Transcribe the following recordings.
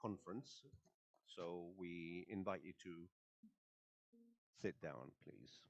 conference. So we invite you to sit down, please.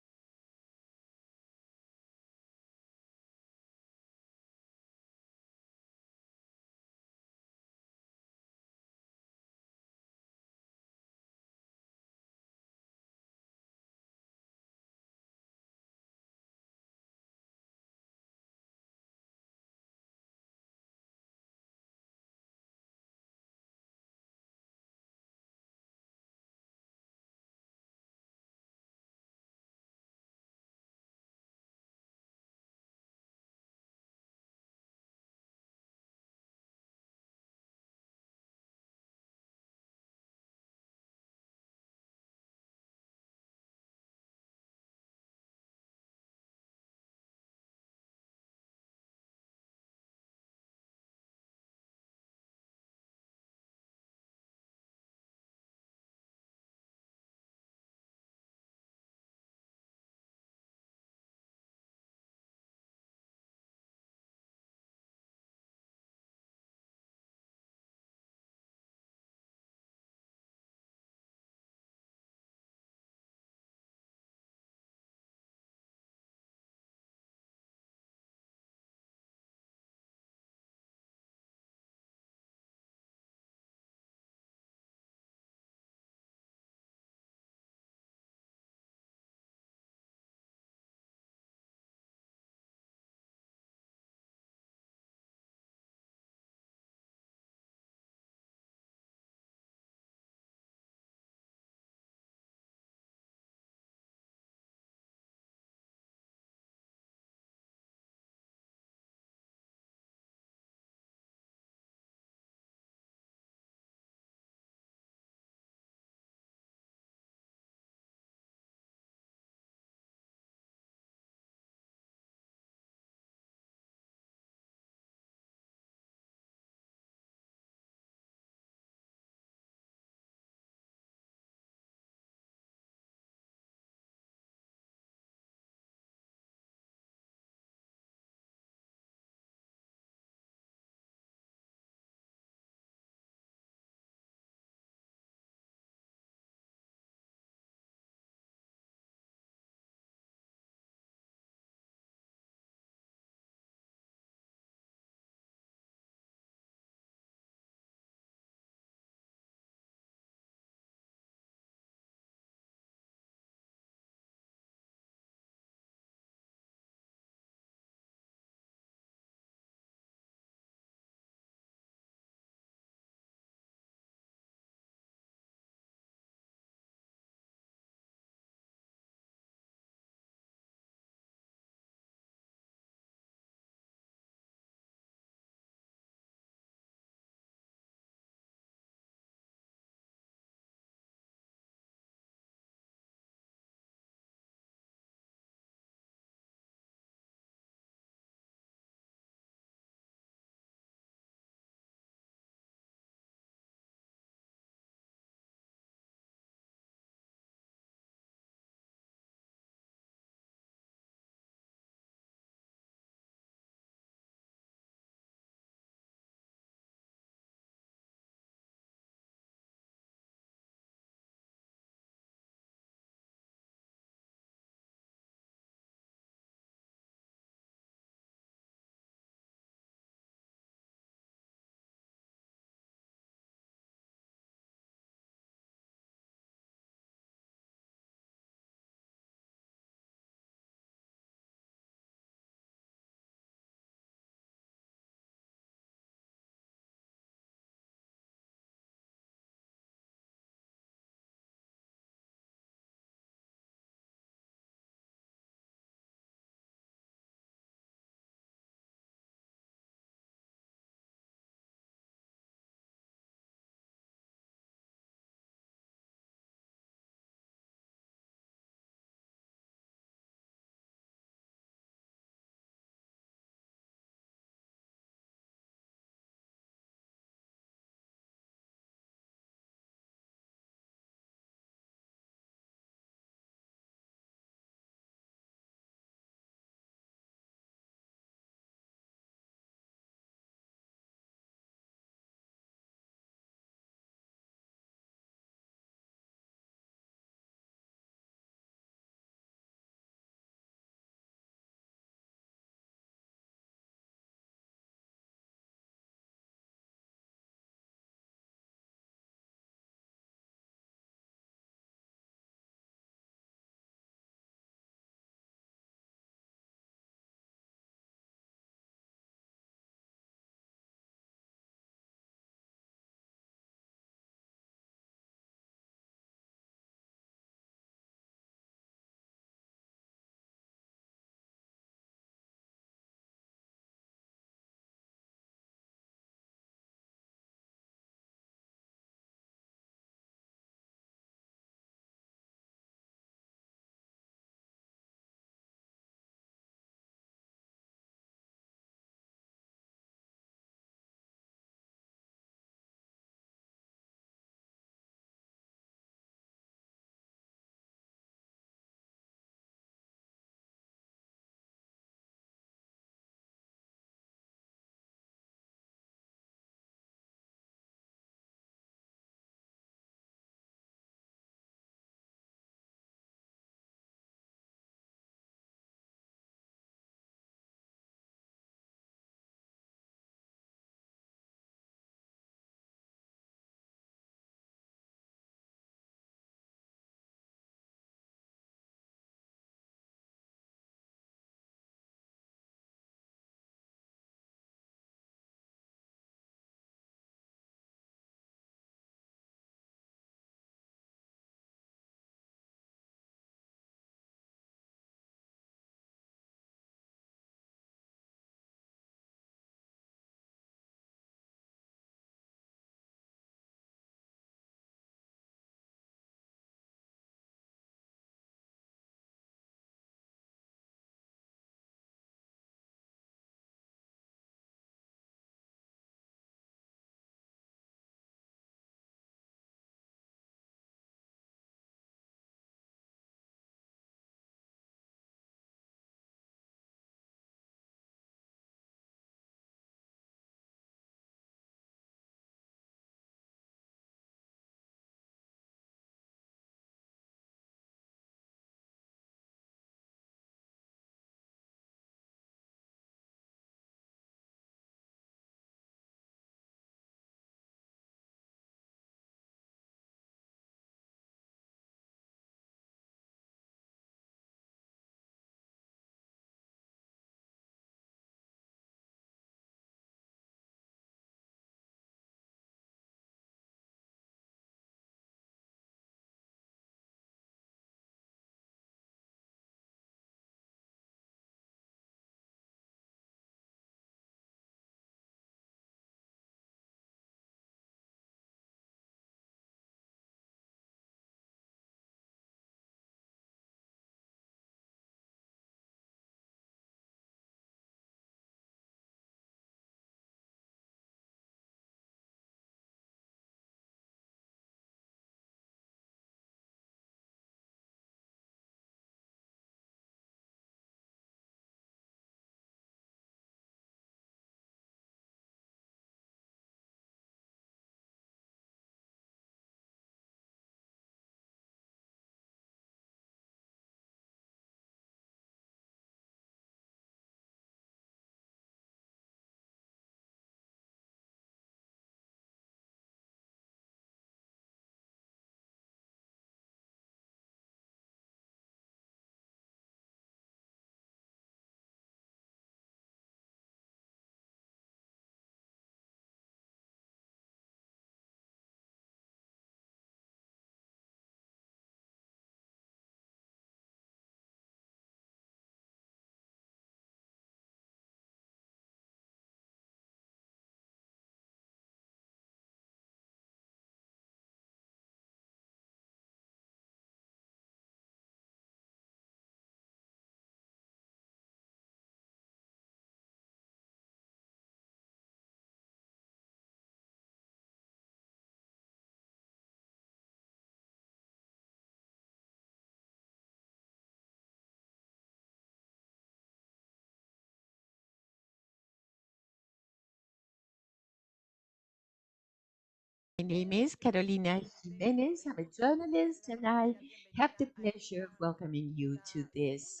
name is Carolina Jimenez. I'm a journalist, and I have the pleasure of welcoming you to this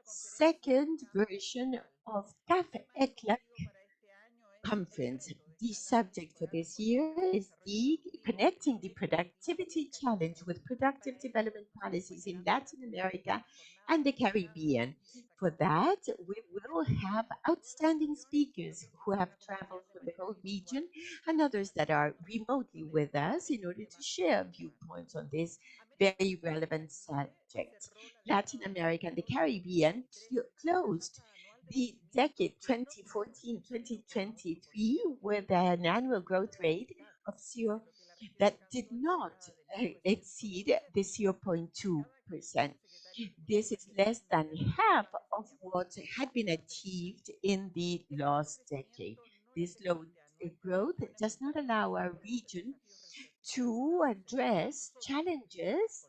second version of CAF-ECLAC conference. The subject for this year is the connecting the productivity challenge with productive development policies in Latin America and the Caribbean. For that, we will have outstanding speakers who have traveled from the whole region and others that are remotely with us in order to share viewpoints on this very relevant subject. Latin America and the Caribbean closed the decade 2014-2023 with an annual growth rate of zero that did not exceed the 0.2%. This is less than half of what had been achieved in the last decade. This low growth does not allow our region to address challenges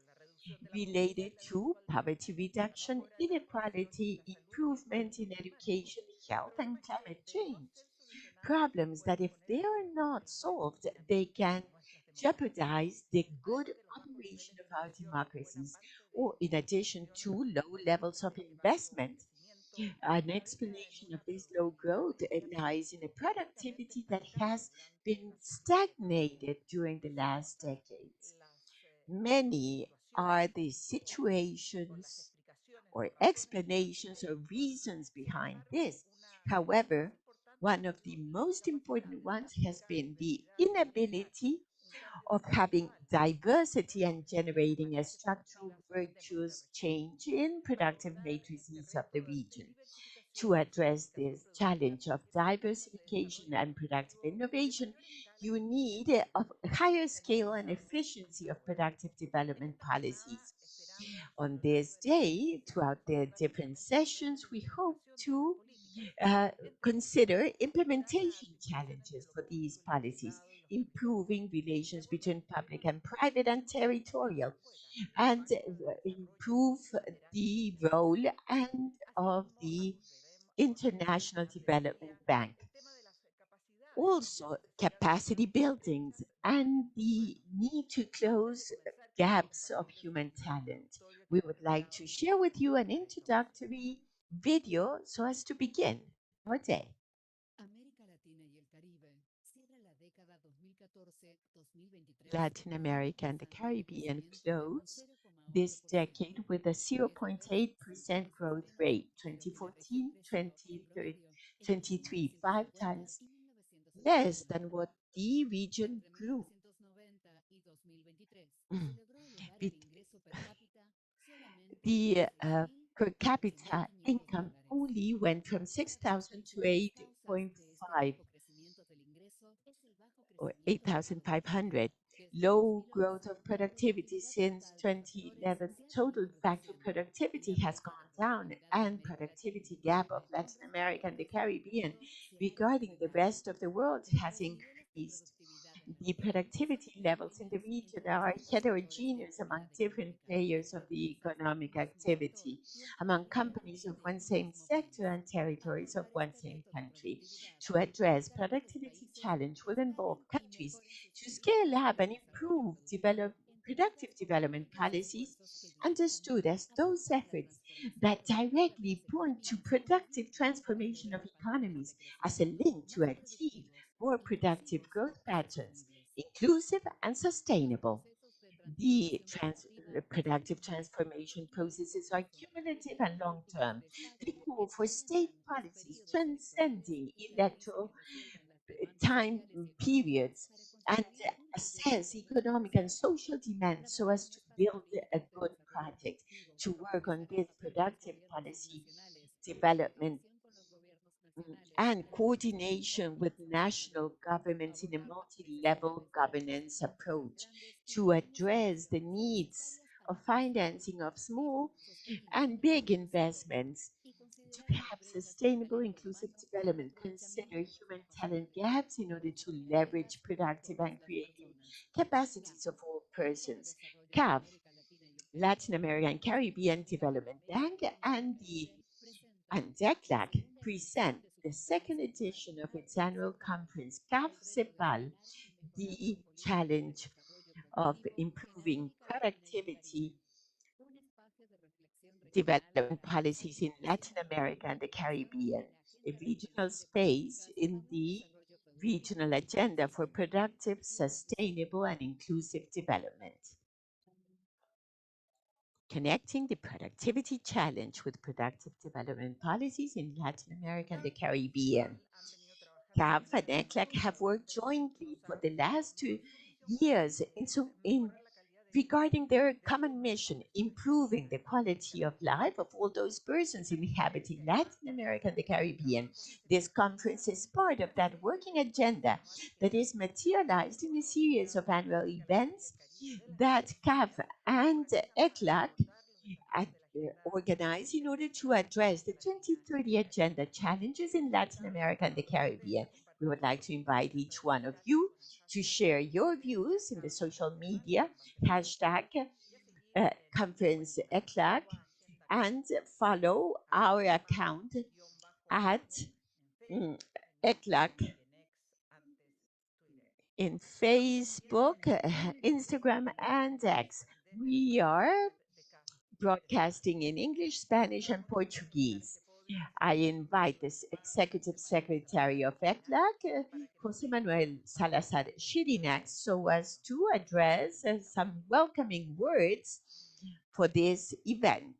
related to poverty reduction, inequality, improvement in education, health, and climate change. Problems that, if they are not solved, they can jeopardize the good operation of our democracies, or in addition to low levels of investment. An explanation of this low growth lies in a productivity that has been stagnated during the last decades. Many are the situations or explanations or reasons behind this. However, one of the most important ones has been the inability of having diversity and generating a structural virtuous change in productive matrices of the region. To address this challenge of diversification and productive innovation, you need a higher scale and efficiency of productive development policies. On this day, throughout the different sessions, we hope to uh, consider implementation challenges for these policies, improving relations between public and private and territorial, and improve the role and of the International Development Bank. Also, capacity buildings and the need to close gaps of human talent. We would like to share with you an introductory video so as to begin our day. Latin America and the Caribbean closed this decade with a 0.8% growth rate, 2014, 2023, 5 times less than what the region grew. Be- the per capita income only went from 6,000 to 8.5 or 8,500. Low growth of productivity since 2011. Total factory productivity has gone down, and productivity gap of Latin America and the Caribbean regarding the rest of the world has increased. The productivity levels in the region are heterogeneous among different players of the economic activity, among companies of one same sector and territories of one same country. To address productivity challenge will involve countries to scale up and improve productive development policies understood as those efforts that directly point to productive transformation of economies as a link to achieve more productive growth patterns, inclusive and sustainable. Productive transformation processes are cumulative and long term. They call for state policies transcending electoral time periods and assess economic and social demands so as to build a good project. To work on this productive policy development and coordination with national governments in a multi-level governance approach to address the needs of financing of small and big investments to have sustainable inclusive development, consider human talent gaps in order to leverage productive and creative capacities of all persons. CAF, Latin American and Caribbean Development Bank, and the and present the second edition of its annual conference, CAF-CEPAL, the challenge of improving productivity development policies in Latin America and the Caribbean, a regional space in the regional agenda for productive, sustainable, and inclusive development. Connecting the productivity challenge with productive development policies in Latin America and the Caribbean. CAF and ECLAC have worked jointly for the last 2 years in regarding their common mission, improving the quality of life of all those persons inhabiting Latin America and the Caribbean. This conference is part of that working agenda that is materialized in a series of annual events that CAF and ECLAC at, organize in order to address the 2030 Agenda challenges in Latin America and the Caribbean. We would like to invite each one of you to share your views in the social media hashtag conference ECLAC and follow our account at ECLAC in Facebook, Instagram, and X. We are broadcasting in English, Spanish, and Portuguese. I invite the Executive Secretary of ECLAC, Jose Manuel Salazar Chirinac, so as to address some welcoming words for this event.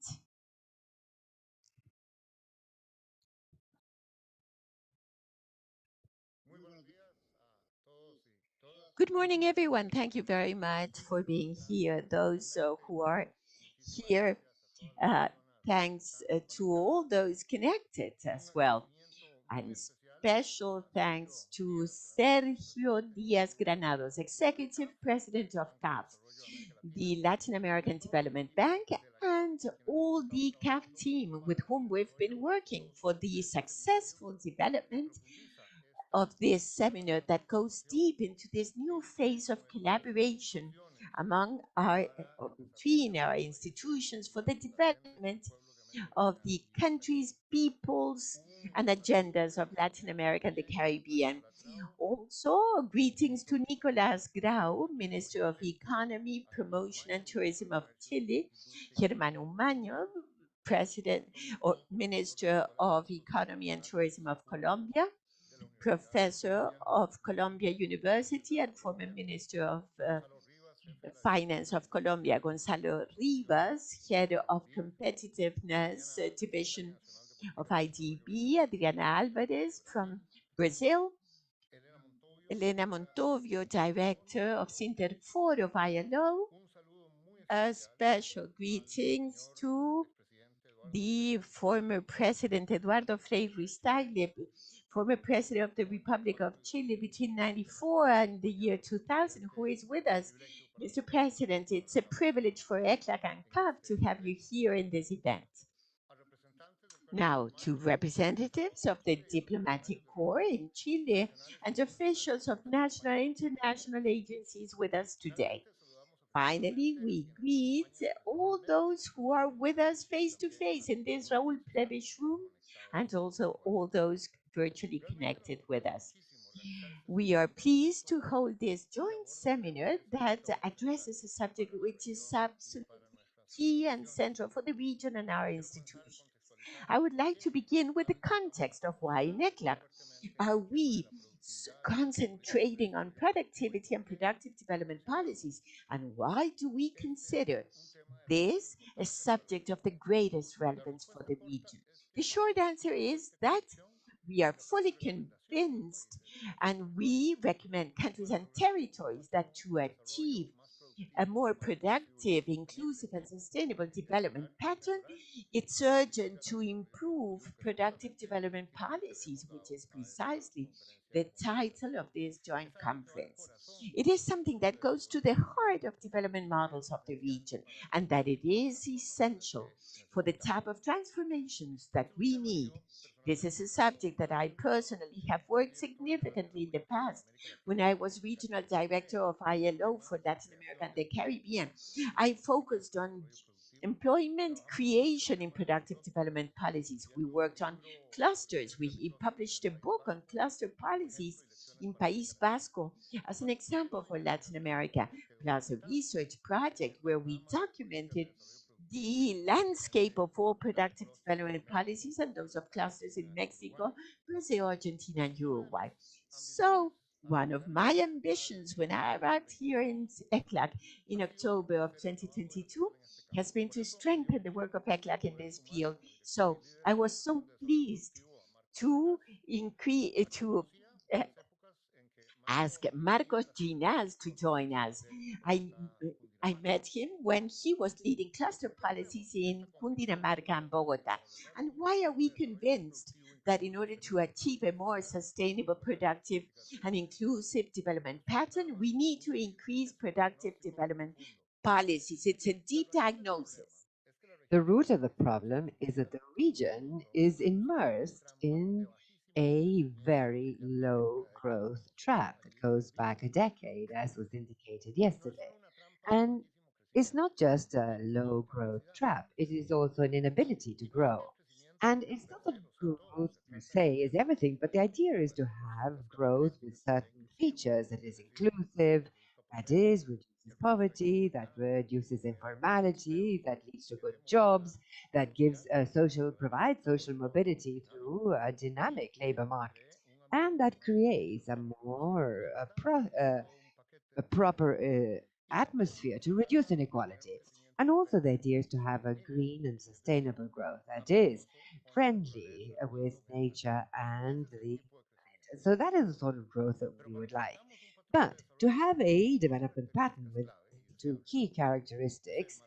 Good morning, everyone. Thank you very much for being here. Those who are here, uh, thanks to all those connected as well. And special thanks to Sergio Diaz Granados, Executive President of CAF, the Latin American Development Bank, and all the CAF team with whom we've been working for the successful development of this seminar that goes deep into this new phase of collaboration among between our institutions for the development of the countries, peoples, and agendas of Latin America and the Caribbean. Also, greetings to Nicolas Grau, Minister of Economy, Promotion and Tourism of Chile, Germano Maño, President or Minister of Economy and Tourism of Colombia, Professor of Columbia University and former Minister of Finance of Colombia, Gonzalo Rivas, Head of Competitiveness Division of IDB, Adriana Alvarez from Brazil, Elena Montovio, Director of Sinterfor of ILO. A special greetings to the former President Eduardo Frei Ruiz-Tagle, former President of the Republic of Chile between 94 and the year 2000, who is with us. Mr. President, it's a privilege for ECLAC and CAF to have you here in this event. Now, to representatives of the diplomatic corps in Chile and officials of national and international agencies with us today. Finally, we greet all those who are with us face to face in this Raúl Prebisch room and also all those virtually connected with us. We are pleased to hold this joint seminar that addresses a subject which is absolutely key and central for the region and our institutions. I would like to begin with the context of why in ECLAC are we concentrating on productivity and productive development policies, and why do we consider this a subject of the greatest relevance for the region? The short answer is that we are fully convinced and we recommend countries and territories that to achieve a more productive, inclusive, and sustainable development pattern, it's urgent to improve productive development policies, which is precisely the title of this joint conference. It is something that goes to the heart of development models of the region, and that it is essential for the type of transformations that we need. This is a subject that I personally have worked significantly in the past when I was regional director of ILO for Latin America and the Caribbean. I focused on employment creation in productive development policies. We worked on clusters. We published a book on cluster policies in País Vasco as an example for Latin America, plus a research project where we documented the landscape of all productive development policies and those of clusters in Mexico, Brazil, Argentina, and Uruguay. So, one of my ambitions when I arrived here in ECLAC in October of 2022 has been to strengthen the work of ECLAC in this field. So, I was so pleased to increase to uh, ask Marcos Ginás to join us. I, I met him when he was leading cluster policies in Cundinamarca and Bogota. And why are we convinced that in order to achieve a more sustainable, productive, and inclusive development pattern, we need to increase productive development policies? It's a deep diagnosis. The root of the problem is that the region is immersed in a very low growth trap that goes back a decade, as was indicated yesterday. And it's not just a low growth trap, it is also an inability to grow. And it's not that growth per se is everything, but the idea is to have growth with certain features that is inclusive, that is, reduces poverty, that reduces informality, that leads to good jobs, that gives provides social mobility through a dynamic labor market, and that creates a proper atmosphere to reduce inequality. And also, the idea is to have a green and sustainable growth that is friendly with nature and the planet. So, that is the sort of growth that we would like. But to have a development pattern with two key characteristics,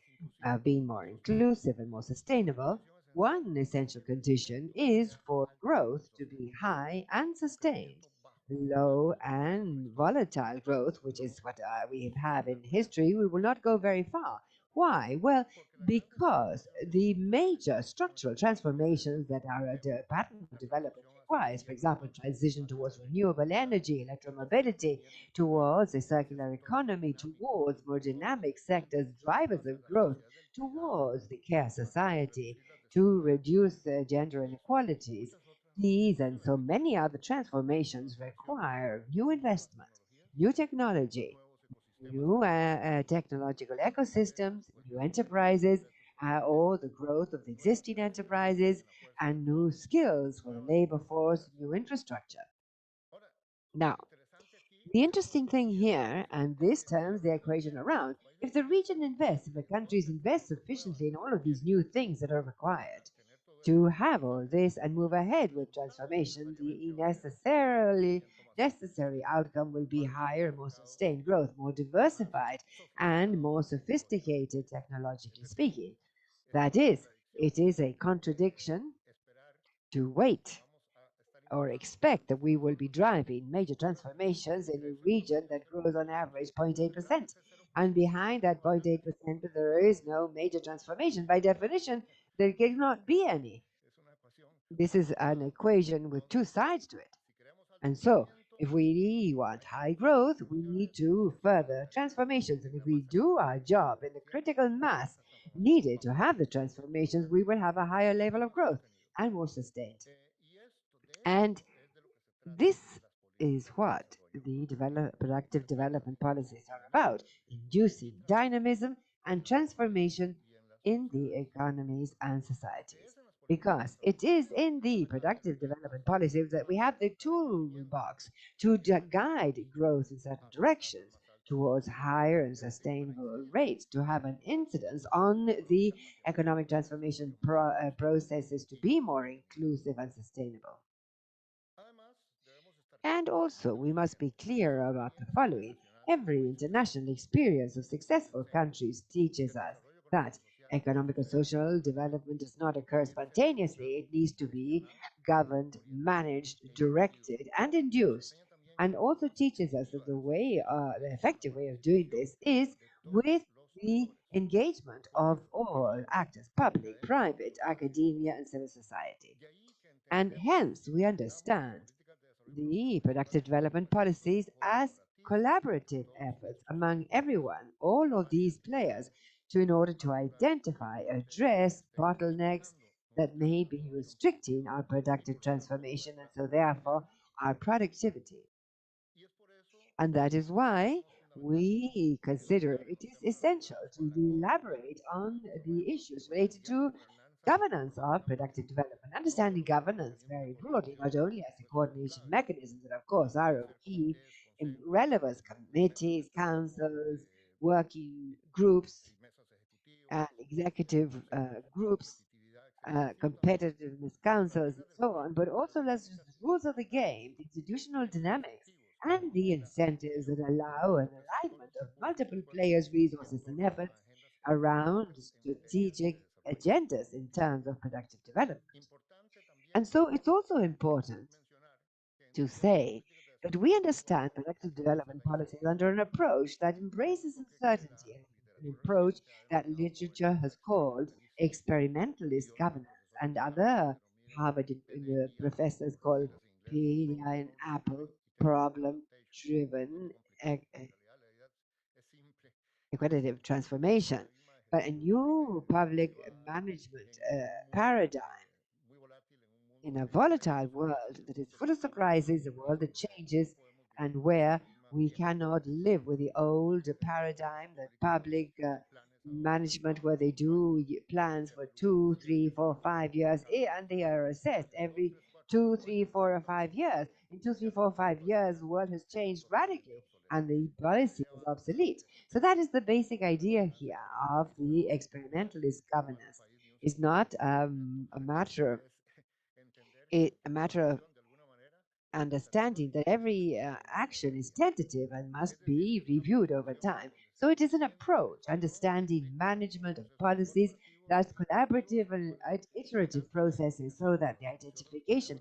being more inclusive and more sustainable, one essential condition is for growth to be high and sustained. Low and volatile growth, which is what we have in history, we will not go very far. Why? Well, because the major structural transformations that our pattern of development requires, for example, transition towards renewable energy, electromobility, towards a circular economy, towards more dynamic sectors, drivers of growth, towards the care society, to reduce gender inequalities. These and so many other transformations require new investment, new technology, new technological ecosystems, new enterprises, or the growth of the existing enterprises, and new skills for the labor force, new infrastructure. Now, the interesting thing here, and this turns the equation around, if the region invests, if the countries invest sufficiently in all of these new things that are required to have all this and move ahead with transformation, the necessary outcome will be higher, more sustained growth, more diversified, and more sophisticated, technologically speaking. That is, it is a contradiction to wait or expect that we will be driving major transformations in a region that grows on average 0.8%. And behind that 0.8%, there is no major transformation. By definition, there cannot be any. This is an equation with two sides to it. And so, if we want high growth, we need to further transformations. And if we do our job in the critical mass needed to have the transformations, we will have a higher level of growth and more sustained. And this is what the productive development policies are about, inducing dynamism and transformation in the economies and societies. Because it is in the productive development policies that we have the toolbox to guide growth in certain directions towards higher and sustainable rates, to have an incidence on the economic transformation processes to be more inclusive and sustainable. And also, we must be clear about the following. Every international experience of successful countries teaches us that economic and social development does not occur spontaneously. It needs to be governed, managed, directed, and induced. And also teaches us that the effective way of doing this is with the engagement of all actors, public, private, academia, and civil society. And hence, we understand the productive development policies as collaborative efforts among everyone, all of these players, in order to identify, address bottlenecks that may be restricting our productive transformation and so therefore our productivity. And that is why we consider it is essential to elaborate on the issues related to governance of productive development. Understanding governance very broadly, not only as a coordination mechanism, but of course are of key in relevance committees, councils, working groups, and executive groups, competitiveness councils, and so on, but also less just the rules of the game, the institutional dynamics, and the incentives that allow an alignment of multiple players, resources, and efforts around strategic agendas in terms of productive development. And so it's also important to say that we understand productive development policies under an approach that embraces uncertainty, an approach that literature has called experimentalist governance, and other Harvard professors call PDI and Apple problem driven equitative transformation. But a new public management paradigm in a volatile world that is full of surprises, a world that changes, and where we cannot live with the old paradigm that public management, where they do plans for 2, 3, 4, 5 years, and they are assessed every 2, 3, 4, or 5 years. In 2, 3, 4, 5 years, the world has changed radically, and the policy is obsolete. So that is the basic idea here of the experimentalist governance. It's not a matter of understanding that every action is tentative and must be reviewed over time. So it is an approach, understanding management of policies, that's collaborative and iterative processes so that the identification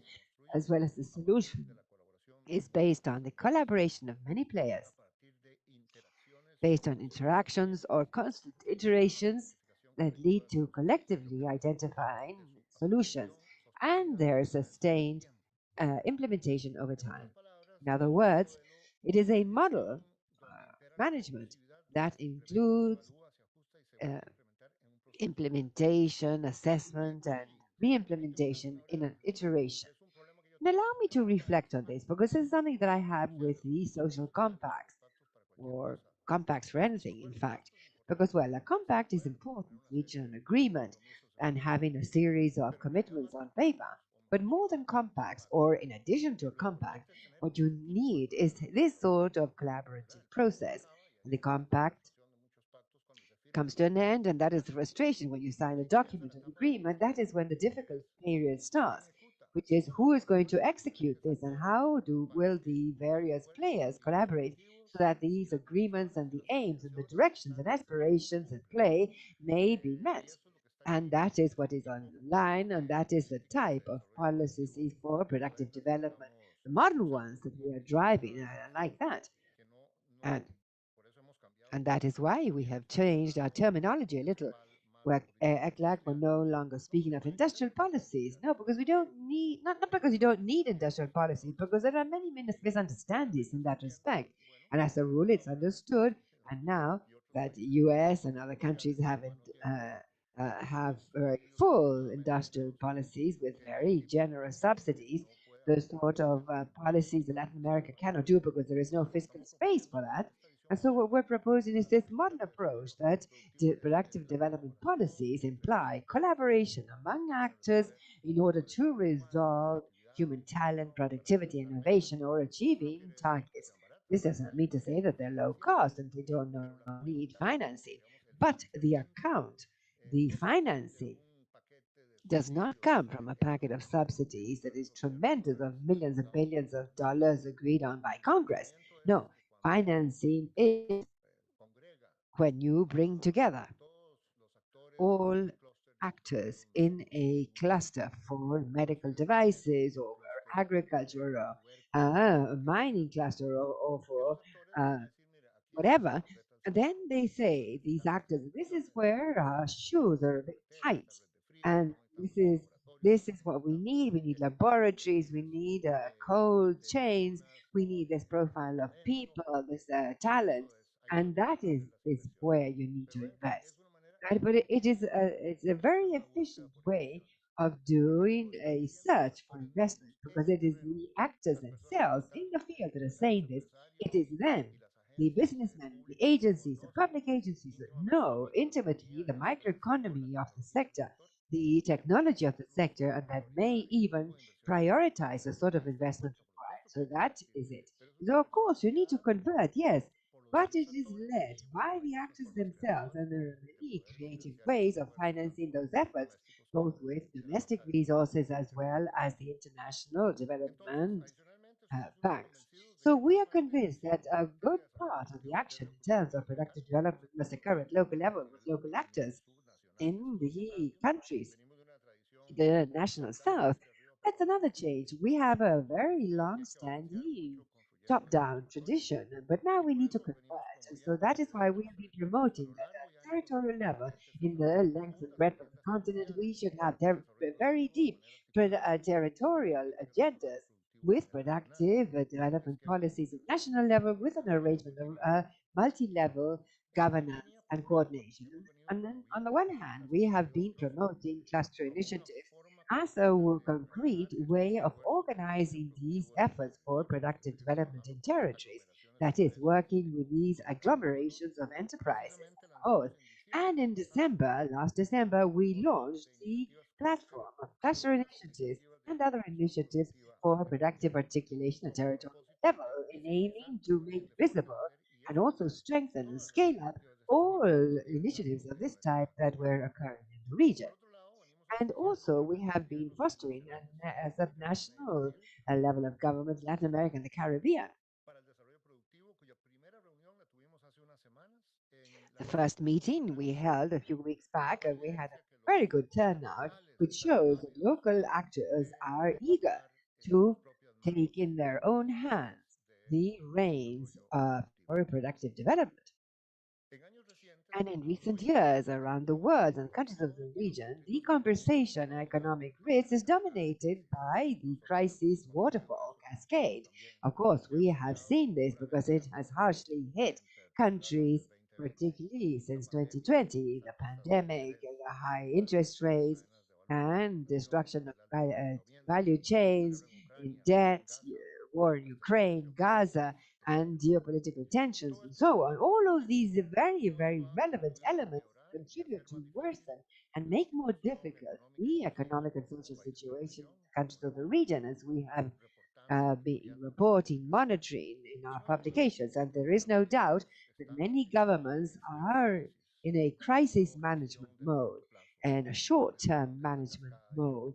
as well as the solution is based on the collaboration of many players, based on interactions or constant iterations that lead to collectively identifying solutions and their sustained implementation over time. In other words, it is a model management that includes uh, implementation, assessment, and re-implementation in an iteration. And allow me to reflect on this because this is something that I have with the social compacts or compacts for anything, in fact. Because, well, a compact is important, reaching an agreement and having a series of commitments on paper. But more than compacts, or in addition to a compact, what you need is this sort of collaborative process. And the compact comes to an end, and that is the frustration when you sign a document of agreement. That is when the difficult period starts, which is who is going to execute this and how will the various players collaborate so that these agreements and the aims and the directions and aspirations at play may be met. And that is what is online, and that is the type of policies for productive development. The modern ones that we are driving are like that. And and that is why we have changed our terminology a little. Where ECLAC, we're no longer speaking of industrial policies. No, because we don't need, not because you don't need industrial policies, because there are many misunderstandings in that respect. And as a rule, it's understood. And now that the US and other countries have very full industrial policies with very generous subsidies, the sort of policies that Latin America cannot do because there is no fiscal space for that. And so what we're proposing is this modern approach that productive development policies imply collaboration among actors in order to resolve human talent, productivity, innovation, or achieving targets. This does not mean to say that they're low cost and they don't need financing, but the financing does not come from a packet of subsidies that is tremendous of millions and billions of dollars agreed on by Congress. No, financing is when you bring together all actors in a cluster for medical devices or agriculture or a mining cluster or for uh, whatever, then they say, these actors, this is where our shoes are a bit tight. And this is what we need. We need laboratories, we need cold chains, we need this profile of people, this talent. And that is where you need to invest. right? But it's a very efficient way of doing a search for investment because it is the actors themselves in the field that are saying this. It is them, the businessmen, the agencies, the public agencies that know intimately the microeconomy of the sector, the technology of the sector, and that may even prioritize the sort of investment required. So that is it. So of course you need to convert, yes, but it is led by the actors themselves, and there are many creative ways of financing those efforts, both with domestic resources as well as the international development banks. So we are convinced that a good part of the action in terms of productive development must occur at local level with local actors in the countries, the national south. That's another change. We have a very long-standing top-down tradition, but now we need to convert. And so that is why we have been promoting that at territorial level, in the length and breadth of the continent, we should have very deep territorial agendas with productive development policies at national level, with an arrangement of multi-level governance and coordination. And then, on the one hand, we have been promoting cluster initiatives as a concrete way of organizing these efforts for productive development in territories, that is, working with these agglomerations of enterprises as a whole. And in December, last December, we launched the platform of cluster initiatives and other initiatives for productive articulation at territorial level, in aiming to make visible and also strengthen and scale up all initiatives of this type that were occurring in the region. And also, we have been fostering a subnational level of government, Latin America and the Caribbean. The first meeting we held a few weeks back, and we had a very good turnout, which shows that local actors are eager to take in their own hands the reins of reproductive development. And in recent years, around the world and countries of the region, the conversation on economic risks is dominated by the crisis waterfall cascade. Of course, we have seen this because it has harshly hit countries, particularly since 2020, the pandemic, the high interest rates, and destruction of value chains, in debt, war in Ukraine, Gaza, and geopolitical tensions and so on. All of these very, very relevant elements contribute to worsen and make more difficult the economic and social situation in the countries of the region, as we have been reporting, monitoring in our publications. And there is no doubt that many governments are in a crisis management mode and a short term management mode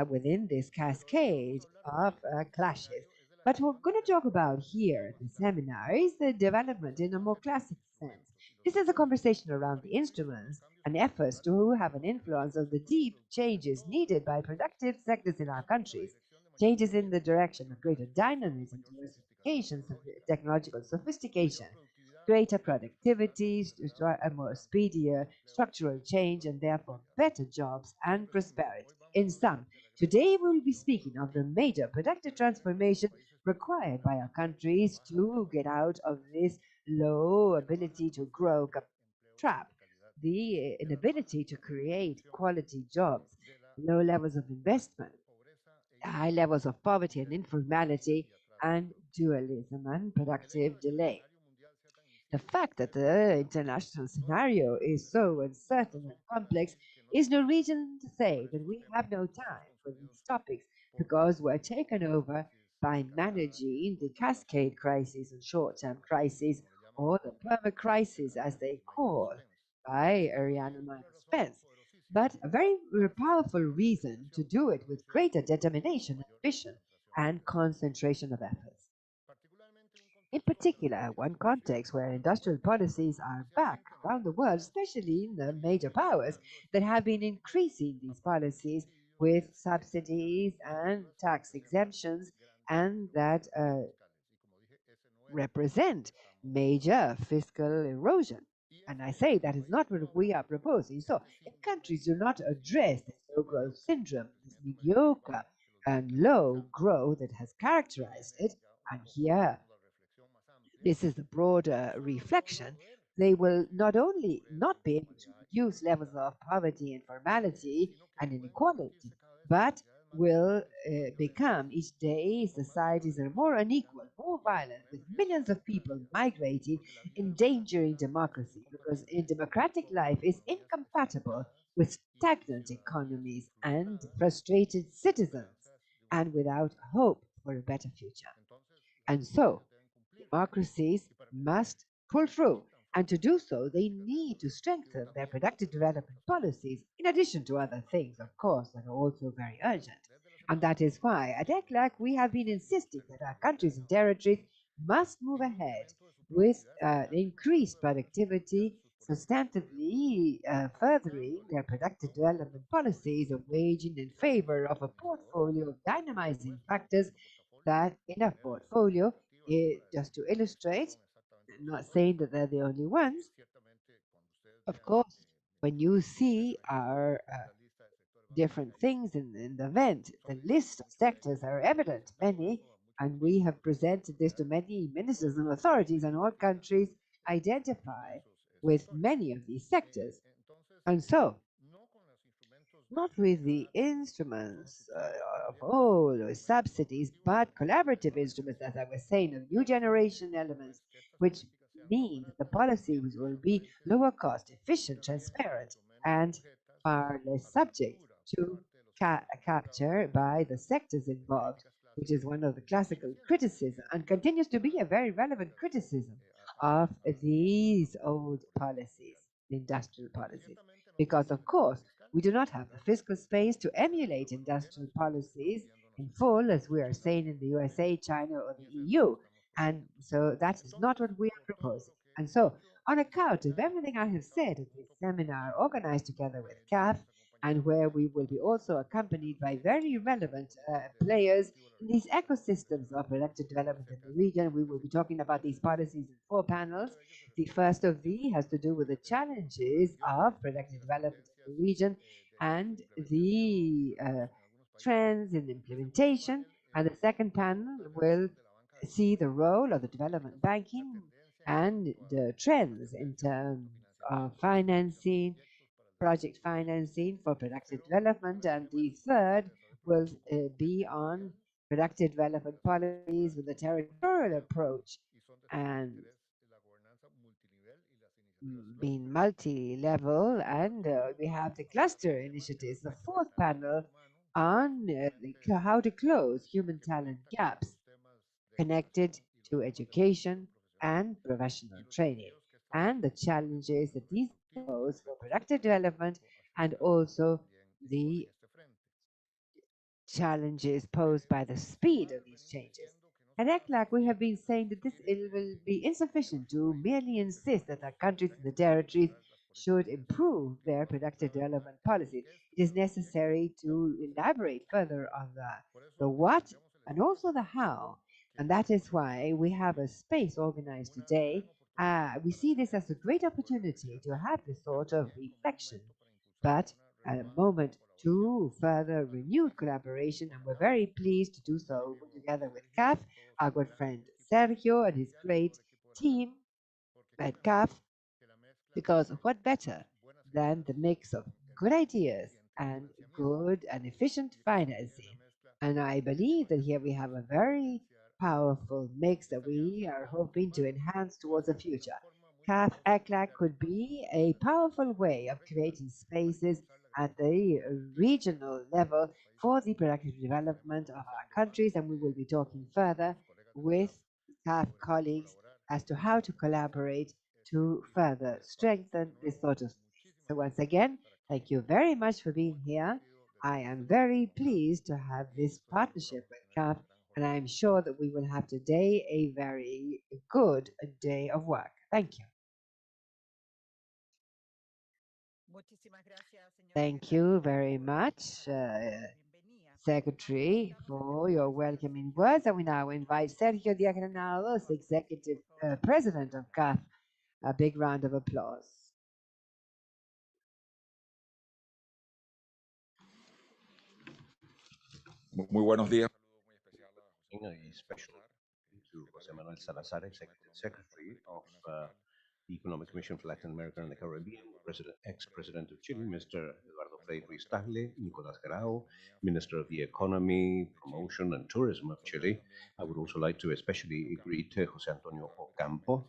within this cascade of clashes. But what we're going to talk about here at the seminar is the development in a more classic sense. This is a conversation around the instruments and efforts to have an influence on the deep changes needed by productive sectors in our countries, changes in the direction of greater dynamism, diversification, technological sophistication, greater productivity, a more speedier structural change, and therefore better jobs and prosperity. In sum, today we will be speaking of the major productive transformation required by our countries to get out of this low ability to grow trap, the inability to create quality jobs, low levels of investment, high levels of poverty and informality, and dualism and productive delay. The fact that the international scenario is so uncertain and complex is no reason to say that we have no time for these topics because we're taken over by managing the cascade crisis and short term crisis, or the perma crisis as they call, by Ariana Michael Spence. But a very powerful reason to do it with greater determination, ambition, and concentration of efforts. In particular, one context where industrial policies are back around the world, especially in the major powers that have been increasing these policies with subsidies and tax exemptions, and that represent major fiscal erosion. And I say that is not what we are proposing. So, if countries do not address this low growth syndrome, this mediocre and low growth that has characterized it, and here this is the broader reflection, they will not only not be able to reduce levels of poverty, informality, and inequality, but will become each day societies are more unequal, more violent, with millions of people migrating, endangering democracy, because a democratic life is incompatible with stagnant economies and frustrated citizens, and without hope for a better future. And so, democracies must pull through, and to do so, they need to strengthen their productive development policies, in addition to other things, of course, that are also very urgent. And that is why at ECLAC we have been insisting that our countries and territories must move ahead with increased productivity, substantively furthering their productive development policies of waging in favor of a portfolio of dynamizing factors that in a portfolio, just to illustrate, not saying that they're the only ones, of course, when you see our different things in the event, the list of sectors are evident, many, and we have presented this to many ministers and authorities, and all countries identify with many of these sectors. And so, not with the instruments of old or subsidies, but collaborative instruments, as I was saying, of new generation elements, which mean that the policies will be lower cost, efficient, transparent, and far less subject to capture by the sectors involved, which is one of the classical criticism and continues to be a very relevant criticism of these old policies, the industrial policies. Because, of course, we do not have the fiscal space to emulate industrial policies in full, as we are saying in the USA, China, or the EU. And so that is not what we are proposing. And so, on account of everything I have said at this seminar organized together with CAF, and where we will be also accompanied by very relevant players in these ecosystems of productive development in the region, we will be talking about these policies in four panels. The first of these has to do with the challenges of productive development in the region and the trends in implementation. And the second panel will see the role of the development banking and the trends in terms of financing, project financing for productive development. And the third will be on productive development policies with a territorial approach and being multi-level, and we have the cluster initiatives, the fourth panel on how to close human talent gaps connected to education and professional training, and the challenges that these pose for productive development, and also the challenges posed by the speed of these changes. At ECLAC, we have been saying that this will be insufficient to merely insist that our countries and the territories should improve their productive development policies. It is necessary to elaborate further on the what and also the how. And that is why we have a space organized today. We see this as a great opportunity to have this sort of reflection, but at a moment to further renewed collaboration, and we're very pleased to do so together with CAF, our good friend Sergio and his great team at CAF, because what better than the mix of good ideas and good and efficient financing? And I believe that here we have a very powerful mix that we are hoping to enhance towards the future. CAF-ECLAC could be a powerful way of creating spaces at the regional level for the productive development of our countries, and we will be talking further with CAF colleagues as to how to collaborate to further strengthen this sort of space. So once again, thank you very much for being here. I am very pleased to have this partnership with CAF, and I am sure that we will have today a very good day of work. Thank you. Thank you very much, Secretary, for your welcoming words. And we now invite Sergio Diagranados, Executive President of CAF. A big round of applause. Muy buenos días. A special to Jose Manuel Salazar, Executive Secretary of the Economic Commission for Latin America and the Caribbean, ex-President of Chile, Mr. Eduardo Frei Ruiz Tagle, Nicolás Grau, Minister of the Economy, Promotion and Tourism of Chile. I would also like to especially greet Jose Antonio Ocampo,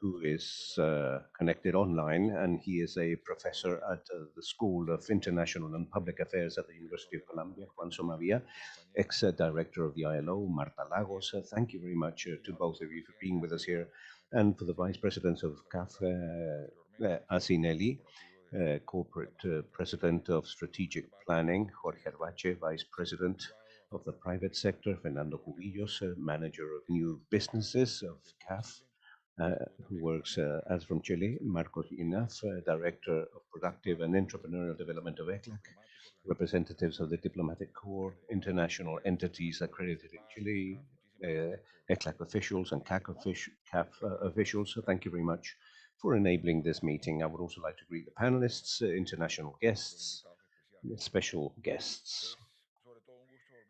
who is connected online, and he is a professor at the School of International and Public Affairs at the University of Columbia, Juan Somavia, ex-director of the ILO, Marta Lagos. Thank you very much to both of you for being with us here, and for the vice presidents of CAF, Asinelli, corporate president of strategic planning, Jorge Arbache, vice president of the private sector, Fernando Cubillos, manager of new businesses of CAF, who works as from Chile, Marcos Inaf, Director of Productive and Entrepreneurial Development of ECLAC, representatives of the Diplomatic Corps, international entities accredited in Chile, ECLAC officials and CAF officials. So thank you very much for enabling this meeting. I would also like to greet the panelists, international guests, special guests.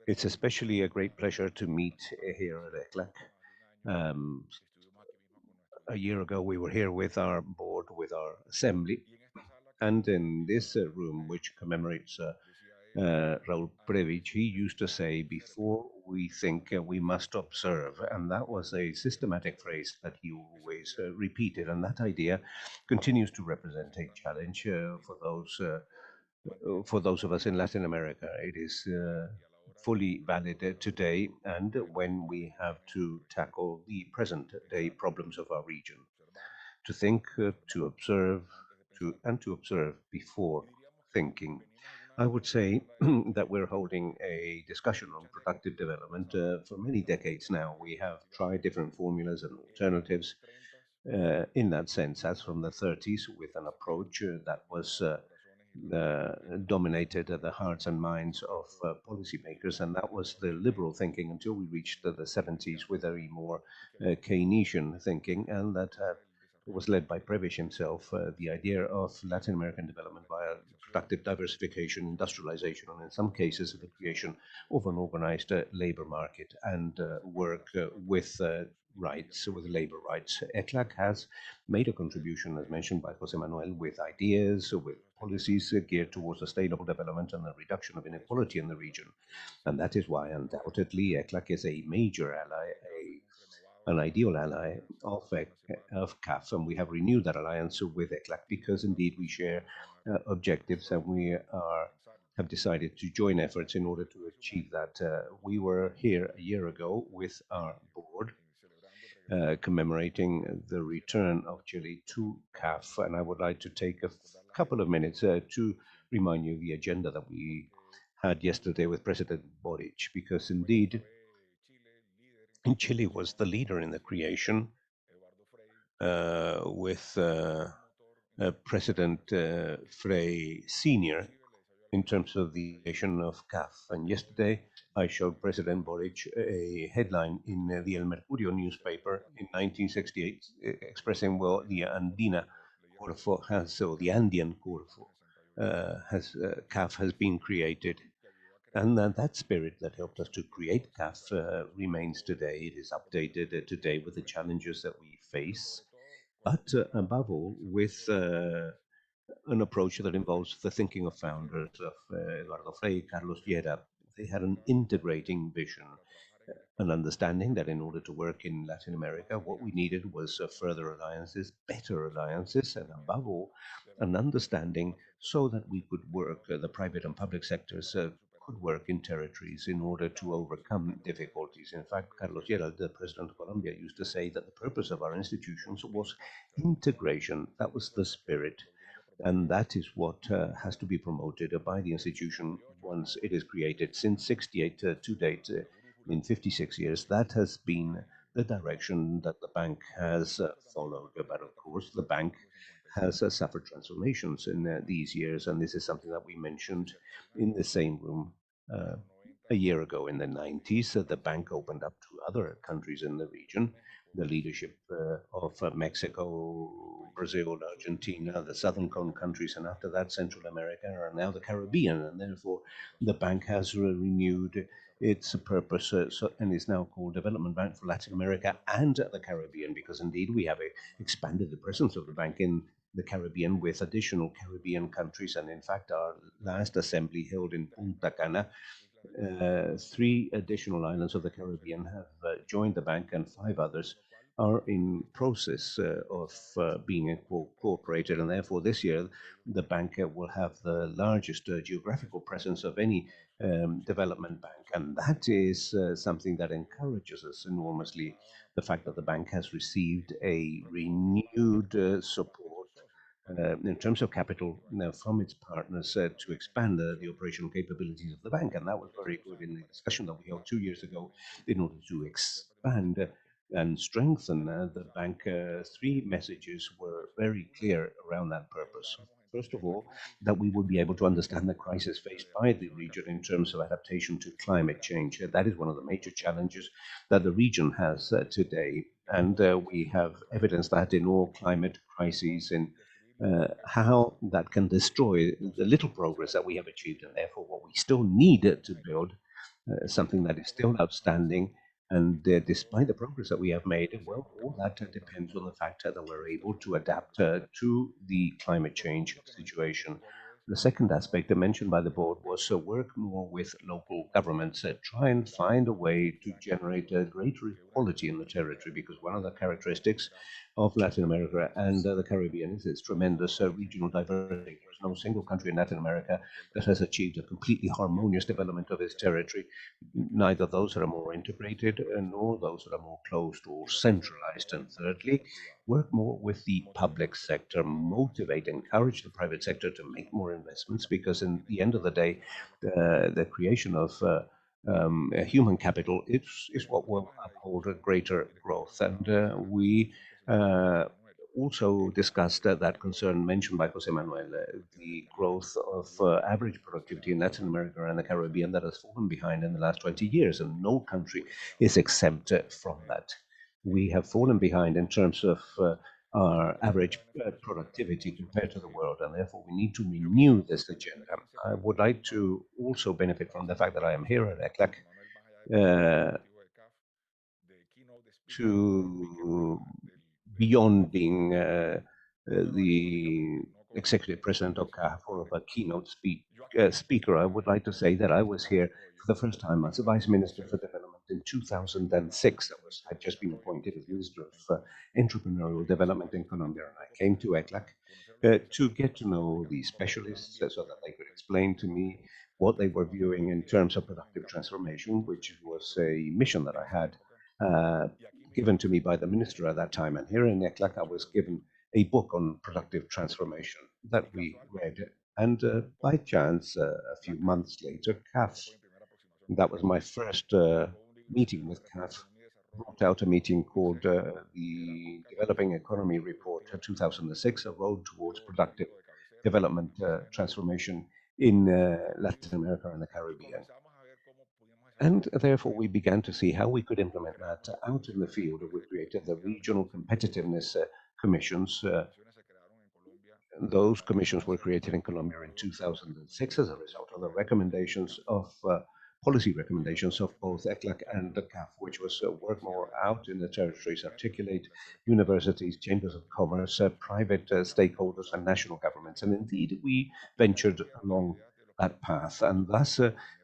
It's especially a great pleasure to meet here at ECLAC. A year ago, we were here with our board, with our assembly, and in this room, which commemorates Raul Previch, he used to say, before we think, we must observe. And that was a systematic phrase that he always repeated. And that idea continues to represent a challenge for those of us in Latin America. It is fully valid today, and when we have to tackle the present day problems of our region. To think, to observe, to observe before thinking. I would say that we're holding a discussion on productive development for many decades now. We have tried different formulas and alternatives in that sense, as from the 30s, with an approach that was dominated the hearts and minds of policymakers, and that was the liberal thinking until we reached the 70s with a more Keynesian thinking, and that was led by Prebisch himself, the idea of Latin American development via productive diversification, industrialization, and in some cases the creation of an organized labor market and work with rights, with labor rights. ECLAC has made a contribution, as mentioned by Jose Manuel, with ideas, with policies geared towards sustainable development and the reduction of inequality in the region. And that is why, undoubtedly, ECLAC is a major ally, an ideal ally of CAF, and we have renewed that alliance with ECLAC because indeed we share objectives, and we have decided to join efforts in order to achieve that. We were here a year ago with our board commemorating the return of Chile to CAF, and I would like to take a couple of minutes to remind you of the agenda that we had yesterday with President Boric, because indeed Chile was the leader in the creation with President Frey Sr. in terms of the creation of CAF. And yesterday I showed President Boric a headline in the El Mercurio newspaper in 1968 expressing, well, the Andina Corfo has, or the Andean Corfo CAF has been created. And that spirit that helped us to create CAF remains today. It is updated today with the challenges that we face, but above all, with an approach that involves the thinking of founders of Eduardo Frei, Carlos Llera. They had an integrating vision, an understanding that in order to work in Latin America, what we needed was further alliances, better alliances, and above all, an understanding so that we could work, the private and public sectors could work in territories in order to overcome difficulties. In fact, Carlos Llera, the president of Colombia, used to say that the purpose of our institutions was integration. That was the spirit. And that is what has to be promoted by the institution once it is created. Since 68 to date, in 56 years, that has been the direction that the bank has followed. But of course, the bank has suffered transformations in these years, and this is something that we mentioned in the same room a year ago. In the 90s, the bank opened up to other countries in the region. The leadership of Mexico, Brazil, Argentina, the Southern Cone countries, and after that, Central America, and now the Caribbean. And therefore, the bank has renewed its purpose and is now called Development Bank for Latin America and the Caribbean, because indeed we have expanded the presence of the bank in the Caribbean with additional Caribbean countries. And in fact, our last assembly held in Punta Cana, three additional islands of the Caribbean have joined the bank, and five others are in process of being incorporated. And therefore, this year, the bank will have the largest geographical presence of any development bank. And that is something that encourages us enormously. The fact that the bank has received a renewed support in terms of capital from its partners to expand the operational capabilities of the bank. And that was very good in the discussion that we held 2 years ago in order to expand and strengthen the bank. Three messages were very clear around that purpose. First of all, that we would be able to understand the crisis faced by the region in terms of adaptation to climate change. That is one of the major challenges that the region has today. And we have evidence that in all climate crises, in how that can destroy the little progress that we have achieved, and therefore what we still need to build, something that is still outstanding. And despite the progress that we have made, well, all that depends on the fact that we're able to adapt to the climate change situation. The second aspect mentioned by the board was to work more with local governments, try and find a way to generate a greater equality in the territory, because one of the characteristics of Latin America and the Caribbean is its tremendous regional diversity. There's no single country in Latin America that has achieved a completely harmonious development of its territory, neither those that are more integrated nor those that are more closed or centralized. And thirdly, work more with the public sector, motivate, encourage the private sector to make more investments, because in the end of the day, the creation of human capital is what will uphold a greater growth. And we uh, also discussed that concern mentioned by Jose Manuel, the growth of average productivity in Latin America and the Caribbean that has fallen behind in the last 20 years, and no country is exempt from that. We have fallen behind in terms of our average productivity compared to the world, and therefore we need to renew this agenda. I would like to also benefit from the fact that I am here at ECLAC to, beyond being the executive president of CAF or of a keynote speaker, I would like to say that I was here for the first time as a vice minister for development in 2006. Had just been appointed as minister of entrepreneurial development in Colombia, and I came to ECLAC to get to know the specialists so that they could explain to me what they were viewing in terms of productive transformation, which was a mission that I had uh, given to me by the minister at that time. And here in ECLAC, I was given a book on productive transformation that we read. And by chance, a few months later, CAF, that was my first meeting with CAF, brought out a meeting called the Developing Economy Report 2006, A Road Towards Productive Development Transformation in Latin America and the Caribbean. And therefore, we began to see how we could implement that out in the field. We created the regional competitiveness commissions. Those commissions were created in Colombia in 2006 as a result of the recommendations of policy recommendations of both ECLAC and the CAF, which was work more out in the territories, articulate universities, chambers of commerce, private stakeholders, and national governments. And indeed, we ventured along that path. And thus,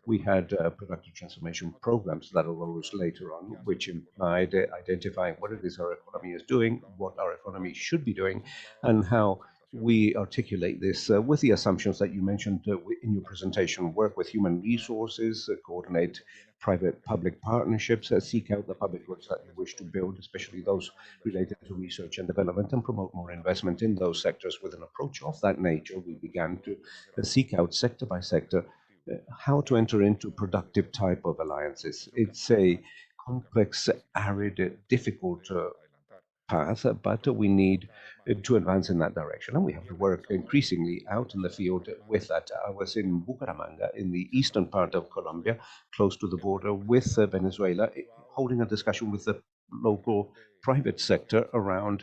we had productive transformation programs that arose later on, which implied identifying what it is our economy is doing, what our economy should be doing, and how we articulate this with the assumptions that you mentioned in your presentation: work with human resources, coordinate private-public partnerships, seek out the public goods that you wish to build, especially those related to research and development, and promote more investment in those sectors. With an approach of that nature, we began to seek out sector by sector how to enter into productive type of alliances. It's a complex, arid, difficult path, but we need to advance in that direction, and we have to work increasingly out in the field with that. I was in Bucaramanga, in the eastern part of Colombia, close to the border with Venezuela, holding a discussion with the local private sector around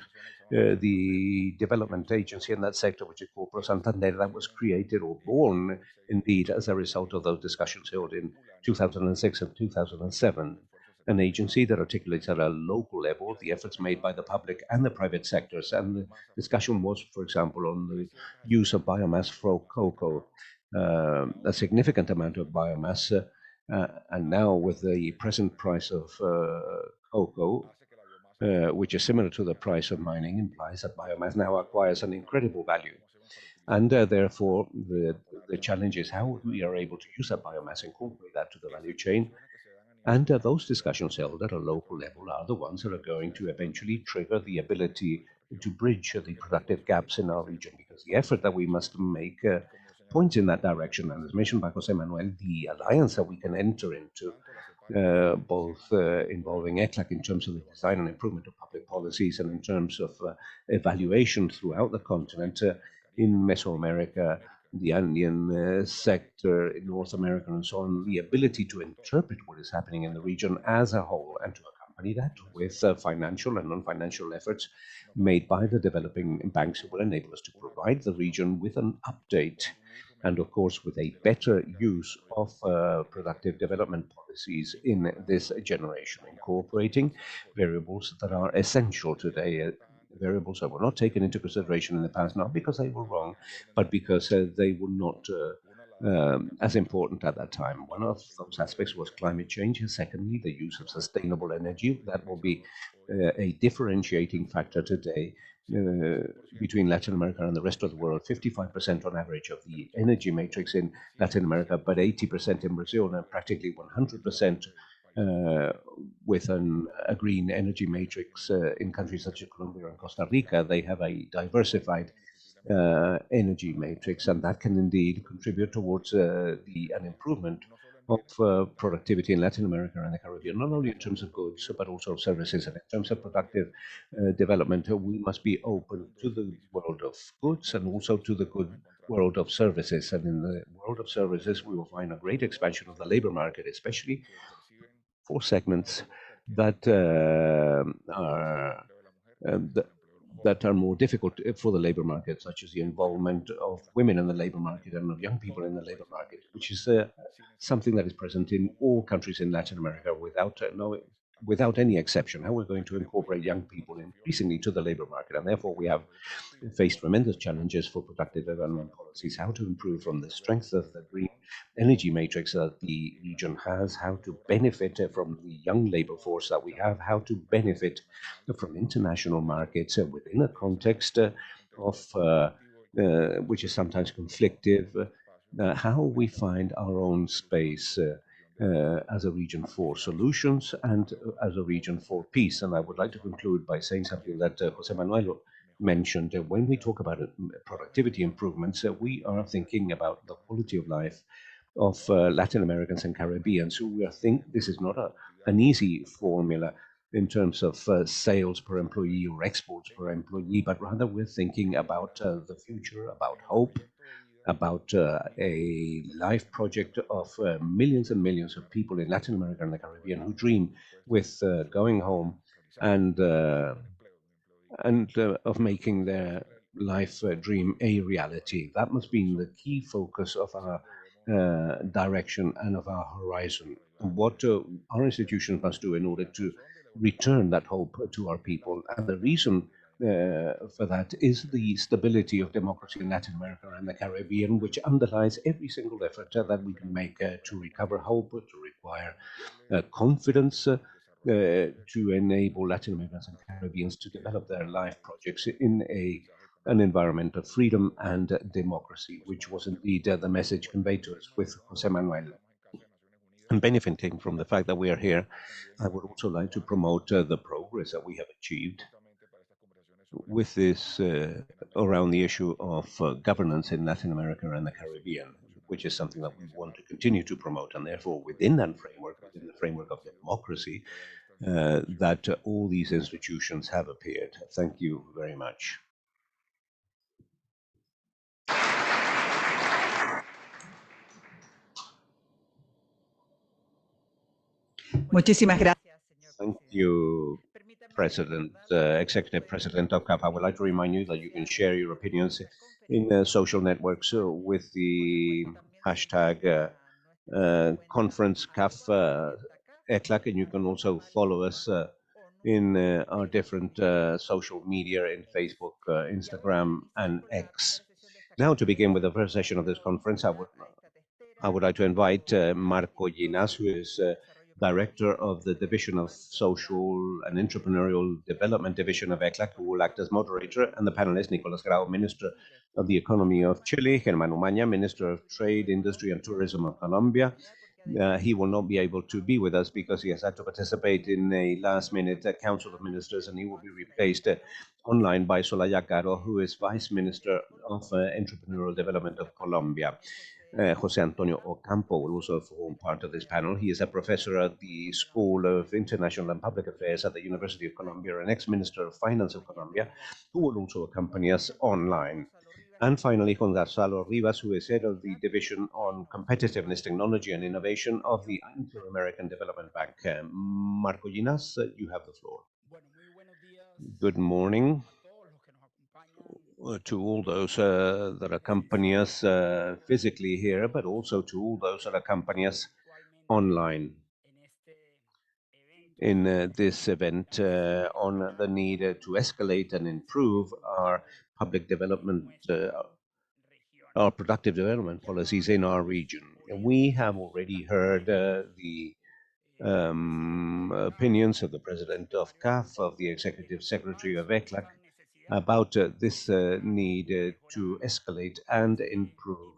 the development agency in that sector, which is called Pro Santander, that was created or born indeed as a result of those discussions held in 2006 and 2007. An agency that articulates at a local level the efforts made by the public and the private sectors. And the discussion was, for example, on the use of biomass for cocoa, a significant amount of biomass. And now, with the present price of cocoa, which is similar to the price of mining, implies that biomass now acquires an incredible value. And therefore, the challenge is how we are able to use that biomass, incorporate that to the value chain. And those discussions held at a local level are the ones that are going to eventually trigger the ability to bridge the productive gaps in our region, because the effort that we must make points in that direction. And as mentioned by Jose Manuel, the alliance that we can enter into, both involving ECLAC in terms of the design and improvement of public policies and in terms of evaluation throughout the continent, in Mesoamerica, the Andean sector in North America, and so on, the ability to interpret what is happening in the region as a whole and to accompany that with financial and non-financial efforts made by the developing banks will enable us to provide the region with an update and, of course, with a better use of productive development policies in this generation, incorporating variables that are essential today, variables that were not taken into consideration in the past, not because they were wrong, but because they were not as important at that time. One of those aspects was climate change, and secondly, the use of sustainable energy. That will be a differentiating factor today between Latin America and the rest of the world. 55% on average of the energy matrix in Latin America, but 80% in Brazil, and practically 100% with a green energy matrix in countries such as Colombia and Costa Rica. They have a diversified energy matrix, and that can indeed contribute towards an improvement of productivity in Latin America and the Caribbean, not only in terms of goods, but also of services. And in terms of productive development, we must be open to the world of goods and also to the good world of services. And in the world of services, we will find a great expansion of the labor market, especially for segments that are that are more difficult for the labor market, such as the involvement of women in the labor market and of young people in the labor market, which is something that is present in all countries in Latin America without any exception. How we're going to incorporate young people increasingly to the labor market, and therefore we have faced tremendous challenges for productive development policies, how to improve from the strength of the green energy matrix that the region has, how to benefit from the young labor force that we have, how to benefit from international markets within a context of which is sometimes conflictive, how we find our own space as a region for solutions and as a region for peace. And I would like to conclude by saying something that Jose Manuel mentioned. When we talk about productivity improvements, we are thinking about the quality of life of Latin Americans and Caribbeans who think this is not an easy formula in terms of sales per employee or exports per employee, but rather we're thinking about the future, about hope, about a life project of millions and millions of people in Latin America and the Caribbean who dream with going home and of making their life dream a reality. That must be the key focus of our direction and of our horizon. What our institutions must do in order to return that hope to our people. And the reason for that is the stability of democracy in Latin America and the Caribbean, which underlies every single effort that we can make to recover hope, to require confidence, to enable Latin Americans and Caribbeans to develop their life projects in an environment of freedom and democracy, which was indeed the message conveyed to us with Jose Manuel. And benefiting from the fact that we are here, I would also like to promote the progress that we have achieved with this around the issue of governance in Latin America and the Caribbean, which is something that we want to continue to promote. And therefore, within that framework, within the framework of democracy, that all these institutions have appeared. Thank you very much. Muchísimas gracias. Thank you, executive president of CAF, I would like to remind you that you can share your opinions in social networks with the hashtag conference CAF ECLAC, and you can also follow us in our different social media in Facebook, Instagram, and X. Now, to begin with the first session of this conference, I would like to invite Marco Ginas, who is Director of the Division of Social and Entrepreneurial Development Division of ECLAC, who will act as moderator, and the panelist, Nicolas Grau, Minister of the Economy of Chile, Germán Umaña, Minister of Trade, Industry and Tourism of Colombia. He will not be able to be with us because he has had to participate in a last-minute Council of Ministers, and he will be replaced online by Solaya Caro, who is Vice Minister of Entrepreneurial Development of Colombia. Jose Antonio Ocampo will also form part of this panel. He is a professor at the School of International and Public Affairs at the University of Colombia and ex-Minister of Finance of Colombia, who will also accompany us online. And finally, Juan Gonzalo Rivas, who is head of the Division on Competitiveness, Technology and Innovation of the Inter-American Development Bank. Marco Ginas, you have the floor. Good morning to all those that accompany us physically here, but also to all those that accompany us online in this event on the need to escalate and improve our public development, our productive development policies in our region. We have already heard the opinions of the president of CAF, of the executive secretary of ECLAC, about this need to escalate and improve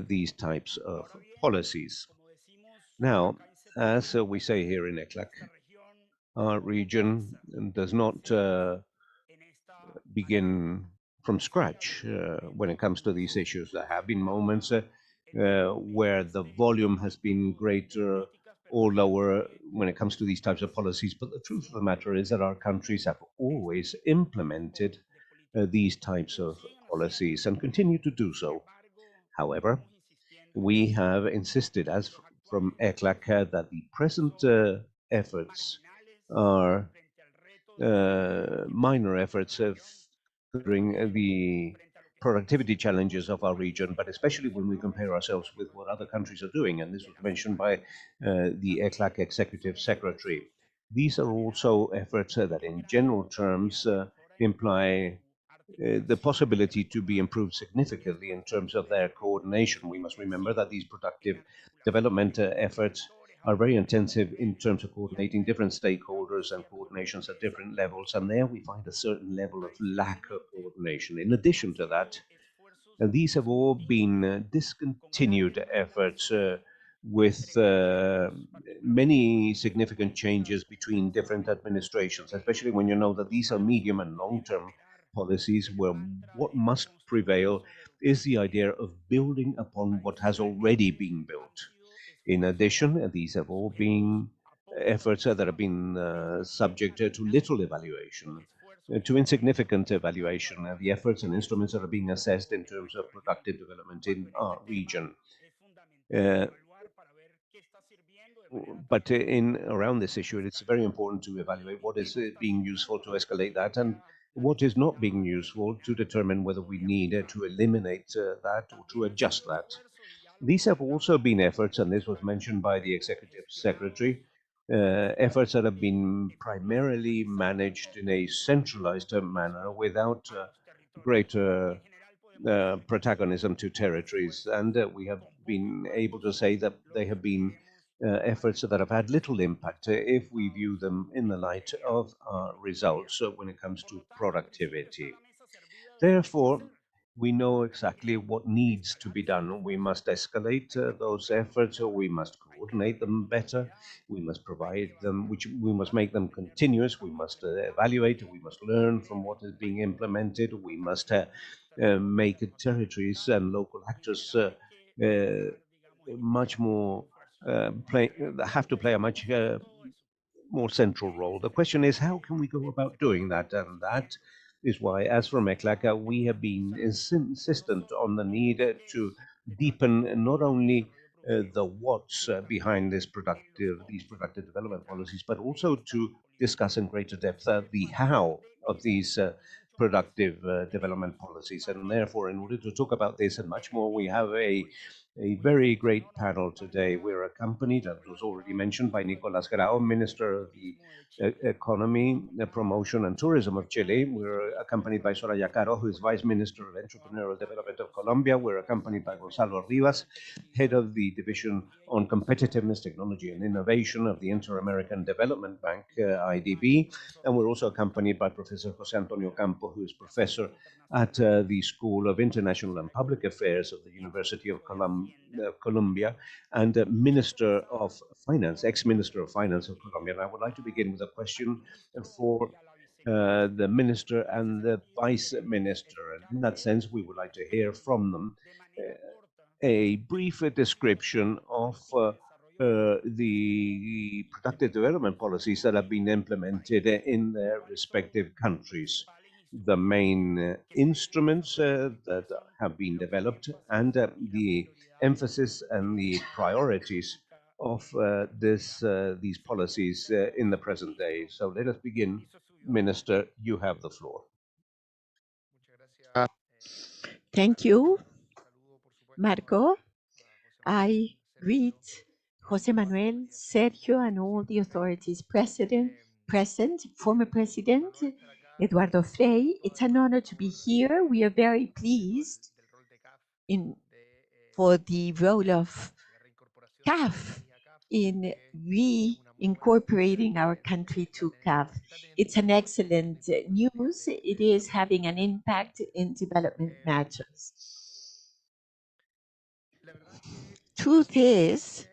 these types of policies. Now, as we say here in ECLAC, our region does not begin from scratch when it comes to these issues. There have been moments where the volume has been greater or lower when it comes to these types of policies, but the truth of the matter is that our countries have always implemented these types of policies and continue to do so. However, we have insisted, as from ECLAC, that the present efforts are minor efforts of considering the productivity challenges of our region, but especially when we compare ourselves with what other countries are doing. And this was mentioned by the ECLAC Executive Secretary. These are also efforts that, in general terms, imply the possibility to be improved significantly in terms of their coordination. We must remember that these productive development efforts are very intensive in terms of coordinating different stakeholders and coordinations at different levels, and there we find a certain level of lack of coordination. In addition to that, these have all been discontinued efforts with many significant changes between different administrations, especially when you know that these are medium and long-term policies where what must prevail is the idea of building upon what has already been built. In addition, these have all been efforts that have been subject to little evaluation, to insignificant evaluation, the efforts and instruments that are being assessed in terms of productive development in our region. Uh, but in around this issue, it's very important to evaluate what is being useful to escalate that and what is not being useful to determine whether we need to eliminate that or to adjust that. These have also been efforts, and this was mentioned by the executive secretary, efforts that have been primarily managed in a centralized manner without greater protagonism to territories. And we have been able to say that they have been efforts that have had little impact if we view them in the light of results when it comes to productivity. Therefore, we know exactly what needs to be done. We must escalate those efforts, or we must coordinate them better. We must provide them, which we must make them continuous. We must evaluate. We must learn from what is being implemented. We must make territories and local actors much more have to play a much more central role. The question is, how can we go about doing that? And that is why, as for ECLAC, we have been insistent on the need to deepen not only the what's behind these productive development policies, but also to discuss in greater depth the how of these productive development policies. And therefore, in order to talk about this and much more, we have a very great panel today. We're accompanied, as was already mentioned, by Nicolas Grau, Minister of the Economy, Promotion and Tourism of Chile. We're accompanied by Soraya Caro, who is Vice Minister of Entrepreneurial Development of Colombia. We're accompanied by Gonzalo Rivas, Head of the Division on Competitiveness, Technology and Innovation of the Inter-American Development Bank, IDB. And we're also accompanied by Professor Jose Antonio Campo, who is Professor at the School of International and Public Affairs of the University of Columbia, and Minister of Finance, ex-Minister of Finance of Colombia. And I would like to begin with a question for the Minister and the Vice Minister. And in that sense, we would like to hear from them a brief description of the productive development policies that have been implemented in their respective countries, the main instruments that have been developed, and the emphasis and the priorities of these policies in the present day. So let us begin. Minister, you have the floor. Thank you, Marco. I greet Jose Manuel, Sergio, and all the authorities present, former President Eduardo Frei. It's an honor to be here. We are very pleased in for the role of CAF in reincorporating our country to CAF. It's an excellent news. It is having an impact in development matters. Truth is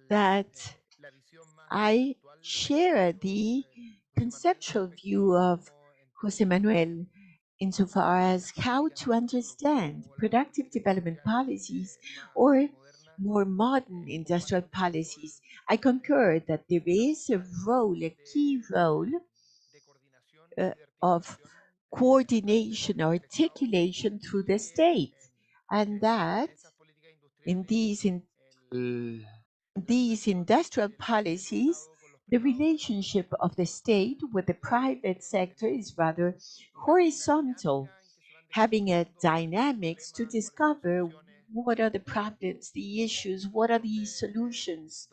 that I share the conceptual view of Jose Manuel insofar as how to understand productive development policies or more modern industrial policies. I concur that there is a role, a key role of coordination, articulation through the state, and that in these industrial policies, the relationship of the state with the private sector is rather horizontal, having a dynamics to discover what are the problems, the issues, what are the solutions,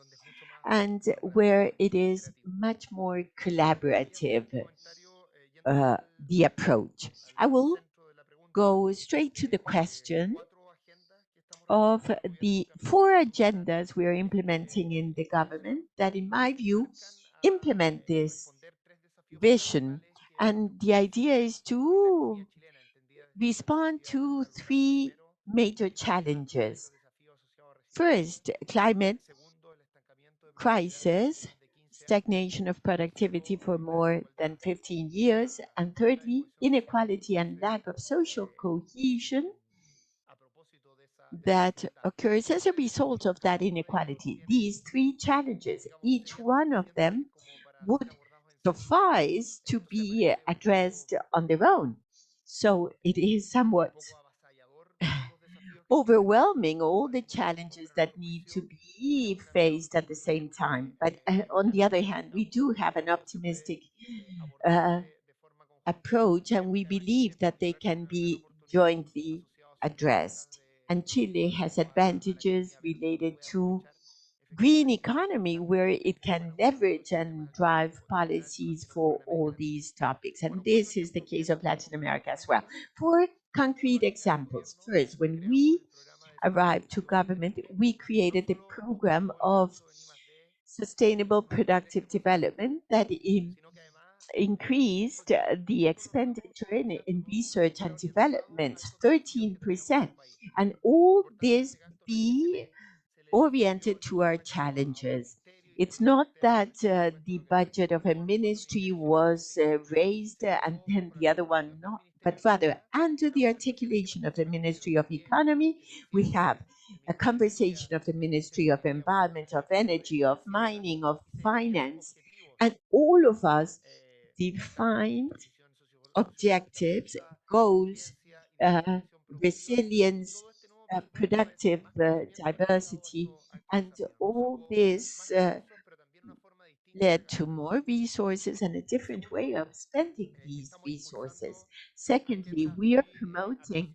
and where it is much more collaborative, the approach. I will go straight to the question of the four agendas we are implementing in the government that, in my view, implement this vision. And the idea is to respond to three major challenges. First, climate crisis, stagnation of productivity for more than 15 years, and thirdly, inequality and lack of social cohesion that occurs as a result of that inequality. These three challenges, each one of them would suffice to be addressed on their own. So it is somewhat overwhelming, all the challenges that need to be faced at the same time. But on the other hand, we do have an optimistic uh, approach, and we believe that they can be jointly addressed. And Chile has advantages related to green economy where it can leverage and drive policies for all these topics. And this is the case of Latin America as well. For concrete examples, first, when we arrived to government, we created the program of sustainable productive development that increased the expenditure in research and development 13%. And all this be oriented to our challenges. It's not that the budget of a ministry was raised and then the other one not, but rather under the articulation of the Ministry of Economy, we have a conversation of the Ministry of Environment, of Energy, of Mining, of Finance, and all of us defined objectives, goals, resilience, productive diversity, and all this led to more resources and a different way of spending these resources. Secondly, we are promoting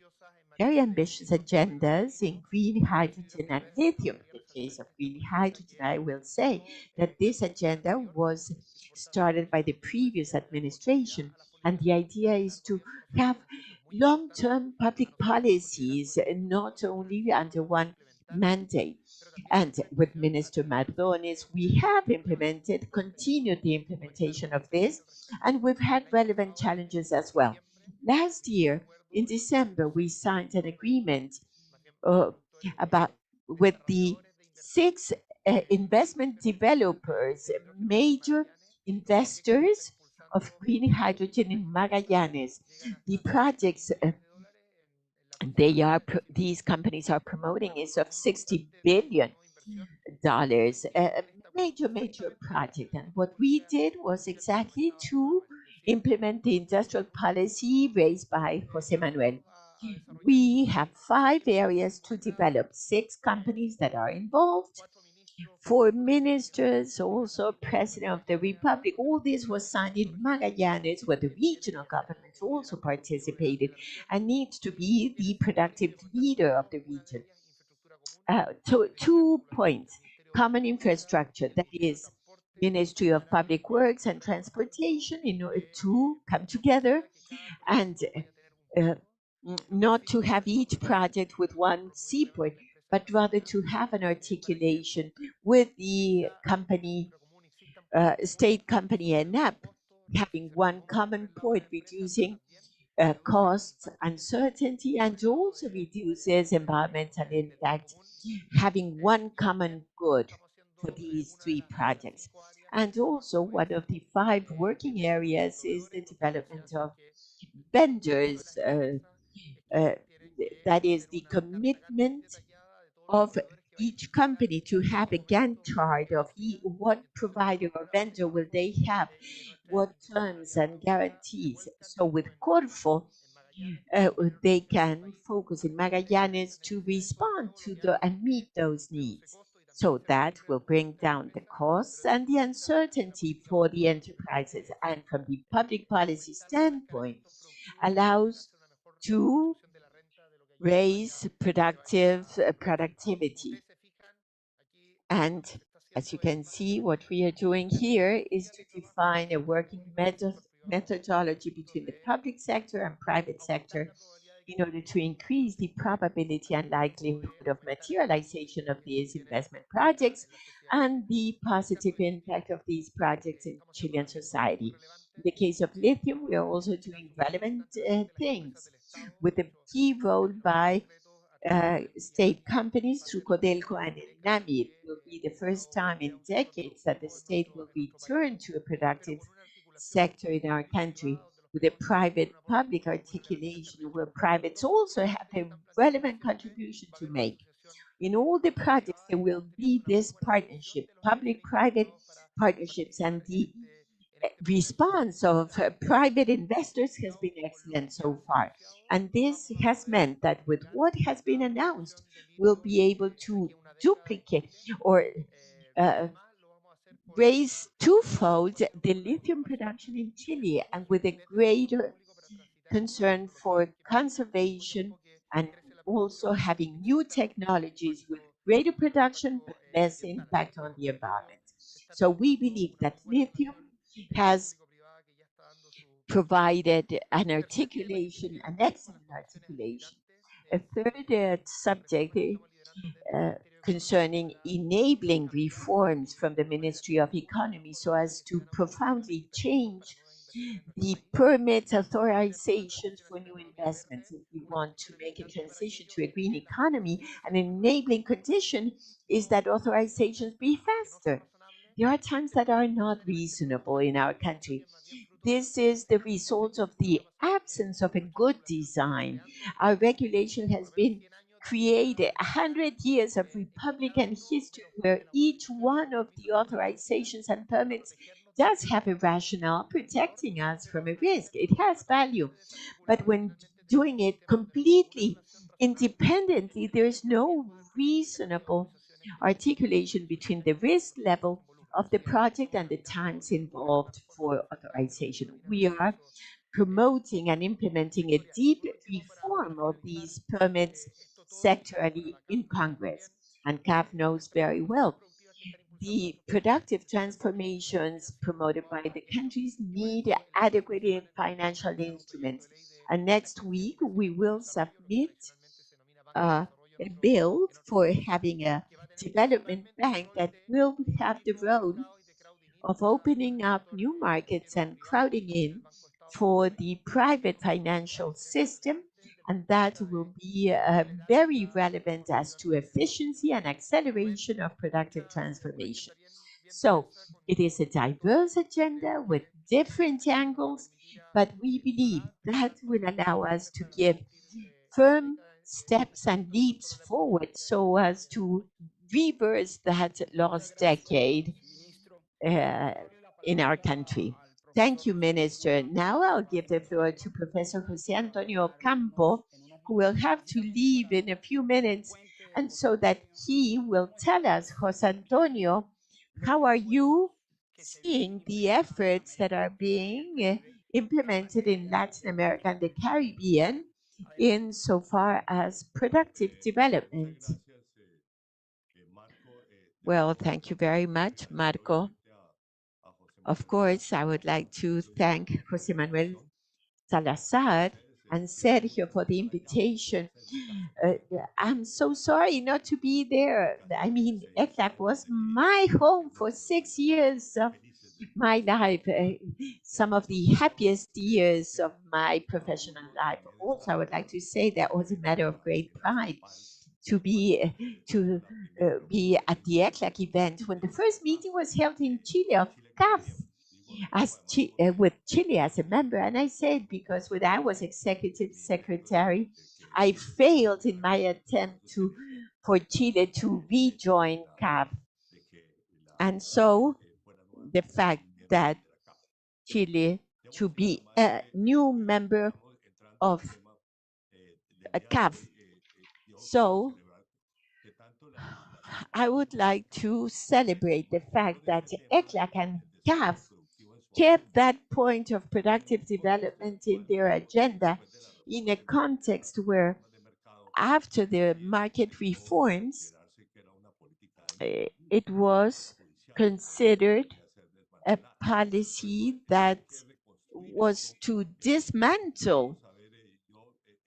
very ambitious agendas in green hydrogen and lithium. In the case of green hydrogen, I will say that this agenda was started by the previous administration, and the idea is to have long term public policies, not only under one mandate. And with Minister Mardones, we have implemented, continued the implementation of this, and we've had relevant challenges as well. Last year, in December, we signed an agreement uh, about with the six investment developers, major investors of green hydrogen in Magallanes. The projects these companies are promoting is of $60 billion, a major project. And what we did was exactly to implement the industrial policy raised by Jose Manuel. We have 5 areas to develop, 6 companies that are involved, 4 ministers, also President of the Republic. All this was signed in Magallanes, where the regional governments also participated and needs to be the productive leader of the region. 2 points: common infrastructure, that is Ministry of Public Works and Transportation, in order to come together and uh, not to have each project with one seaport, but rather to have an articulation with the company, state company ENAP, having one common port, reducing costs, uncertainty, and also reduces environmental impact, having one common good for these 3 projects. And also, one of the 5 working areas is the development of vendors, uh, that is the commitment of each company to have a Gantt chart of what provider or vendor will they have, what terms and guarantees. So with Corfo, uh, they can focus in Magallanes to respond to and meet those needs. So that will bring down the costs and the uncertainty for the enterprises, and from the public policy standpoint, allows to raise productivity. And as you can see, what we are doing here is to define a working methodology between the public sector and private sector in order to increase the probability and likelihood of materialization of these investment projects and the positive impact of these projects in Chilean society. In the case of lithium, we are also doing relevant things with a key role by state companies through Codelco and NAMI. It will be the first time in decades that the state will return to a productive sector in our country with a private-public articulation where privates also have a relevant contribution to make. In all the projects, there will be this partnership, public-private partnerships, and the response of private investors has been excellent so far. And this has meant that with what has been announced, we'll be able to duplicate or uh, raise twofold the lithium production in Chile, and with a greater concern for conservation and also having new technologies with greater production but less impact on the environment. So we believe that lithium has provided an articulation, an excellent articulation. A third subject uh, concerning enabling reforms from the Ministry of Economy so as to profoundly change the permit authorizations for new investments. If we want to make a transition to a green economy, an enabling condition is that authorizations be faster. There are times that are not reasonable in our country. This is the result of the absence of a good design. Our regulation has been created 100 years of Republican history where each one of the authorizations and permits does have a rationale protecting us from a risk. It has value. But when doing it completely independently, there is no reasonable articulation between the risk level of the project and the times involved for authorization. We are promoting and implementing a deep reform of these permits sectorally in Congress. And CAF knows very well the productive transformations promoted by the countries need adequate financial instruments. And next week, we will submit a bill for having a development bank that will have the role of opening up new markets and crowding in for the private financial system. And that will be very relevant as to efficiency and acceleration of productive transformation. So it is a diverse agenda with different angles, but we believe that will allow us to give firm steps and leaps forward so as to reverse that lost decade uh, in our country. Thank you, Minister. Now I'll give the floor to Professor Jose Antonio Campo, who will have to leave in a few minutes, and so that he will tell us, Jose Antonio, how are you seeing the efforts that are being implemented in Latin America and the Caribbean in so far as productive development? Well, thank you very much, Marco. Of course, I would like to thank Jose Manuel Salazar and Sergio for the invitation. Uh, I'm so sorry not to be there. I mean, ECLAC was my home for 6 years of my life, some of the happiest years of my professional life. Also, I would like to say that was a matter of great pride to be at the ECLAC event when the first meeting was held in Chile of CAF with Chile as a member. And I said because when I was executive secretary, I failed in my attempt for Chile to rejoin CAF. And so the fact that Chile to be a new member of CAF. So I would like to celebrate the fact that ECLAC and CAF kept that point of productive development in their agenda in a context where, after the market reforms, it was considered a policy that was to dismantle,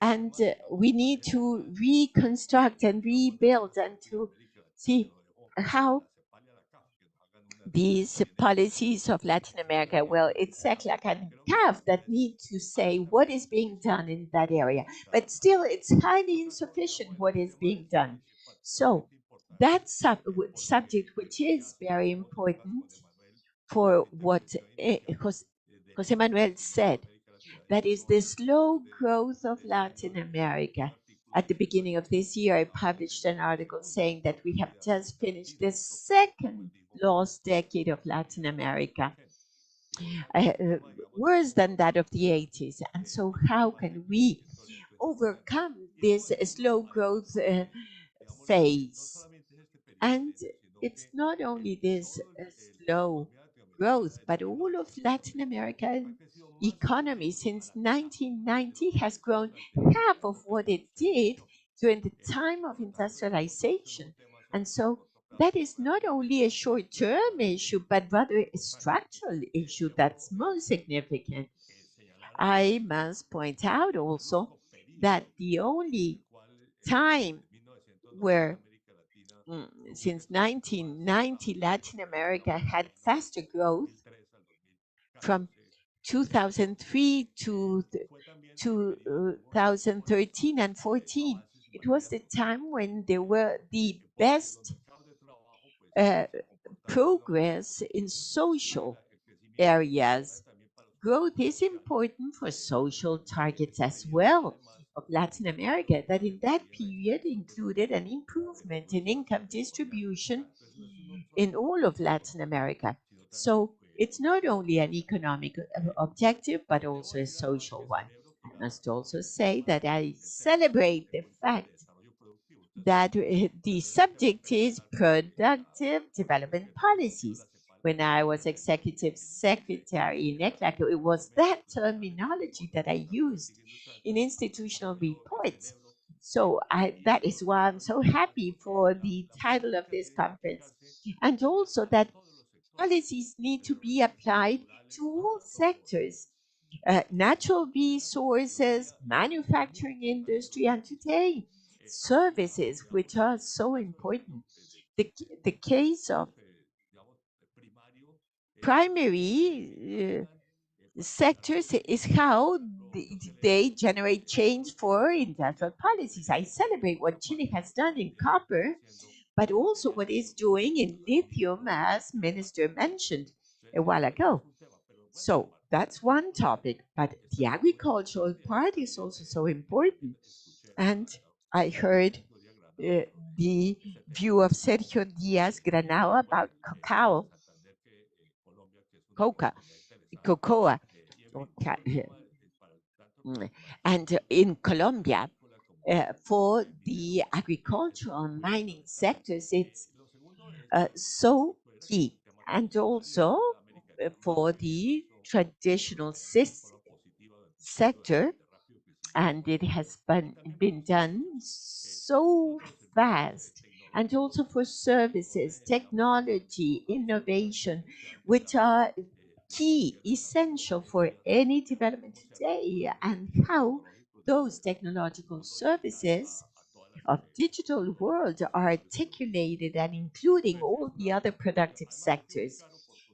and we need to reconstruct and rebuild and to see how these policies of Latin America, well, it's CECLAC and CAF that need to say what is being done in that area. But still, it's highly insufficient what is being done. So that subject, which is very important for what Jose Manuel said, that is the slow growth of Latin America. At the beginning of this year, I published an article saying that we have just finished the second lost decade of Latin America, worse than that of the 80s. And so, how can we overcome this slow growth phase? And it's not only this slow growth, but all of Latin American economy since 1990 has grown half of what it did during the time of industrialization. And so that is not only a short-term issue, but rather a structural issue that's most significant. I must point out also that the only time where since 1990, Latin America had faster growth from 2003 to 2013 and 14. It was the time when there were the best uh, progress in social areas. Growth is important for social targets as well of Latin America, that in that period included an improvement in income distribution in all of Latin America. So it's not only an economic objective, but also a social one. I must also say that I celebrate the fact that the subject is productive development policies. When I was executive secretary in ECLAC, it was that terminology that I used in institutional reports. So that is why I'm so happy for the title of this conference. And also that policies need to be applied to all sectors, natural resources, manufacturing industry, and today services, which are so important. The, the case of primary sectors is how they generate change for industrial policies. I celebrate what Chile has done in copper, but also what it's doing in lithium, as Minister mentioned a while ago. So that's one topic, but the agricultural part is also so important. And I heard the view of Sergio Diaz Granao about cacao, coca, cocoa, and in Colombia, for the agricultural and mining sectors, it's so key. And also for the traditional sector, and it has been done so fast. And also for services, technology, innovation, which are key, essential for any development today, and how those technological services of digital world are articulated and including all the other productive sectors.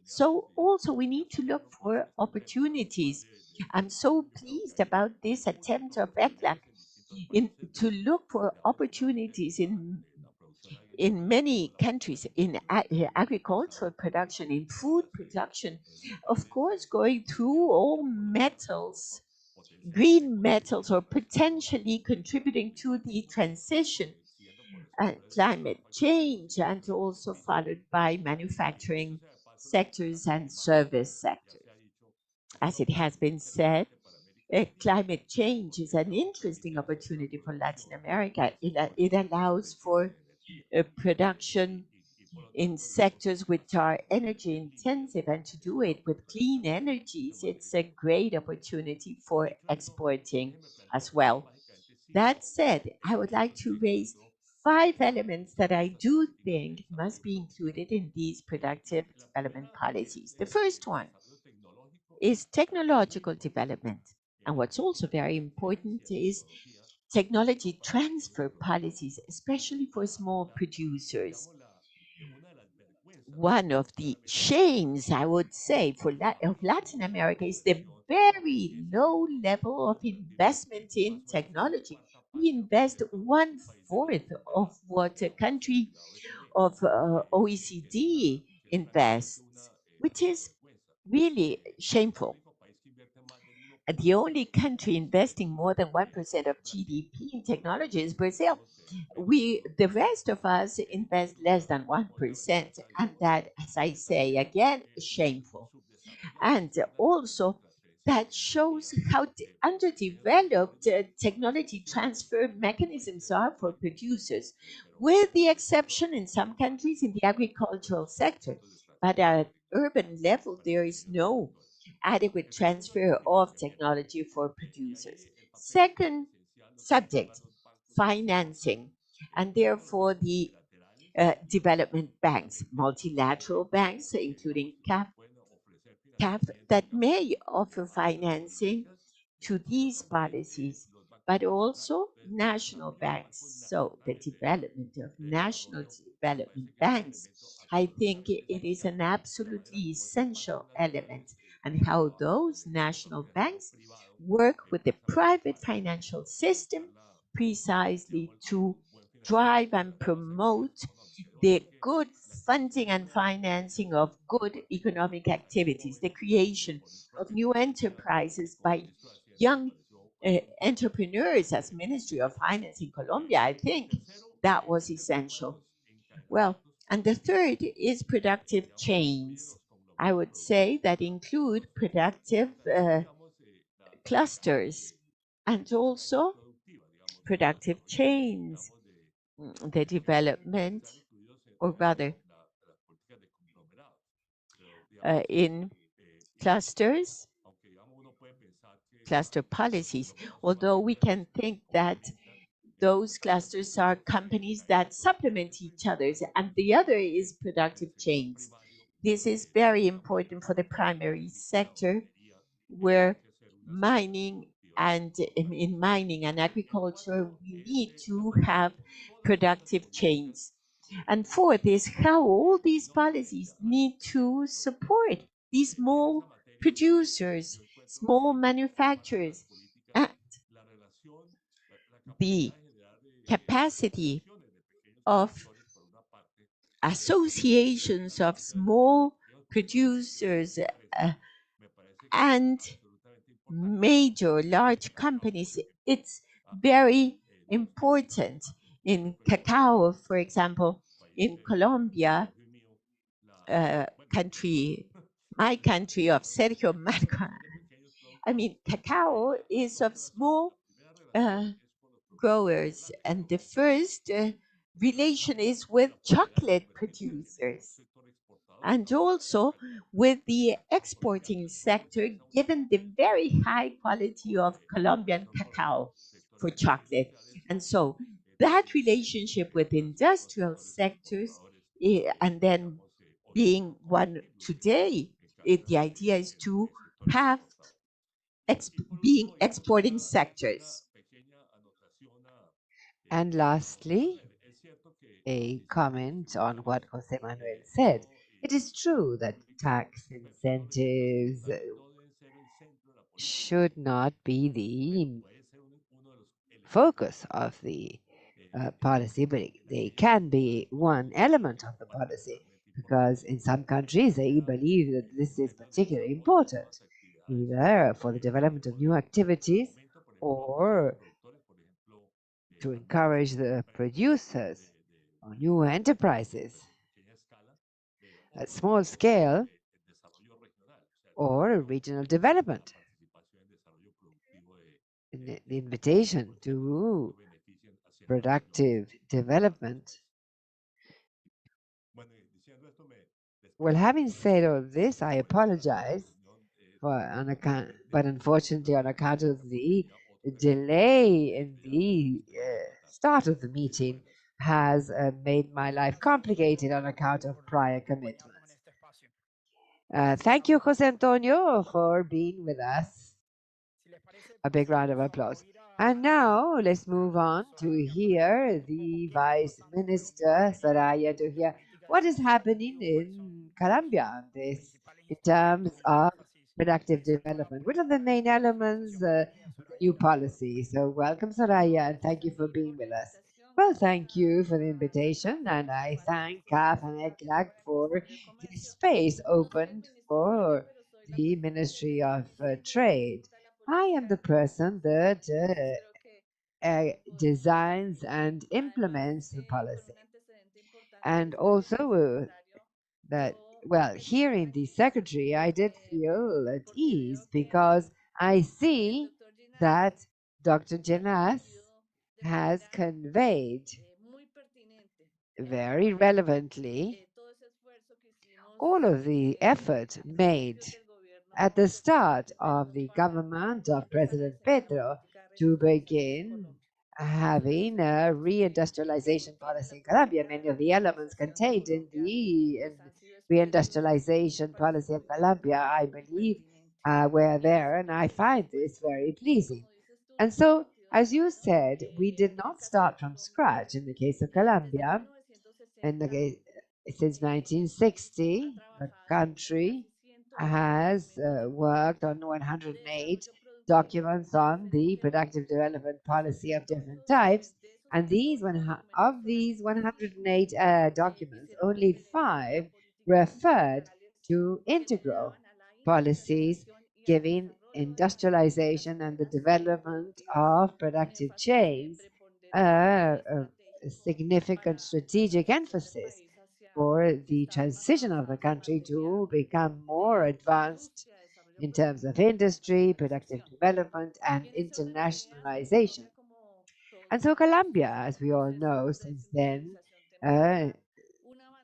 So also we need to look for opportunities. I'm so pleased about this attempt of ECLAC to look for opportunities in many countries in agricultural production, in food production, of course, going through all metals, green metals, or potentially contributing to the transition, climate change, and also followed by manufacturing sectors and service sectors. As it has been said, climate change is an interesting opportunity for Latin America. It allows for production in sectors which are energy intensive, and to do it with clean energies, it's a great opportunity for exporting as well. That said, I would like to raise five elements that I do think must be included in these productive development policies. The first one is technological development. And what's also very important is technology transfer policies, especially for small producers. One of the shames, I would say, of Latin America is the very low level of investment in technology. We invest one fourth of what a country of OECD invests, which is really shameful. The only country investing more than 1% of GDP in technology is Brazil. The rest of us invest less than 1%. And that, as I say again, is shameful. And also, that shows how underdeveloped technology transfer mechanisms are for producers, with the exception in some countries in the agricultural sector. But at urban level, there is no adequate transfer of technology for producers. Second subject, financing, and therefore the development banks, multilateral banks, including CAF, that may offer financing to these policies, but also national banks. So the development of national development banks, I think it is an absolutely essential element, and how those national banks work with the private financial system precisely to drive and promote the good funding and financing of good economic activities, the creation of new enterprises by young entrepreneurs. As Ministry of Finance in Colombia, I think that was essential. Well, and the third is productive chains. I would say that include productive clusters. and also productive chains, the development, or rather, in clusters, cluster policies, although we can think that those clusters are companies that supplement each other's, and the other is productive chains. This is very important for the primary sector, where mining and in mining and agriculture, we need to have productive chains. And fourth is how all these policies need to support these small producers, small manufacturers, and the capacity of associations of small producers and major large companies. It's very important. In cacao, for example, in Colombia, country, my country of Sergio Marco, I mean, cacao is of small uh, growers, and the first relation is with chocolate producers and also with the exporting sector, given the very high quality of Colombian cacao for chocolate. And so that relationship with industrial sectors, and then being one today, the idea is to have being exporting sectors. And lastly, a comment on what Jose Manuel said. It is true that tax incentives should not be the focus of the policy, but they can be one element of the policy because in some countries they believe that this is particularly important, either for the development of new activities or to encourage the producers or new enterprises at small scale or regional development. The invitation to productive development. Well, having said all this, I apologize for on account, but unfortunately, on account of the delay in the start of the meeting, has made my life complicated on account of prior commitments. Thank you, Jose Antonio, for being with us. A big round of applause. And now let's move on to hear the Vice Minister Saraya to hear what is happening in Colombia on this in terms of productive development. What are the main elements of the new policy? So welcome, Saraya, and thank you for being with us. Well, thank you for the invitation, and I thank CAF and ECLAC for this space opened for the Ministry of Trade. I am the person that designs and implements the policy. And also that, well, hearing the secretary, I did feel at ease because I see that Dr. Jenas has conveyed very relevantly all of the effort made at the start of the government of President Petro to begin having a reindustrialization policy in Colombia. Many of the elements contained in the reindustrialization policy of Colombia, I believe, were there, and I find this very pleasing. And so, as you said, we did not start from scratch in the case of Colombia. In the case, since 1960, the country has worked on 108 documents on the productive development policy of different types. And of these 108 documents, only 5 referred to integral policies giving industrialization and the development of productive chains a significant strategic emphasis for the transition of the country to become more advanced in terms of industry, productive development, and internationalization. And so Colombia, as we all know, since then, uh,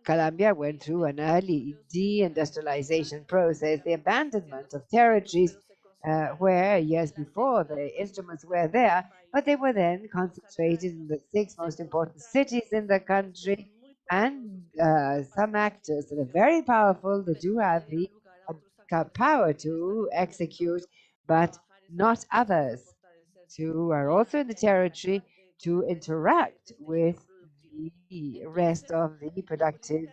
Colombia went through an early deindustrialization process, the abandonment of territories where years before the instruments were there, but they were then concentrated in the six most important cities in the country. And some actors that are very powerful, that do have the power to execute, but not others who are also in the territory to interact with the rest of the productive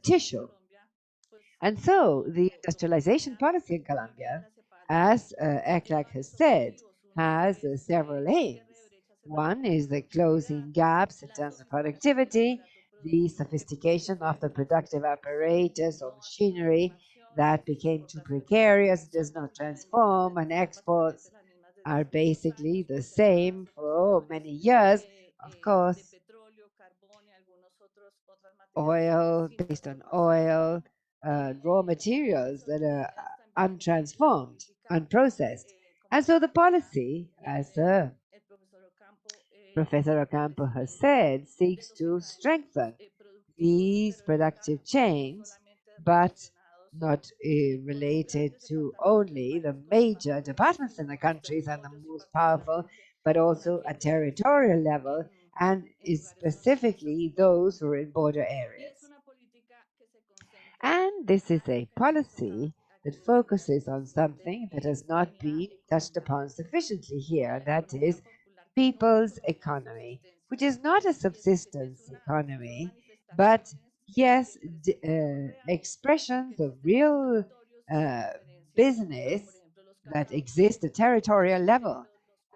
tissue. And so the industrialization policy in Colombia, as ECLAC has said, has several aims. One is the closing gaps in terms of productivity, the sophistication of the productive apparatus or machinery that became too precarious, does not transform, and exports are basically the same for many years. Of course, oil, based on oil, raw materials that are untransformed, unprocessed. And so the policy, as Professor Ocampo has said, seeks to strengthen these productive chains, but not related to only the major departments in the countries and the most powerful, but also at territorial level, and specifically those who are in border areas. And this is a policy that focuses on something that has not been touched upon sufficiently here, that is people's economy, which is not a subsistence economy, but yes, expressions of real uh, business that exist at territorial level.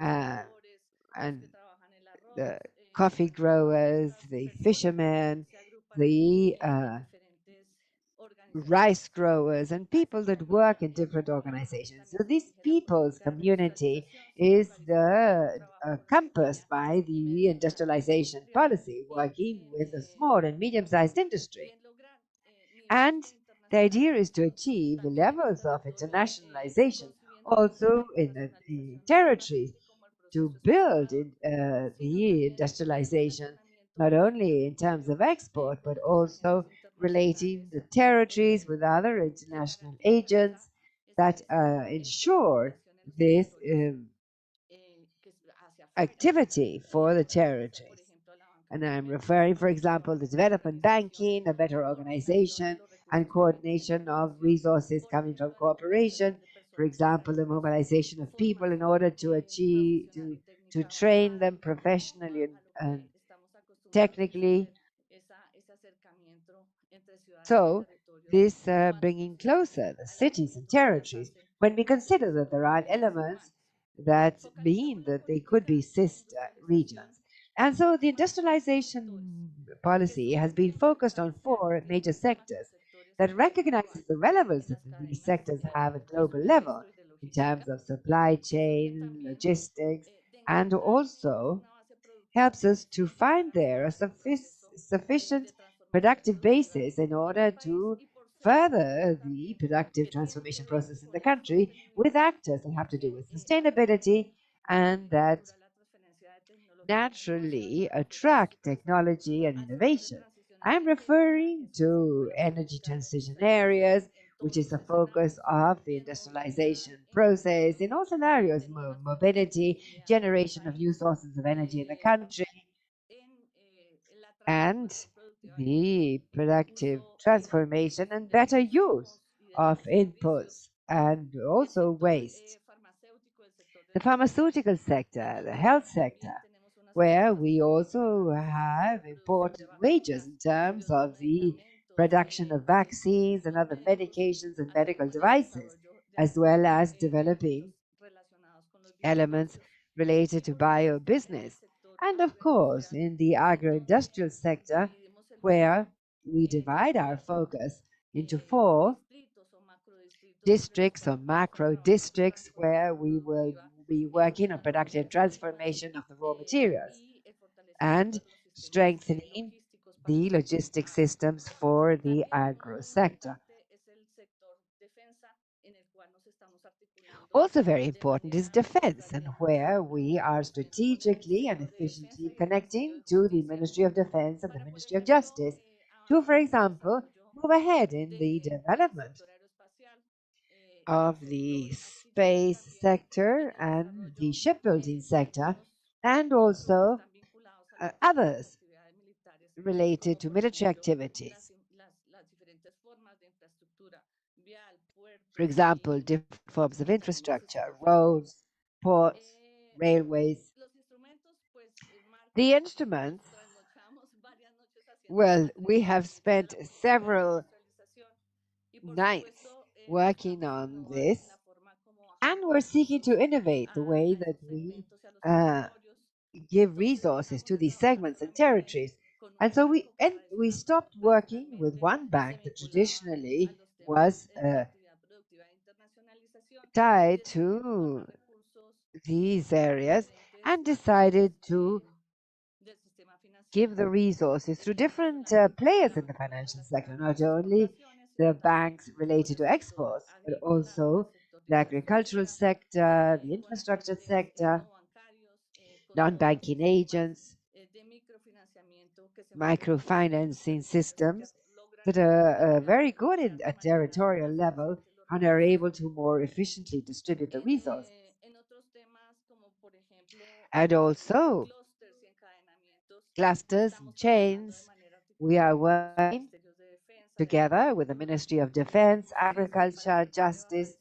Uh, and the coffee growers, the fishermen, the rice growers, and people that work in different organizations. So this people's community is compassed by the industrialization policy, working with a small and medium-sized industry. And the idea is to achieve levels of internationalization also in the territories to build the industrialization, not only in terms of export, but also relating the territories with other international agents that ensure this activity for the territories. And I'm referring, for example, to development banking, a better organization and coordination of resources coming from cooperation. For example, the mobilization of people in order to achieve, to train them professionally and technically. So, this bringing closer the cities and territories, when we consider that there are elements that mean that they could be sister regions. And so the industrialization policy has been focused on four major sectors that recognizes the relevance that these sectors have at global level in terms of supply chain, logistics, and also helps us to find there a sufficient productive basis in order to further the productive transformation process in the country with actors that have to do with sustainability and that naturally attract technology and innovation. I'm referring to energy transition areas, which is the focus of the industrialization process in all scenarios, mobility, generation of new sources of energy in the country, and the productive transformation and better use of inputs and also waste. The pharmaceutical sector, the health sector, where we also have important wages in terms of the production of vaccines and other medications and medical devices, as well as developing elements related to bio-business. And of course, in the agro-industrial sector, where we divide our focus into four districts or macro districts where we will be working on productive transformation of the raw materials and strengthening the logistic systems for the agro sector. Also, very important is defense, and where we are strategically and efficiently connecting to the Ministry of Defense and the Ministry of Justice to, for example, move ahead in the development of the space sector and the shipbuilding sector, and also others related to military activities. For example, different forms of infrastructure, roads, ports, railways. The instruments, well, we have spent several nights working on this, and we're seeking to innovate the way that we uh, give resources to these segments and territories. And so we stopped working with one bank that traditionally was tied to these areas and decided to give the resources through different players in the financial sector, not only the banks related to exports, but also the agricultural sector, the infrastructure sector, non banking agents, microfinancing systems that are very good at territorial level and are able to more efficiently distribute the resources. And also clusters and chains. We are working together with the Ministry of Defense, Agriculture, Justice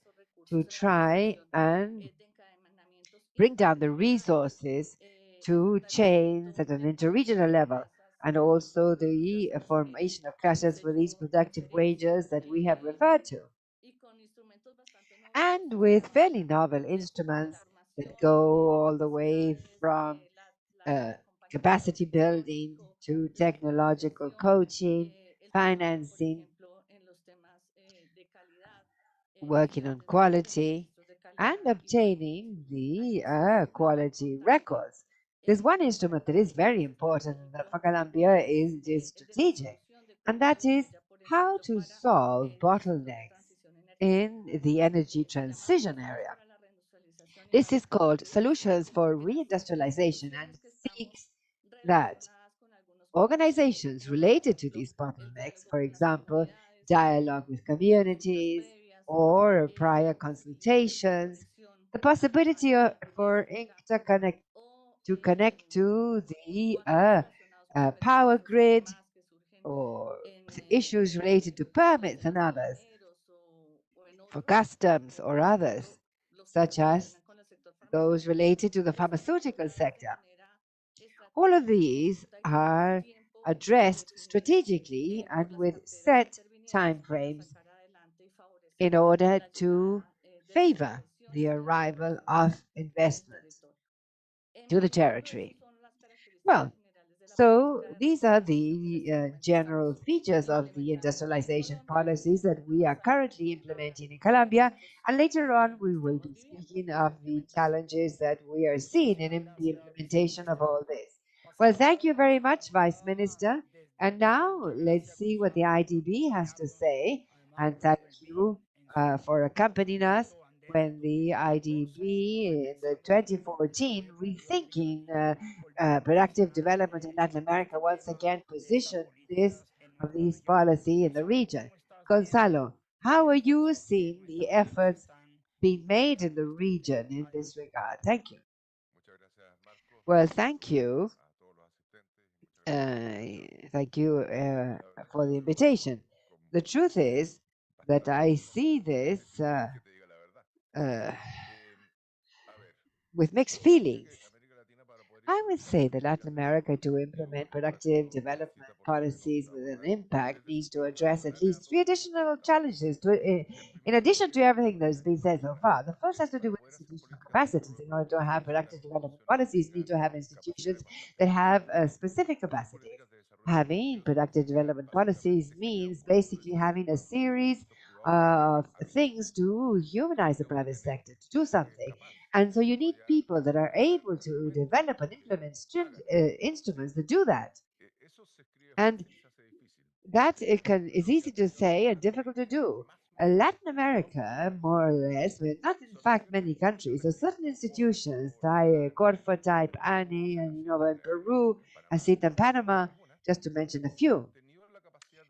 to try and bring down the resources to chains at an interregional level, and also the formation of clusters for these productive wages that we have referred to. And with fairly novel instruments that go all the way from uh, capacity building to technological coaching, financing, working on quality, and obtaining the quality records. There's one instrument that is very important and that for Colombia is strategic, and that is how to solve bottlenecks in the energy transition area. This is called Solutions for Reindustrialization and seeks that organizations related to these bottlenecks, for example, dialogue with communities or prior consultations, the possibility for interconnect to connect to the power grid or issues related to permits and others for customs or others, such as those related to the pharmaceutical sector. All of these are addressed strategically and with set timeframes in order to favor the arrival of investment to the territory. Well, so these are the general features of the industrialization policies that we are currently implementing in Colombia. And later on, we will be speaking of the challenges that we are seeing in the implementation of all this. Well, thank you very much, Vice Minister. And now let's see what the IDB has to say. And thank you for accompanying us when the IDB in the 2014 rethinking productive development in Latin America once again positioned this of these policy in the region. Gonzalo, how are you seeing the efforts being made in the region in this regard? Thank you. Well, thank you. Thank you for the invitation. The truth is that I see this uh, with mixed feelings. I would say that Latin America, to implement productive development policies with an impact, needs to address at least three additional challenges in addition to everything that has been said so far. The first has to do with institutional capacities. In order to have productive development policies, you need to have institutions that have a specific capacity. Having productive development policies means basically having a series of things to humanize the private sector, to do something. And so you need people that are able to develop and implement instruments that do that. And that is easy to say and difficult to do. Latin America, more or less, well, not in fact many countries, so certain institutions, Corfo type ANI, and in Peru, ACITA in Panama, just to mention a few,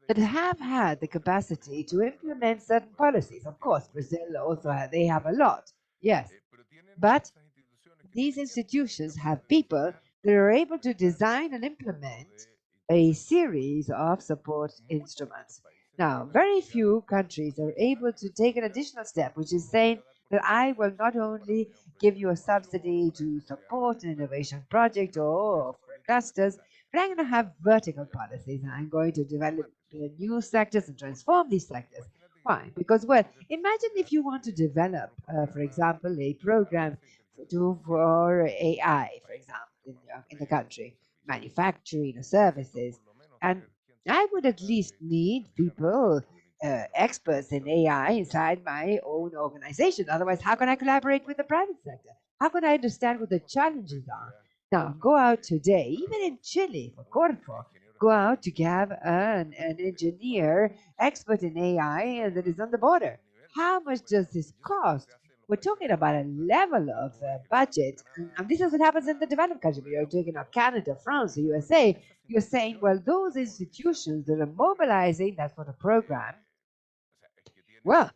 that have had the capacity to implement certain policies. Of course, Brazil also they have a lot, yes, but these institutions have people that are able to design and implement a series of support instruments. Now, very few countries are able to take an additional step, which is saying that I will not only give you a subsidy to support an innovation project or for clusters, but I'm going to have vertical policies and I'm going to develop new sectors and transform these sectors. Why? Because, well, imagine if you want to develop, for example, a program for AI, for example, in the country, manufacturing or services. And I would at least need people, experts in AI inside my own organization. Otherwise, how can I collaborate with the private sector? How can I understand what the challenges are? Now, go out today, even in Chile, for Corfo, go out to have an engineer expert in AI that is on the border. How much does this cost? We're talking about a level of budget, and this is what happens in the developed country. You're talking about Canada, France, the USA. You're saying, well, those institutions that are mobilizing that sort of program, well,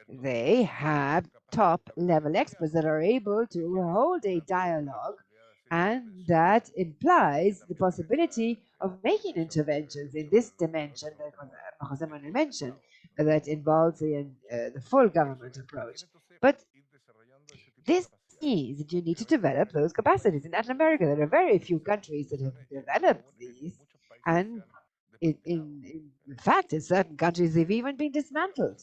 they have top level experts that are able to hold a dialogue, and that implies the possibility of making interventions in this dimension that Jose Manuel mentioned, that involves the full government approach. But this means that you need to develop those capacities. In Latin America, there are very few countries that have developed these, and in fact, in certain countries, they've even been dismantled.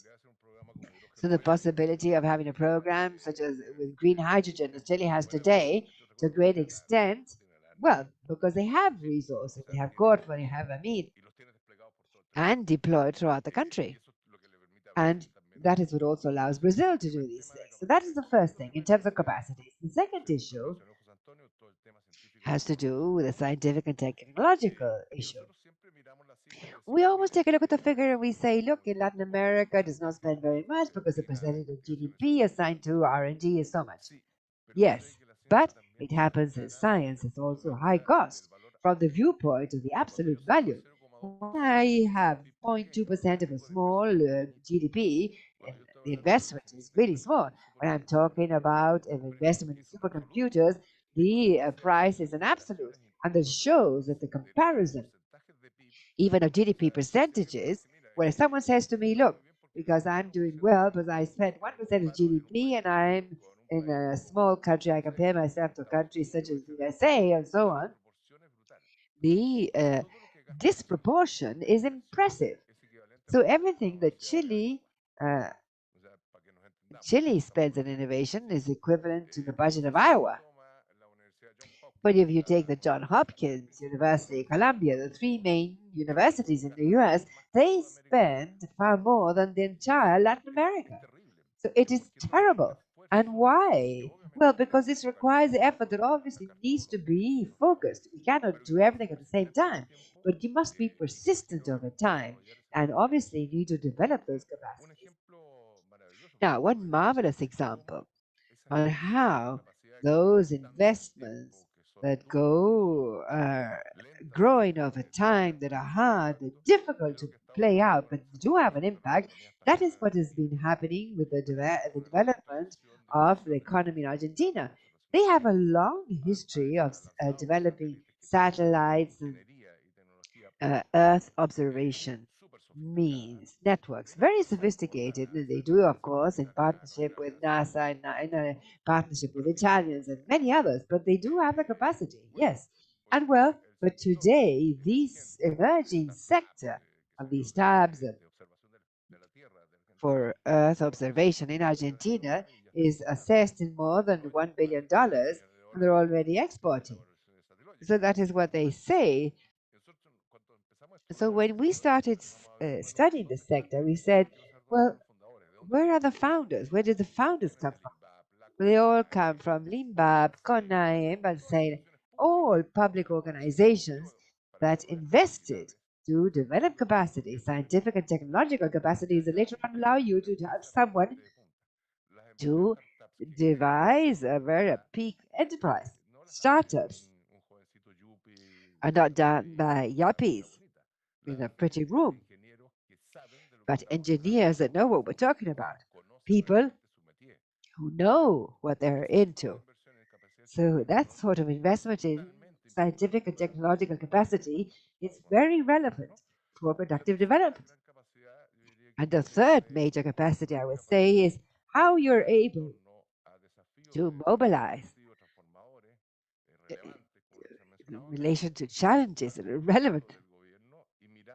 So the possibility of having a program such as with green hydrogen that Chile has today, to a great extent, well, because they have resources, they have Corfo, they have Amid, and deployed throughout the country. And that is what also allows Brazil to do these things. So that is the first thing in terms of capacities. The second issue has to do with the scientific and technological issue. We always take a look at the figure and we say, look, in Latin America, it does not spend very much because the percentage of GDP assigned to R&D is so much. Yes, but it happens in science, it's also high cost from the viewpoint of the absolute value. When I have 0.2% of a small GDP, and the investment is really small. When I'm talking about an investment in supercomputers, the price is an absolute. And that shows that the comparison, even of GDP percentages, where someone says to me, look, because I'm doing well, because I spent 1% of GDP and I'm in a small country, I compare myself to countries such as the USA and so on, the disproportion is impressive. So everything that uh, Chile spends on innovation is equivalent to the budget of Iowa. But if you take the Johns Hopkins, University, Columbia, the three main universities in the US, they spend far more than the entire Latin America. So it is terrible. And why? Well, because this requires effort that obviously needs to be focused. We cannot do everything at the same time, but you must be persistent over time and obviously need to develop those capacities. Now, one marvelous example on how those investments that go growing over time, that are hard, that difficult to play out, but do have an impact. That is what has been happening with the development of the economy in Argentina. They have a long history of developing satellites and Earth observation means networks, very sophisticated. They do, of course, in partnership with NASA and in a partnership with Italians and many others, but they do have the capacity, yes. And well, but today, this emerging sector of these tabs for Earth observation in Argentina is assessed in more than $1 billion, and they're already exporting. So that is what they say. So when we started studying this sector, we said, well, where are the founders? Where did the founders come from? Well, they all come from Limbab, CONAE, Embalsain, all public organizations that invested to develop capacity, scientific and technological capacities, and later on allow you to have someone to devise a very peak enterprise. Startups are not done by yuppies in a pretty room, but engineers that know what we're talking about, people who know what they're into. So that sort of investment in scientific and technological capacity is very relevant for productive development. And the third major capacity, I would say, is how you're able to mobilize in relation to challenges that are relevant.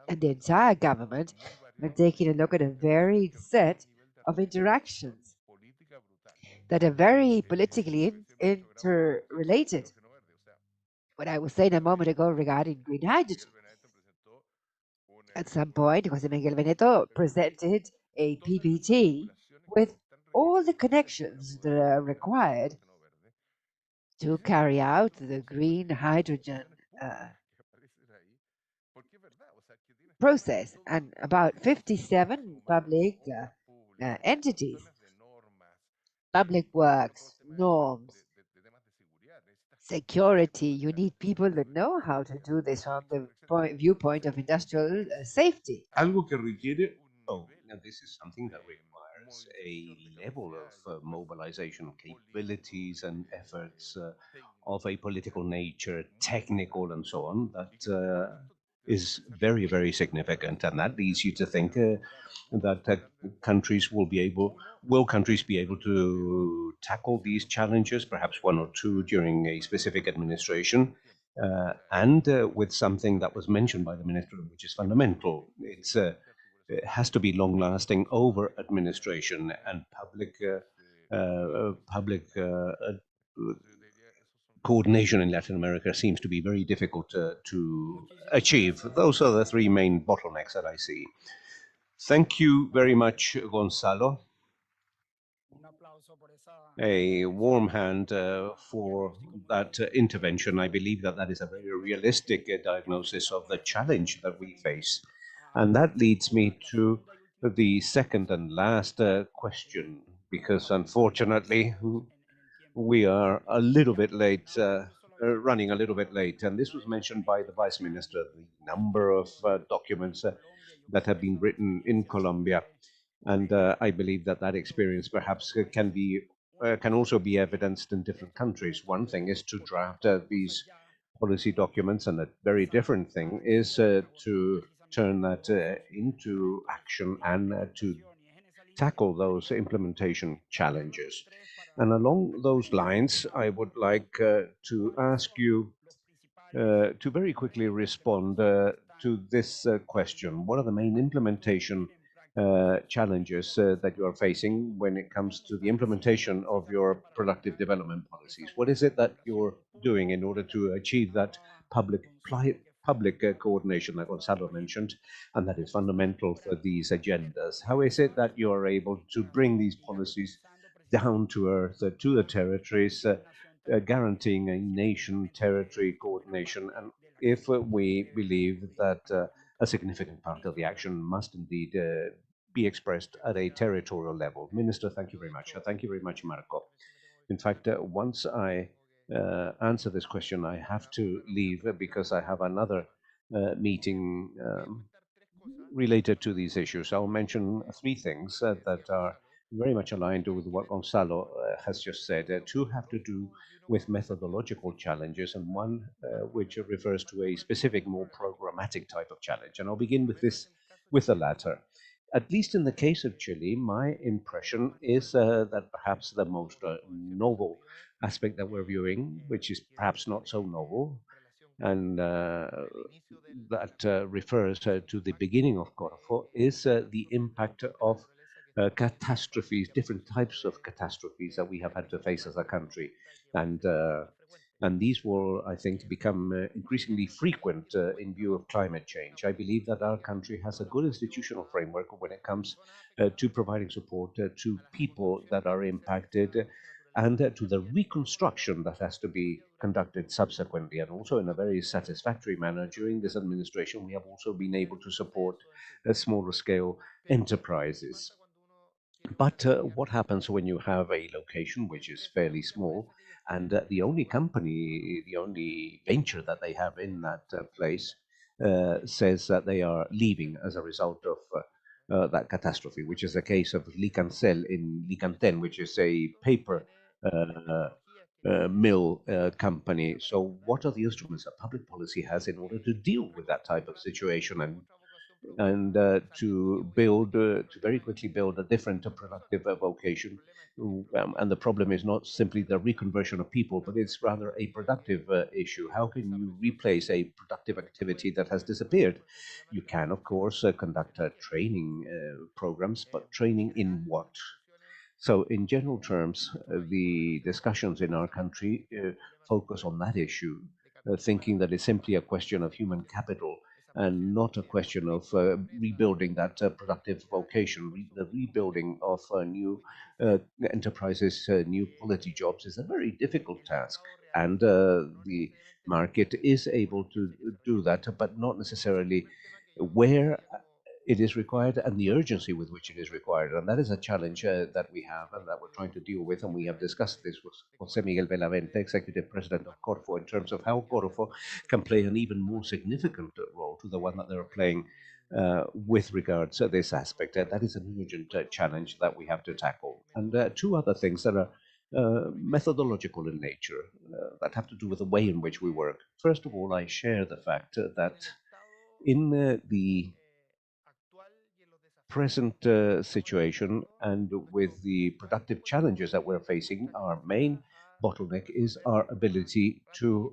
And the entire government are taking a look at a varied set of interactions that are very politically interrelated. What I was saying a moment ago regarding green hydrogen. At some point, Jose Miguel Veneto presented a PPT with all the connections that are required to carry out the green hydrogen process, and about 57 public entities, public works, norms, security. You need people that know how to do this from the viewpoint of industrial safety. Algo que requiere. Oh, now this is something that requires a level of mobilization capabilities and efforts of a political nature, technical and so on, that is very, very significant. And that leads you to think that countries will countries be able to tackle these challenges, perhaps one or two during a specific administration? And with something that was mentioned by the minister, which is fundamental. It has to be long-lasting over administration and public coordination in Latin America seems to be very difficult to achieve. Those are the three main bottlenecks that I see. Thank you very much, Gonzalo. A warm hand for that intervention. I believe that that is a very realistic diagnosis of the challenge that we face. And that leads me to the second and last question, because unfortunately we are a little bit late, running a little bit late. And this was mentioned by the Vice Minister, the number of documents that have been written in Colombia. And I believe that that experience perhaps can also be evidenced in different countries. One thing is to draft these policy documents, and a very different thing is to turn that into action and to tackle those implementation challenges. And along those lines, I would like to ask you to very quickly respond to this question. What are the main implementation challenges that you are facing when it comes to the implementation of your productive development policies? What is it that you're doing in order to achieve that public coordination that Gonzalo mentioned, and that is fundamental for these agendas? How is it that you are able to bring these policies down to earth, to the territories, guaranteeing a nation territory coordination? And if we believe that a significant part of the action must indeed be expressed at a territorial level. Minister, thank you very much. Thank you very much, Marco. In fact, once I answer this question, I have to leave because I have another meeting related to these issues. I'll mention three things that are very much aligned with what Gonzalo has just said. Two have to do with methodological challenges, and one which refers to a specific, more programmatic type of challenge. And I'll begin with with the latter. At least in the case of Chile, my impression is that perhaps the most novel aspect that we're viewing, which is perhaps not so novel, and that refers to the beginning of Corfo, is the impact of catastrophes, different types of catastrophes that we have had to face as a country. And and these will, I think, become increasingly frequent in view of climate change. I believe that our country has a good institutional framework when it comes to providing support to people that are impacted and to the reconstruction that has to be conducted subsequently, and also in a very satisfactory manner. During this administration, we have also been able to support smaller scale enterprises. But what happens when you have a location which is fairly small, and the only company, the only venture that they have in that place says that they are leaving as a result of that catastrophe, which is the case of Licancel in Licanten, which is a paper uh, mill company. So, what are the instruments that public policy has in order to deal with that type of situation and to build, to very quickly build a different productive vocation? And the problem is not simply the reconversion of people, but it's rather a productive issue. How can you replace a productive activity that has disappeared? You can, of course, conduct training programs, but training in what? So, in general terms, the discussions in our country focus on that issue, thinking that it's simply a question of human capital and not a question of rebuilding that productive vocation. The rebuilding of new uh, enterprises, new quality jobs is a very difficult task. And the market is able to do that, but not necessarily where it is required and the urgency with which it is required. And that is a challenge that we have and that we're trying to deal with. And we have discussed this with Jose Miguel Belavente, Executive President of Corfo, in terms of how Corfo can play an even more significant role to the one that they're playing with regards to this aspect. That is an urgent challenge that we have to tackle. And two other things that are methodological in nature that have to do with the way in which we work. First of all, I share the fact that in the present situation and with the productive challenges that we're facing, our main bottleneck is our ability to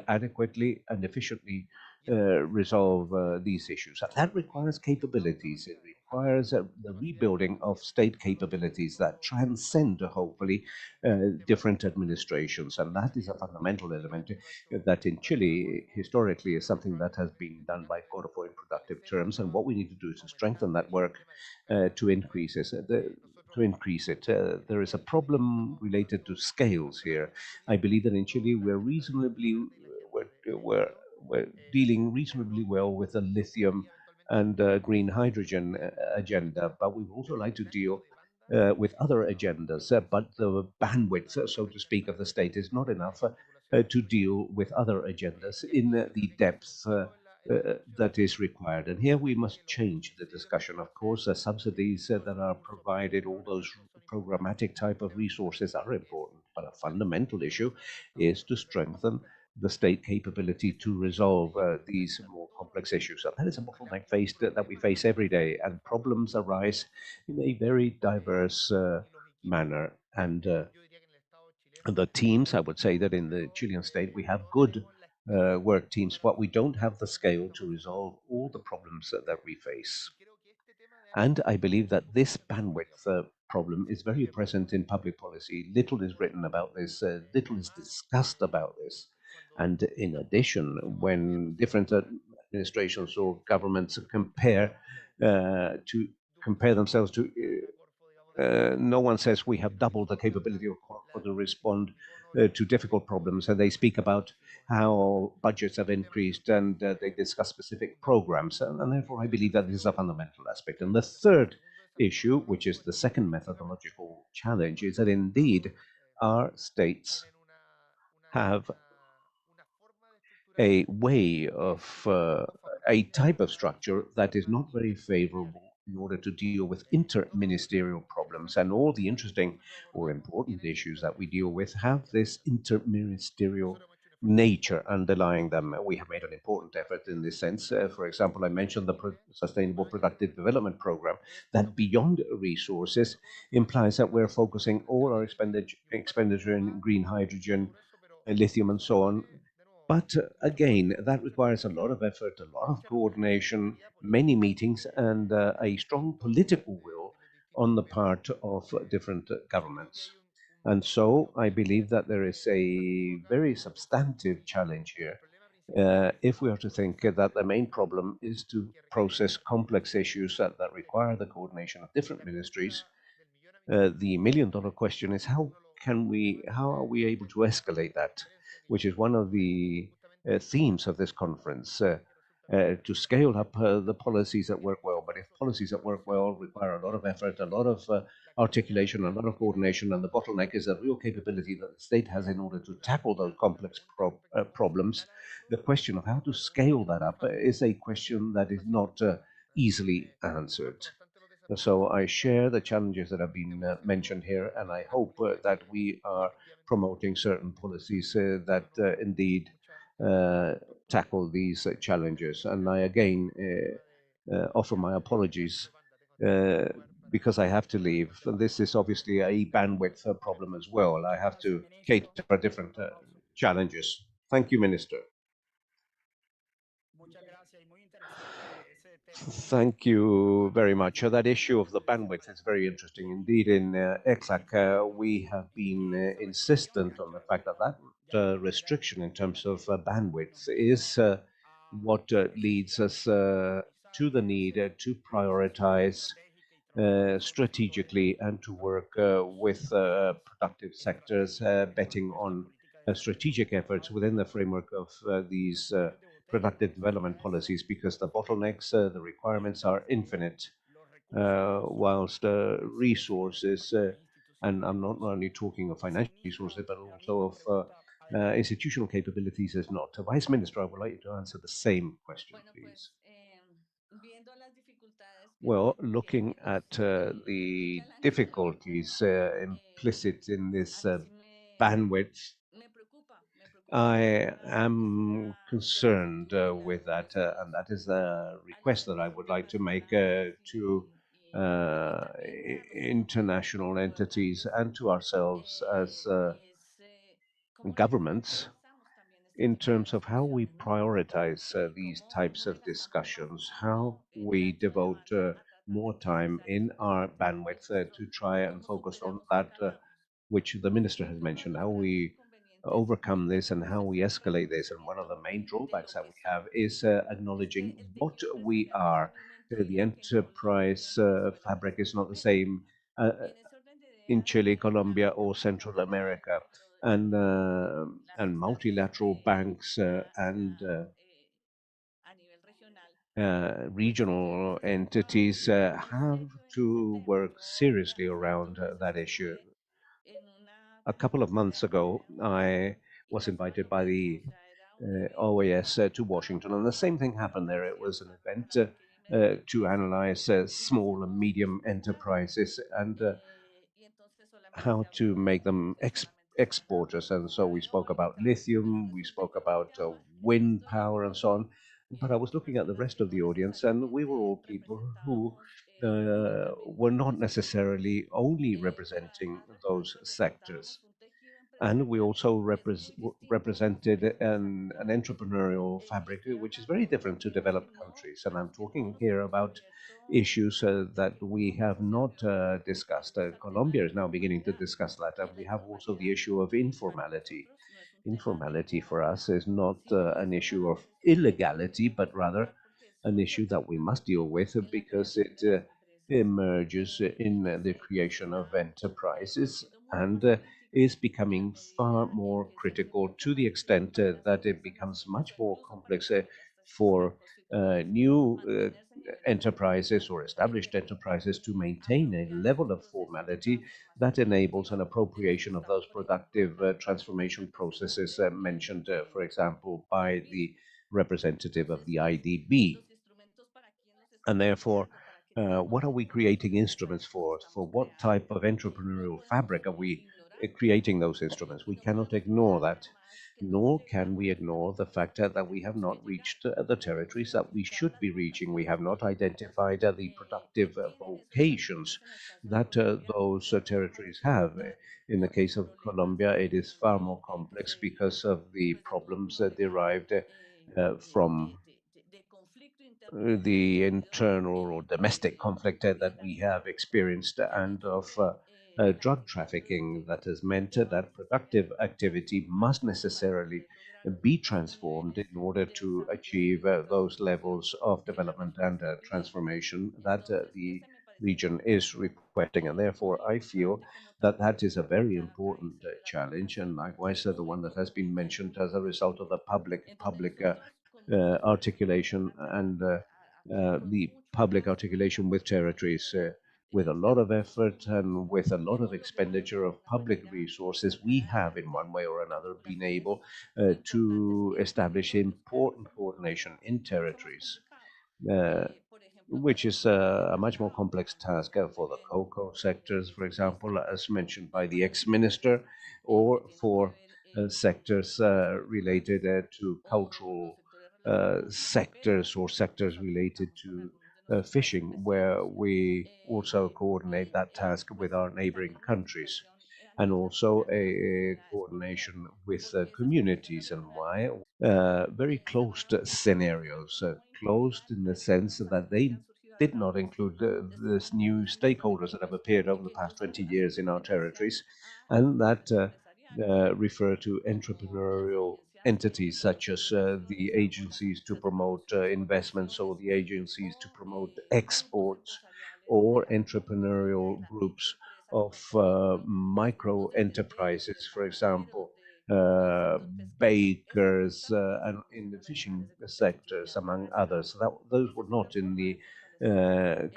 adequately and efficiently resolve these issues. And that requires capabilities. It requires the rebuilding of state capabilities that transcend, hopefully, different administrations. And that is a fundamental element that in Chile, historically, is something that has been done by Corfo in productive terms. And what we need to do is to strengthen that work to increase it. There is a problem related to scales here. I believe that in Chile we're dealing reasonably well with the lithium and green hydrogen agenda, but we would also like to deal with other agendas. But the bandwidth, so to speak, of the state is not enough to deal with other agendas in the depth that is required. And here we must change the discussion. Of course, the subsidies that are provided, all those programmatic type of resources are important, but a fundamental issue is to strengthen the state capability to resolve these more complex issues. And that is a bottleneck that we face every day, and problems arise in a very diverse manner. And the teams, I would say that in the Chilean state, we have good work teams, but we don't have the scale to resolve all the problems that we face. And I believe that this bandwidth problem is very present in public policy. Little is written about this, little is discussed about this. And in addition, when different administrations or governments to compare themselves to no one says we have doubled the capability of Corpo to respond to difficult problems. And they speak about how budgets have increased and they discuss specific programs. And therefore, I believe that this is a fundamental aspect. And the third issue, which is the second methodological challenge, is that indeed our states have a way of a type of structure that is not very favorable in order to deal with interministerial problems. And all the interesting or important issues that we deal with have this interministerial nature underlying them. We have made an important effort in this sense. For example, I mentioned the Sustainable Productive Development Program, that beyond resources implies that we're focusing all our expenditure in green hydrogen, lithium, and so on. But again, that requires a lot of effort, a lot of coordination, many meetings, and a strong political will on the part of different governments. And so I believe that there is a very substantive challenge here. If we are to think that the main problem is to process complex issues that require the coordination of different ministries, the million dollar question is how how are we able to escalate that, which is one of the themes of this conference, to scale up the policies that work well. But if policies that work well require a lot of effort, a lot of articulation, a lot of coordination, and the bottleneck is the real capability that the state has in order to tackle those complex problems, the question of how to scale that up is a question that is not easily answered. So I share the challenges that have been mentioned here, and I hope that we are promoting certain policies that indeed uh, tackle these challenges. And I again offer my apologies uh, because I have to leave. And this is obviously a bandwidth problem as well. I have to cater for different challenges. Thank you, Minister. Thank you very much. That issue of the bandwidth is very interesting indeed. In ECLAC, we have been insistent on the fact that restriction in terms of bandwidth is what leads us to the need to prioritize strategically and to work with productive sectors, betting on strategic efforts within the framework of these productive development policies, because the bottlenecks, the requirements are infinite, whilst resources, and I'm not only talking of financial resources, but also of institutional capabilities is not. Vice Minister, I would like you to answer the same question, please. Well, looking at the difficulties implicit in this bandwidth, I am concerned with that, and that is a request that I would like to make to international entities and to ourselves as governments in terms of how we prioritize these types of discussions, how we devote more time in our bandwidth to try and focus on that which the minister has mentioned, how we overcome this and how we escalate this. And one of the main drawbacks that we have is acknowledging what we are. The enterprise fabric is not the same in Chile, Colombia, or Central America, and multilateral banks and regional entities have to work seriously around that issue. A couple of months ago, I was invited by the OAS to Washington, and the same thing happened there. It was an event to analyze small and medium enterprises and how to make them exporters. And so we spoke about lithium, we spoke about wind power, and so on. But I was looking at the rest of the audience, and we were all people who were not necessarily only representing those sectors. And we also represented an entrepreneurial fabric which is very different to developed countries. And I'm talking here about issues that we have not discussed. Colombia is now beginning to discuss that. And we have also the issue of informality. Informality for us is not an issue of illegality, but rather an issue that we must deal with because it emerges in the creation of enterprises and is becoming far more critical to the extent that it becomes much more complex for new enterprises or established enterprises to maintain a level of formality that enables an appropriation of those productive transformation processes mentioned, for example, by the representative of the IDB. And therefore, what are we creating instruments for? For what type of entrepreneurial fabric are we creating those instruments? We cannot ignore that, nor can we ignore the fact that we have not reached the territories that we should be reaching. We have not identified the productive vocations that those territories have. In the case of Colombia, it is far more complex because of the problems derived from the internal or domestic conflict that we have experienced and of drug trafficking that has meant that productive activity must necessarily be transformed in order to achieve those levels of development and transformation that the region is requesting, and therefore I feel that that is a very important challenge, and likewise the one that has been mentioned as a result of the public articulation and the public articulation with territories. With a lot of effort and with a lot of expenditure of public resources, we have, in one way or another, been able to establish important coordination in territories. Uh, which is a much more complex task for the cocoa sectors, for example, as mentioned by the ex-minister, or for sectors related to cultural sectors or sectors related to fishing, where we also coordinate that task with our neighboring countries, and also a coordination with communities. And why? Very closed scenarios, closed in the sense that they did not include this new stakeholders that have appeared over the past 20 years in our territories, and that refer to entrepreneurial entities such as the agencies to promote investments, or the agencies to promote exports, or entrepreneurial groups of micro enterprises, for example, uh, bakers, and in the fishing sectors, among others. Those were not in the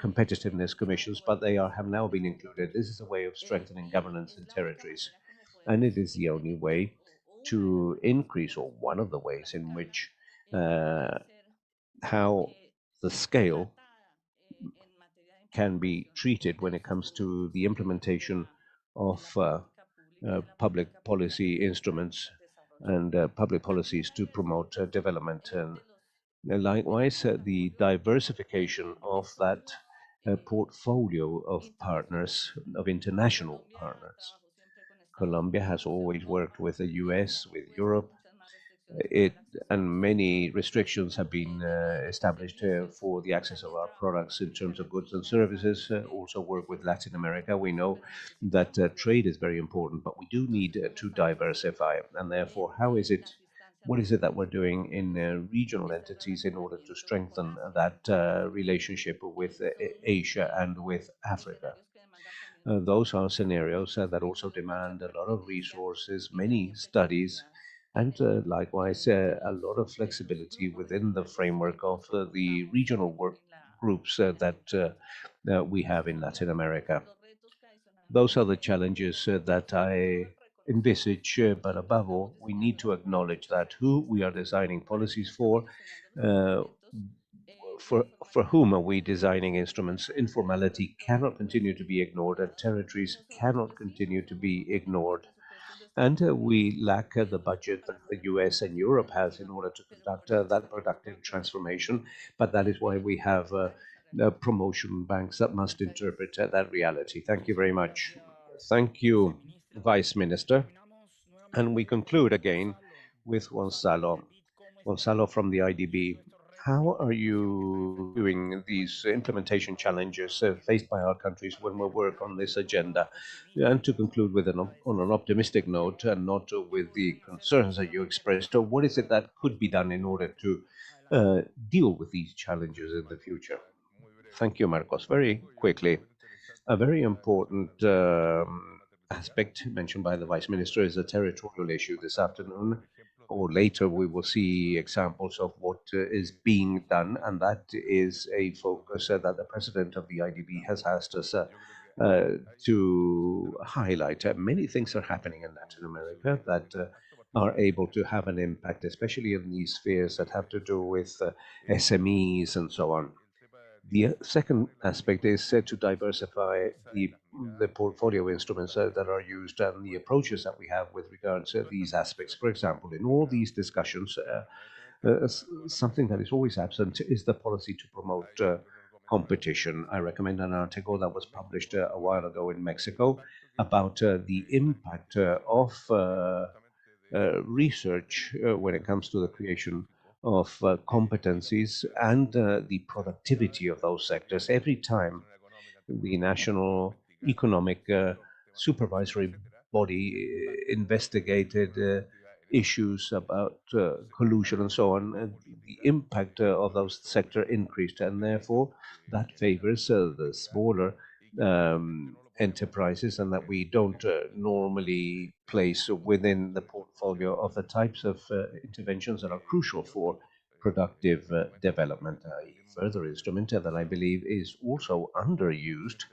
competitiveness commissions, but they have now been included. This is a way of strengthening governance in territories, and it is the only way to increase, or one of the ways in which uh, how the scale can be treated when it comes to the implementation of public policy instruments and public policies to promote development. And likewise, the diversification of that portfolio of partners, of international partners. Colombia has always worked with the US, with Europe, it and many restrictions have been established for the access of our products in terms of goods and services. Also work with Latin America. We know that trade is very important, but we do need to diversify. And therefore, what is it that we're doing in regional entities in order to strengthen that relationship with Asia and with Africa? Those are scenarios that also demand a lot of resources, many studies, and likewise a lot of flexibility within the framework of the regional work groups that we have in Latin America. Those are the challenges that I envisage, but above all, we need to acknowledge that who we are designing policies uh, for whom are we designing instruments? Informality cannot continue to be ignored, and territories cannot continue to be ignored. And we lack the budget that the US and Europe has in order to conduct that productive transformation. But that is why we have promotion banks that must interpret that reality. Thank you very much. Thank you, Vice Minister. And we conclude again with Gonzalo. Gonzalo from the IDB. How are you viewing these implementation challenges faced by our countries when we work on this agenda? And to conclude with on an optimistic note, and not with the concerns that you expressed, what is it that could be done in order to deal with these challenges in the future? Thank you, Marcos. Very quickly, a very important aspect mentioned by the Vice Minister is the territorial issue this afternoon. Or later, we will see examples of what is being done, and that is a focus that the President of the IDB has asked us to highlight. Many things are happening in Latin America that are able to have an impact, especially in these spheres that have to do with SMEs and so on. The second aspect is to diversify the portfolio instruments that are used and the approaches that we have with regards to these aspects. For example, in all these discussions, something that is always absent is the policy to promote competition. I recommend an article that was published a while ago in Mexico about the impact of research when it comes to the creation of competencies and the productivity of those sectors. Every time the national economic supervisory body investigated issues about collusion and so on, the impact of those sector increased, and therefore that favors the smaller enterprises, and that we don't normally place within the portfolio of the types of interventions that are crucial for productive development. A further instrument that I believe is also underused,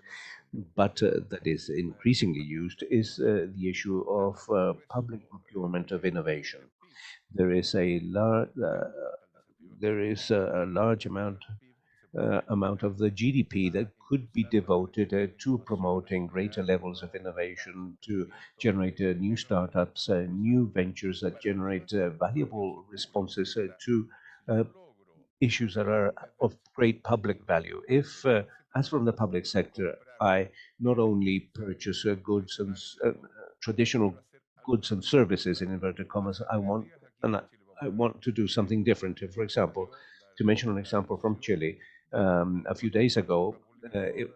but that is increasingly used, is the issue of public procurement of innovation. There is a large amount of the GDP that could be devoted to promoting greater levels of innovation, to generate new startups, new ventures that generate valuable responses to uh, issues that are of great public value. If, as from the public sector, I not only purchase goods and traditional goods and services in inverted commas, I want to do something different. For example, to mention an example from Chile, a few days ago, an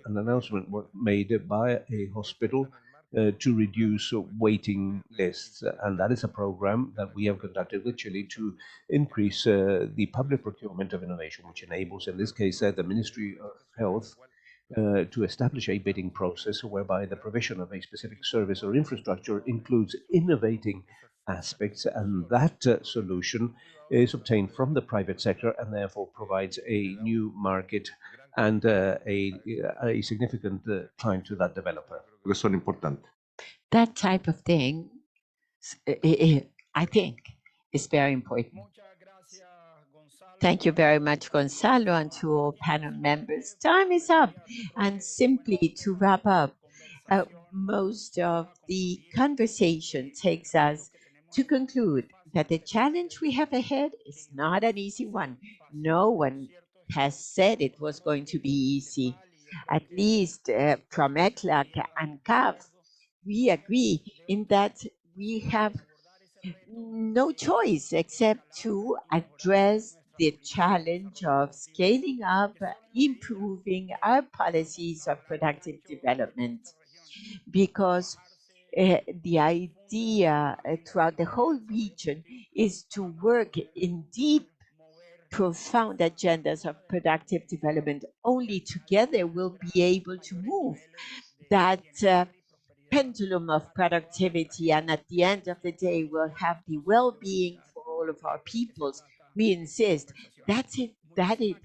announcement was made by a hospital to reduce waiting lists, and that is a program that we have conducted with Chile to increase the public procurement of innovation, which enables, in this case, the Ministry of Health to establish a bidding process whereby the provision of a specific service or infrastructure includes innovating aspects, and that solution is obtained from the private sector and therefore provides a new market and a significant time to that developer. Son importantes. That type of thing, I think, is very important. Thank you very much, Gonzalo, and to all panel members. Time is up. And simply to wrap up, most of the conversation takes us to conclude that the challenge we have ahead is not an easy one. No one has said it was going to be easy. At least from ECLAC and CAF, we agree in that we have no choice except to address the challenge of scaling up, improving our policies of productive development. Because the idea throughout the whole region is to work in deep, profound agendas of productive development. Only together we'll be able to move that pendulum of productivity, and at the end of the day we'll have the well-being for all of our peoples. We insist that's it, that it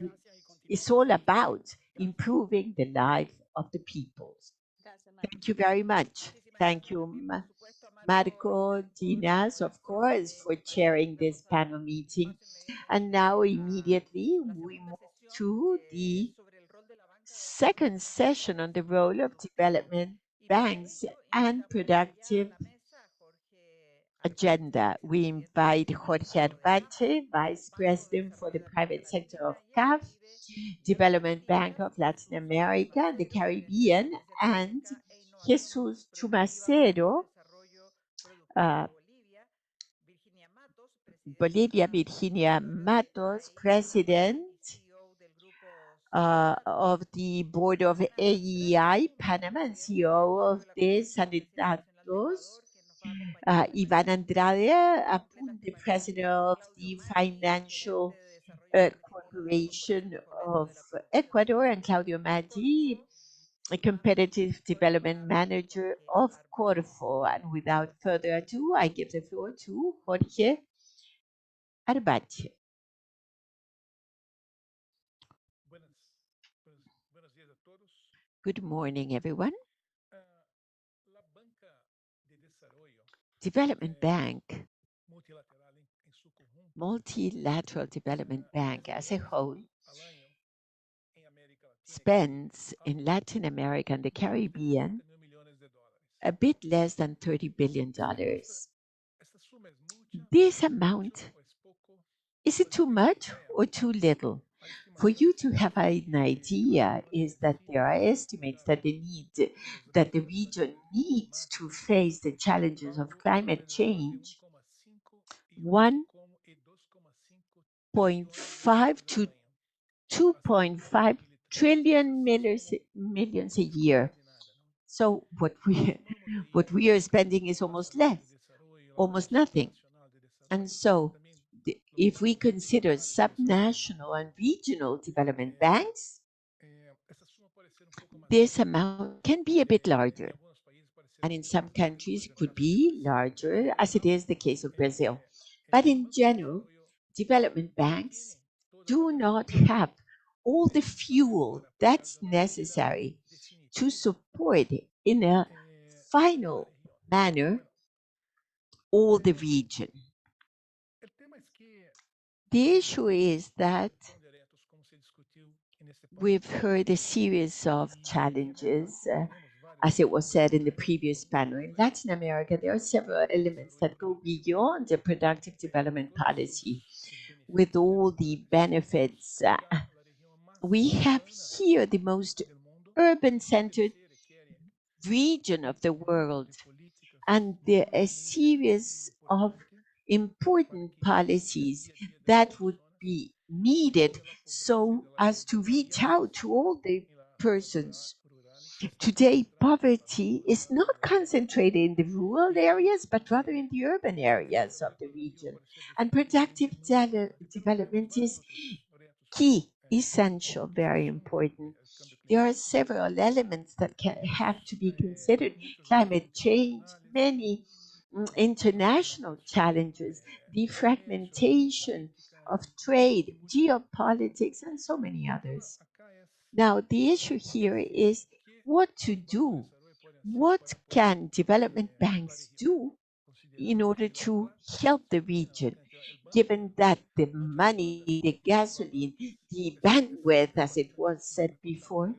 is all about improving the life of the peoples. Thank you very much. Thank you, Marco Dinas, of course, for chairing this panel meeting. And now immediately we move to the second session on the role of development banks and productive agenda. We invite Jorge Arbate, Vice President for the private sector of CAF, Development Bank of Latin America and the Caribbean, and Jesus Chumacero, uh, Bolivia, Virginia Matos, President of the board of AEI Panama and CEO of the Sanitatos, Ivan Andrade Apunte, President of the Financial Corporation of Ecuador, and Claudio Maggi, a Competitive Development Manager of Corfo. And without further ado, I give the floor to Jorge Arbate. Good morning, everyone. Development Bank, Multilateral Development Bank as a whole, spends in Latin America and the Caribbean a bit less than $30 billion. This amount, is it too much or too little? For you to have an idea, is that there are estimates that that the region needs to face the challenges of climate change 1.5 to 2.5 trillion millions a year. So what we What we are spending is almost less, almost nothing. And so, if we consider subnational and regional development banks, this amount can be a bit larger. And in some countries, it could be larger, as it is the case of Brazil. But in general, development banks do not have all the fuel that's necessary to support in a final manner all the region. The issue is that we've heard a series of challenges, as it was said in the previous panel. In Latin America, there are several elements that go beyond the productive development policy with all the benefits. We have here the most urban centered region of the world, and there are a series of important policies that would be needed so as to reach out to all the persons. Today, poverty is not concentrated in the rural areas, but rather in the urban areas of the region. And productive development is key, essential, very important. There are several elements that have to be considered: climate change, many international challenges, the fragmentation of trade, geopolitics, and so many others. Now, the issue here is what to do. What can development banks do in order to help the region, given that the money, the gasoline, the bandwidth, as it was said before,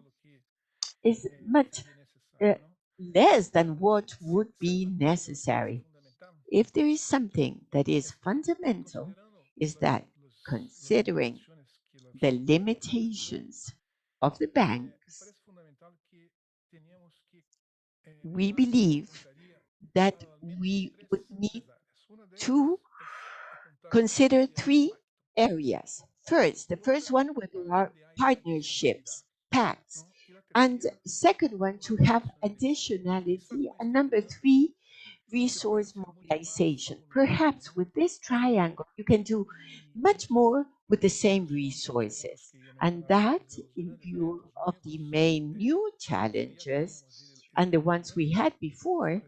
is much uh, less than what would be necessary? If there is something that is fundamental, is that considering the limitations of the banks, we believe that we would need to consider three areas. First, the first one where there are partnerships, pacts, and second one to have additionality, and number three, resource mobilization. Perhaps with this triangle, you can do much more with the same resources. And that, in view of the main new challenges and the ones we had before,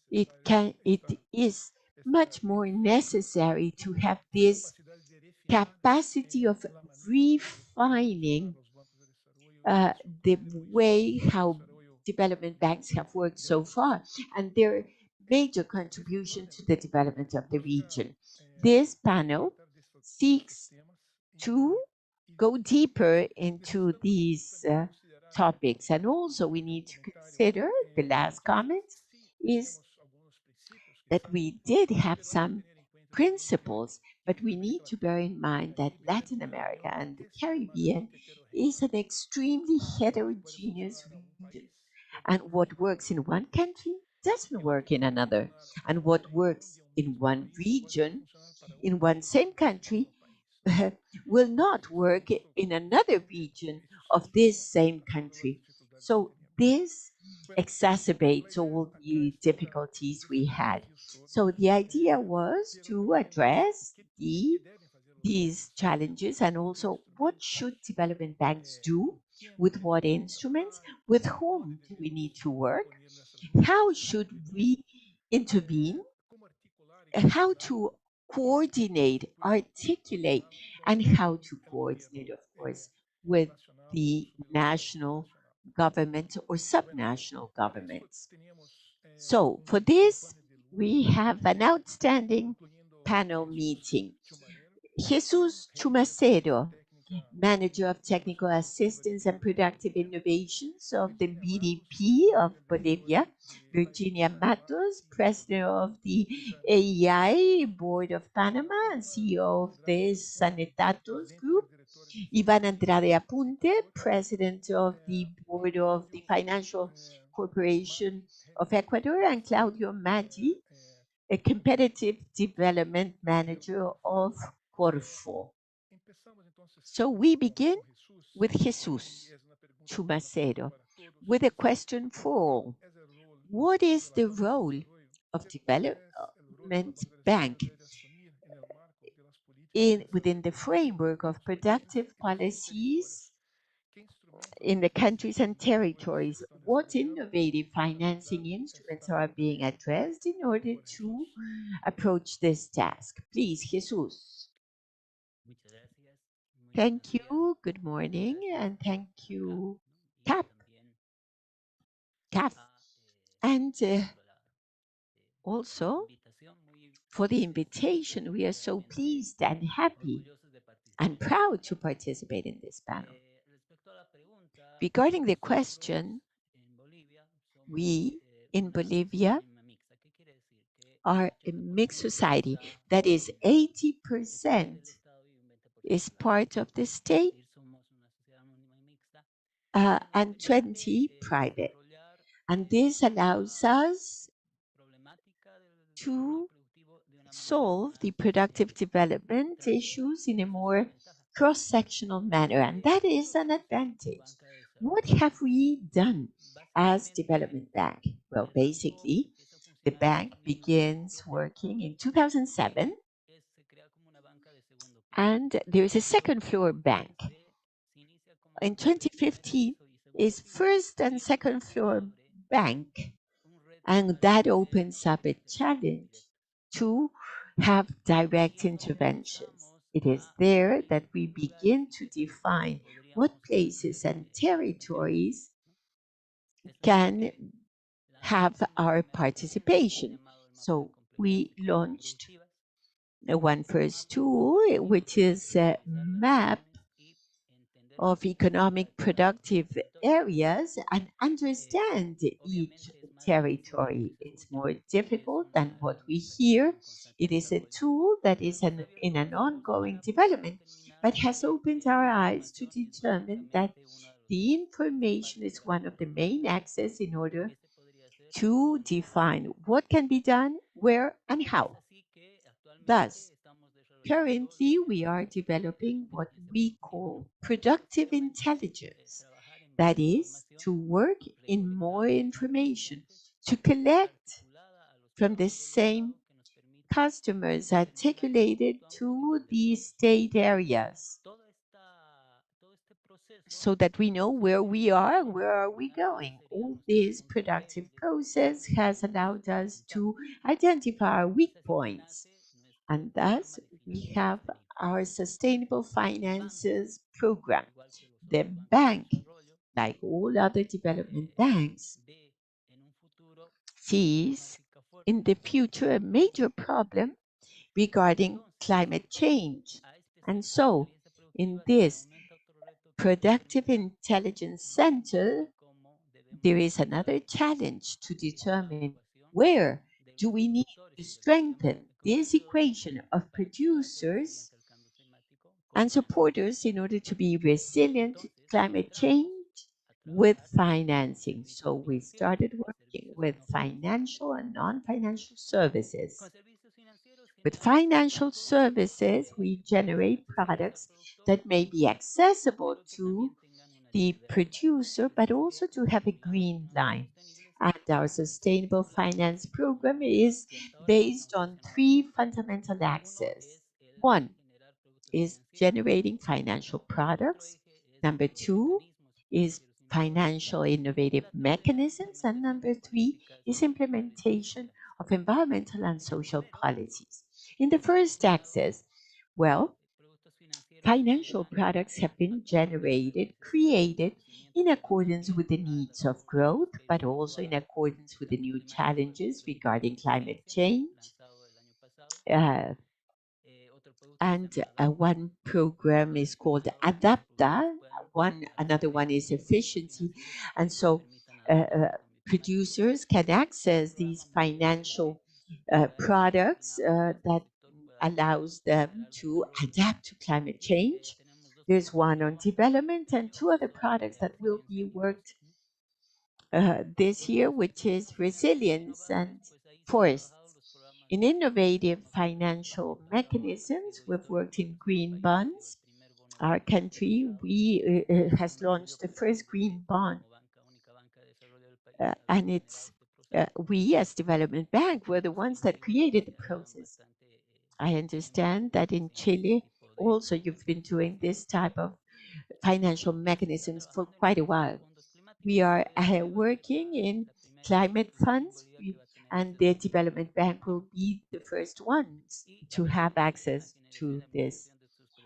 it is much more necessary to have this capacity of refining uh, the way how development banks have worked so far and their major contribution to the development of the region. This panel seeks to go deeper into these topics. And also, we need to consider the last comment is that we did have some principles, but we need to bear in mind that Latin America and the Caribbean is an extremely heterogeneous region. And what works in one country doesn't work in another. And what works in one region, in one same country, will not work in another region of this same country. So this exacerbates all the difficulties we had. So the idea was to address these challenges and also what should development banks do, with what instruments, with whom do we need to work, how should we intervene, how to coordinate, articulate, and how to coordinate, of course, with the national government or subnational governments. So, for this, we have an outstanding panel meeting. Jesus Chumacero, Manager of Technical Assistance and Productive Innovations of the BDP of Bolivia; Virginia Matos, President of the AEI Board of Panama and CEO of the Sanetatos Group; Ivan Andrade Apunte, President of the Board of the Financial Corporation of Ecuador; and Claudio Maggi, a Competitive Development Manager of Corfo. So we begin with Jesus Chumacero with a question for all. What is the role of development bank within the framework of productive policies in the countries and territories? What innovative financing instruments are being addressed in order to approach this task? Please, Jesus. Thank you. Good morning, and thank you, CAF, and also for the invitation. We are so pleased and happy and proud to participate in this panel. Regarding the question, we in Bolivia are a mixed society. That is, 80% is part of the state and 20 private. And this allows us to solve the productive development issues in a more cross-sectional manner, and that is an advantage. What have we done as Development Bank? Well, basically, the bank begins working in 2007, and there is a second floor bank. In 2015 is first and second floor bank, and that opens up a challenge to have direct interventions. It is there that we begin to define what places and territories can have our participation. So we launched a one first tool, which is a map of economic productive areas and understand each territory. It's more difficult than what we hear. It is a tool that is in an ongoing development, but has opened our eyes to determine that the information is one of the main axes in order to define what can be done, where, and how. Thus, currently, we are developing what we call productive intelligence. That is, to work in more information, to collect from the same customers articulated to the state areas so that we know where we are and where are we going. All this productive process has allowed us to identify our weak points, and thus we have our sustainable finances program. The bank, like all other development banks, sees in the future a major problem regarding climate change. And so, in this Productive Intelligence Center, there is another challenge to determine where do we need to strengthen this equation of producers and supporters in order to be resilient to climate change with financing. So we started working with financial and non-financial services. With financial services, we generate products that may be accessible to the producer, but also to have a green line. And our sustainable finance program is based on three fundamental axes. One is generating financial products. Number two is financial innovative mechanisms. And number three is implementation of environmental and social policies. In the first axis, well, financial products have been generated, created in accordance with the needs of growth, but also in accordance with the new challenges regarding climate change. Uh, and one program is called Adapta. Another one is efficiency, and so producers can access these financial products that allows them to adapt to climate change. There's one on development and two other products that will be worked this year, which is resilience and forests. In innovative financial mechanisms, we've worked in green bonds. Our country has launched the first green bond, and it's We, as Development Bank, were the ones that created the process. I understand that in Chile, also you've been doing this type of financial mechanisms for quite a while. We are working in climate funds, and the Development Bank will be the first ones to have access to this,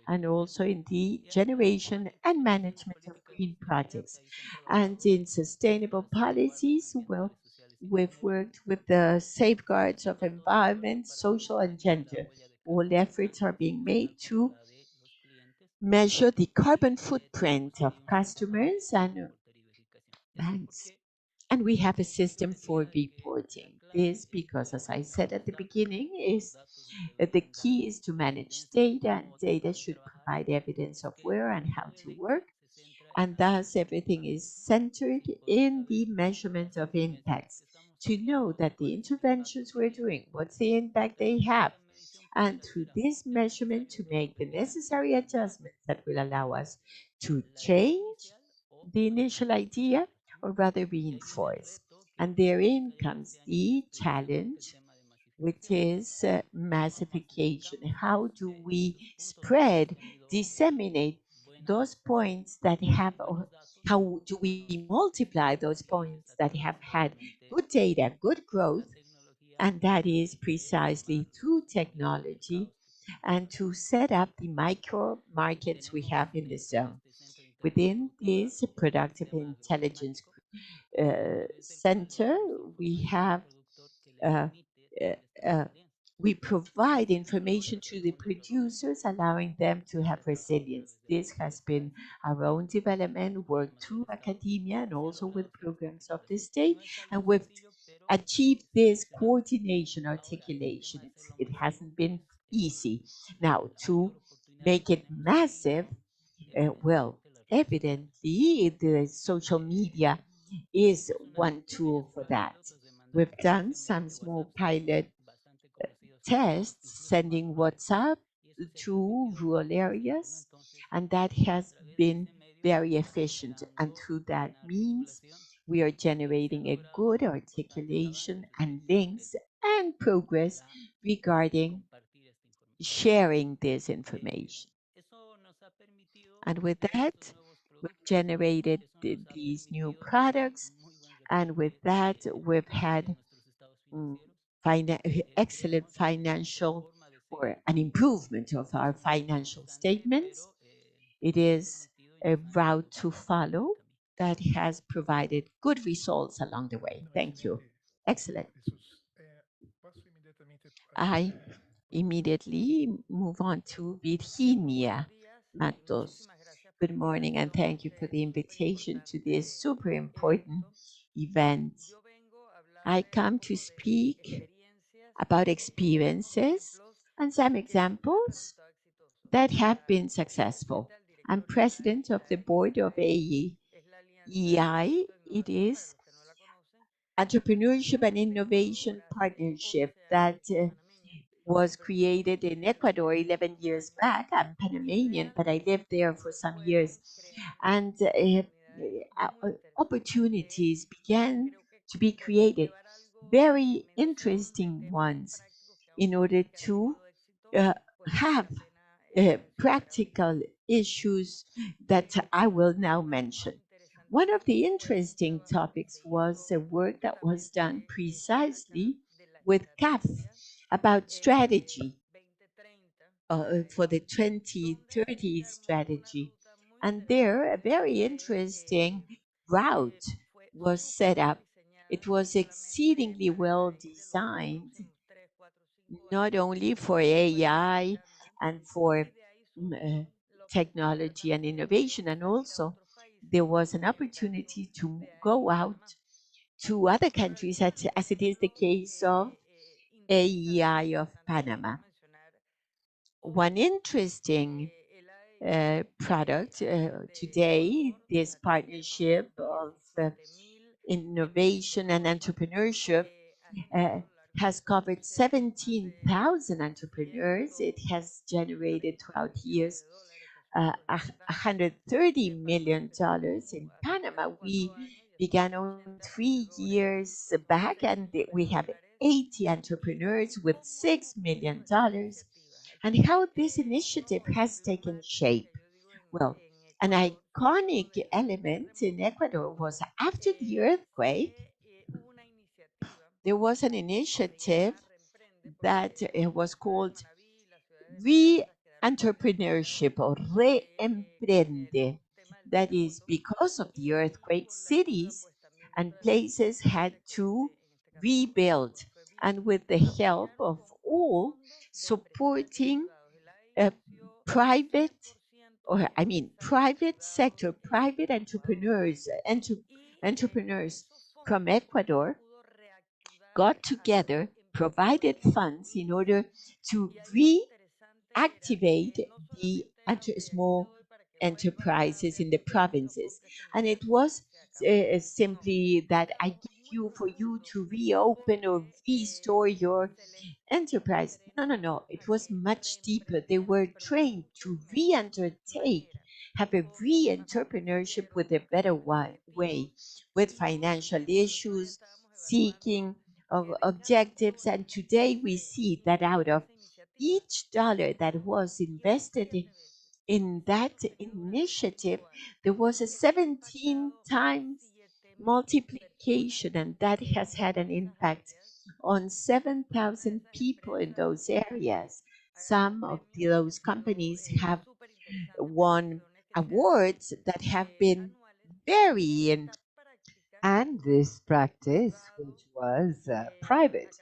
and also in the generation and management of green projects. And in sustainable policies, well, we've worked with the safeguards of environment, social, and gender. All efforts are being made to measure the carbon footprint of customers and banks. And we have a system for reporting this because, as I said at the beginning, is the key is to manage data, and data should provide evidence of where and how to work. And thus, everything is centered in the measurement of impacts to know that the interventions we're doing, what's the impact they have, and through this measurement to make the necessary adjustments that will allow us to change the initial idea or rather reinforce. And therein comes the challenge, which is massification. How do we spread, disseminate those points that have, or how do we multiply those points that have had good data, good growth, and that is precisely through technology and to set up the micro markets we have in the zone. Within this productive intelligence center, we have uh, uh, uh, we provide information to the producers, allowing them to have resilience. This has been our own development work through academia and also with programs of the state, and we've achieved this coordination, articulation. It hasn't been easy. Now, to make it massive, well, evidently, the social media is one tool for that. We've done some small pilot tests sending WhatsApp to rural areas, and that has been very efficient. And through that means, we are generating a good articulation and links and progress regarding sharing this information. And with that, we've generated these new products. And with that, we've had mm, excellent financial or an improvement of our financial statements. It is a route to follow that has provided good results along the way. Thank you. Excellent. I immediately move on to Virginia Matos. Good morning, and thank you for the invitation to this super important event. I come to speak about experiences and some examples that have been successful. I'm president of the board of AEI. It is Entrepreneurship and Innovation Partnership that was created in Ecuador 11 years back. I'm Panamanian, but I lived there for some years. And opportunities began to be created, very interesting ones, in order to uh, have practical issues that I will now mention. One of the interesting topics was the work that was done precisely with CAF about strategy for the 2030 strategy. And there, a very interesting route was set up. It was exceedingly well designed, not only for AI and for mm, uh, technology and innovation, and also there was an opportunity to go out to other countries, as it is the case of AEI of Panama. One interesting product today, this partnership of innovation and entrepreneurship uh, has covered 17,000 entrepreneurs. It has generated throughout years $130 million. In Panama, we began only 3 years back, and we have 80 entrepreneurs with $6 million. And how this initiative has taken shape. Well, an iconic element in Ecuador was after the earthquake, there was an initiative that was called re-entrepreneurship or reemprende. That is, because of the earthquake, cities and places had to rebuild. And with the help of all, supporting uh, private, private sector, private entrepreneurs, entrepreneurs from Ecuador got together, provided funds in order to reactivate the small enterprises in the provinces. And it was simply that I give you for you to reopen or restore your enterprise. No, no, no. It was much deeper. They were trained to re-undertake, have a re-entrepreneurship with a better way, with financial issues, seeking of objectives. And today we see that out of each dollar that was invested in that initiative, there was a 17 times multiplication, and that has had an impact on 7,000 people in those areas. Some of those companies have won awards that have been very interesting. And this practice, which was private,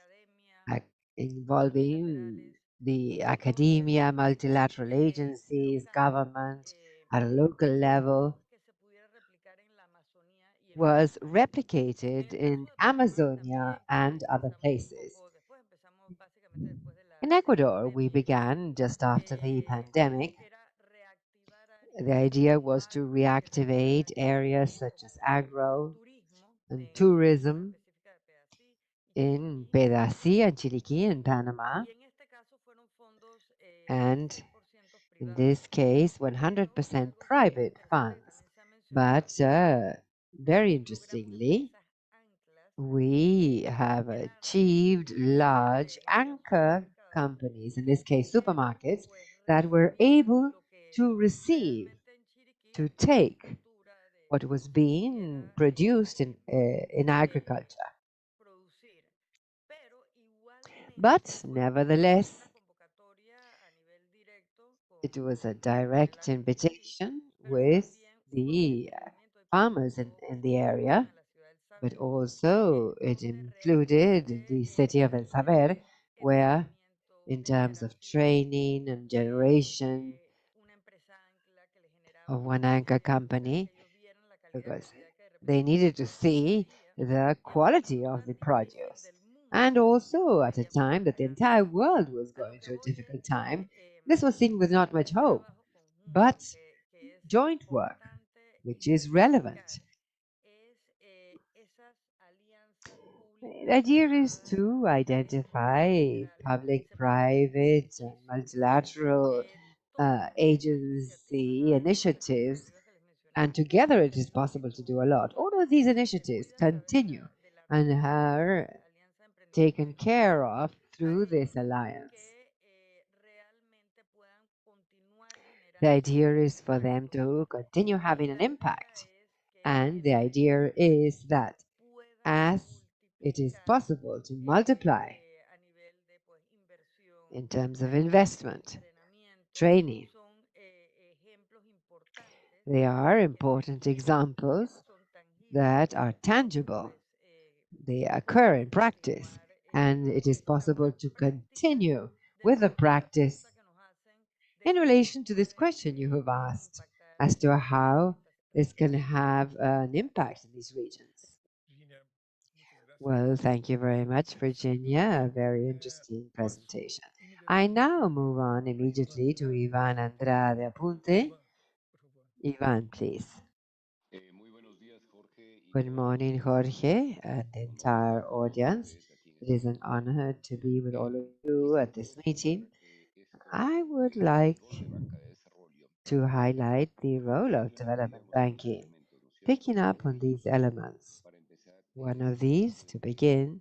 ac- involving the academia, multilateral agencies, government at a local level, was replicated in Amazonia and other places. In Ecuador, we began just after the pandemic. The idea was to reactivate areas such as agro and tourism in Pedací and Chiriquí in Panama. And in this case, 100% private funds. But very interestingly, we have achieved large anchor companies, in this case supermarkets, that were able to receive, to take what was being produced in agriculture. But nevertheless, it was a direct invitation with the farmers in the area, but also it included the city of El Saber, where, in terms of training and generation of one anchor company, because they needed to see the quality of the produce. And also, at a time that the entire world was going through a difficult time, this was seen with not much hope. But joint work, which is relevant. The idea is to identify public, private, and multilateral agency initiatives, and together it is possible to do a lot. All of these initiatives continue and are taken care of through this alliance. The idea is for them to continue having an impact. And the idea is that as it is possible to multiply in terms of investment, training, they are important examples that are tangible. They occur in practice, and it is possible to continue with the practice in relation to this question you have asked as to how this can have an impact in these regions. Well, thank you very much, Virginia. A very interesting presentation. I now move on immediately to Ivan Andrade Apunte. Ivan, please. Good morning, Jorge, and the entire audience. It is an honor to be with all of you at this meeting. I would like to highlight the role of development banking Picking up on these elements, one of these, to begin,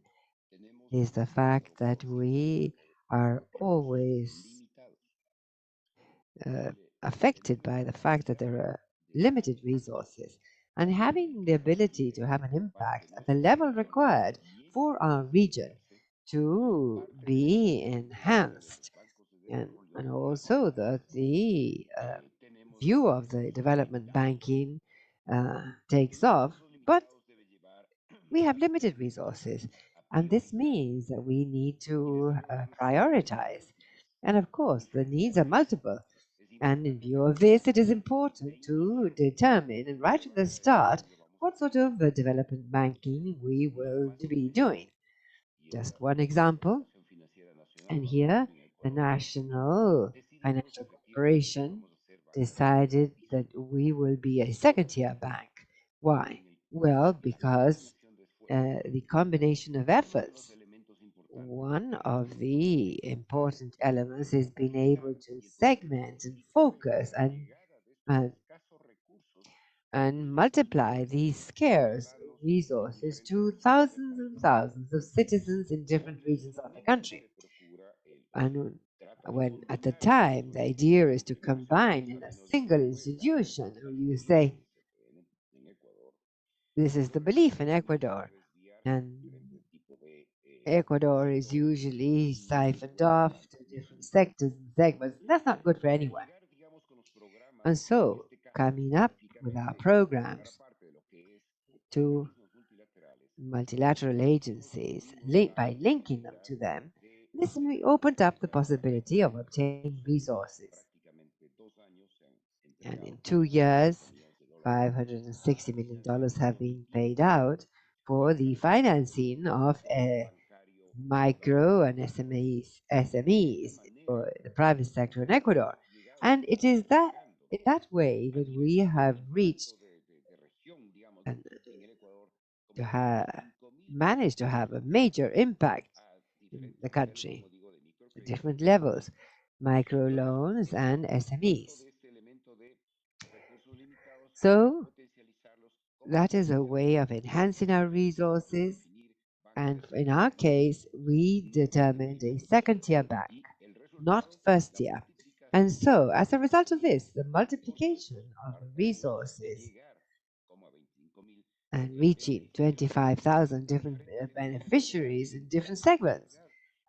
is the fact that we are always uh, affected by the fact that there are limited resources, and having the ability to have an impact at the level required for our region to be enhanced, and also that the view of the development banking takes off, but we have limited resources, and this means that we need to prioritize. And of course, the needs are multiple. And in view of this, it is important to determine, and right from the start, what sort of development banking we will be doing. Just one example, and here the National Financial Corporation decided that we will be a second tier bank. Why? Well, because the combination of efforts. One of the important elements is being able to segment and focus uh, and multiply these scarce resources to thousands and thousands of citizens in different regions of the country. And when at the time the idea is to combine in a single institution, or you say, this is the belief in Ecuador, and Ecuador is usually siphoned off to different sectors and segments. That's not good for anyone. And so, coming up with our programs to multilateral agencies, by linking them to them, this opened up the possibility of obtaining resources. And in 2 years, $560 million have been paid out for the financing of micro and SMEs for the private sector in Ecuador. And it is that in that way that we have reached and to have managed to have a major impact in the country at different levels, micro loans and SMEs. So that is a way of enhancing our resources. And in our case, we determined a second tier bank, not first tier. And so, as a result of this, the multiplication of the resources and reaching 25,000 different beneficiaries in different segments,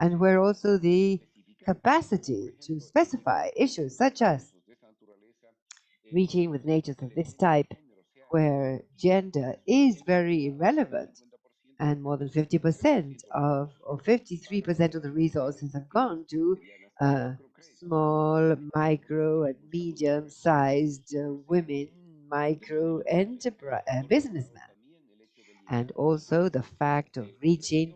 and where also the capacity to specify issues such as reaching with natures of this type, where gender is very irrelevant, and more than 50% of, or 53% of the resources have gone to small, micro, and medium sized women, micro enterprise businessmen. And also the fact of reaching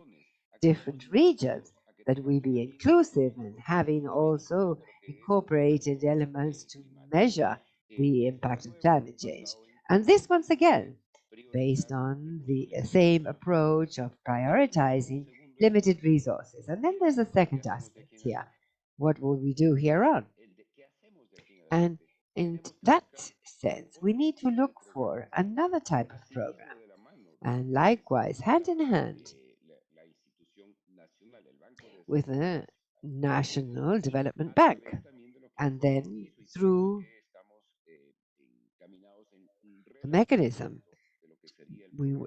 different regions, that we be inclusive and having also incorporated elements to measure the impact of climate change. And this, once again, based on the same approach of prioritizing limited resources. And then there's a second aspect here. What will we do here on? And in that sense, we need to look for another type of program. And likewise, hand in hand with a national development bank. And then through the mechanism,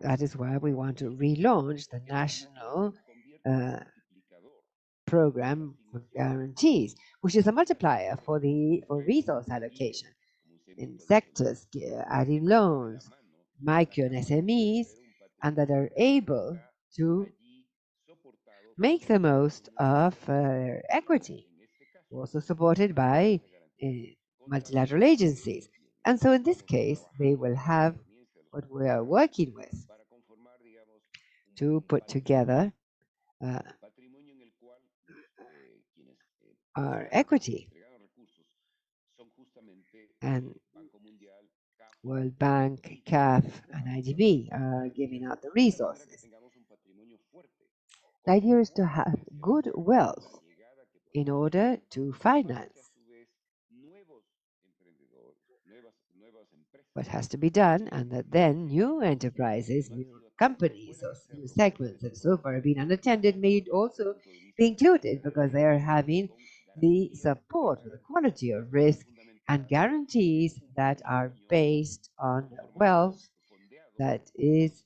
that is why we want to relaunch the national uh, program for guarantees, which is a multiplier for resource allocation in sectors, adding loans, micro and SMEs, and that are able to make the most of equity, also supported by uh, multilateral agencies. And so in this case, they will have what we are working with to put together uh, our equity. And World Bank, CAF, and IDB are giving out the resources. The idea is to have good wealth in order to finance what has to be done, and that then new enterprises, new companies, or new segments that so far have been unattended may also be included because they are having the support or the quality of risk and guarantees that are based on wealth that is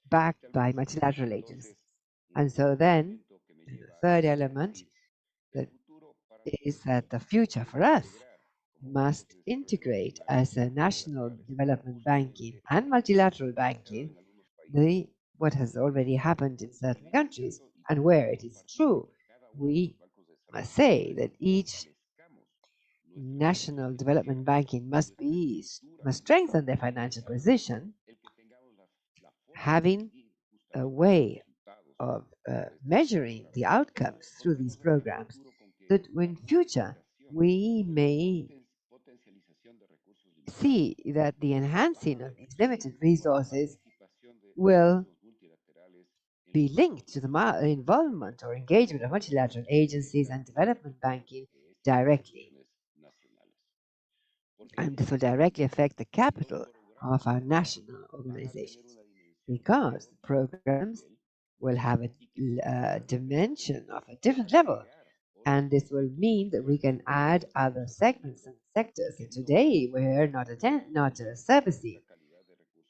backed by multilateral agencies. And so then, the third element that is that the future for us must integrate as a national development banking and multilateral banking the what has already happened in certain countries and where it is true we must say that each national development banking must strengthen their financial position, having a way of measuring the outcomes through these programs, that in future we may see that the enhancing of these limited resources will be linked to the involvement or engagement of multilateral agencies and development banking directly. And this will directly affect the capital of our national organizations because the programs will have a dimension of a different level. And this will mean that we can add other segments and sectors that today we're not servicing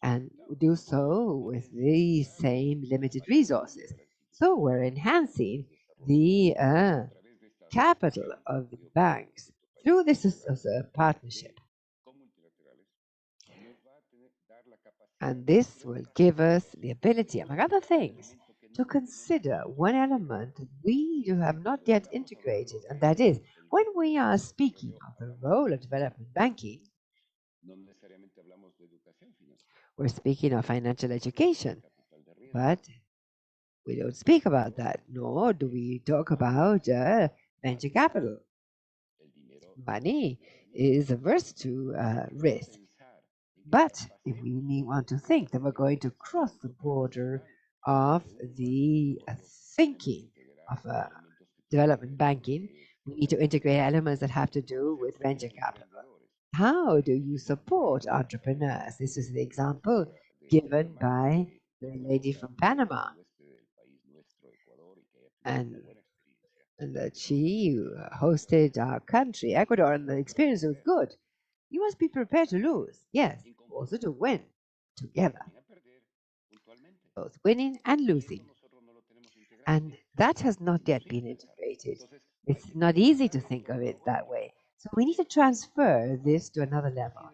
and do so with the same limited resources. So we're enhancing the capital of the banks through this partnership. And this will give us the ability, among other things, to consider one element that we have not yet integrated, and that is when we are speaking of the role of development banking, we're speaking of financial education, but we don't speak about that, nor do we talk about venture capital. Money is averse to risk. But if we want to think that we're going to cross the border of the thinking of development banking, we need to integrate elements that have to do with venture capital. How do you support entrepreneurs? This is the example given by the lady from Panama, and, and that she hosted our country, Ecuador, and the experience was good. You must be prepared to lose, yes, also to win together, both winning and losing. And that has not yet been integrated. It's not easy to think of it that way. So we need to transfer this to another level.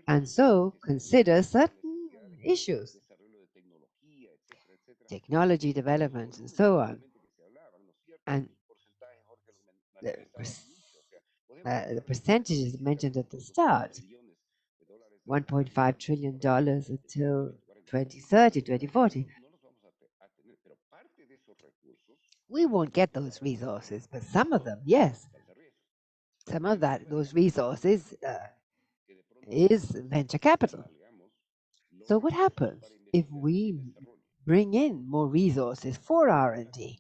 And so consider certain issues, technology development, and so on. And the, the percentages mentioned at the start, $1.5 trillion until 2030, 2040. We won't get those resources, but some of them, yes. Some of those resources is venture capital. So what happens if we bring in more resources for R&D,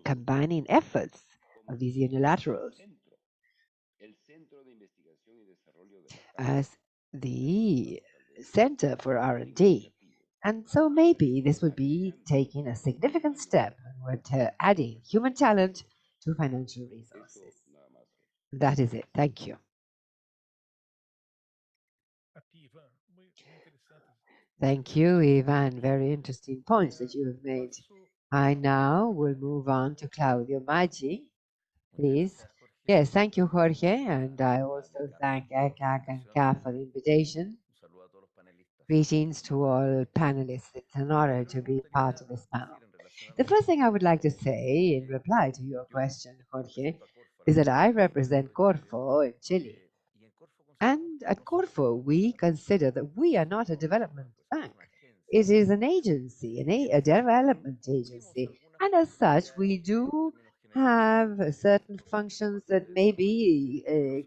combining efforts of these unilaterals as the center for R&D? And so maybe this would be taking a significant step toward adding human talent to financial resources. That is it. Thank you. Thank you, Ivan. Very interesting points that you have made. I now will move on to Claudio Maggi, please. Yes, thank you, Jorge, and I also thank ECLAC and CAF for the invitation. Greetings to all panelists. It's an honor to be part of this panel. The first thing I would like to say in reply to your question, Jorge, is that I represent Corfo in Chile. And at Corfo, we consider that we are not a development bank. It is an agency, a development agency. And as such, we do have certain functions that maybe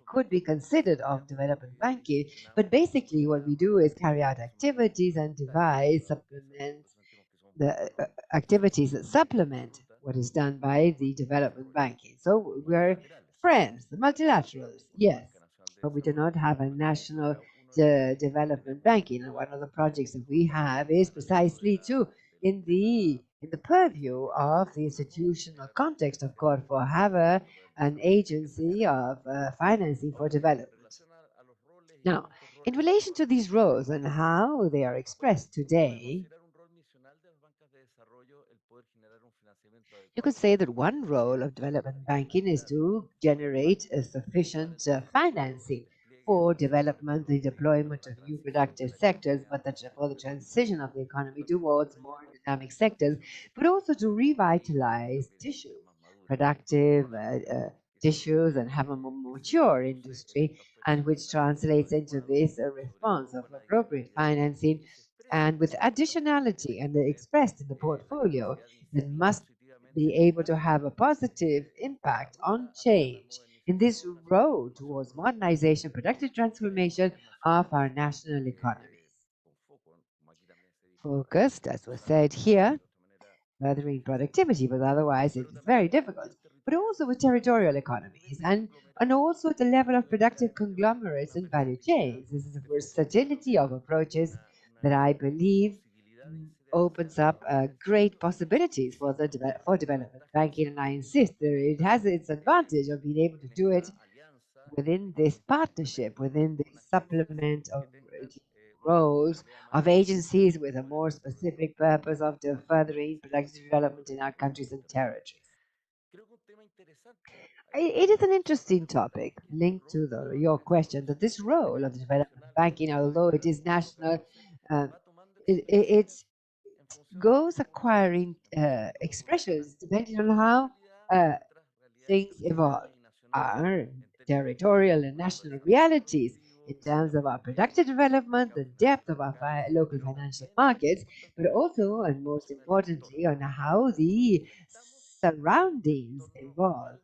could be considered of development banking. But basically, what we do is carry out activities and devise, supplement the activities that supplement what is done by the development banking. So we're friends, the multilaterals, yes. but we do not have a national development banking. And one of the projects that we have is precisely to in the purview of the institutional context of course for have an agency of financing for development. Now, in relation to these roles and how they are expressed today, you could say that one role of development banking is to generate a sufficient financing for development, the deployment of new productive sectors, but for the transition of the economy towards more dynamic sectors, but also to revitalize tissues, productive tissues, and have a more mature industry, and which translates into this a response of appropriate financing and with additionality and expressed in the portfolio that must be able to have a positive impact on change in this road towards modernization, productive transformation of our national economies. Focused, as was said here, furthering productivity, but otherwise it is very difficult. But also with territorial economies and also at the level of productive conglomerates and value chains. This is a versatility of approaches that I believe opens up great possibilities for for development banking, and I insist that it has its advantage of being able to do it within this partnership, within this supplement of roles of agencies with a more specific purpose of furthering productive development in our countries and territories. It is an interesting topic linked to your question that this role of development banking, although it is national, uh, it goes acquiring expressions depending on how uh, things evolve. Our territorial and national realities in terms of our productive development, the depth of our local financial markets, but also and most importantly on how the surroundings evolve.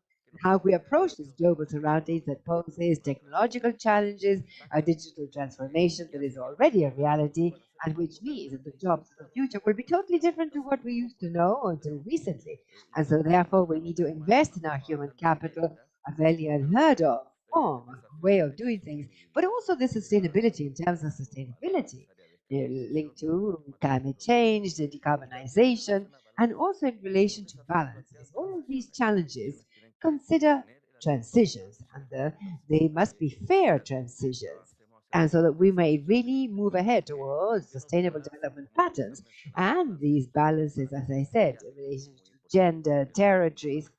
How we approach these global surroundings that poses technological challenges, a digital transformation that is already a reality, and which means that the jobs of the future will be totally different to what we used to know until recently. And so, therefore, we need to invest in our human capital, a very unheard of form, a way of doing things, but also the sustainability in terms of sustainability linked to climate change, the decarbonization, and also in relation to balances. All of these challenges consider transitions, and they must be fair transitions. And so that we may really move ahead towards sustainable development patterns and these balances, as I said, in relation to gender, territories,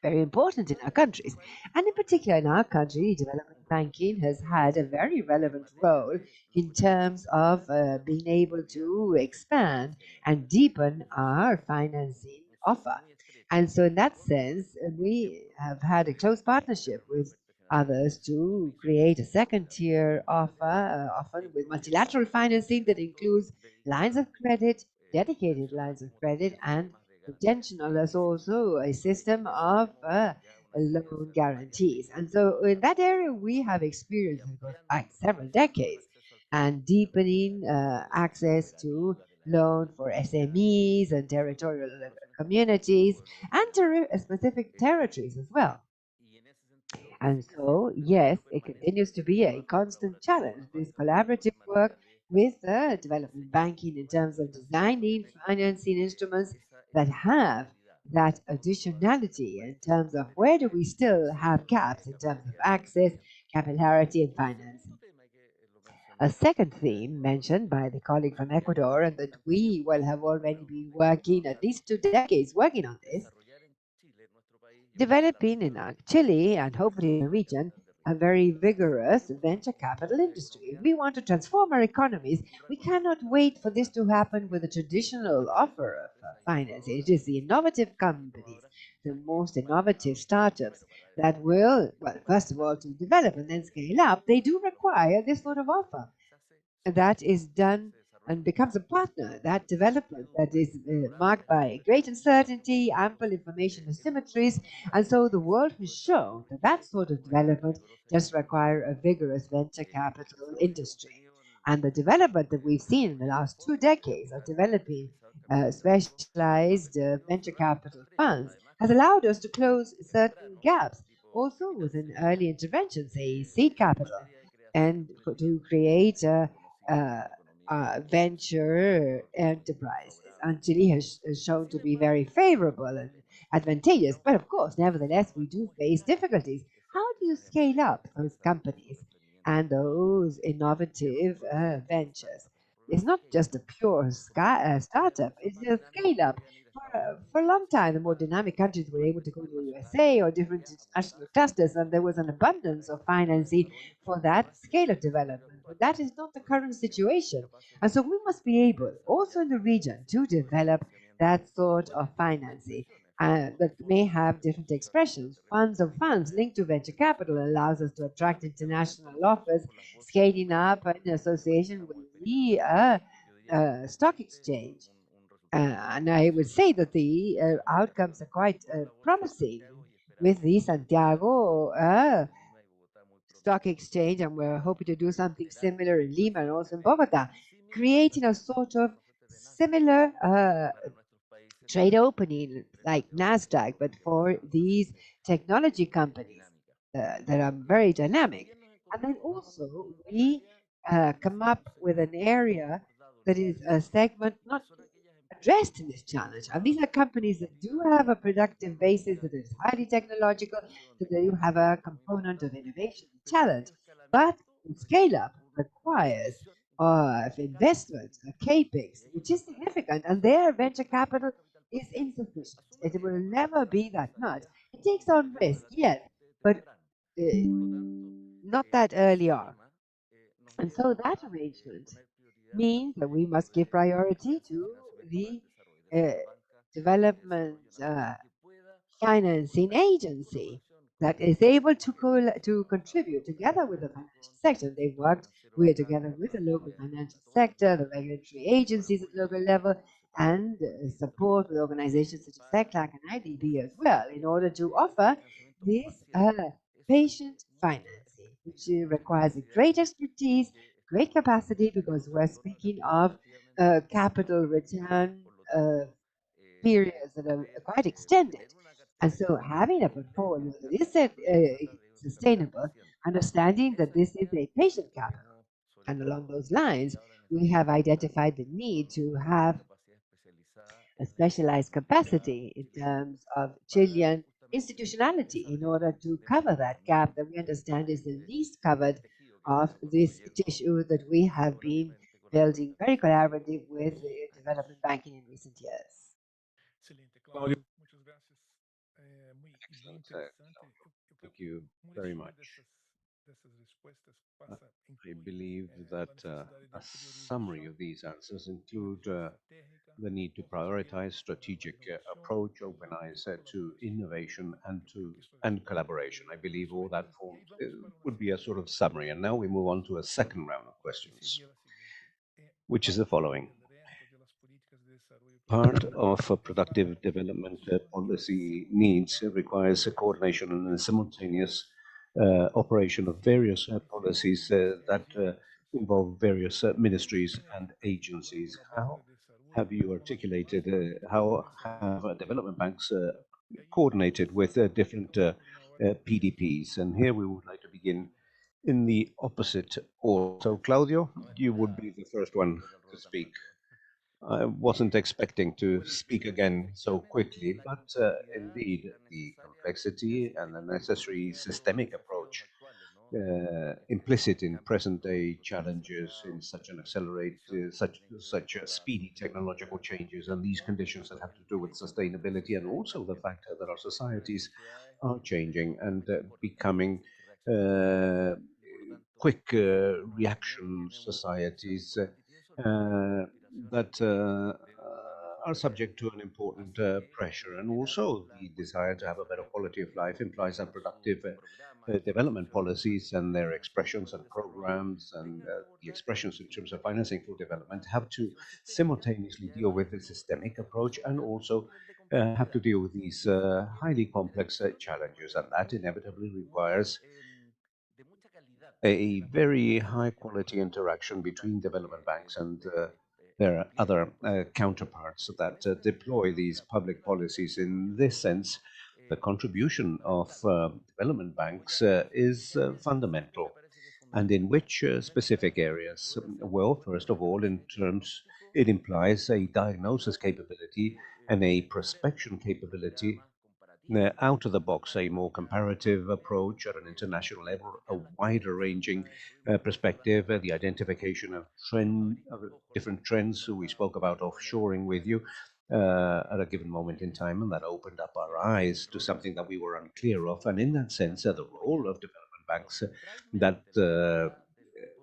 very important in our countries. And in particular, in our country, development banking has had a very relevant role in terms of being able to expand and deepen our financing offer. And so, in that sense, we have had a close partnership with others to create a second tier offer, often with multilateral financing that includes lines of credit, dedicated lines of credit, and intentional as also a system of loan guarantees. And so in that area, we have experience that goes back several decades and deepening access to loan for SMEs and territorial communities and specific territories as well. And so, yes, it continues to be a constant challenge, this collaborative work with development banking in terms of designing financing instruments that have that additionality in terms of where do we still have gaps in terms of access, capillarity, and financing. A second theme mentioned by the colleague from Ecuador, and that we will have already been working at least 2 decades working on this, developing in Chile and hopefully in the region a very vigorous venture capital industry. If we want to transform our economies, we cannot wait for this to happen with a traditional offer of financing. It is the innovative companies, the most innovative startups that will, well, first of all, to develop and then scale up, they do require this sort of offer that is done and becomes a partner, that development that is marked by great uncertainty, ample information asymmetries. And so the world has shown that that sort of development does require a vigorous venture capital industry. And the development that we've seen in the last 2 decades of developing specialized venture capital funds has allowed us to close certain gaps Also, with an early intervention, say seed capital, and to create venture enterprises until it has shown to be very favorable and advantageous. But of course, nevertheless, we do face difficulties. How do you scale up those companies and those innovative ventures? It's not just a pure startup, it's a scale up. For a long time, the more dynamic countries were able to go to the USA or different international clusters, and there was an abundance of financing for that scale of development. But that is not the current situation. And so we must be able, also in the region, to develop that sort of financing. That may have different expressions. Funds of funds linked to venture capital allows us to attract international offers, scaling up in association with the stock exchange. And I would say that the outcomes are quite promising with the Santiago stock exchange, and we're hoping to do something similar in Lima and also in Bogota, creating a sort of similar trade opening like NASDAQ, but for these technology companies that are very dynamic. And then also, we come up with an area that is a segment not addressed in this challenge. And these are companies that do have a productive basis that is highly technological, that they do have a component of innovation and challenge. But the scale up requires of investment, a capex, which is significant, and their venture capital is insufficient. It will never be that much. It takes on risk, yes, but not that early on. And so that arrangement means that we must give priority to the uh, development financing agency that is able to to contribute together with the financial sector. They worked together with the local financial sector, the regulatory agencies at local level, and support with organizations such as CECLAC and IDB as well in order to offer this patient financing, which requires a great expertise, great capacity, because we're speaking of capital return periods that are quite extended. And so having a portfolio that is sustainable, understanding that this is a patient capital. And along those lines, we have identified the need to have a specialized capacity in terms of Chilean institutionality in order to cover that gap that we understand is the least covered of this tissue that we have been building very collaborative with development banking in recent years. Claudio, excellent. Thank you very much. Uh, I believe that a summary of these answers include the need to prioritize strategic approach, open eyes to innovation and collaboration. I believe all that formed would be a sort of summary. And now we move on to a second round of questions, which is the following. Part of a productive development policy needs requires a coordination and a simultaneous operation of various policies that involve various ministries and agencies. How have you articulated, how have development banks coordinated with different PDPs? And here we would like to begin in the opposite order. So, Claudio, you would be the first one to speak. I wasn't expecting to speak again so quickly, but indeed, the complexity and the necessary systemic approach implicit in present-day challenges in such an speedy technological changes, and these conditions that have to do with sustainability, and also the fact that our societies are changing and becoming uh, quick reaction societies that are subject to an important pressure. And also, the desire to have a better quality of life implies that productive development policies and their expressions and programs and the expressions in terms of financing for development have to simultaneously deal with the systemic approach and also have to deal with these highly complex challenges. And that inevitably requires a very high quality interaction between development banks and their other counterparts that deploy these public policies. In this sense, the contribution of development banks is fundamental. And in which specific areas? Well, first of all, in terms, it implies a diagnosis capability and a prospection capability, out of the box, a more comparative approach at an international level, a wider ranging perspective, the identification of different trends. So we spoke about offshoring with you at a given moment in time, and that opened up our eyes to something that we were unclear of. And in that sense, the role of development banks that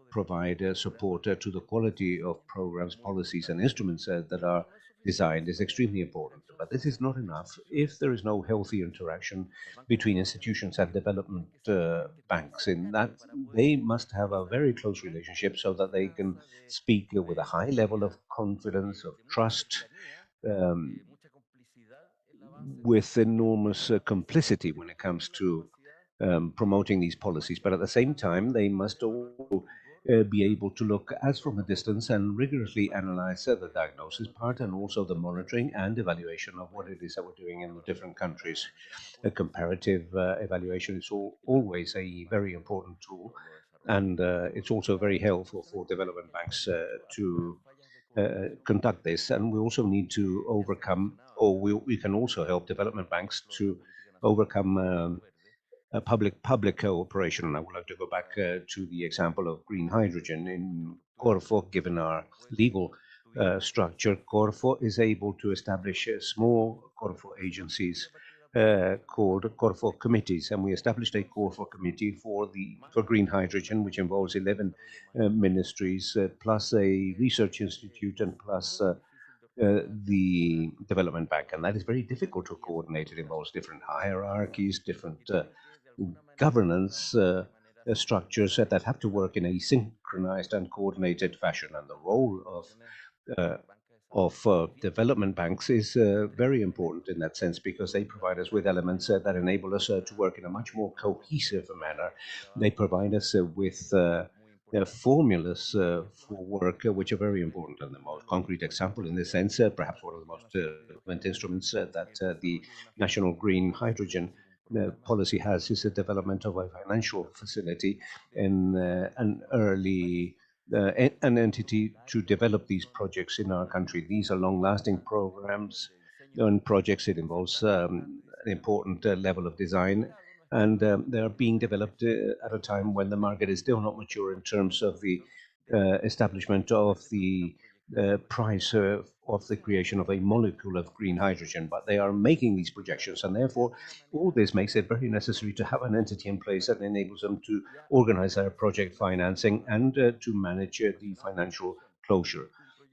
provide support to the quality of programs, policies, and instruments that are designed is extremely important. But this is not enough if there is no healthy interaction between institutions and development banks. In that, they must have a very close relationship so that they can speak with a high level of confidence, of trust, um, with enormous complicity when it comes to promoting these policies. But at the same time, they must also be able to look as from a distance and rigorously analyze the diagnosis part and also the monitoring and evaluation of what it is that we're doing in the different countries. A comparative evaluation is always a very important tool, and it's also very helpful for development banks to conduct this. And we also need to overcome, or we can also help development banks to overcome public cooperation. And I would like to go back to the example of green hydrogen in Corfo. Given our legal structure, Corfo is able to establish small Corfo agencies called Corfo committees, and we established a Corfo committee for green hydrogen, which involves 11 ministries plus a research institute and plus the development bank, and that is very difficult to coordinate. It involves different hierarchies, different governance structures that have to work in a synchronized and coordinated fashion. And the role uh, of development banks is very important in that sense because they provide us with elements that enable us to work in a much more cohesive manner. They provide us with formulas for work which are very important. And the most concrete example in this sense, perhaps one of the most relevant instruments that the National Green Hydrogen policy has, is the development of a financial facility in an entity to develop these projects in our country. These are long-lasting programs and projects. It involves an important level of design, and they are being developed at a time when the market is still not mature in terms of the establishment of the price of the creation of a molecule of green hydrogen. But they are making these projections, and therefore all this makes it very necessary to have an entity in place that enables them to organize their project financing and to manage the financial closure.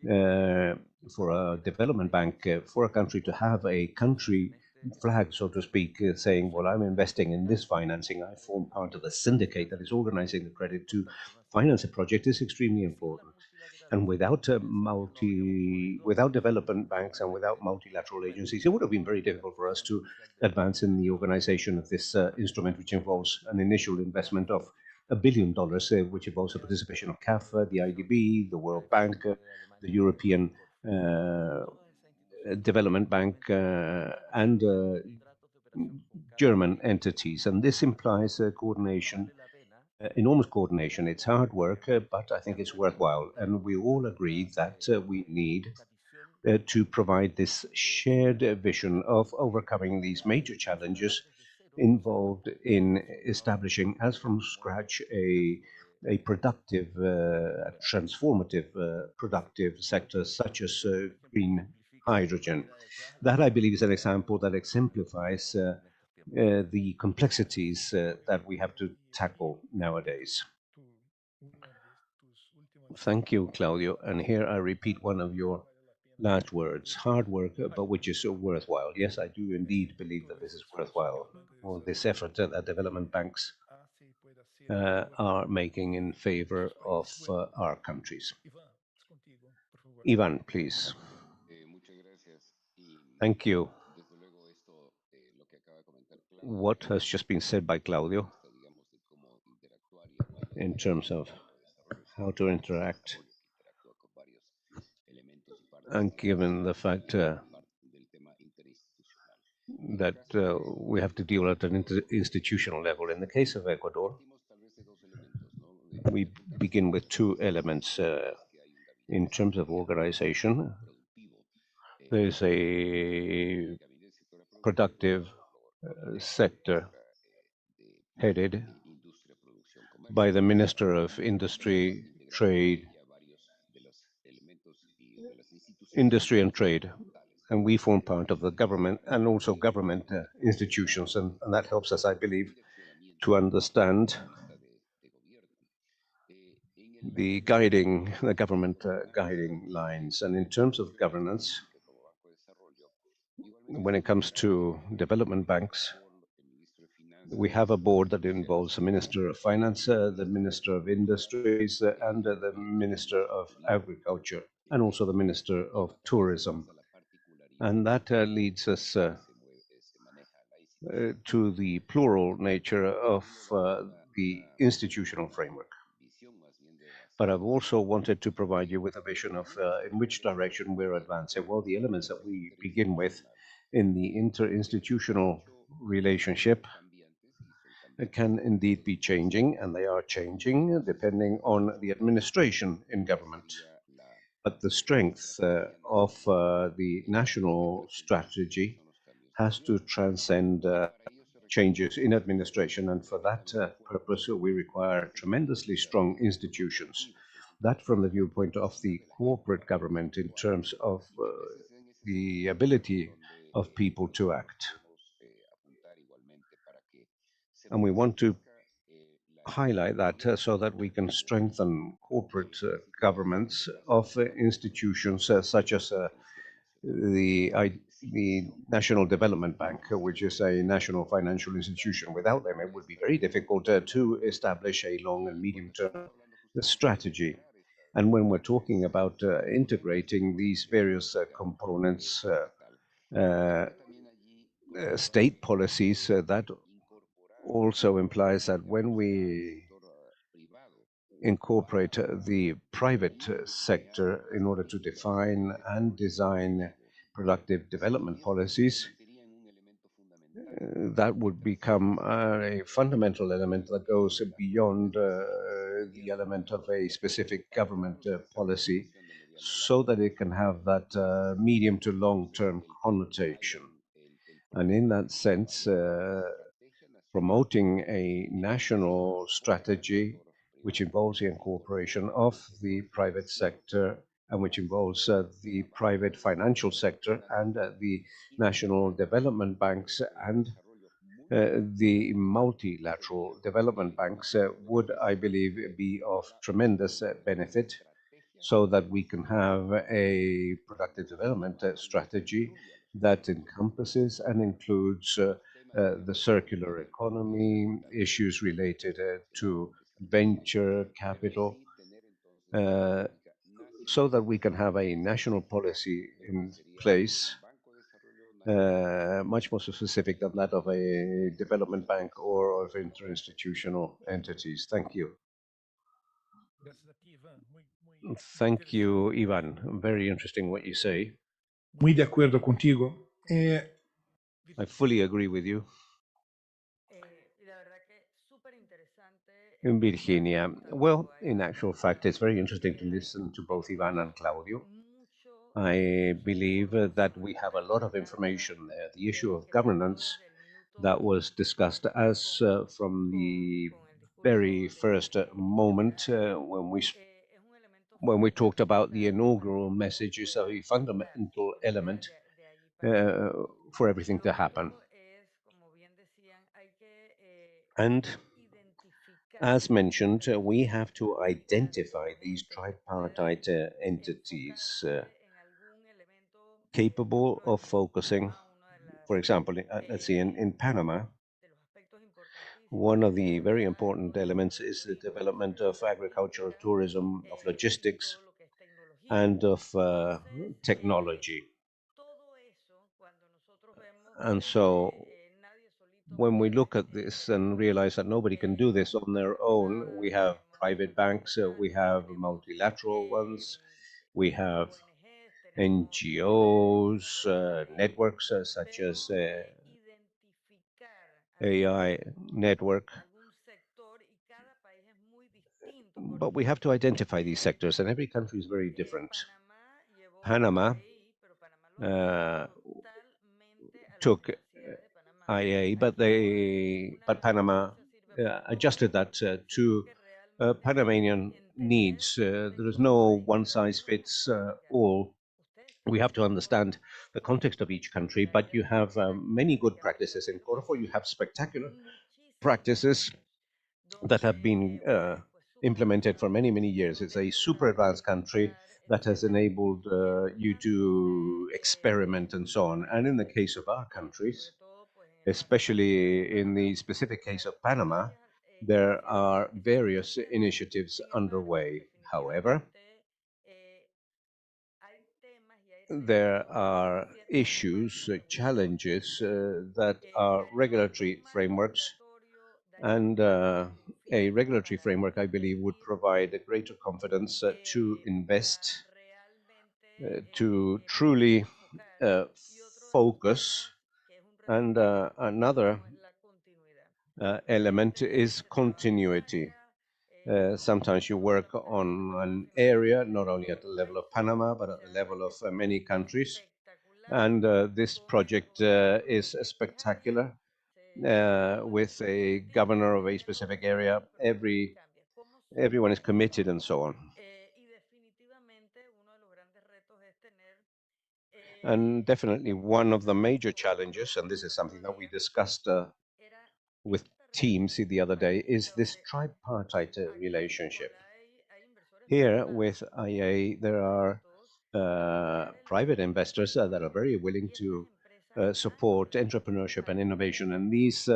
Uh, for a development bank, for a country to have a country flag, so to speak, saying, well, I'm investing in this financing, I form part of the syndicate that is organizing the credit to finance a project, is extremely important. And without development banks and without multilateral agencies, it would have been very difficult for us to advance in the organization of this instrument, which involves an initial investment of $1 billion, which involves the participation of CAF, the IDB, the World Bank, the European Development Bank, and German entities. And this implies coordination, enormous coordination. It's hard work, but I think it's worthwhile. And we all agree that we need to provide this shared vision of overcoming these major challenges involved in establishing, as from scratch, a productive, transformative, productive sector such as green hydrogen. That, I believe, is an example that exemplifies the complexities that we have to tackle nowadays. Thank you, Claudio. And here I repeat one of your last words: hard work, but which is so worthwhile. Yes, I do indeed believe that this is worthwhile. Well, this effort that development banks are making in favor of our countries. Ivan, please. Thank you. What has just been said by Claudio in terms of how to interact, and given the fact that we have to deal at an institutional level. In the case of Ecuador, we begin with two elements. In terms of organization, there's a productive sector headed by the Minister of Industry and Trade, and we form part of the government and also government institutions, and that helps us, I believe, to understand the government guiding lines. And in terms of governance, when it comes to development banks, we have a board that involves the Minister of Finance, the Minister of Industries, and the Minister of Agriculture, and also the Minister of Tourism. And that leads us to the plural nature of the institutional framework. But I've also wanted to provide you with a vision of in which direction we're advancing. Well, the elements that we begin with in the interinstitutional relationship can indeed be changing, and they are changing depending on the administration in government. But the strength of the national strategy has to transcend changes in administration, and for that purpose, we require tremendously strong institutions. That, from the viewpoint of the corporate government, in terms of the ability of people to act. And we want to highlight that so that we can strengthen corporate governments of institutions such as the National Development Bank, which is a national financial institution. Without them, it would be very difficult to establish a long and medium-term strategy. And when we're talking about integrating these various components, state policies, that also implies that when we incorporate the private sector in order to define and design productive development policies, that would become a fundamental element that goes beyond the element of a specific government policy, so that it can have that medium to long-term connotation. And in that sense, promoting a national strategy which involves the incorporation of the private sector and which involves the private financial sector and the national development banks and the multilateral development banks would, I believe, be of tremendous benefit, so that we can have a productive development strategy that encompasses and includes the circular economy, issues related to venture capital, uh, so that we can have a national policy in place much more specific than that of a development bank or of interinstitutional entities. Thank you. Thank you, Ivan. Very interesting what you say. Muy de acuerdo contigo. I fully agree with you. In Virginia, well, in actual fact, it's very interesting to listen to both Ivan and Claudio. I believe that we have a lot of information there. The issue of governance that was discussed as from the very first moment when we talked about the inaugural message is a fundamental element uh, for everything to happen. And as mentioned, we have to identify these tripartite entities capable of focusing, for example, let's see, in Panama, one of the very important elements is the development of agricultural tourism, of logistics, and of technology. And so when we look at this and realize that nobody can do this on their own, we have private banks, we have multilateral ones, we have NGOs, networks such as AI network. But we have to identify these sectors, and every country is very different. Panama uh, took IA, but Panama adjusted that to Panamanian needs. There is no one size fits all. We have to understand the context of each country, but you have many good practices. In Corfu, you have spectacular practices that have been implemented for many, many years. It's a super advanced country that has enabled you to experiment and so on. And in the case of our countries, especially in the specific case of Panama, there are various initiatives underway. However, there are issues, challenges that are regulatory frameworks, and a regulatory framework, I believe, would provide a greater confidence to invest, to truly focus. And another element is continuity. Sometimes you work on an area, not only at the level of Panama, but at the level of many countries. And this project is spectacular with a governor of a specific area. Everyone is committed and so on. And definitely one of the major challenges, and this is something that we discussed with teams the other day, is this tripartite relationship. Here with IA, there are private investors that are very willing to support entrepreneurship and innovation. And these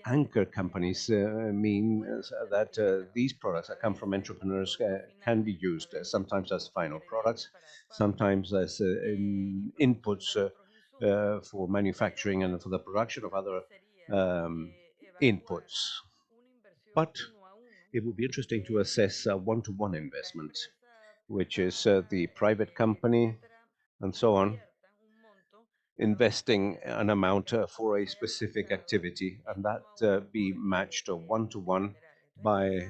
anchor companies mean that these products that come from entrepreneurs can be used sometimes as final products, sometimes as inputs for manufacturing and for the production of other um, inputs. But it would be interesting to assess one-to-one investment, which is the private company and so on, investing an amount for a specific activity, and that be matched one-to-one by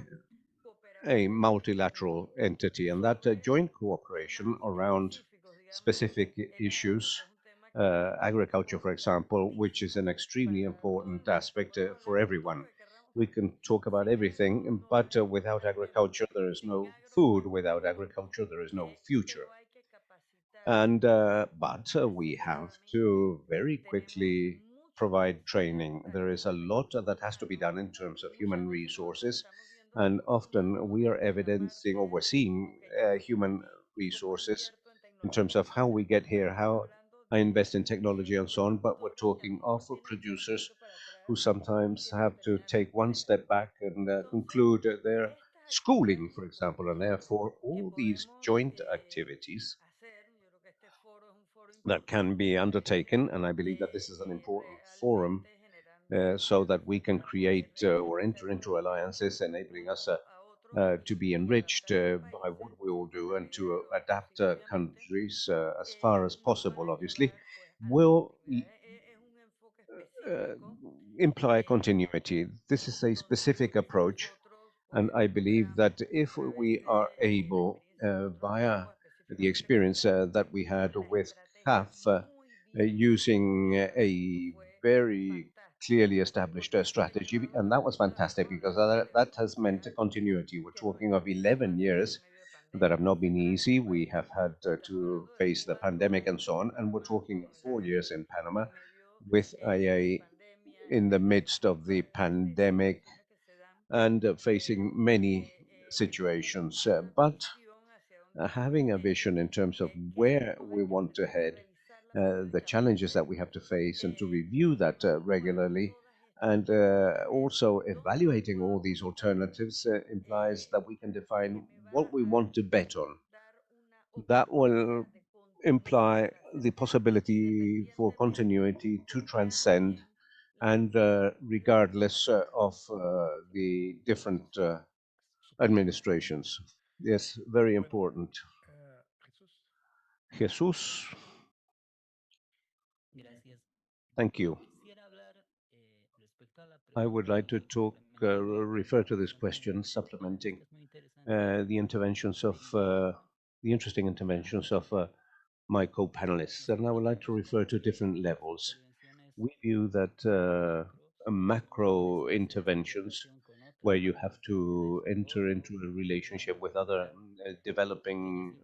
a multilateral entity, and that joint cooperation around specific issues, agriculture, for example, which is an extremely important aspect for everyone. We can talk about everything, but without agriculture, there is no food. Without agriculture, there is no future. And but we have to very quickly provide training. There is a lot that has to be done in terms of human resources, and often we are evidencing or we're seeing human resources in terms of how we get here, how I invest in technology and so on. But we're talking of producers who sometimes have to take one step back and conclude their schooling, for example, and therefore all these joint activities that can be undertaken. And I believe that this is an important forum so that we can create or enter into alliances, enabling us to be enriched by what we will do and to adapt countries as far as possible, obviously, will uh, imply continuity. This is a specific approach, and I believe that if we are able, via the experience that we had with CAF, using a very clearly established strategy, and that was fantastic because that has meant a continuity. We're talking of 11 years that have not been easy. We have had to face the pandemic and so on, and we're talking 4 years in Panama with IA in the midst of the pandemic and facing many situations. But having a vision in terms of where we want to head, the challenges that we have to face, and to review that regularly, and also evaluating all these alternatives implies that we can define what we want to bet on. That will imply the possibility for continuity to transcend and regardless of the different administrations. Yes, very important. Jesus, thank you. I would like to refer to this question, supplementing the interventions of the interesting interventions of my co-panelists, and I would like to refer to different levels. We view that macro interventions, where you have to enter into a relationship with other developing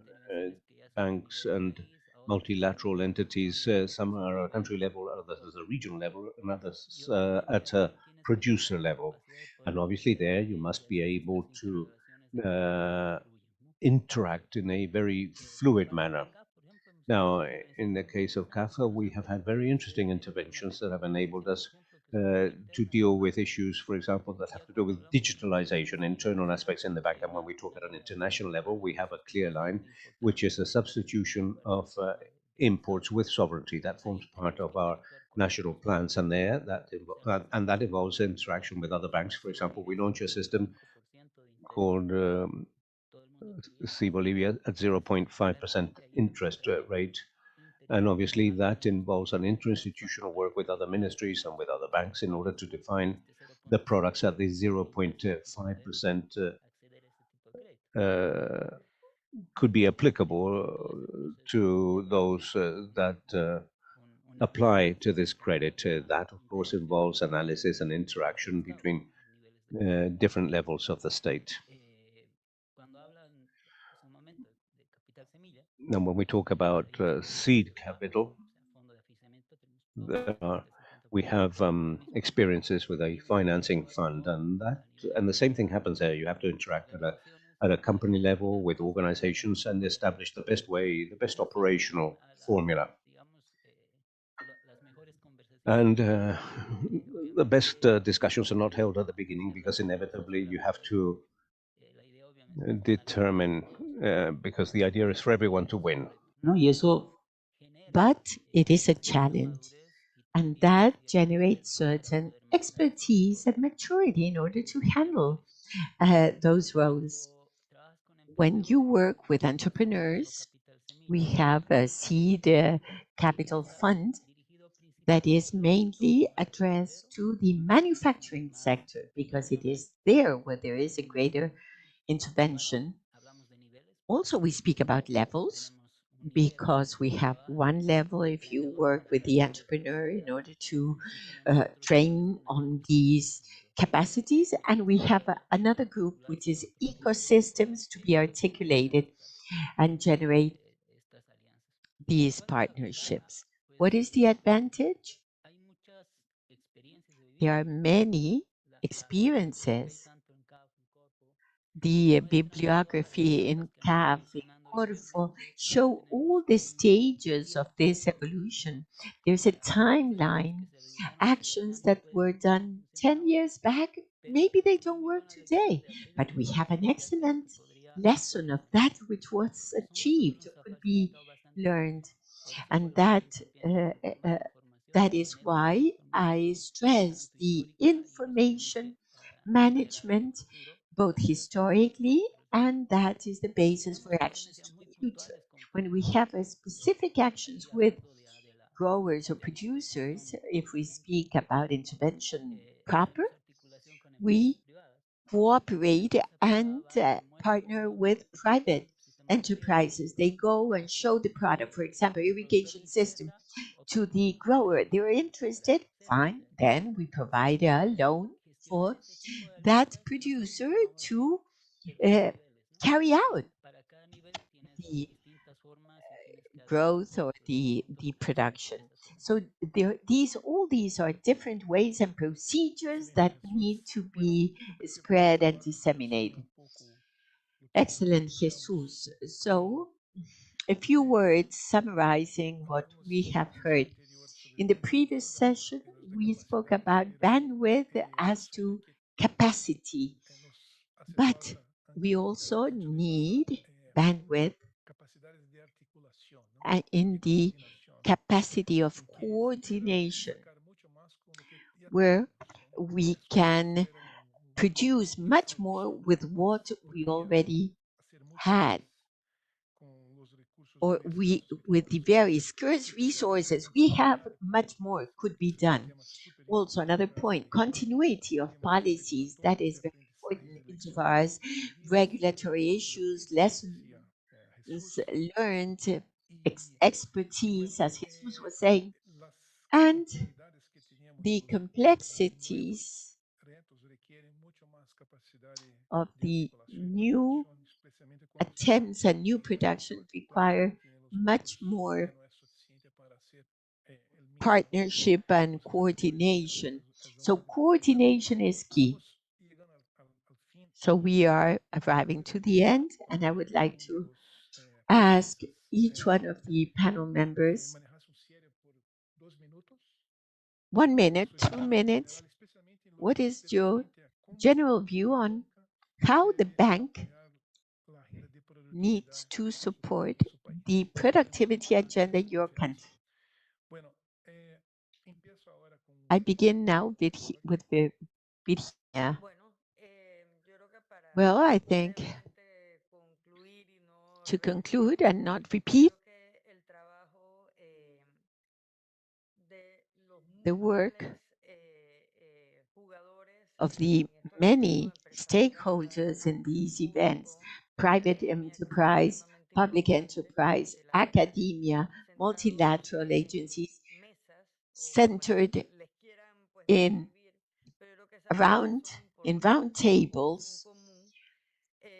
banks and multilateral entities. Some are at a country level, others at a regional level, and others at a producer level. And obviously, there you must be able to interact in a very fluid manner. Now, in the case of CAFA, we have had very interesting interventions that have enabled us to deal with issues, for example, that have to do with digitalization, internal aspects in the bank. And when we talk at an international level, we have a clear line, which is a substitution of imports with sovereignty. That forms part of our national plans, and that involves interaction with other banks. For example, we launch a system called C Bolivia at 0.5% interest rate. And obviously, that involves an interinstitutional work with other ministries and with other banks in order to define the products at the 0.5% could be applicable to those that apply to this credit. That, of course, involves analysis and interaction between different levels of the state. And when we talk about seed capital, we have experiences with a financing fund, and the same thing happens there. You have to interact at a company level with organizations and establish the best way, the best operational formula. And the best discussions are not held at the beginning, because inevitably you have to determine, because the idea is for everyone to win. ¿no? But it is a challenge, and that generates certain expertise and maturity in order to handle those roles. When you work with entrepreneurs, we have a seed capital fund that is mainly addressed to the manufacturing sector, because it is there where there is a greater intervention. Also, we speak about levels, because we have one level if you work with the entrepreneur in order to train on these capacities, and we have another group which is ecosystems to be articulated and generate these partnerships. What is the advantage? There are many experiences. The bibliography in CAF, in Corfo, show all the stages of this evolution. There's a timeline. Actions that were done 10 years back, maybe they don't work today, but we have an excellent lesson of that which was achieved, could be learned. And that is why I stress the information management, both historically, and that is the basis for actions to the future. When we have a specific actions with growers or producers, if we speak about intervention proper, we cooperate and partner with private enterprises. They go and show the product, for example, irrigation system, to the grower. They're interested, fine. Then we provide a loan for that producer to carry out the growth or the production. So all these are different ways and procedures that need to be spread and disseminated. Excellent, Jesus. So a few words summarizing what we have heard. In the previous session, we spoke about bandwidth as to capacity, but we also need bandwidth in the capacity of coordination, where we can produce much more with what we already had. or we, with the very scarce resources we have, much more could be done. Also, another point, continuity of policies, that is very important insofar as regulatory issues, lessons learned, expertise, as Jesus was saying, and the complexities of the new attempts and new productions require much more partnership and coordination. So coordination is key. So we are arriving to the end, and I would like to ask each one of the panel members 1 minute, 2 minutes. What is your general view on how the bank needs to support the productivity agenda in your country? I begin now with Virginia. Well, I think to conclude and not repeat, the work of the many stakeholders in these events, private enterprise, public enterprise, academia, multilateral agencies, centered in round tables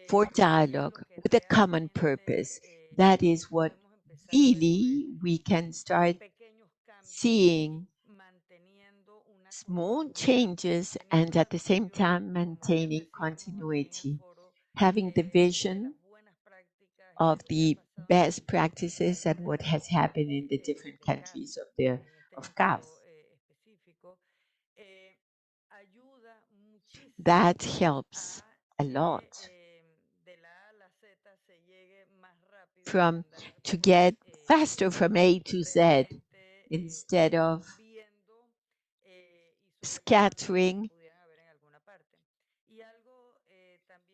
for dialogue with a common purpose. That is what really we can start seeing small changes and at the same time maintaining continuity, having the vision of the best practices and what has happened in the different countries of CAF. That helps a lot from to get faster from A to Z instead of scattering.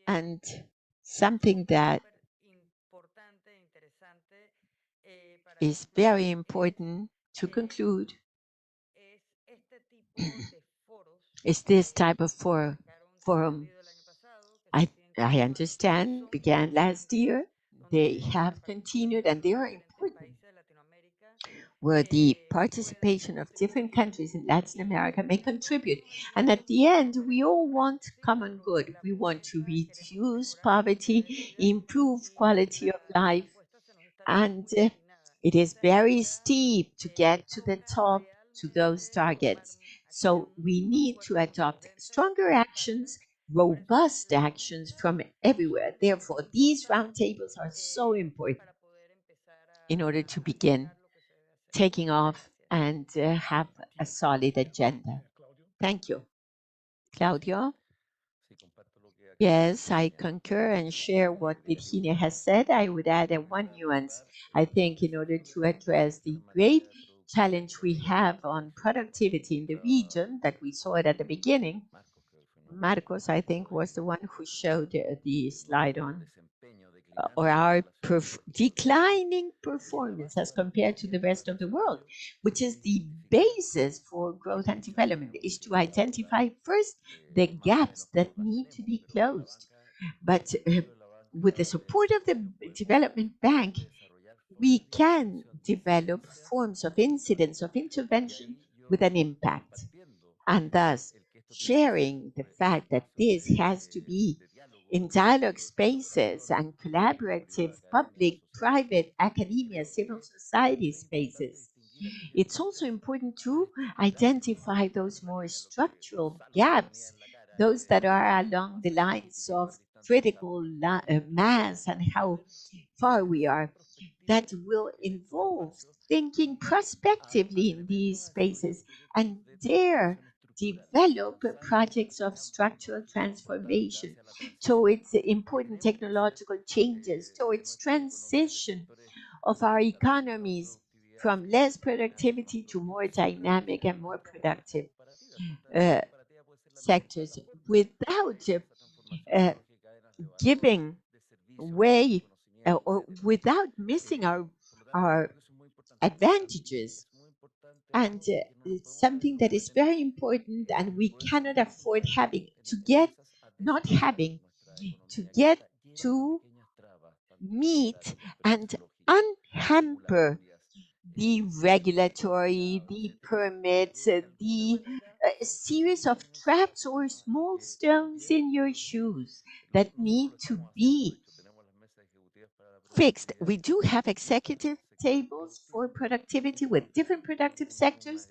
And something that is very important to conclude is this type of forum. I understand began last year. They have continued and they are important, where the participation of different countries in Latin America may contribute. And at the end, we all want common good. We want to reduce poverty, improve quality of life, and it is very steep to get to the top to those targets. So we need to adopt stronger actions, robust actions from everywhere. Therefore, these roundtables are so important in order to begin taking off and have a solid agenda. Thank you. Claudio? Yes, I concur and share what Virginia has said. I would add one nuance. I think in order to address the great challenge we have on productivity in the region that we saw it at the beginning, Marcos, I think, was the one who showed the slide on or our declining performance as compared to the rest of the world, which is the basis for growth and development, is to identify first the gaps that need to be closed. But with the support of the Development Bank, we can develop forms of incidence, of intervention with an impact. And thus, sharing the fact that this has to be in dialogue spaces and collaborative public, private, academia, civil society spaces. It's also important to identify those more structural gaps, those that are along the lines of critical mass and how far we are, that will involve thinking prospectively in these spaces and dare develop projects of structural transformation towards important technological changes, towards transition of our economies from less productivity to more dynamic and more productive uh, sectors without giving way or without missing our our advantages. And it's something that is very important, and we cannot afford not having to get to meet and unhamper the regulatory, the permits, the series of traps or small stones in your shoes that need to be fixed. We do have executive tables for productivity with different productive sectors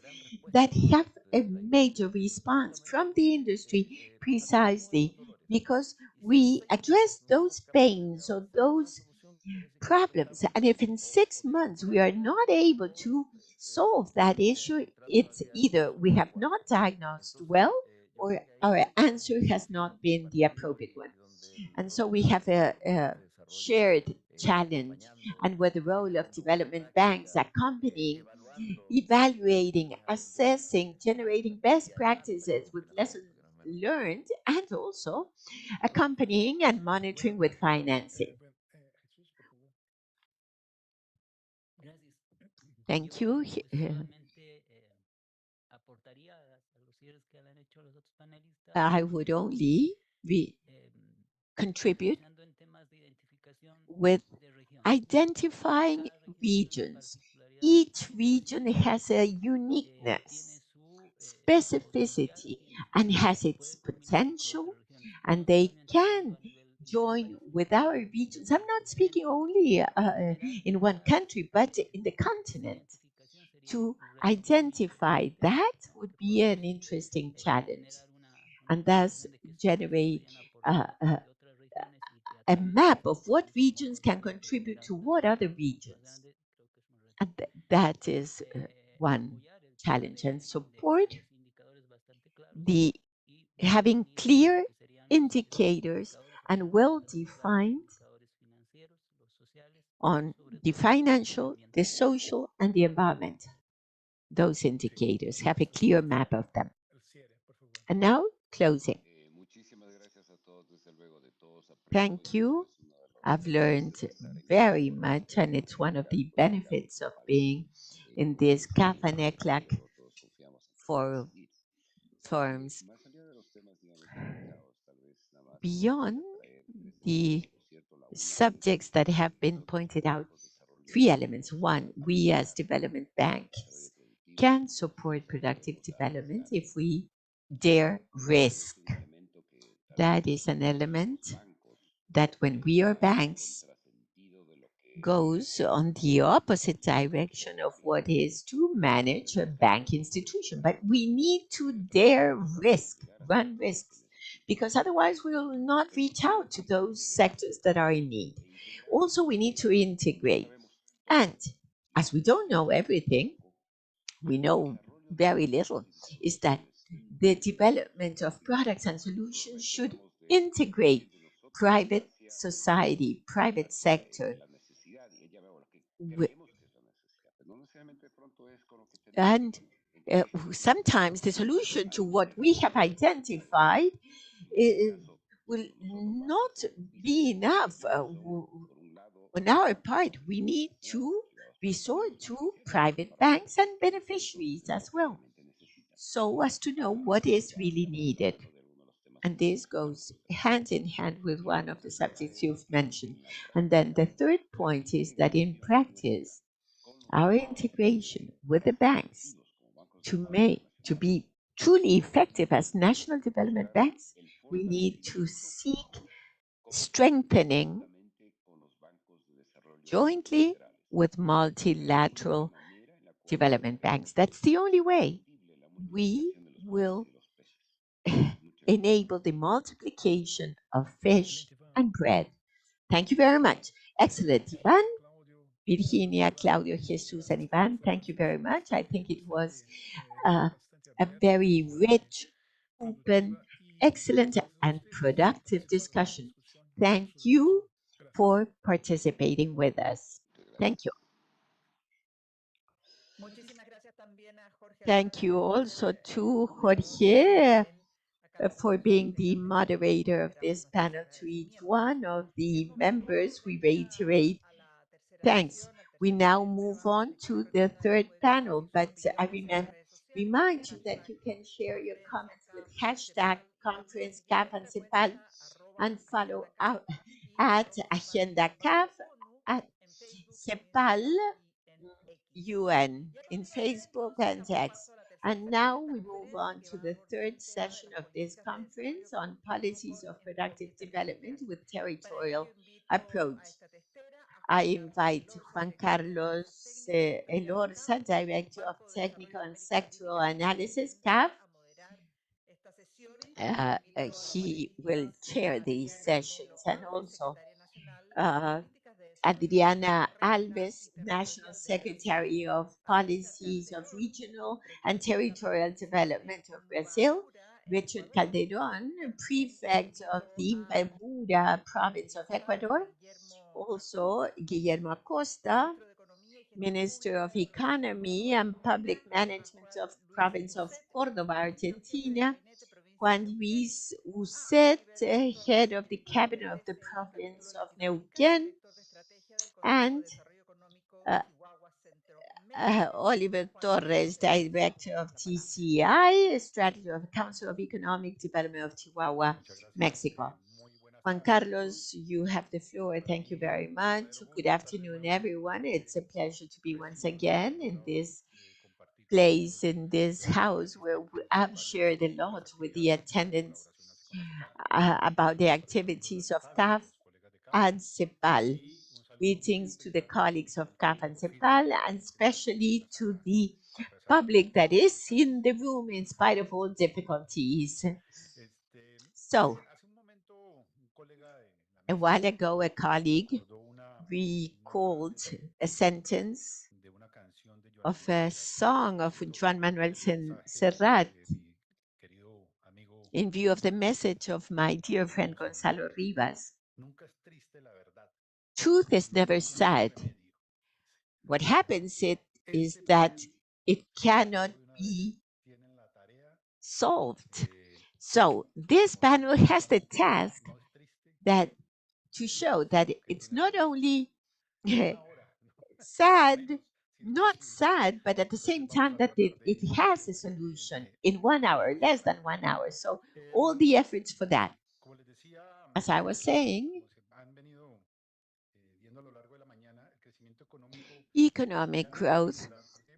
that have a major response from the industry precisely because we address those pains or those problems. And if in 6 months we are not able to solve that issue, it's either we have not diagnosed well or our answer has not been the appropriate one. And so we have a shared challenge, and with the role of development banks accompanying, evaluating, assessing, generating best practices with lessons learned, and also accompanying and monitoring with financing. Thank you. I would only contribute with identifying regions. Each region has a uniqueness, specificity, and has its potential, and they can join with our regions. I'm not speaking only in one country, but in the continent. To identify that would be an interesting challenge, and thus generate a map of what regions can contribute to what other regions. And that is one challenge. And support the having clear indicators and well defined on the financial, the social, and the environmental. Those indicators have a clear map of them. And now, closing. Thank you. I've learned very much, and it's one of the benefits of being in this CAF-ECLAC forums. Beyond the subjects that have been pointed out, three elements. One, we as development banks can support productive development if we dare risk. That is an element that when we are banks goes on the opposite direction of what is to manage a bank institution. But we need to dare run risks, because otherwise we will not reach out to those sectors that are in need. Also, we need to integrate. And as we don't know everything, we know very little, is that the development of products and solutions should integrate private society, private sector, and sometimes the solution to what we have identified will not be enough. On our part, we need to resort to private banks and beneficiaries as well, so as to know what is really needed. And this goes hand in hand with one of the subjects you've mentioned. And then the third point is that in practice, our integration with the banks to be truly effective as national development banks, we need to seek strengthening jointly with multilateral development banks. That's the only way we will enable the multiplication of fish and bread. Thank you very much. Excellent, Ivan. Virginia, Claudio, Jesus, and Ivan, thank you very much. I think it was a very rich, open, excellent, and productive discussion. Thank you for participating with us. Thank you. Thank you also to Jorge for being the moderator of this panel. To each one of the members, we reiterate thanks. We now move on to the third panel, but remind you that you can share your comments with hashtag conference CAF and CEPAL and follow out at Agenda CAF at CEPAL UN in Facebook and X. And now we move on to the third session of this conference on policies of productive development with territorial approach. I invite Juan Carlos Elorza, Director of Technical and Sectoral Analysis, CAF. He will chair these sessions, and also uh, Adriana Alves, National Secretary of Policies of Regional and Territorial Development of Brazil, Richard Calderon, Prefect of the Imbabura Province of Ecuador, also Guillermo Acosta, Minister of Economy and Public Management of Province of Córdoba, Argentina, Juan Luis Ucet, Head of the Cabinet of the Province of Neuquén, and uh, Oliver Torres, Director of TCI, Strategy of Council of Economic Development of Chihuahua, Mexico. Juan Carlos, you have the floor. Thank you very much. Good afternoon, everyone. It's a pleasure to be once again in this place, in this house, where I've shared a lot with the attendants about the activities of CAF and CEPAL. Greetings to the colleagues of CAF and CEPAL, and especially to the public that is in the room in spite of all difficulties. So, a while ago, a colleague recalled a sentence of a song of Juan Manuel Serrat in view of the message of my dear friend Gonzalo Rivas. Truth is never sad. What happens is that it cannot be solved. So this panel has the task that to show that it's not only sad, not sad, but at the same time that it has a solution in 1 hour, less than 1 hour. So all the efforts for that. As I was saying, economic growth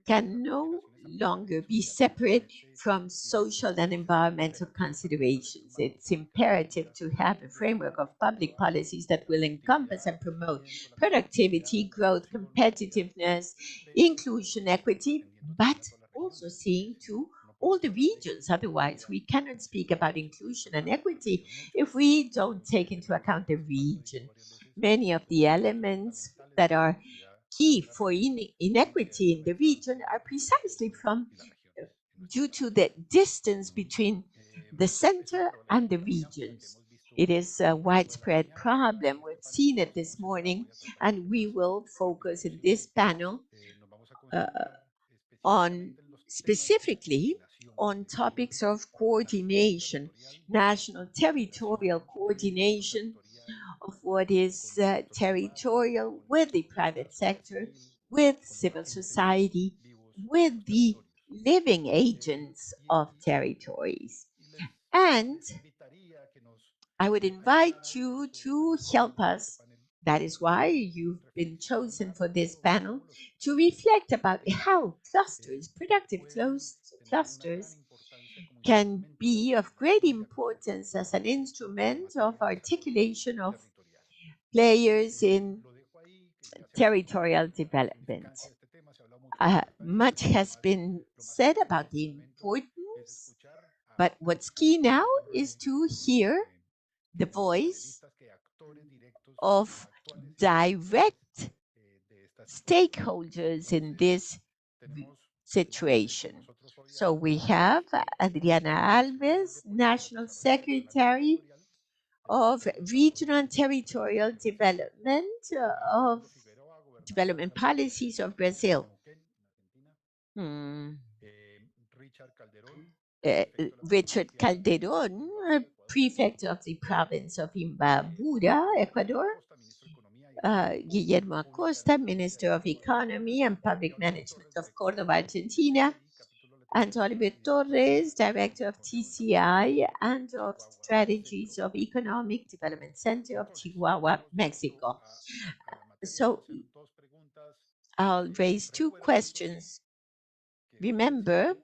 can no longer be separate from social and environmental considerations. It's imperative to have a framework of public policies that will encompass and promote productivity, growth, competitiveness, inclusion, equity, but also seeing to all the regions. Otherwise, we cannot speak about inclusion and equity if we don't take into account the region. Many of the elements that are key for inequity in the region are precisely due to the distance between the center and the regions. It is a widespread problem. We've seen it this morning, and we will focus in this panel uh, on specifically on topics of coordination, national territorial coordination of what is territorial with the private sector, with civil society, with the living agents of territories. And I would invite you to help us. That is why you've been chosen for this panel to reflect about how clusters, productive clusters, can be of great importance as an instrument of articulation of players in territorial development. Much has been said about the importance, but what's key now is to hear the voice of direct stakeholders in this situation. So we have Adriana Alves, National Secretary of Regional and Territorial Development of Development Policies of Brazil. Hmm. Richard Calderon, prefect of the province of Imbabura, Ecuador, Guillermo Acosta, Minister of Economy and Public Management of Córdoba, Argentina, and Oliver Torres, Director of TCI and of Strategies of Economic Development Center of Chihuahua, Mexico. So I'll raise two questions. Remember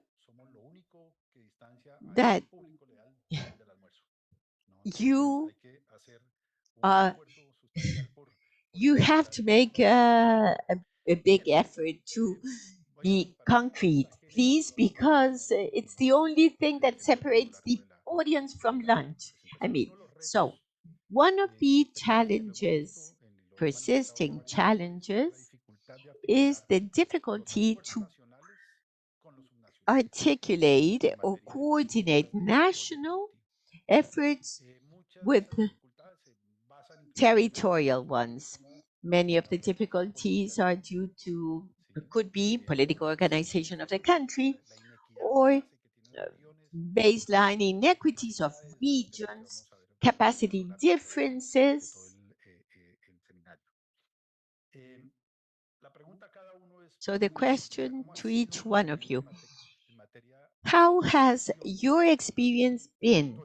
that you uh, you have to make a big effort to be concrete, please, because it's the only thing that separates the audience from lunch. I mean, so one of the challenges, persisting challenges, is the difficulty to articulate or coordinate national efforts with territorial ones. Many of the difficulties are due to, could be political organization of the country or baseline inequities of regions, capacity differences. So the question to each one of you, how has your experience been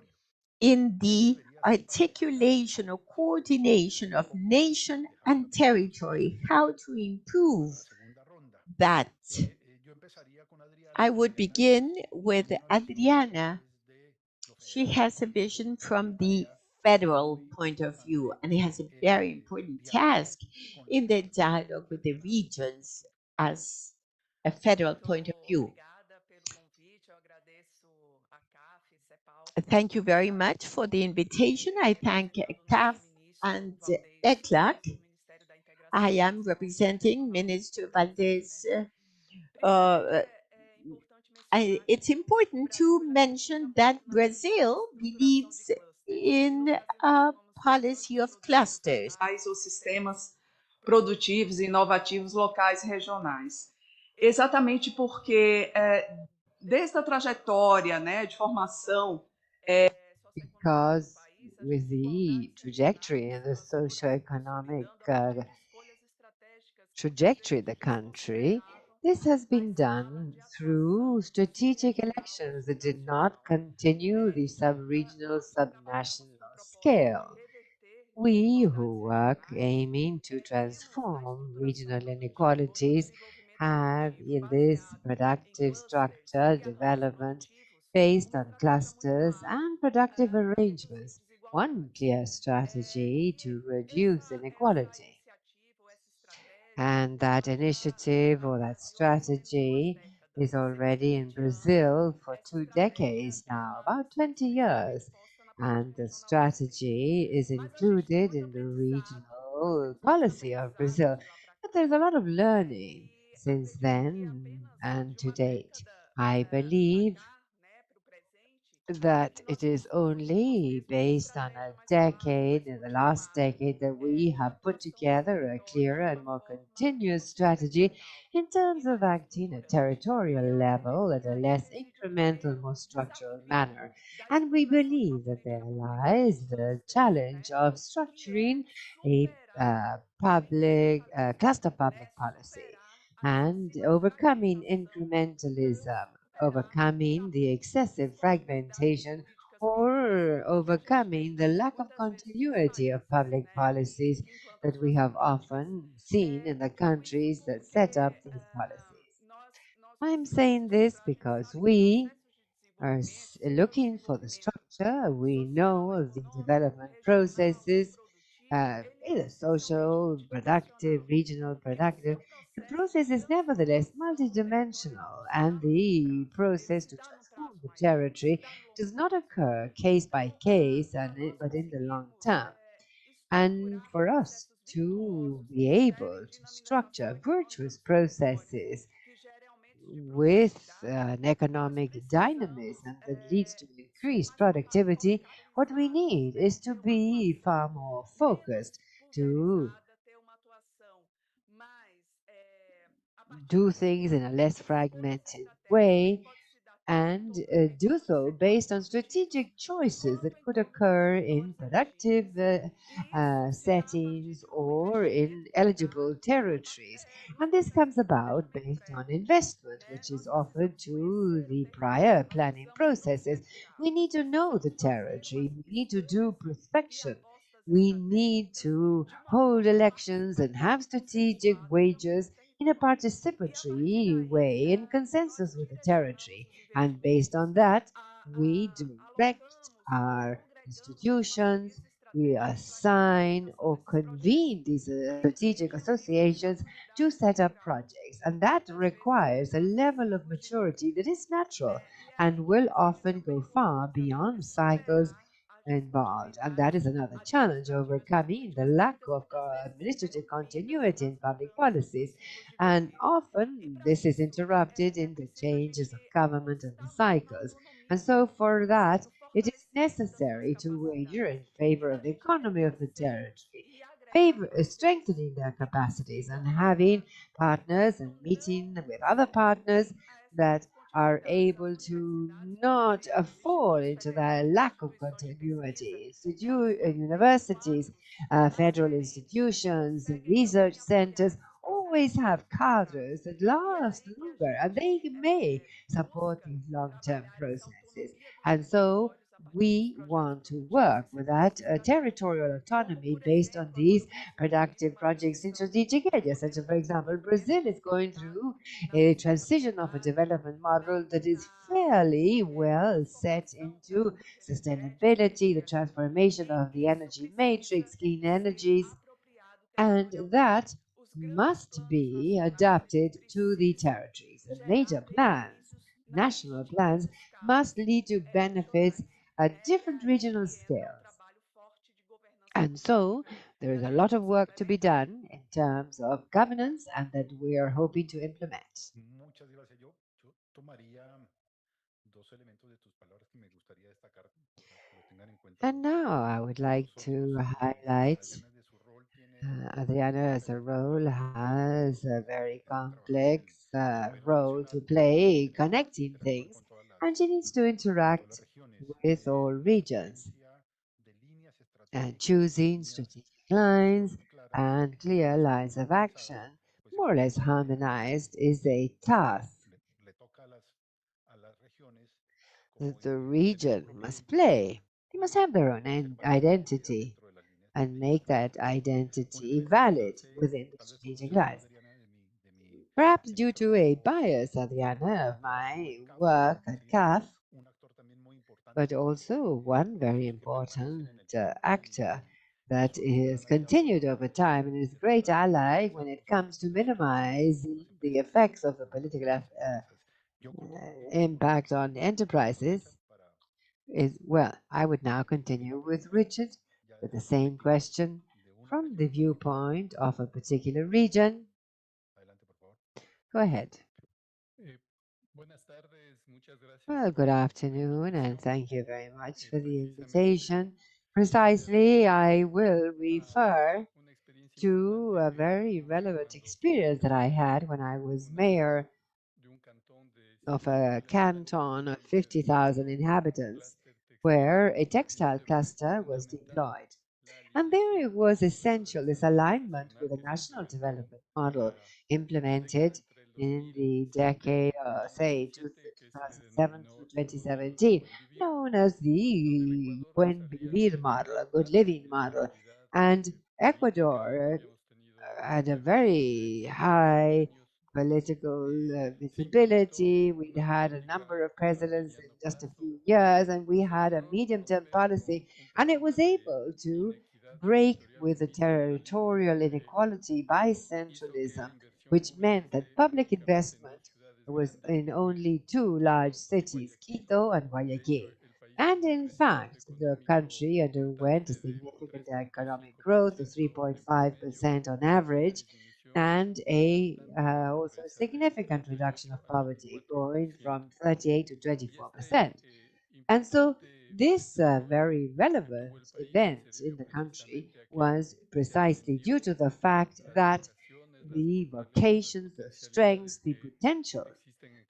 in the articulation or coordination of nation and territory? How to improve that? I would begin with Adriana. She has a vision from the federal point of view and has a very important task in the dialogue with the regions as a federal point of view. Thank you very much for the invitation. I thank CAF and ECLAC. I am representing Minister Valdez. Uh, it's important to mention that Brazil believes in a policy of clusters. Os sistemas produtivos e inovativos locais e regionais. Exatamente porque, desde a trajetória, né, de formação, Because with the trajectory and the socio-economic trajectory of the country, this has been done through strategic elections that did not continue the sub-regional, sub-national scale. We who work aiming to transform regional inequalities have in this productive structure development based on clusters and productive arrangements one clear strategy to reduce inequality. And that initiative or that strategy is already in Brazil for 2 decades now, about 20 years. And the strategy is included in the regional policy of Brazil. But there's a lot of learning since then and to date. I believe that it is only based on a decade, in the last decade, that we have put together a clearer and more continuous strategy in terms of acting at territorial level at a less incremental, more structural manner. And we believe that there lies the challenge of structuring a cluster public policy and overcoming incrementalism, overcoming the excessive fragmentation, or overcoming the lack of continuity of public policies that we have often seen in the countries that set up these policies. I'm saying this because we are looking for the structure. We know of the development processes, either social, productive, regional, productive. The process is nevertheless multidimensional, and the process to transform the territory does not occur case by case, but in the long term. And for us to be able to structure virtuous processes with an economic dynamism that leads to increased productivity, what we need is to be far more focused, to do things in a less fragmented way, and do so based on strategic choices that could occur in productive settings or in eligible territories. And this comes about based on investment, which is offered to the prior planning processes. We need to know the territory, we need to do prospection. We need to hold elections and have strategic wagers in a participatory way in consensus with the territory. And based on that, we direct our institutions, we assign or convene these strategic associations to set up projects. And that requires a level of maturity that is natural and will often go far beyond cycles involved. And that is another challenge, overcoming the lack of administrative continuity in public policies. And often this is interrupted in the changes of government and the cycles. And so, for that, it is necessary to wager in favor of the economy of the territory, strengthening their capacities and having partners and meeting with other partners that are able to not fall into the lack of continuity. Universities, federal institutions, and research centers always have cadres that last longer and they may support these long-term processes. And so we want to work with that territorial autonomy based on these productive projects in strategic areas, such as, for example, Brazil is going through a transition of a development model that is fairly well set into sustainability, the transformation of the energy matrix, clean energies, and that must be adapted to the territories. And major plans, national plans, must lead to benefits at different regional scales. And so there is a lot of work to be done in terms of governance and that we are hoping to implement. And now I would like to highlight Adriana's role has a very complex role to play connecting things, and she needs to interact with all regions and choosing strategic lines and clear lines of action, more or less harmonized, is a task that the region must play. They must have their own identity and make that identity valid within the strategic lines. Perhaps due to a bias, Adriana, of my work at CAF, but also one very important actor that is continued over time and is a great ally when it comes to minimizing the effects of the political impact on enterprises is, well, I would now continue with Richard with the same question from the viewpoint of a particular region. Go ahead. Well, good afternoon, and thank you very much for the invitation. Precisely, I will refer to a very relevant experience that I had when I was mayor of a canton of 50,000 inhabitants, where a textile cluster was deployed. And there it was essential, this alignment with the national development model implemented in the decade, say, 2007 to 2017, known as the Buen Vivir model, a good living model. And Ecuador had a very high political visibility. We'd had a number of presidents in just a few years, and we had a medium term policy, and it was able to break with the territorial inequality by centralism, which meant that public investment was in only two large cities, Quito and Guayaquil. And in fact, the country underwent a significant economic growth of 3.5% on average, and a also a significant reduction of poverty, going from 38 to 24%. And so this very relevant event in the country was precisely due to the fact that the vocations, the strengths, the potentials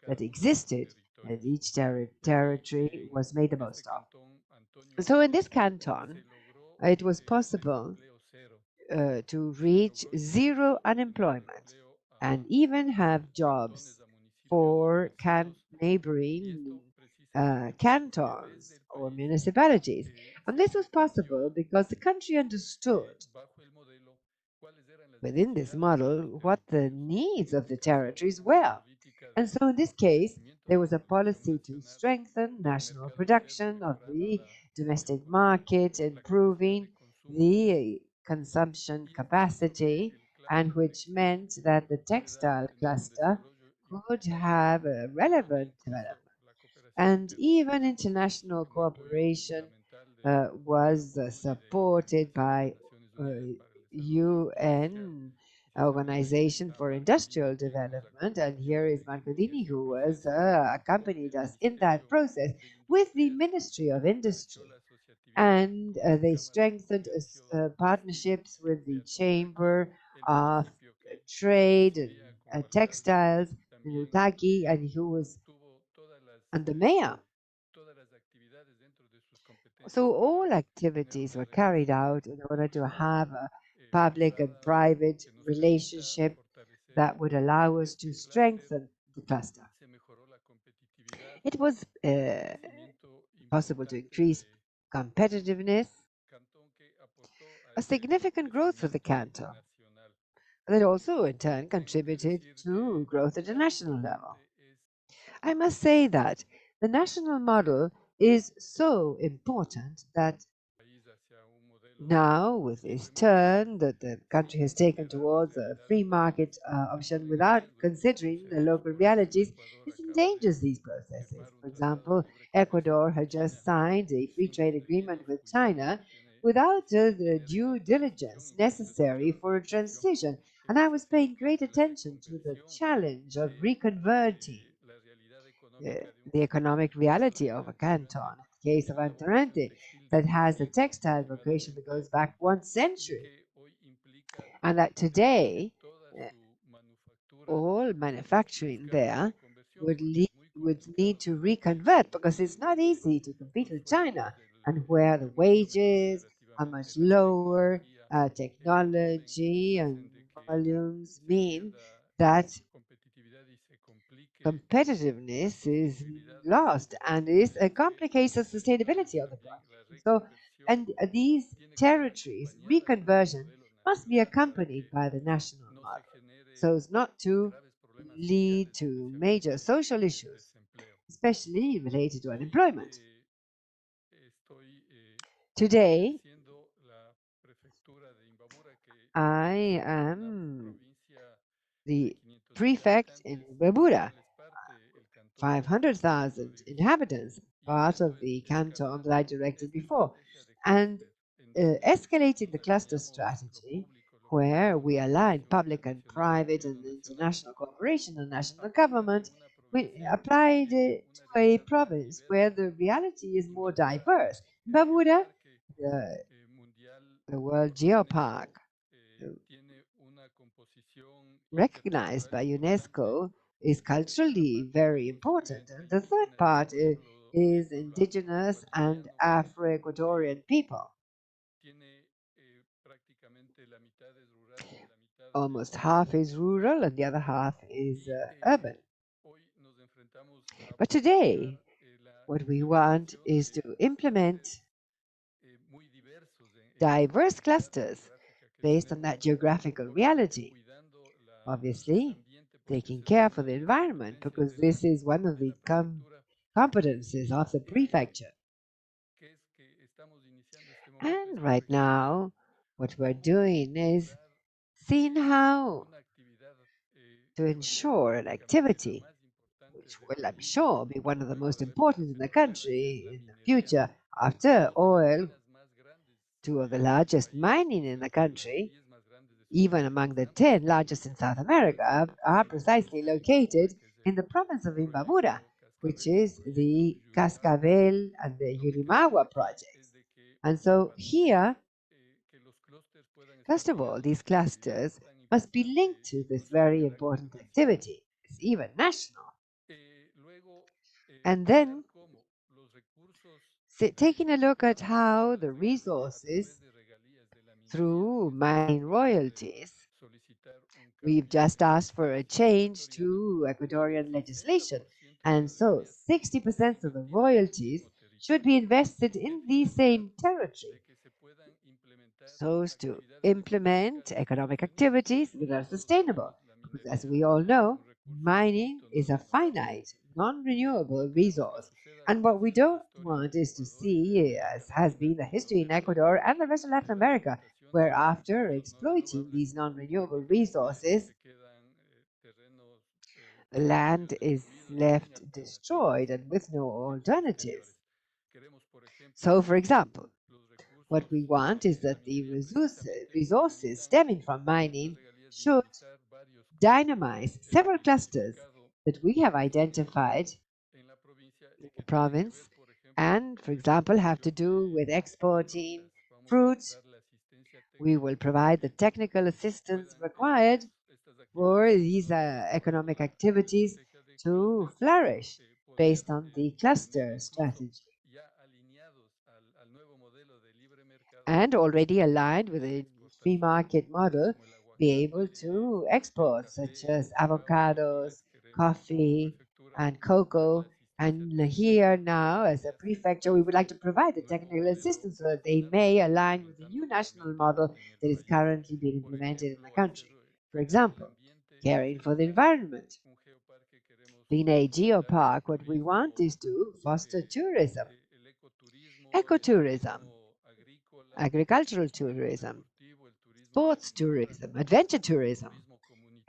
that existed and each territory was made the most of. So in this canton, it was possible to reach zero unemployment and even have jobs for neighboring cantons or municipalities. And this was possible because the country understood within this model what the needs of the territories were. And so in this case, there was a policy to strengthen national production of the domestic market, improving the consumption capacity, and which meant that the textile cluster could have a relevant development. And even international cooperation was supported by UN Organization for Industrial Development, and here is Marcodini, who was accompanied us in that process with the Ministry of Industry. And they strengthened partnerships with the Chamber of Trade and Textiles in Utaki, and who was and the mayor. So all activities were carried out in order to have a public and private relationship that would allow us to strengthen the cluster. It was possible to increase competitiveness, a significant growth for the canton, that also in turn contributed to growth at a national level. I must say that the national model is so important that now, with this turn that the country has taken towards a free market option without considering the local realities, this endangers these processes. For example, Ecuador had just signed a free trade agreement with China without the due diligence necessary for a transition. And I was paying great attention to the challenge of reconverting the economic reality of a canton. The case of Antarante, that has a textile vocation that goes back 1 century, and that today all manufacturing there would need to reconvert because it's not easy to compete with China, and where the wages are much lower, technology and volumes mean that competitiveness is lost and this complicates the sustainability of the project. So, and these territories reconversion must be accompanied by the national model, so as not to lead to major social issues, especially related to unemployment. Today, I am the prefect in Bebura, 500,000 inhabitants, part of the canton that I directed before, and escalating the cluster strategy, where we aligned public and private and international cooperation and national government, we applied it to a province where the reality is more diverse. Babuda, the World Geopark, recognized by UNESCO, is culturally very important. And the third part is indigenous and Afro-Ecuadorian people. Almost half is rural and the other half is urban. But today, what we want is to implement diverse clusters based on that geographical reality. Obviously, taking care for the environment, because this is one of the competences of the prefecture. And right now, what we're doing is seeing how to ensure an activity which will, I'm sure, be one of the most important in the country in the future after oil. Two of the largest mining in the country, even among the 10 largest in South America, are precisely located in the province of Imbabura, which is the Cascabel and the Yurimawa projects. And so here, first of all, these clusters must be linked to this very important activity. It's even national. And then taking a look at how the resources through mining royalties, we've just asked for a change to Ecuadorian legislation. And so 60% of the royalties should be invested in the same territory so as to implement economic activities that are sustainable. Because as we all know, mining is a finite, non renewable resource. And what we don't want is to see, as has been the history in Ecuador and the rest of Latin America, where after exploiting these non renewable resources, the land is left destroyed and with no alternatives. So, for example, what we want is that the resources stemming from mining should dynamize several clusters that we have identified in the province and, for example, have to do with exporting fruit. We will provide the technical assistance required for these economic activities to flourish based on the cluster strategy and already aligned with a free market model, be able to export such as avocados, coffee, and cocoa. And here now, as a prefecture, we would like to provide the technical assistance so that they may align with the new national model that is currently being implemented in the country. For example, caring for the environment. In a geopark, what we want is to foster tourism, ecotourism, agricultural tourism, sports tourism, adventure tourism,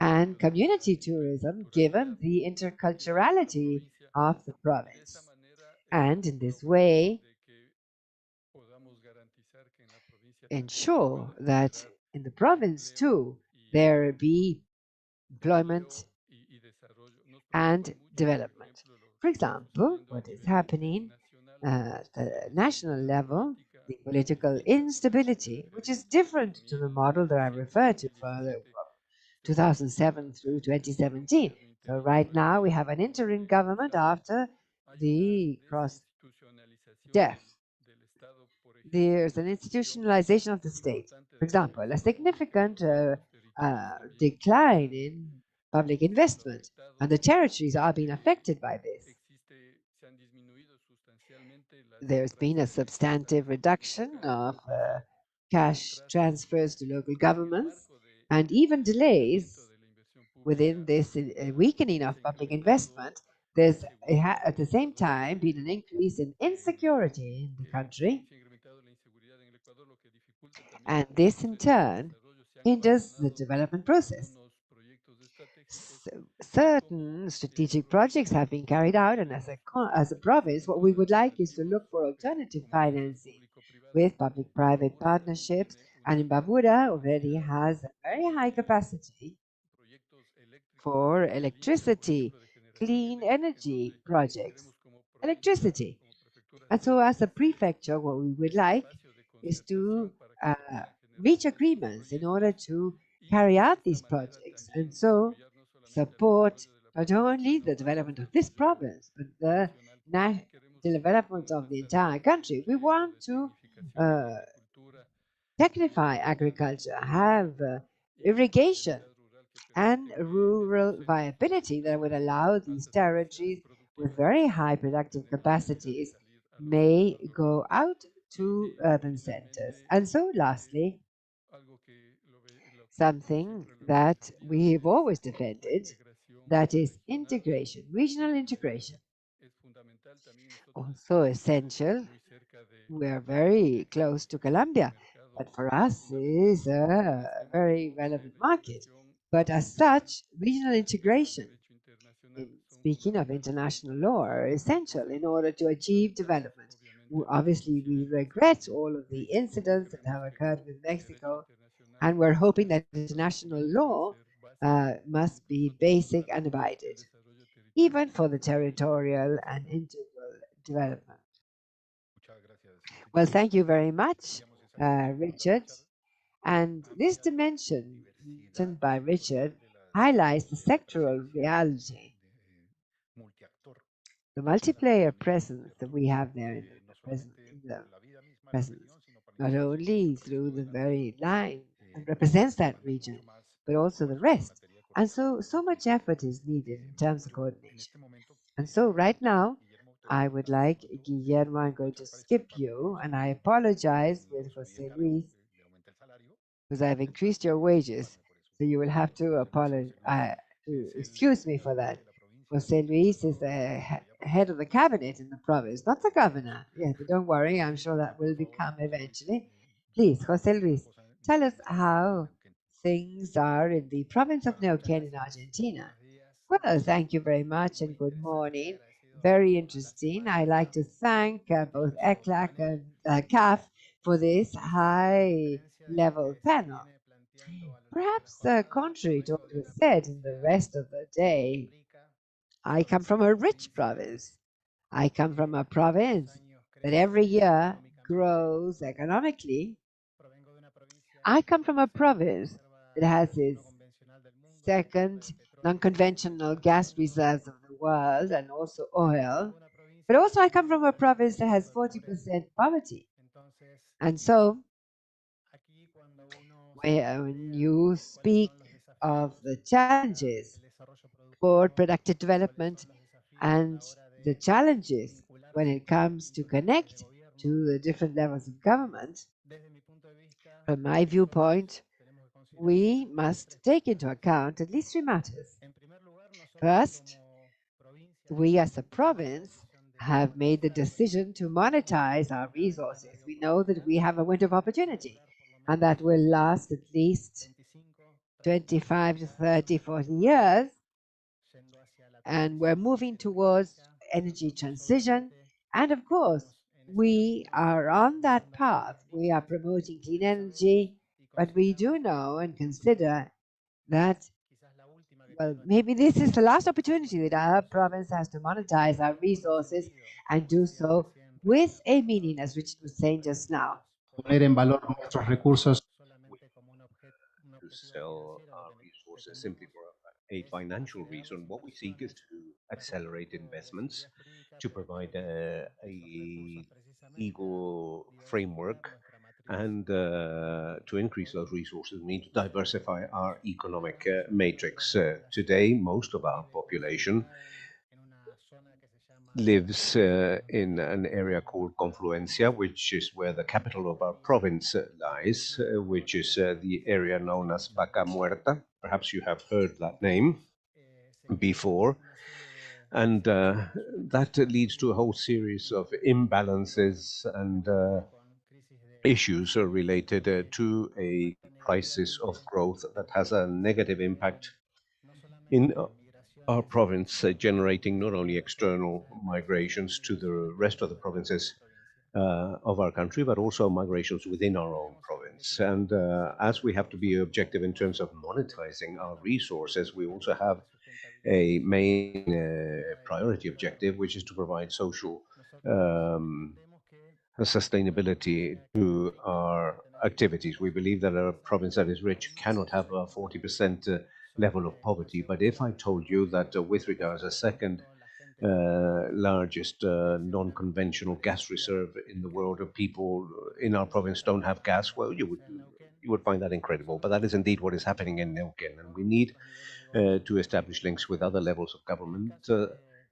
and community tourism given the interculturality of the province. And in this way, ensure that in the province too there be employment and development. For example, what is happening at the national level, the political instability, which is different to the model that I referred to further 2007 through 2017. So right now we have an interim government after the cross death. There's an institutionalization of the state. For example, a significant decline in public investment, and the territories are being affected by this. There's been a substantive reduction of cash transfers to local governments and even delays within this weakening of public investment. There's at the same time been an increase in insecurity in the country, and this in turn hinders the development process. Certain strategic projects have been carried out, and as a province, what we would like is to look for alternative financing with public-private partnerships. And Imbabura already has a very high capacity for electricity, clean energy projects, electricity. And so, as a prefecture, what we would like is to uh, reach agreements in order to carry out these projects and so support not only the development of this province, but the development of the entire country. We want to uh, technify agriculture, have irrigation, and rural viability that would allow these territories with very high productive capacities may go out to urban centers. And so, lastly, something that we've always defended, that is integration, regional integration. Also essential. We're very close to Colombia, but for us is a very relevant market. But as such, regional integration, speaking of international law, are essential in order to achieve development. Obviously, we regret all of the incidents that have occurred with Mexico, and we're hoping that international law must be basic and abided, even for the territorial and integral development. Well, thank you very much, Richard. And this dimension mentioned by Richard highlights the sectoral reality The multiplayer presence that we have there in the presence, not only through the very line that represents that region, but also the rest. And so much effort is needed in terms of coordination. And so right now, I would like, Guillermo, I'm going to skip you, and I apologize with Jose Luis because I've increased your wages. So you will have to apologize, excuse me for that. Jose Luis is the head of the cabinet in the province, not the governor. Yes, but don't worry, I'm sure that will become eventually. Please, Jose Luis, tell us how things are in the province of Neuquén in Argentina. Well, thank you very much and good morning. Very interesting. I like to thank both ECLAC and CAF for this high level panel. Perhaps contrary to what was said in the rest of the day, I come from a rich province. I come from a province that every year grows economically. I come from a province that has its second non-conventional gas reserves of the world and also oil. But also I come from a province that has 40% poverty. And so when you speak of the challenges for productive development and the challenges when it comes to connect to the different levels of government, from my viewpoint, we must take into account at least three matters. First, we as a province have made the decision to monetize our resources. We know that we have a window of opportunity, and that will last at least 25 to 30, 40 years. And we're moving towards energy transition. And of course, we are on that path. We are promoting clean energy, but we do know and consider that, well, maybe this is the last opportunity that our province has to monetize our resources and do so with a meaning, as Richard was saying just now. Poner en valor nuestros recursos. To sell our resources simply for a financial reason. What we seek is to accelerate investments, to provide a legal framework, and to increase those resources. We need to diversify our economic matrix. Today, most of our population lives in an area called Confluencia, which is where the capital of our province lies, which is the area known as Vaca Muerta. Perhaps you have heard that name before. And that leads to a whole series of imbalances and issues related to a crisis of growth that has a negative impact in our province, generating not only external migrations to the rest of the provinces of our country, but also migrations within our own province. And as we have to be objective in terms of monetizing our resources, we also have a main priority objective, which is to provide social sustainability to our activities. We believe that a province that is rich cannot have a 40% level of poverty. But if I told you that with regards to a second largest non-conventional gas reserve in the world of people in our province don't have gas, well, you would find that incredible. But that is indeed what is happening in Neuquén, and we need to establish links with other levels of government,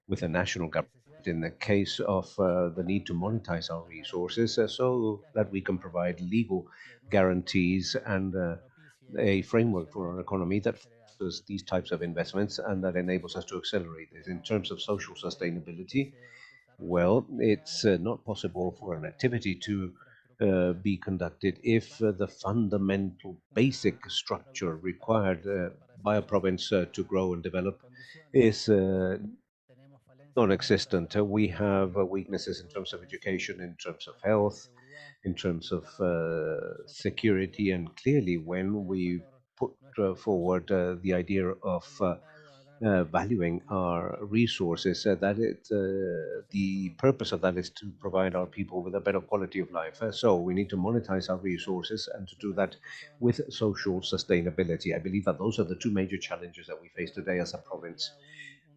with the national government, in the case of the need to monetize our resources, so that we can provide legal guarantees and a framework for our economy that fosters these types of investments and that enables us to accelerate this. In terms of social sustainability, well, it's not possible for an activity to be conducted if the fundamental basic structure required by a province to grow and develop is non-existent. We have weaknesses in terms of education, in terms of health, in terms of security, and clearly when we put forward the idea of valuing our resources, the purpose of that is to provide our people with a better quality of life. So we need to monetize our resources and to do that with social sustainability. I believe that those are the two major challenges that we face today as a province.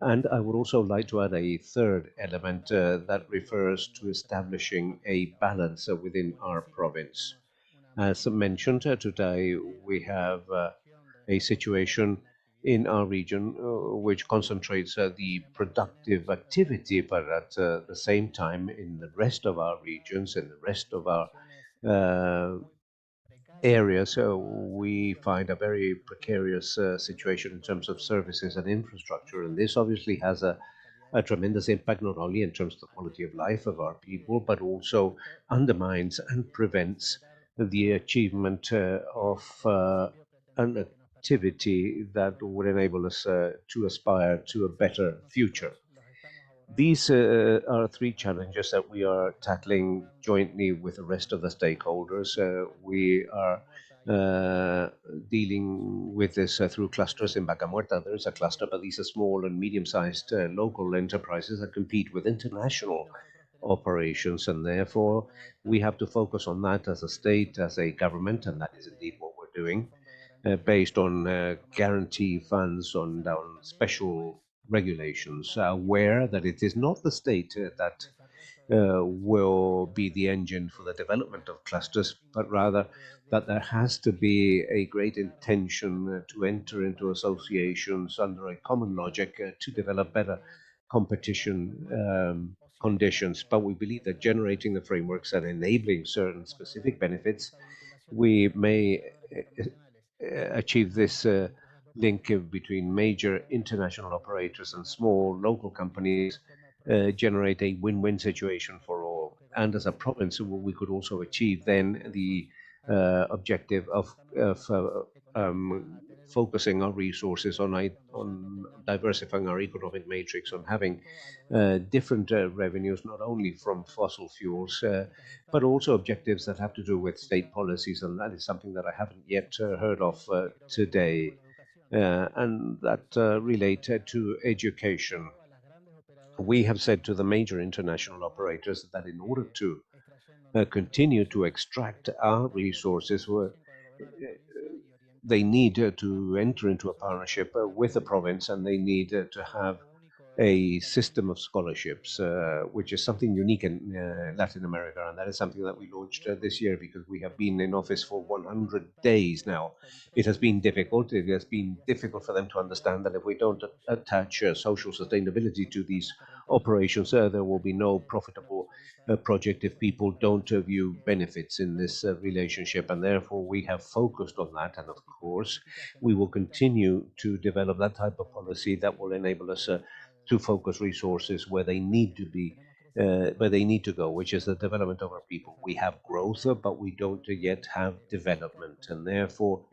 And I would also like to add a third element that refers to establishing a balance within our province. As mentioned today, we have a situation in our region which concentrates the productive activity, but at the same time, in the rest of our regions, in the rest of our uh, areas, we find a very precarious situation in terms of services and infrastructure. And this obviously has a tremendous impact, not only in terms of the quality of life of our people, but also undermines and prevents the achievement of an activity that would enable us to aspire to a better future. These are three challenges that we are tackling jointly with the rest of the stakeholders. We are uh, dealing with this through clusters in Vaca Muerta. There is a cluster, but these are small and medium-sized local enterprises that compete with international operations, and therefore we have to focus on that as a state, as a government, and that is indeed what we're doing based on guarantee funds on special regulations, aware that it is not the state that will be the engine for the development of clusters, but rather that there has to be a great intention to enter into associations under a common logic to develop better competition conditions. But we believe that generating the frameworks and enabling certain specific benefits, we may achieve this link between major international operators and small local companies, generate a win-win situation for all. And as a province, we could also achieve then the objective of focusing our resources on diversifying our economic matrix, on having different revenues, not only from fossil fuels, but also objectives that have to do with state policies. And that is something that I haven't yet heard of today, and that related to education. We have said to the major international operators that in order to continue to extract our resources, they need to enter into a partnership with the province, and they need to have a system of scholarships, which is something unique in Latin America. And that is something that we launched this year because we have been in office for 100 days now. It has been difficult. It has been difficult for them to understand that if we don't attach social sustainability to these operations, there will be no profitable project if people don't view benefits in this relationship. And therefore, we have focused on that. And of course, we will continue to develop that type of policy that will enable us to focus resources where they need to be, where they need to go, which is the development of our people. We have growth, but we don't yet have development, and therefore.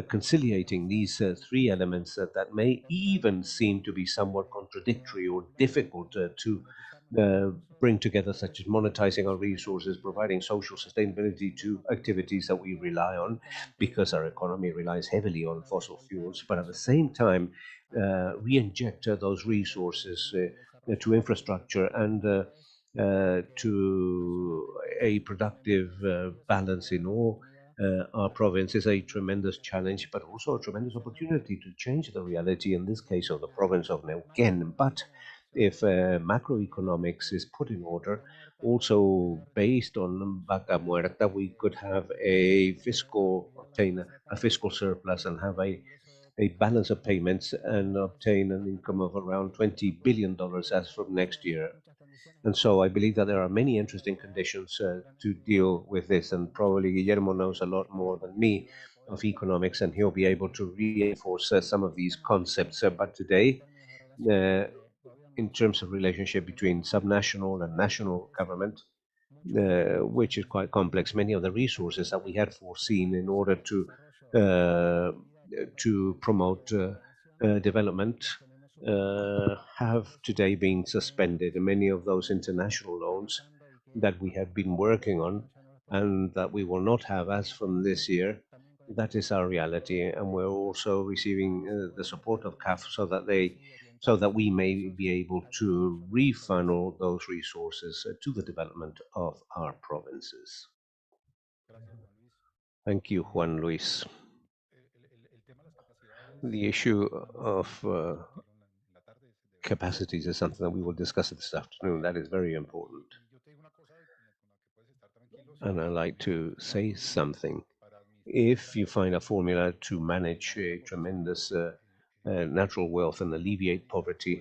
Conciliating these three elements that may even seem to be somewhat contradictory or difficult to uh, bring together, such as monetizing our resources, providing social sustainability to activities that we rely on, because our economy relies heavily on fossil fuels, but at the same time, re-inject those resources to infrastructure and to a productive balance in all our province is a tremendous challenge, but also a tremendous opportunity to change the reality, in this case of the province of Neuquén. But if macroeconomics is put in order, also based on Vaca Muerta, we could have obtain a fiscal surplus and have a balance of payments and obtain an income of around $20 billion as from next year. And so I believe that there are many interesting conditions to deal with this. And probably Guillermo knows a lot more than me of economics, and he'll be able to reinforce some of these concepts. But today, uh, in terms of relationship between subnational and national government, which is quite complex. Many of the resources that we had foreseen in order uh, to promote development have today been suspended. And many of those international loans that we have been working on and that we will not have as from this year, that is our reality. And we're also receiving the support of CAF so that we may be able to refunnel those resources to the development of our provinces. Thank you, Juan Luis. The issue of capacities is something that we will discuss this afternoon. That is very important. And I'd like to say something. If you find a formula to manage tremendous natural wealth and alleviate poverty,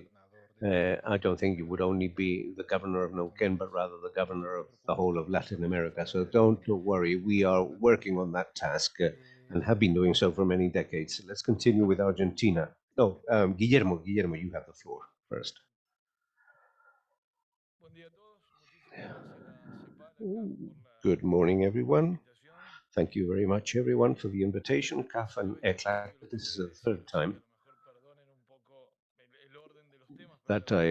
I don't think you would only be the governor of Neuquén, but rather the governor of the whole of Latin America. So don't worry, we are working on that task and have been doing so for many decades. Let's continue with Argentina. No, Guillermo, you have the floor first. Good morning, everyone. Thank you very much, everyone, for the invitation. CAF and ECLAC, this is the third time that I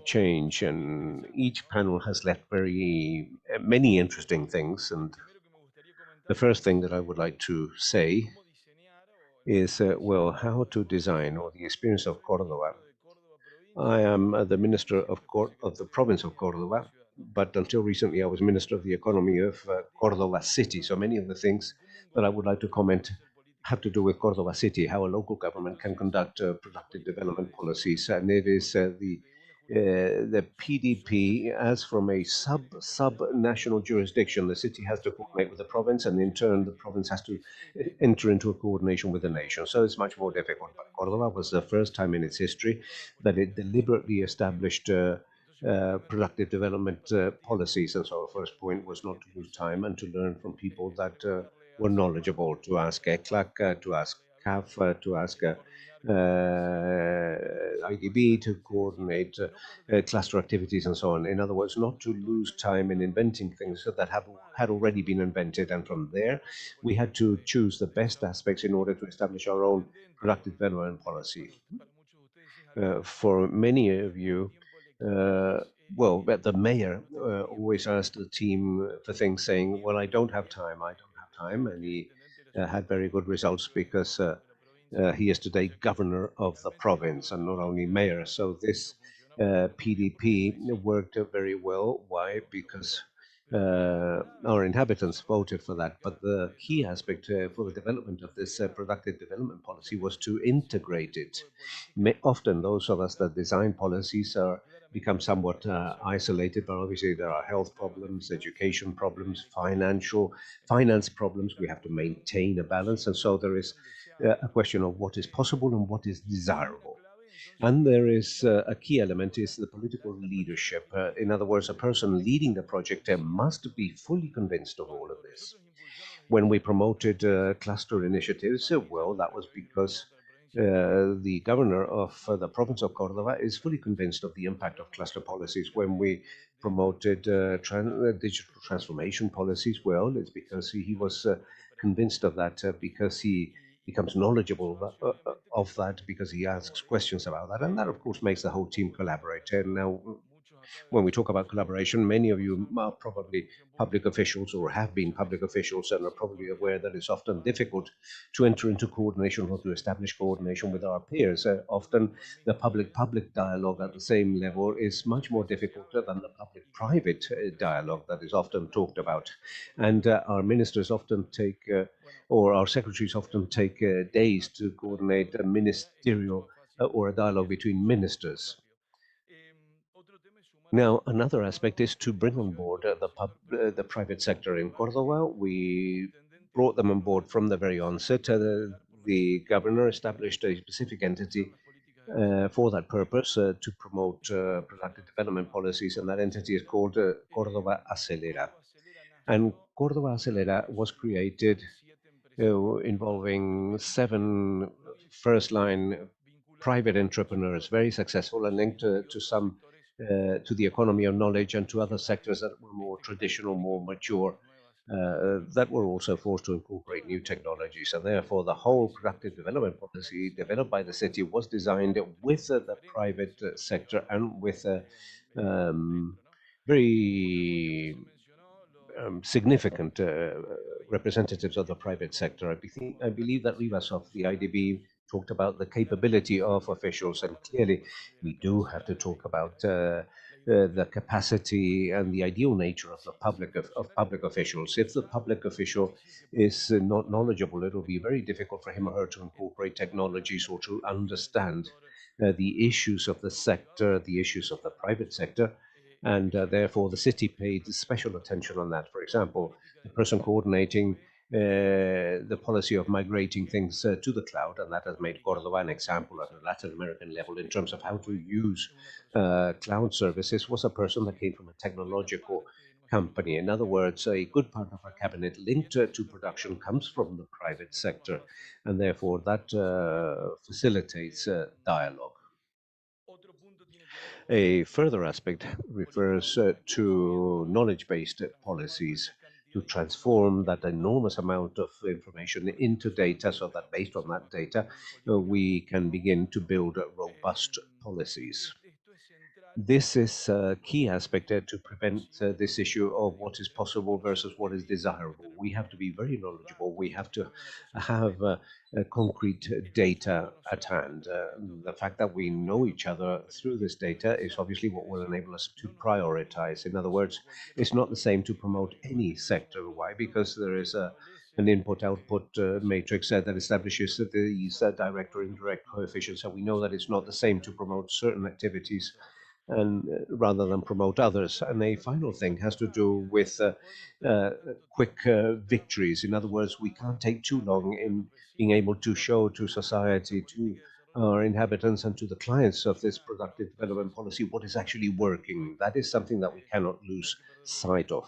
change, and each panel has left very many interesting things. And the first thing that I would like to say is, well, how to design or the experience of Cordoba. I am the minister of the province of Cordoba, but until recently I was minister of the economy of Cordoba city. So many of the things that I would like to comment have to do with Cordoba city, how a local government can conduct productive development policies, and it is the PDP, as from a sub national jurisdiction, the city has to coordinate with the province, and in turn, the province has to enter into a coordination with the nation. So it's much more difficult. But Cordoba was the first time in its history that it deliberately established productive development policies. And so, our first point was not to lose time and to learn from people that were knowledgeable, to ask ECLAC, to ask CAF, to ask IDB to coordinate cluster activities and so on. In other words, not to lose time in inventing things that had already been invented. And from there, we had to choose the best aspects in order to establish our own productive development policy. For many of you, well, the mayor always asked the team for things, saying, well, I don't have time, I don't have time. And he had very good results because he is today governor of the province and not only mayor. So this PDP worked very well. Why? Because our inhabitants voted for that. But the key aspect for the development of this productive development policy was to integrate it. Often those of us that design policies are become somewhat isolated, but obviously there are health problems, education problems, finance problems. We have to maintain a balance, and so there is a question of what is possible and what is desirable. And there is a key element is the political leadership. In other words, a person leading the project must be fully convinced of all of this. When we promoted cluster initiatives, well, that was because the governor of the province of Cordoba is fully convinced of the impact of cluster policies. When we promoted digital transformation policies, well, it's because he was convinced of that, because he becomes knowledgeable of that, because he asks questions about that. And that, of course, makes the whole team collaborate. And now, when we talk about collaboration, many of you are probably public officials or have been public officials and are probably aware that it's often difficult to enter into coordination or to establish coordination with our peers. Often the public dialogue at the same level is much more difficult than the public-private dialogue that is often talked about. And our ministers often take, or our secretaries often take days to coordinate a ministerial or a dialogue between ministers. Now, another aspect is to bring on board the private sector in Cordoba. We brought them on board from the very onset. The governor established a specific entity for that purpose to promote productive development policies, and that entity is called Cordoba Acelera. And Cordoba Acelera was created involving 7 first-line private entrepreneurs, very successful and linked to some to the economy of knowledge and to other sectors that were more traditional, more mature, that were also forced to incorporate new technologies. And therefore, the whole productive development policy developed by the city was designed with the private sector and with very significant representatives of the private sector. I believe that Rivasov, the IDB, talked about the capability of officials, and clearly we do have to talk about the capacity and the ideal nature of the public officials. If the public official is not knowledgeable, it will be very difficult for him or her to incorporate technologies or to understand the issues of the sector, the issues of the private sector, and therefore the city paid special attention on that. For example, the person coordinating the policy of migrating things to the cloud, and that has made Cordoba an example at a Latin American level in terms of how to use cloud services, was a person that came from a technological company. In other words, a good part of our cabinet linked to production comes from the private sector, and therefore that facilitates dialogue. A further aspect refers to knowledge-based policies to transform that enormous amount of information into data so that based on that data, we can begin to build robust policies. This is a key aspect to prevent this issue of what is possible versus what is desirable. We have to be very knowledgeable. We have to have concrete data at hand. The fact that we know each other through this data is obviously what will enable us to prioritize. In other words, it's not the same to promote any sector. Why? Because there is an input-output matrix that establishes these direct or indirect coefficients. So we know that it's not the same to promote certain activities and rather than promote others. And a final thing has to do with uh, quick victories. In other words, we can't take too long in being able to show to society, to our inhabitants and to the clients of this productive development policy what is actually working. That is something that we cannot lose sight of.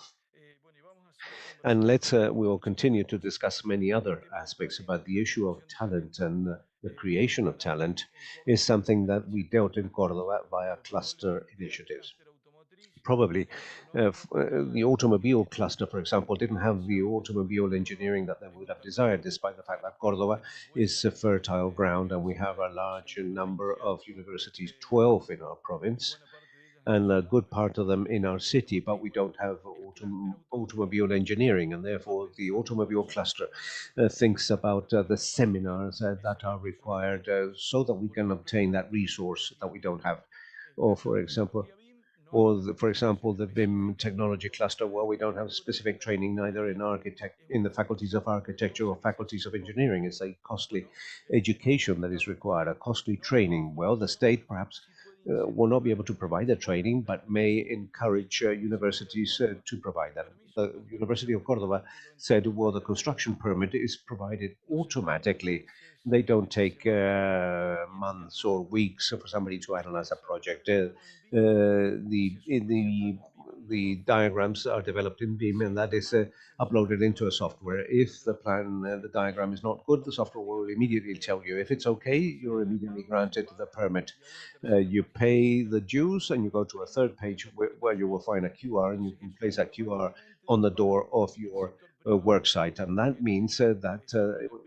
And we will continue to discuss many other aspects about the issue of talent and the creation of talent is something that we dealt in Cordoba via cluster initiatives. Probably the automobile cluster, for example, didn't have the automobile engineering that they would have desired, despite the fact that Cordoba is a fertile ground and we have a large number of universities, 12 in our province and a good part of them in our city, but we don't have automobile engineering, and therefore the automobile cluster thinks about the seminars that are required so that we can obtain that resource that we don't have. Or, for example, the BIM technology cluster, well, we don't have specific training neither in the faculties of architecture or faculties of engineering. It's a costly education that is required, a costly training. Well, the state perhaps will not be able to provide the training, but may encourage universities to provide that. The University of Cordoba said, well, the construction permit is provided automatically. They don't take months or weeks for somebody to analyze a project. The diagrams are developed in BIM, and that is uploaded into a software. If the diagram is not good, the software will immediately tell you. If it's okay, you're immediately granted the permit. You pay the dues, and you go to a third page where you will find a QR, and you can place that QR on the door of your work site. And that means that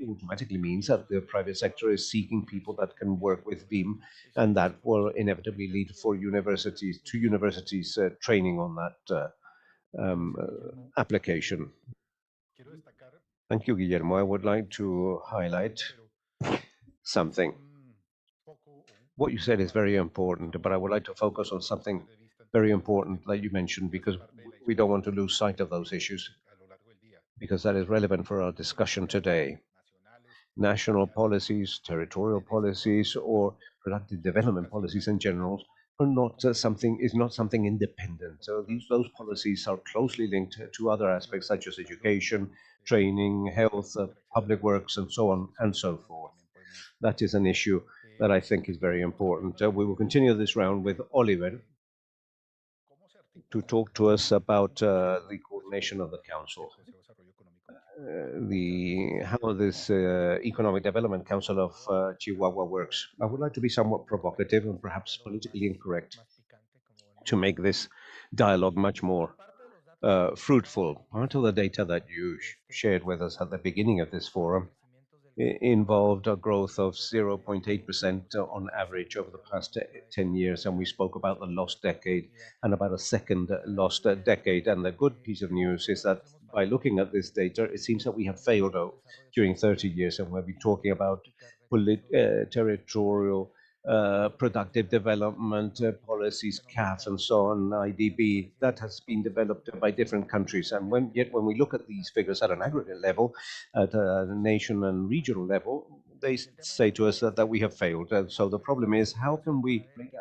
automatically means that the private sector is seeking people that can work with BIM, and that will inevitably lead to universities training on that application. Thank you, Guillermo. I would like to highlight something. What you said is very important, but I would like to focus on something very important that you mentioned because we don't want to lose sight of those issues because that is relevant for our discussion today. National policies, territorial policies, or productive development policies in general are not something independent. So those policies are closely linked to other aspects such as education, training, health, public works, and so on and so forth. That is an issue that I think is very important. We will continue this round with Oliver to talk to us about the coordination of the council. How this Economic Development Council of Chihuahua works. I would like to be somewhat provocative and perhaps politically incorrect to make this dialogue much more fruitful. Part of the data that you shared with us at the beginning of this forum involved a growth of 0.8% on average over the past 10 years. And we spoke about the lost decade and about a second lost decade. And the good piece of news is that by looking at this data, it seems that we have failed during 30 years. And we'll be talking about territorial productive development policies, CAF, and so on, IDB, that has been developed by different countries. And yet when we look at these figures at an aggregate level, at a nation and regional level, they say to us that we have failed. So the problem is, how can we break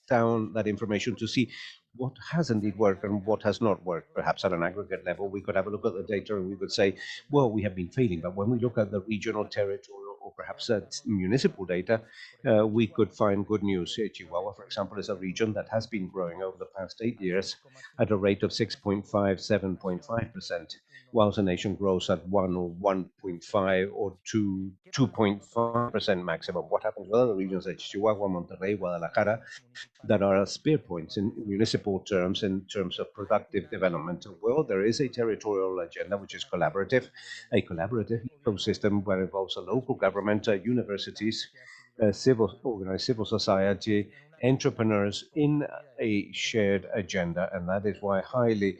down that information to see what has indeed worked and what has not worked? Perhaps at an aggregate level, we could have a look at the data and we could say, well, we have been failing. But when we look at the regional, territorial, or perhaps municipal data, we could find good news. Chihuahua, for example, is a region that has been growing over the past 8 years at a rate of 6.5, 7.5%, whilst the nation grows at 1 or 1.5 or 2.5% maximum. What happens with other regions like Chihuahua, Monterrey, Guadalajara, that are spear points in municipal terms, in terms of productive development? Well, there is a territorial agenda which is collaborative, a collaborative ecosystem where it involves a local government, universities, organized civil society, entrepreneurs in a shared agenda. And that is why I highly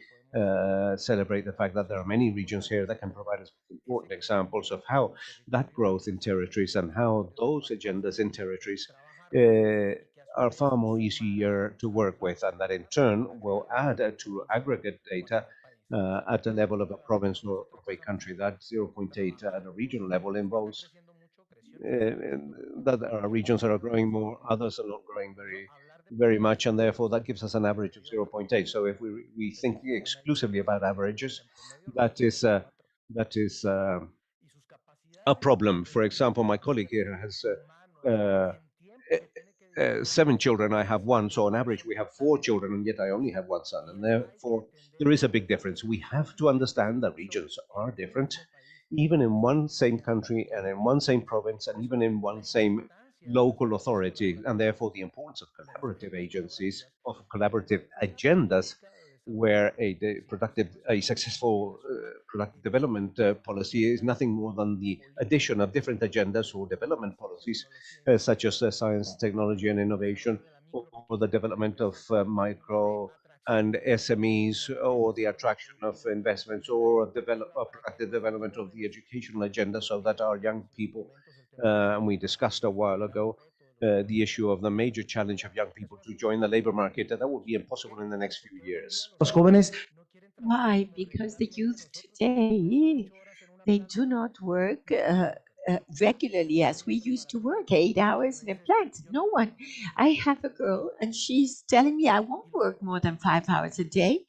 celebrate the fact that there are many regions here that can provide us with important examples of how that growth in territories and how those agendas in territories uh, are far more easier to work with, and that in turn will add to aggregate data at the level of a province or of a country. That 0.8 at a regional level involves that there are regions that are growing more, others are not growing very much, and therefore that gives us an average of 0.8. So if we think exclusively about averages, that is a problem. For example, my colleague here has 7 children. I have one, so on average we have 4 children, and yet I only have one son, and therefore there is a big difference. We have to understand that regions are different, even in one same country and in one same province and even in one same local authority, and therefore the importance of collaborative agencies, of collaborative agendas, where a successful productive development policy is nothing more than the addition of different agendas or development policies, such as science, technology, and innovation, or the development of micro and SMEs, or the attraction of investments, or a productive development of the educational agenda, so that our young people, and we discussed a while ago, the issue of the major challenge of young people to join the labor market, that would be impossible in the next few years. Los jóvenes Why? Because the youth today, they do not work regularly as we used to work, 8 hours in a plant. No one. I have a girl and she's telling me I won't work more than 5 hours a day.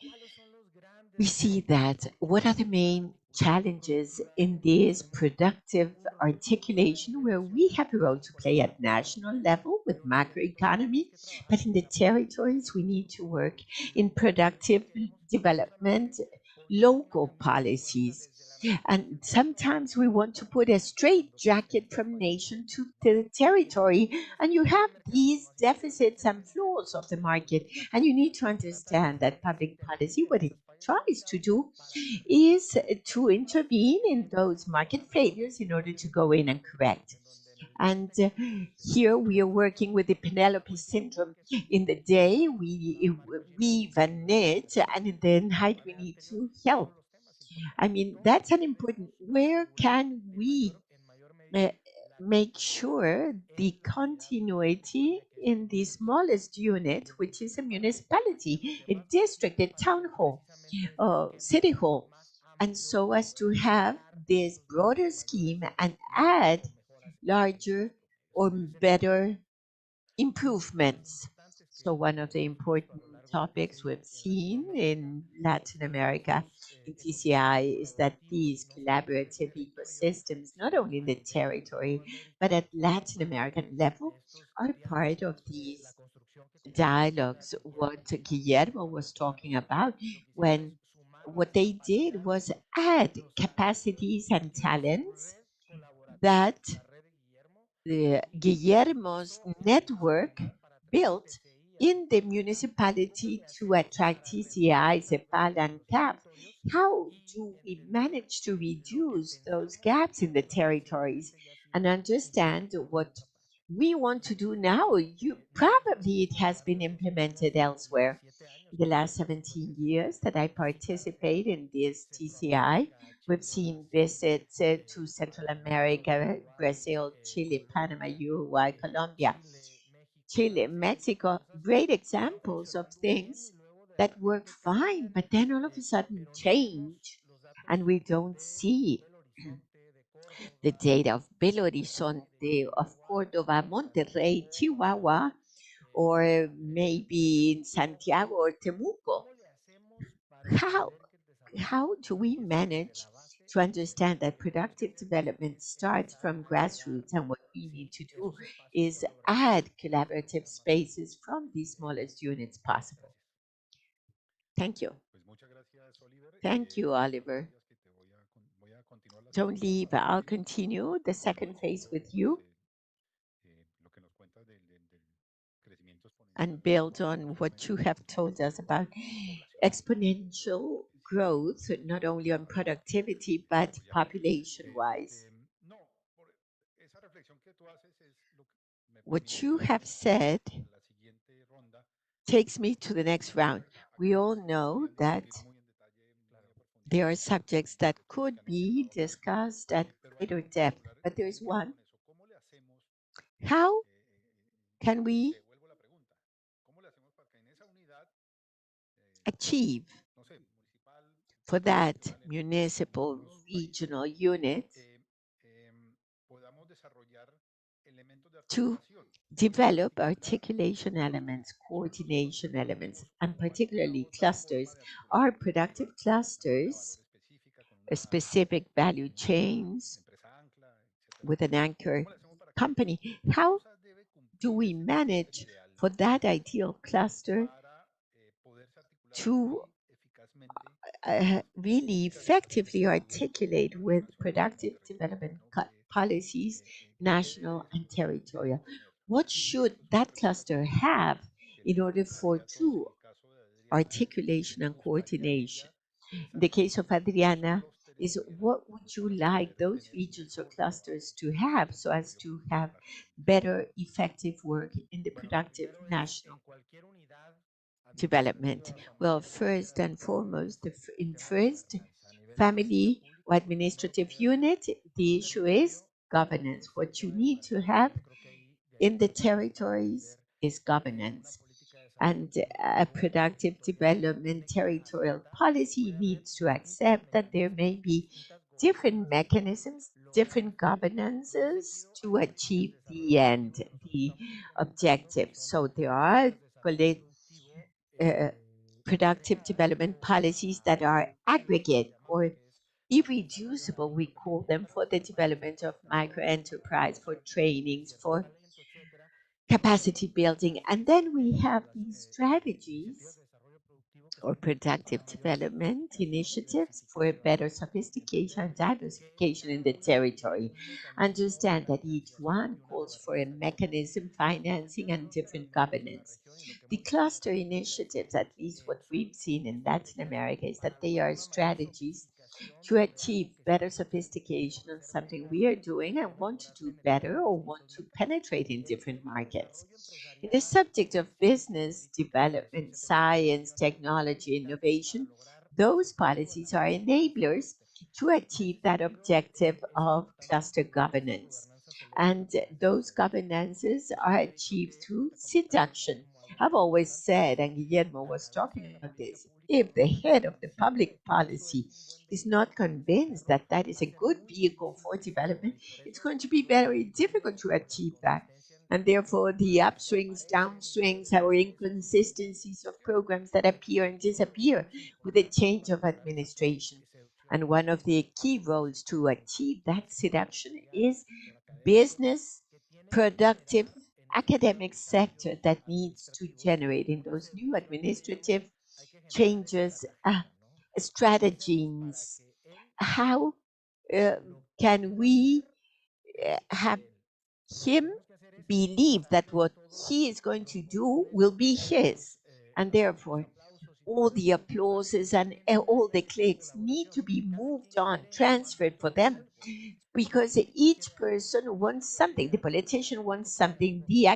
We see that. What are the main challenges in this productive articulation where we have a role to play at national level with macroeconomy, but in the territories we need to work in productive development, local policies. And sometimes we want to put a straight jacket from nation to the territory, and you have these deficits and flaws of the market. And you need to understand that public policy, what it tries to do is to intervene in those market failures in order to go in and correct. And here we are working with the Penelope syndrome. In the day, we weave and knit, and in the night, we need to help. I mean, that's an important. Where can we uh, make sure the continuity in the smallest unit, which is a municipality, a district, a town hall, city hall, and so as to have this broader scheme and add larger or better improvements. So one of the important topics we've seen in Latin America in TCI is that these collaborative ecosystems, not only in the territory, but at Latin American level, are part of these dialogues. What Guillermo was talking about, when what they did was add capacities and talents that the Guillermo's network built in the municipality to attract TCI, CEPAL, and CAF. How do we manage to reduce those gaps in the territories and understand what we want to do now? Probably it has been implemented elsewhere. The last 17 years that I participate in this TCI, we've seen visits to Central America, Brazil, Chile, Panama, Uruguay, Colombia, Chile, Mexico, great examples of things that work fine, but then all of a sudden change, and we don't see the data of Belo Horizonte, of Córdoba, Monterrey, Chihuahua, or maybe in Santiago or Temuco. How, how do we manage to understand that productive development starts from grassroots, and what we need to do is add collaborative spaces from the smallest units possible? Thank you. Thank you, Oliver. Don't leave. I'll continue the second phase with you and build on what you have told us about exponential growth, not only on productivity, but population wise. What you have said takes me to the next round. We all know that there are subjects that could be discussed at greater depth, but there is one. How can we achieve for that municipal regional unit to develop articulation elements, coordination elements, and particularly clusters? Are productive clusters specific value chains with an anchor company? How do we manage for that ideal cluster to really effectively articulate with productive development policies, national and territorial? What should that cluster have in order for true articulation and coordination? In the case of Adriana, is what would you like those regions or clusters to have so as to have better effective work in the productive national development? Well, first and foremost, in first family or administrative unit, the issue is governance. What you need to have in the territories is governance. And a productive development territorial policy needs to accept that there may be different mechanisms, different governances to achieve the end, the objective. So there are uh, productive development policies that are aggregate or irreducible, we call them, for the development of micro enterprise, for trainings, for capacity building. And then we have these strategies or productive development initiatives for better sophistication and diversification in the territory. Understand that each one calls for a mechanism, financing, and different governance. The cluster initiatives, at least what we've seen in Latin America, is that they are strategies to achieve better sophistication on something we are doing and want to do better or want to penetrate in different markets. In the subject of business development, science, technology, innovation, those policies are enablers to achieve that objective of cluster governance. And those governances are achieved through seduction. I've always said, and Guillermo was talking about this, if the head of the public policy is not convinced that that is a good vehicle for development, it's going to be very difficult to achieve that. And therefore, the upswings, downswings, or inconsistencies of programs that appear and disappear with the change of administration. And one of the key roles to achieve that seduction is business, productive, academic sector that needs to generate in those new administrative changes strategies. How uh, can we have him believe that what he is going to do will be his? And therefore, all the applauses and all the clicks need to be moved on, transferred for them, because each person wants something. The politician wants something, the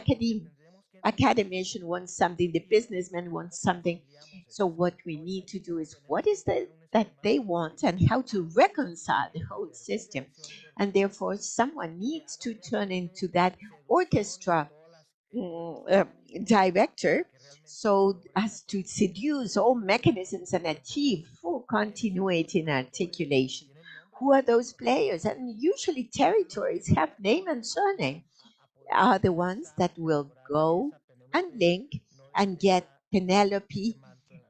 academician wants something, the businessman wants something. So what we need to do is what is that they want and how to reconcile the whole system. And therefore, someone needs to turn into that orchestra director so as to seduce all mechanisms and achieve full continuity in articulation. Who are those players? And usually territories have name and surname, are the ones that will go and link and get Penelope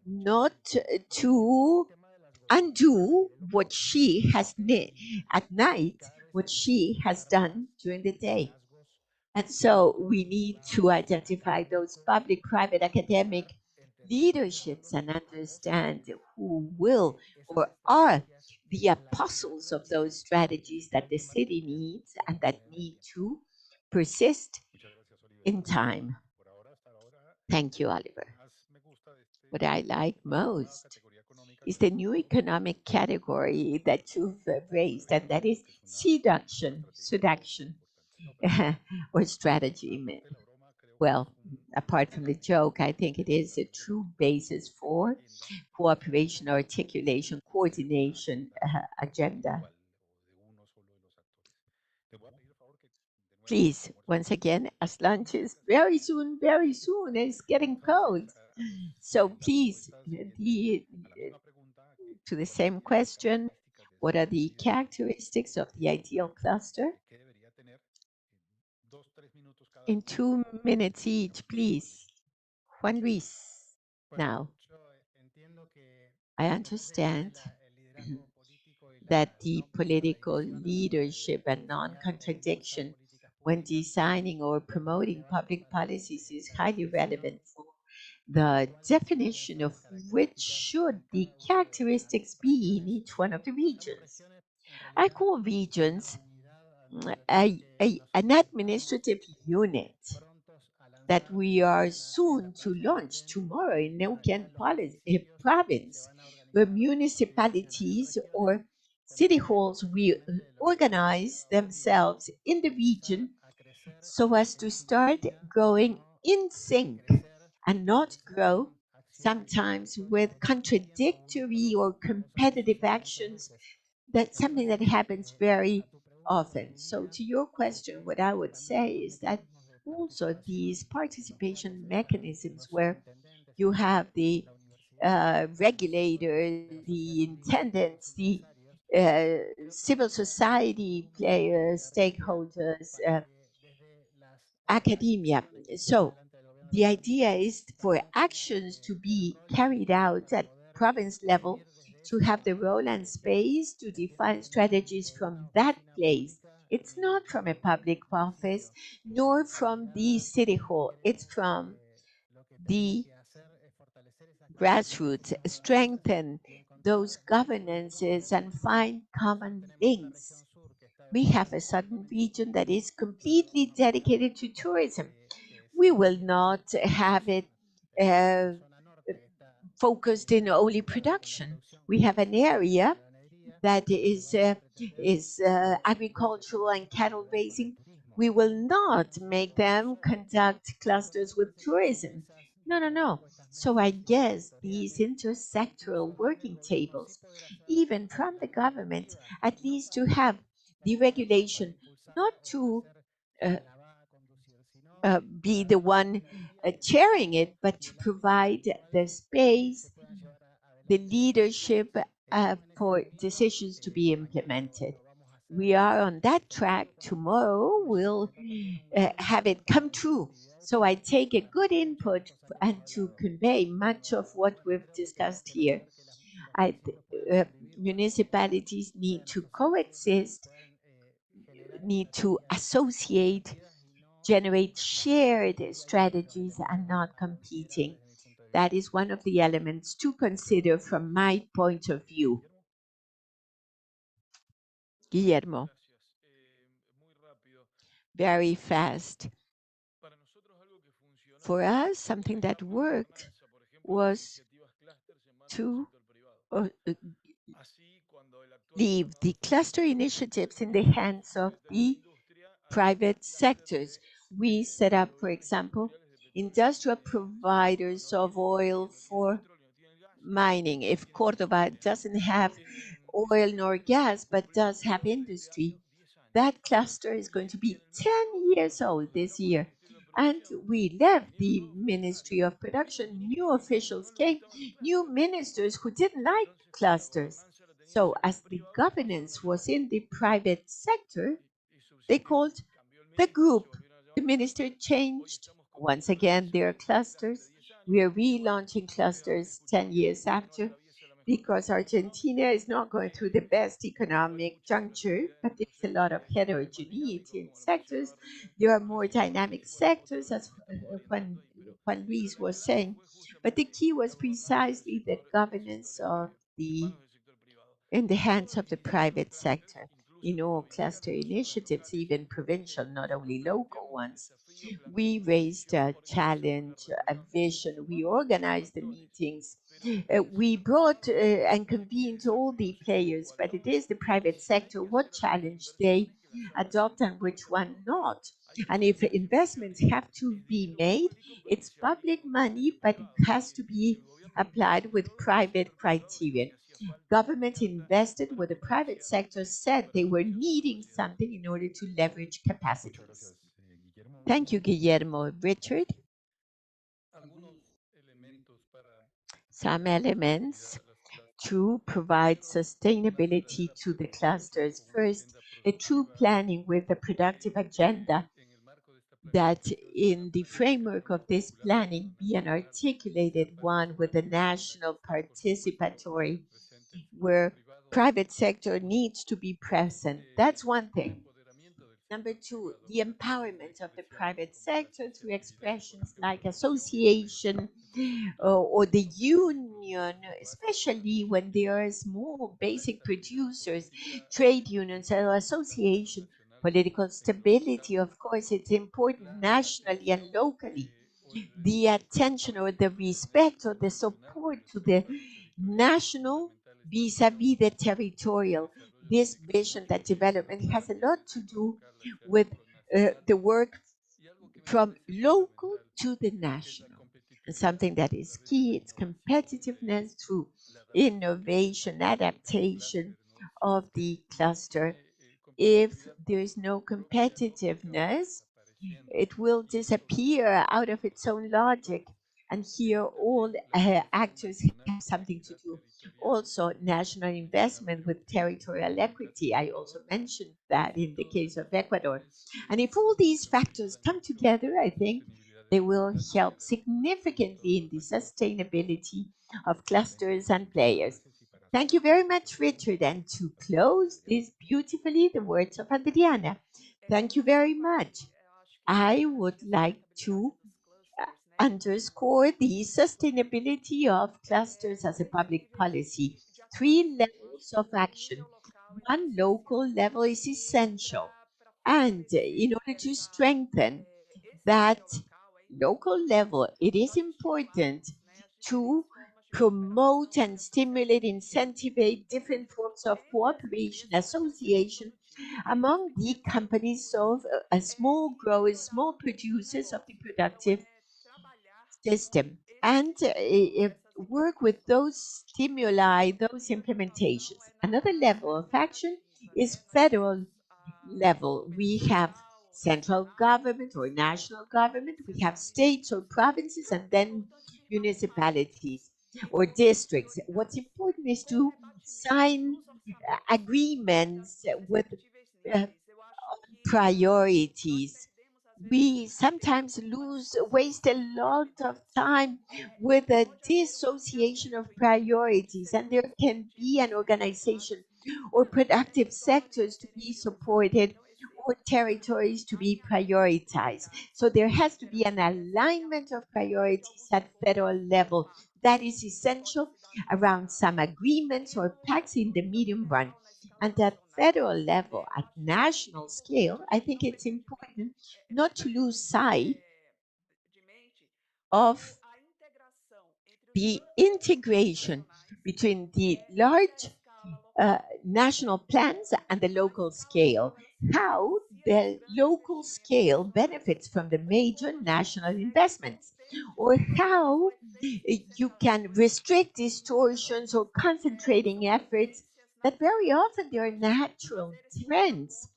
not to undo what she has at night, what she has done during the day. And so we need to identify those public, private, academic leaderships and understand who will or are the apostles of those strategies that the city needs and that need to persist in time. Thank you, Oliver. What I like most is the new economic category that you've raised, and that is seduction, or strategy. Well, apart from the joke, I think it is a true basis for cooperation, articulation, coordination agenda. Please, once again, as lunch is very soon, it's getting cold. So please, to the same question, what are the characteristics of the ideal cluster? In 2 minutes each, please. Juan Luis. Now, I understand that the political leadership and non-contradiction when designing or promoting public policies is highly relevant for the definition of which should the characteristics be in each one of the regions. I call regions an administrative unit that we are soon to launch tomorrow in Neuquén province, where municipalities or city halls will organize themselves in the region so as to start growing in sync and not grow sometimes with contradictory or competitive actions. That's something that happens very often. So, to your question, what I would say is that also these participation mechanisms where you have the regulators, the intendants, the civil society players, stakeholders, academia. So the idea is for actions to be carried out at province level to have the role and space to define strategies from that place. It's not from a public office nor from the city hall. It's from the grassroots, strengthen those governances and find common links. We have a southern region that is completely dedicated to tourism. We will not have it uh, focused in only production. We have an area that is agricultural and cattle raising. We will not make them conduct clusters with tourism. No, no, no. So I guess these intersectoral working tables, even from the government, at least to have the regulation, not to uh, be the one chairing it, but to provide the space, the leadership for decisions to be implemented. We are on that track. Tomorrow we'll have it come true. So I take a good input and to convey much of what we've discussed here. I, uh, Municipalities need to coexist, need to associate, generate shared strategies and not competing. That is one of the elements to consider from my point of view. Guillermo, very fast. For us, something that worked was to leave the cluster initiatives in the hands of the private sectors. We set up, for example, industrial providers of oil for mining. If Cordoba doesn't have oil nor gas, but does have industry, that cluster is going to be 10 years old this year. And we left the Ministry of Production. New officials came, new ministers who didn't like clusters. So, as the governance was in the private sector, they called the group. The minister changed. Once again, there are clusters. We are relaunching clusters 10 years after because Argentina is not going through the best economic juncture, but there's a lot of heterogeneity in sectors. There are more dynamic sectors, as Juan Luis was saying. But the key was precisely the governance of the in the hands of the private sector. In all cluster initiatives, even provincial, not only local ones, we raised a challenge, a vision. We organized the meetings. We brought and convened all the players, but it is the private sector what challenge they adopt and which one not. And if investments have to be made, it's public money, but it has to be applied with private criterion. Government invested where the private sector said they were needing something in order to leverage capacities. Thank you, Guillermo. Richard, some elements to provide sustainability to the clusters. First, a true planning with a productive agenda that in the framework of this planning be an articulated one with a national participatory where private sector needs to be present. That's one thing. Number two, the empowerment of the private sector through expressions like association or the union, especially when there are small basic producers, trade unions or association. Political stability, of course, it's important nationally and locally. The attention or the respect or the support to the national vis-a-vis the territorial. This vision that development has a lot to do with the work from local to the national. And something that is key, it's competitiveness through innovation, adaptation of the cluster. If there is no competitiveness, it will disappear out of its own logic. And here, all actors have something to do. Also, national investment with territorial equity. I also mentioned that in the case of Ecuador. And if all these factors come together, I think they will help significantly in the sustainability of clusters and players. Thank you very much, Richard. And to close this beautifully, the words of Adriana. Thank you very much. I would like to underscore the sustainability of clusters as a public policy. Three levels of action. One local level is essential. And in order to strengthen that local level, it is important to promote and stimulate, incentivize different forms of cooperation, association among the companies of small growers, small producers of the productive system, and work with those stimuli, those implementations. Another level of action is federal level. We have central government or national government, we have states or provinces, and then municipalities or districts. What's important is to sign agreements with uh, priorities. We sometimes waste a lot of time with a dissociation of priorities, and there can be an organization or productive sectors to be supported or territories to be prioritized. So there has to be an alignment of priorities at federal level. That is essential around some agreements or pacts in the medium run. And at federal level, at national scale, I think it's important not to lose sight of the integration between the large national plans and the local scale, how the local scale benefits from the major national investments, or how you can restrict distortions or concentrating efforts that very often they are natural trends.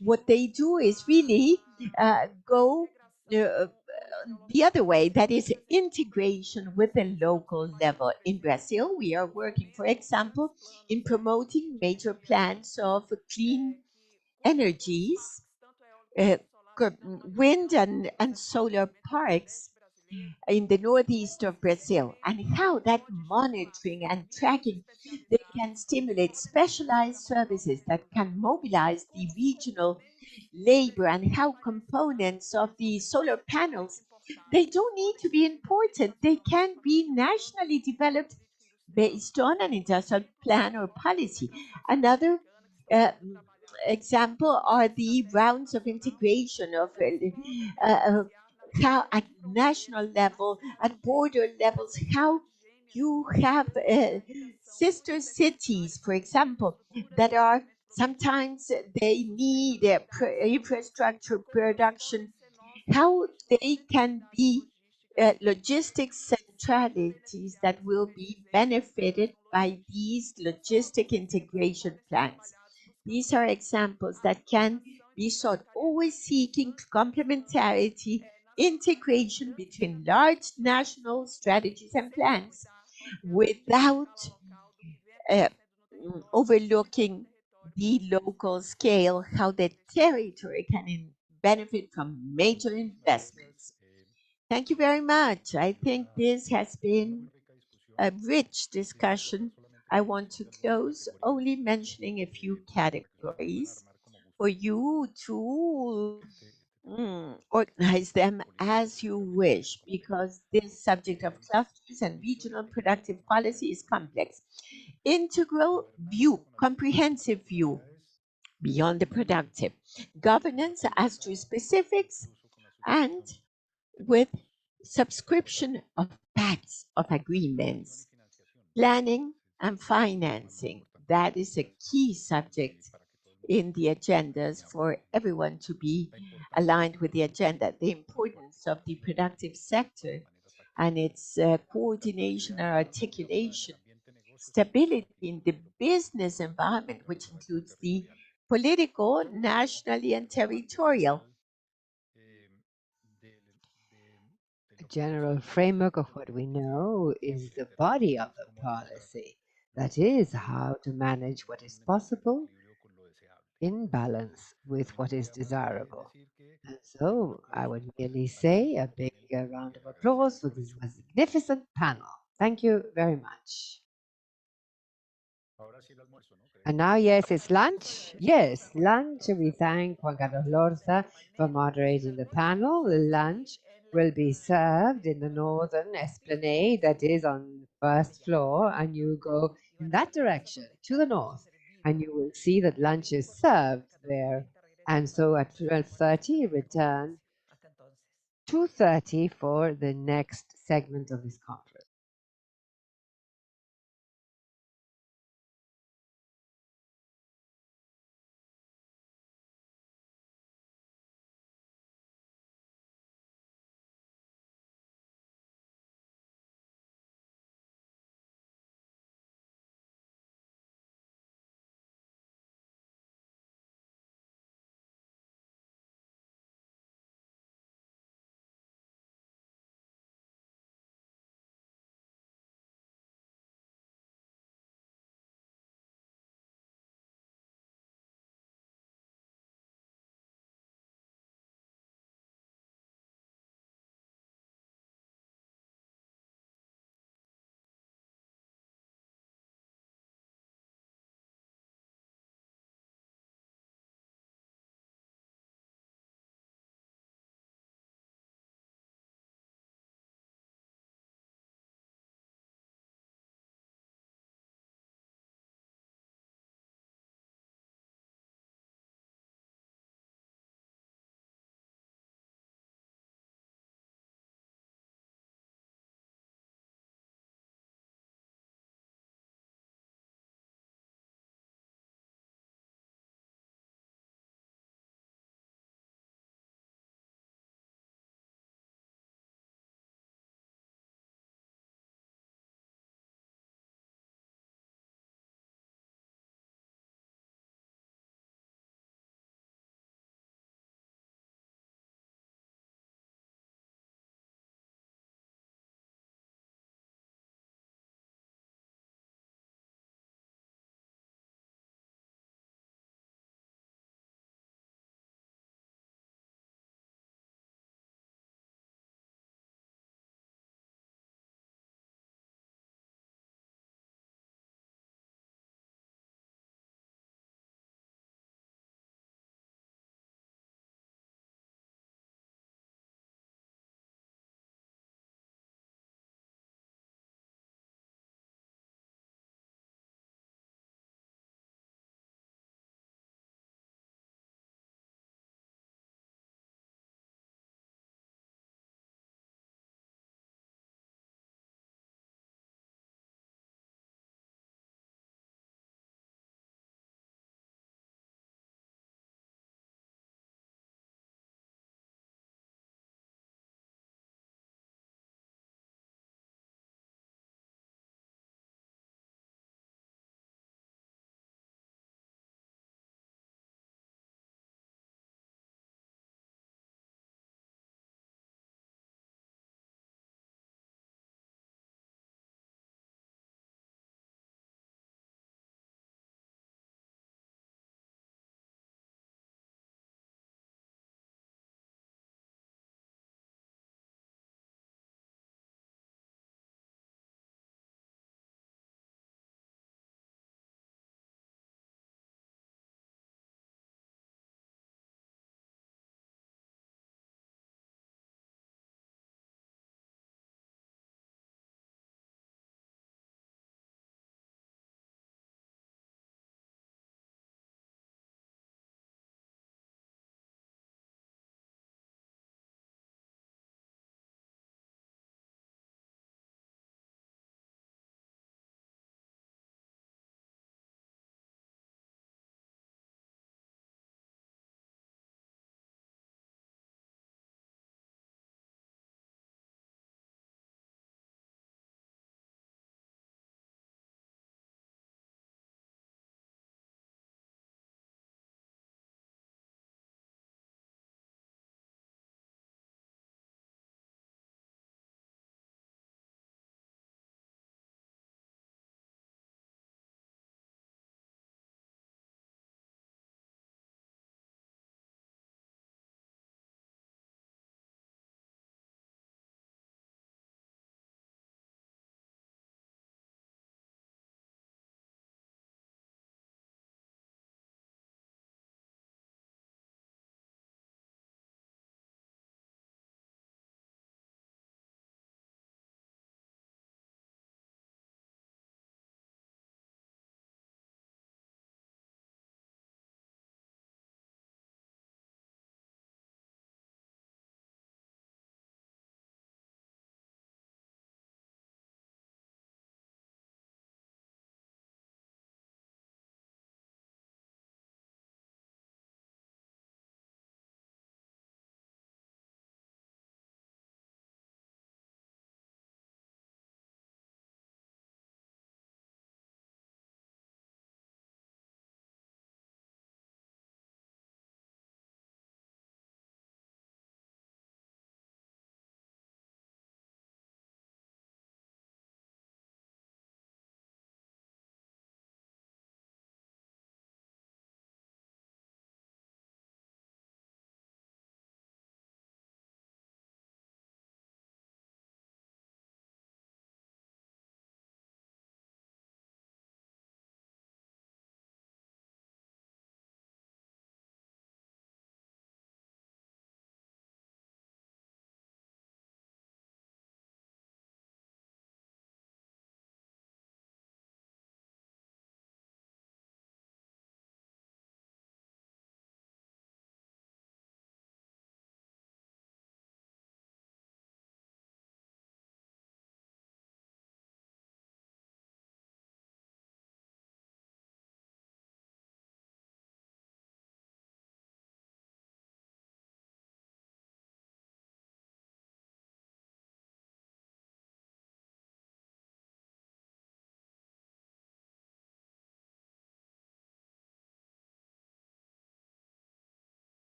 What they do is really go the other way, that is integration with the local level. In Brazil, we are working, for example, in promoting major plans of clean energies, uh, wind and solar parks in the northeast of Brazil, and how that monitoring and tracking they can stimulate specialized services that can mobilize the regional labor, and how components of the solar panels they don't need to be imported, they can be nationally developed based on an industrial plan or policy. Another uh, example are the rounds of integration of how at national level, at border levels, how you have sister cities, for example, that are sometimes they need infrastructure production, how they can be logistics centralities that will be benefited by these logistic integration plans. These are examples that can be sought, always seeking complementarity, integration between large national strategies and plans without uh, overlooking the local scale, how the territory can benefit from major investments. Thank you very much. I think this has been a rich discussion. I want to close only mentioning a few categories for you to organize them as you wish, because this subject of clusters and regional productive policy is complex. Integral view, comprehensive view beyond the productive, governance as to specifics, and with subscription of pacts of agreements, planning and financing. That is a key subject in the agendas for everyone to be aligned with the agenda. The importance of the productive sector and its coordination and articulation, stability in the business environment, which includes the political, nationally, and territorial. A general framework of what we know is the body of the policy. That is, how to manage what is possible in balance with what is desirable. And so I would merely say a big round of applause for this magnificent panel. Thank you very much. And now, yes, it's lunch. Yes, lunch. We thank Juan Carlos Lorza for moderating the panel. Lunch will be served in the northern esplanade that is on first floor, and you go in that direction to the north, and you will see that lunch is served there. And so at 12:30, return 2:30 for the next segment of this conference.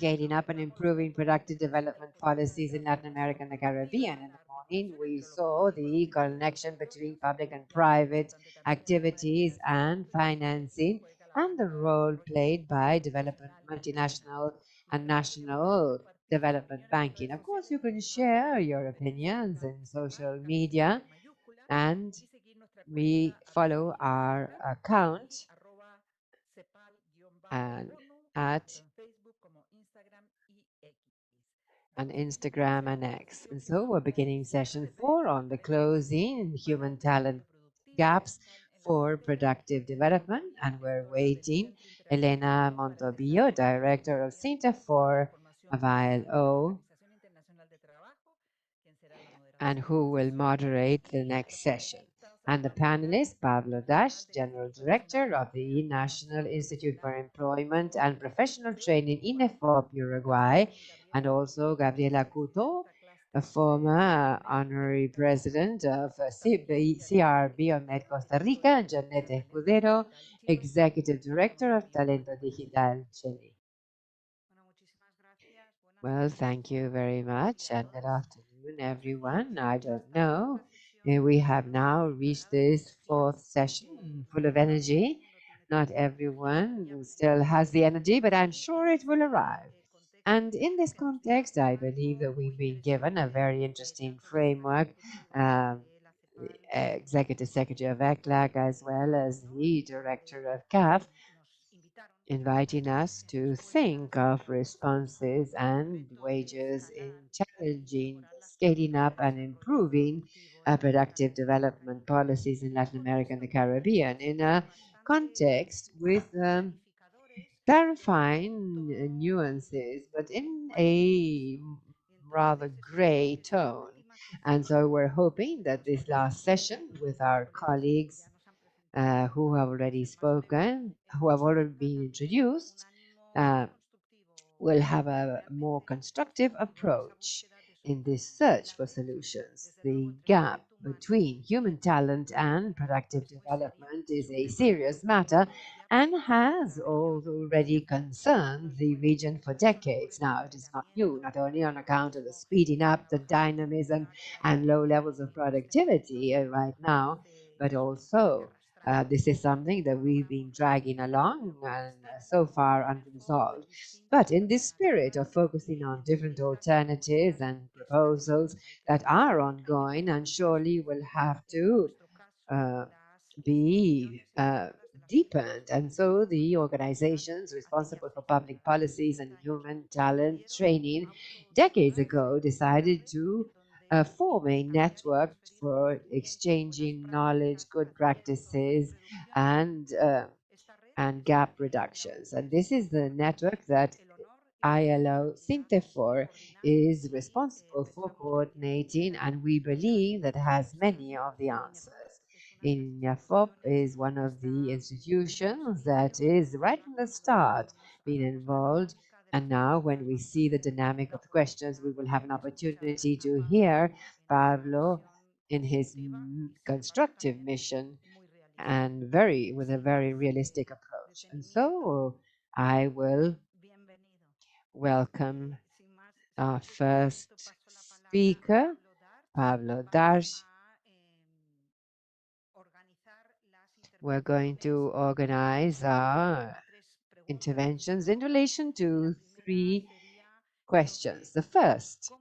scaling up and improving productive development policies in Latin America and the Caribbean. In the morning, we saw the connection between public and private activities and financing and the role played by development, multinational and national development banking. Of course, you can share your opinions in social media, and we follow our account and at on Instagram and X. And so we're beginning session 4 on the closing human talent gaps for productive development. And we're waiting Elena Montobillo, Director of Center for ILO, and who will moderate the next session. And the panelist, Pablo Dash, General Director of the National Institute for Employment and Professional Training in EFOP, Uruguay, and also Gabriela Couto, a former honorary president of CR Biomed Costa Rica, and Janette Escudero, Executive Director of Talento Digital Chile. Well, thank you very much, and good afternoon, everyone. I don't know. We have now reached this fourth session full of energy. Not everyone still has the energy, but I'm sure it will arrive. And in this context, I believe that we've been given a very interesting framework. The Executive Secretary of ECLAC, as well as the Director of CAF, inviting us to think of responses and wages in challenging, scaling up, and improving productive development policies in Latin America and the Caribbean in a context with clarifying nuances, but in a rather gray tone. And so we're hoping that this last session with our colleagues who have already spoken, who have already been introduced, uh, will have a more constructive approach in this search for solutions. The gap between human talent and productive development is a serious matter and has already concerned the region for decades now. It is not new, not only on account of the speeding up, the dynamism, and low levels of productivity right now, but also this is something that we've been dragging along and so far unresolved. But in this spirit of focusing on different alternatives and proposals that are ongoing and surely will have to uh, be deepened. And so the organizations responsible for public policies and human talent training decades ago decided to form a network for exchanging knowledge, good practices, and gap reductions. And this is the network that ILO Sintefor is responsible for coordinating, and we believe that has many of the answers. INAFOP is one of the institutions that is right from the start being involved. And now, when we see the dynamic of the questions, we will have an opportunity to hear Pablo in his constructive mission and with a very realistic approach. And so I will welcome our first speaker, Pablo Darsh. We're going to organize our interventions in relation to three questions. The first,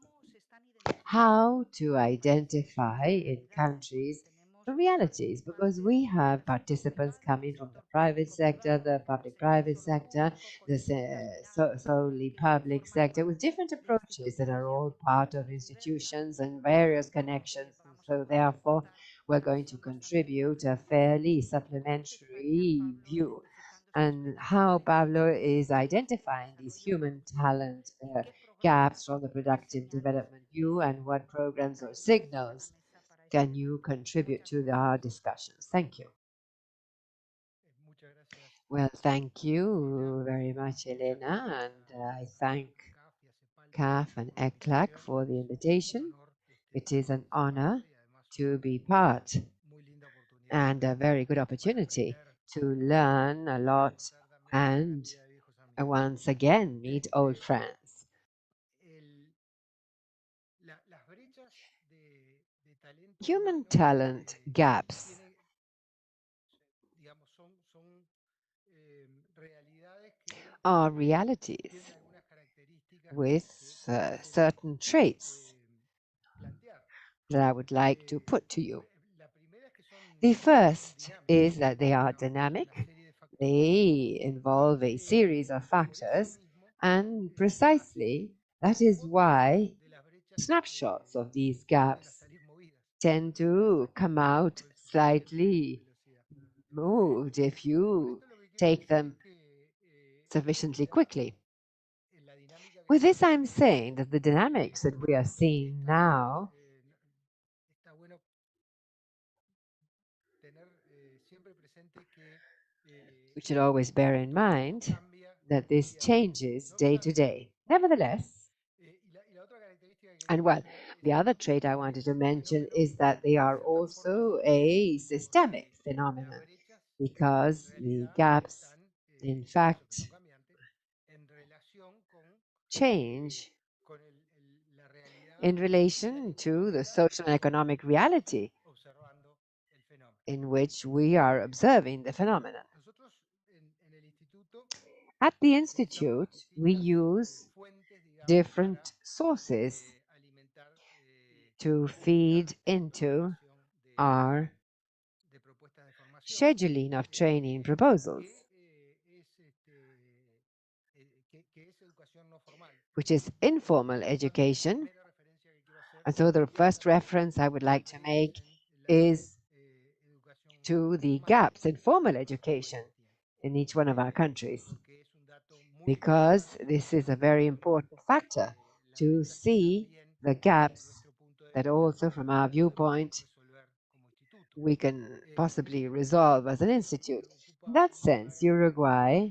how to identify in countries the realities, because we have participants coming from the private sector, the public-private sector, the solely public sector, with different approaches that are all part of institutions and various connections. And so therefore, we're going to contribute a fairly supplementary view and how Pablo is identifying these human talent gaps from the productive development view, and what programs or signals can you contribute to our discussions? Thank you. Well, thank you very much, Elena, and I thank CAF and ECLAC for the invitation. It is an honor to be part and a very good opportunity to learn a lot and once again meet old friends. Human talent gaps are realities with certain traits that I would like to put to you. The first is that they are dynamic, they involve a series of factors, and precisely that is why snapshots of these gaps tend to come out slightly moved if you take them sufficiently quickly. With this, I'm saying that the dynamics that we are seeing now, we should always bear in mind that this changes day to day. Nevertheless, and well, the other trait I wanted to mention is that they are also a systemic phenomenon because the gaps, in fact, change in relation to the social and economic reality in which we are observing the phenomenon. At the Institute, we use different sources to feed into our scheduling of training proposals, which is informal education. And so the first reference I would like to make is to the gaps in formal education in each one of our countries, because this is a very important factor to see the gaps that also from our viewpoint we can possibly resolve as an institute. In that sense, Uruguay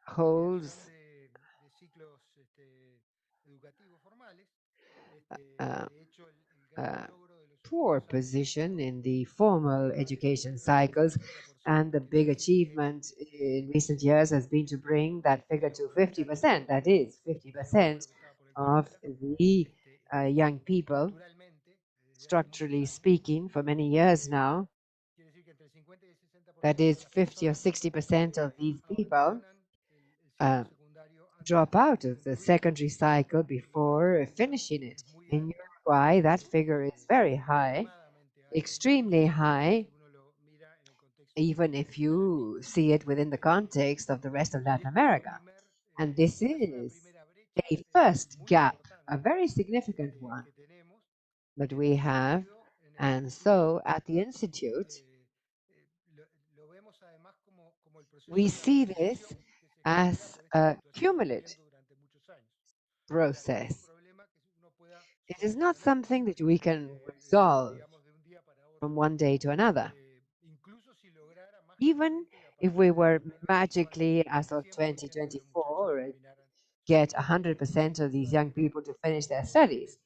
holds uh, a poor position in the formal education cycles, and the big achievement in recent years has been to bring that figure to 50%. That is, 50% of the young people, structurally speaking, for many years now. That is, 50 or 60% of these people uh, drop out of the secondary cycle before finishing it. In Uruguay, that figure is very high, extremely high, even if you see it within the context of the rest of Latin America. And this is a first gap, a very significant one that we have. And so at the Institute, we see this as a cumulative process. It is not something that we can resolve from one day to another. Even if we were magically, as of 2024, get 100% of these young people to finish their studies,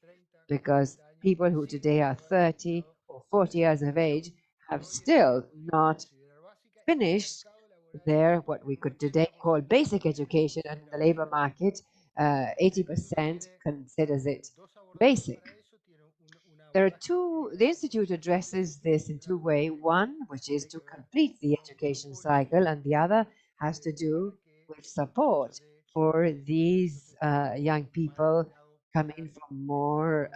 because people who today are 30 or 40 years of age have still not finished their what we could today call basic education, and in the labor market, 80% considers it basic. There are two, the Institute addresses this in two ways. One, which is to complete the education cycle, and the other has to do with support for these young people coming from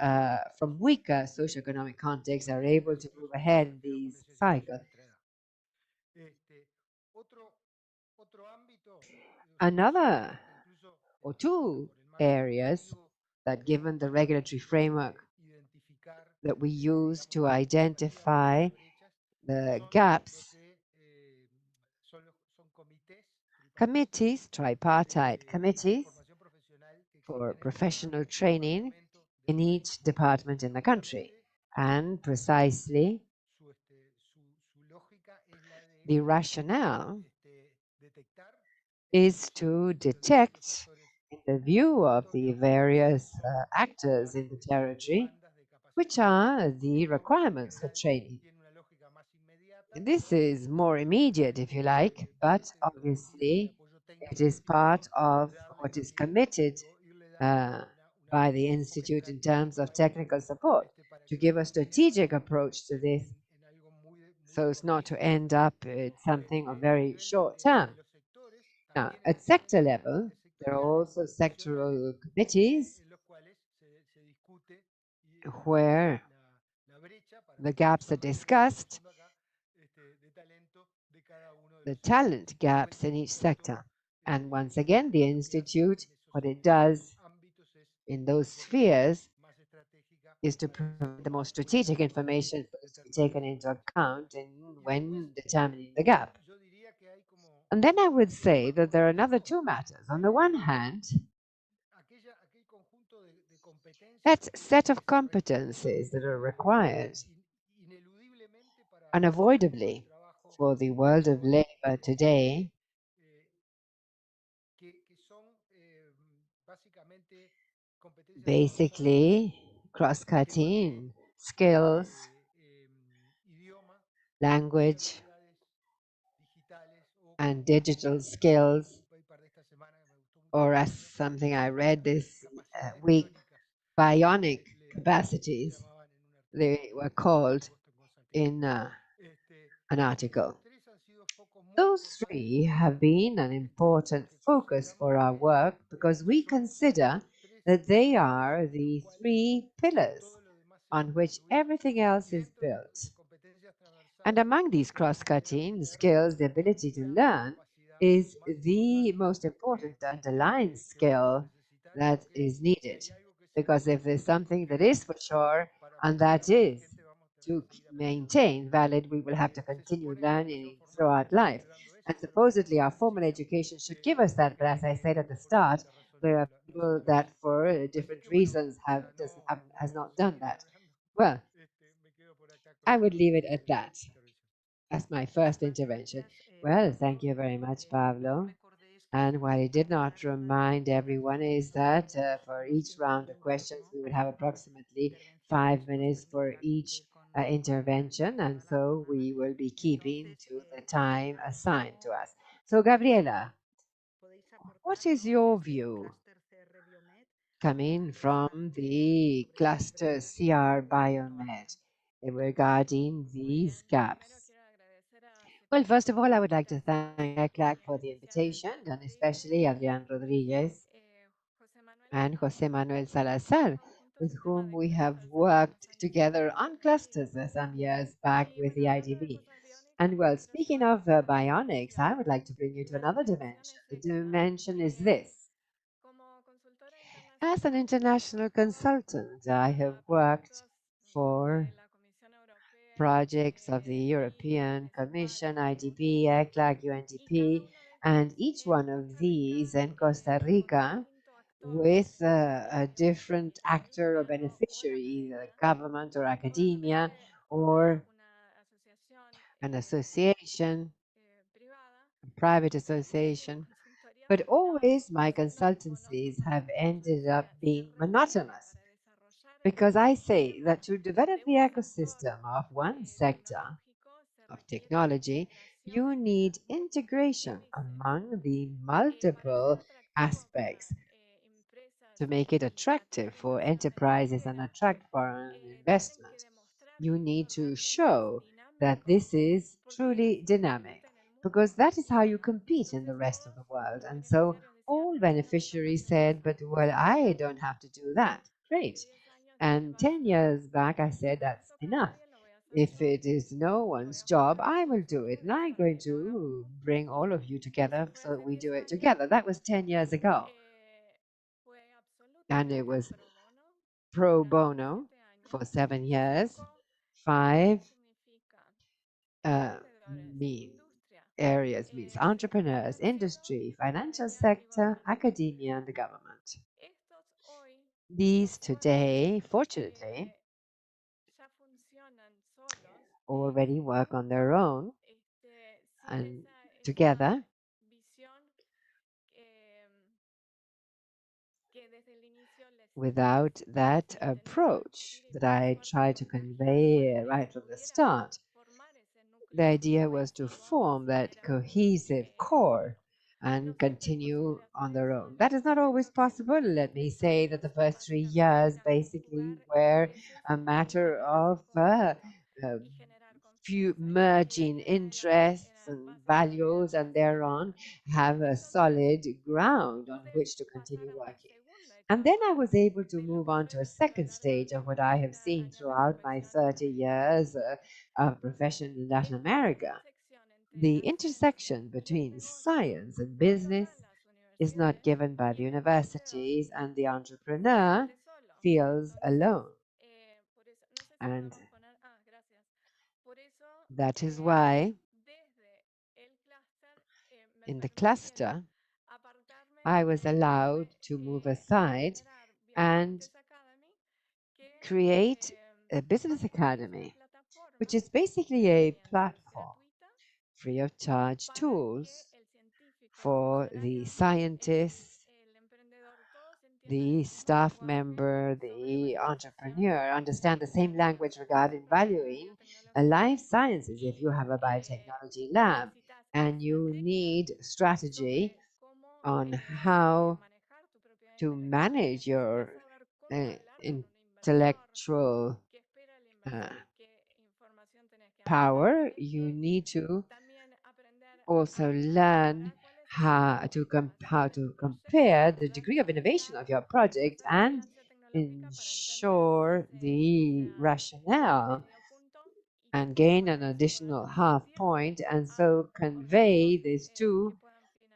from weaker socioeconomic contexts, are able to move ahead in these cycles. Another or two areas that, given the regulatory framework that we use to identify the gaps, committees, tripartite committees for professional training in each department in the country. And precisely the rationale is to detect, in the view of the various actors in the territory, which are the requirements for training. This is more immediate, if you like, but obviously it is part of what is committed uh, by the Institute in terms of technical support to give a strategic approach to this so as not to end up in something of very short term. Now, at sector level, there are also sectoral committees where the gaps are discussed, the talent gaps in each sector. And once again, the Institute, what it does in those spheres is to provide the most strategic information for us to be taken into account in when determining the gap. And then I would say that there are another two matters. On the one hand, that set of competencies that are required unavoidably for the world of labor today basically cross-cutting skills, language, and digital skills, or as something I read this week, bionic capacities, they were called in an article. Those three have been an important focus for our work because we consider that they are the three pillars on which everything else is built. And among these cross-cutting skills, the ability to learn is the most important underlying skill that is needed. Because if there's something that is for sure, and that is to maintain valid, we will have to continue learning throughout life. And supposedly our formal education should give us that, but as I said at the start, there are people that for different reasons has not done that. Well, I would leave it at that. That's my first intervention. Well, thank you very much, Pablo. And what I did not remind everyone is that for each round of questions, we would have approximately 5 minutes for each intervention. And so we will be keeping to the time assigned to us. So, Gabriela, what is your view coming from the cluster CR Biomed regarding these gaps? Well, first of all, I would like to thank CAF-ECLAC for the invitation, and especially Adrian Rodriguez and Jose Manuel Salazar, with whom we have worked together on clusters some years back with the IDB. And well, speaking of bionics, I would like to bring you to another dimension. The dimension is this. As an international consultant, I have worked for projects of the European Commission, IDB, ECLAC, UNDP, and each one of these in Costa Rica with a different actor or beneficiary, either government or academia or an association, a private association. But always my consultancies have ended up being monotonous because I say that to develop the ecosystem of one sector of technology, you need integration among the multiple aspects to make it attractive for enterprises and attract foreign investment. You need to show that this is truly dynamic because that is how you compete in the rest of the world. And so all beneficiaries said, but well, I don't have to do that. Great. And 10 years back, I said, that's enough. If it is no one's job, I will do it. And I'm going to bring all of you together so that we do it together. That was 10 years ago. And it was pro bono for 7 years. Five mean areas means entrepreneurs, industry, financial sector, academia, and the government. These today, fortunately, already work on their own and together without that approach that I tried to convey right from the start. the idea was to form that cohesive core and continue on their own. That is not always possible. Let me say that the first 3 years basically were a matter of uh, few merging interests and values, and thereon have a solid ground on which to continue working. And then I was able to move on to a second stage of what I have seen throughout my 30 years of profession in Latin America. The intersection between science and business is not given by the universities, and the entrepreneur feels alone. And that is why in the cluster, I was allowed to move aside and create a business academy, which is basically a platform, free of charge tools for the scientists, the staff member, the entrepreneur understand the same language regarding valuing life sciences. If you have a biotechnology lab and you need strategy on how to manage your intellectual uh, power, you need to also learn how to compare the degree of innovation of your project and ensure the rationale and gain an additional half point, and so convey these two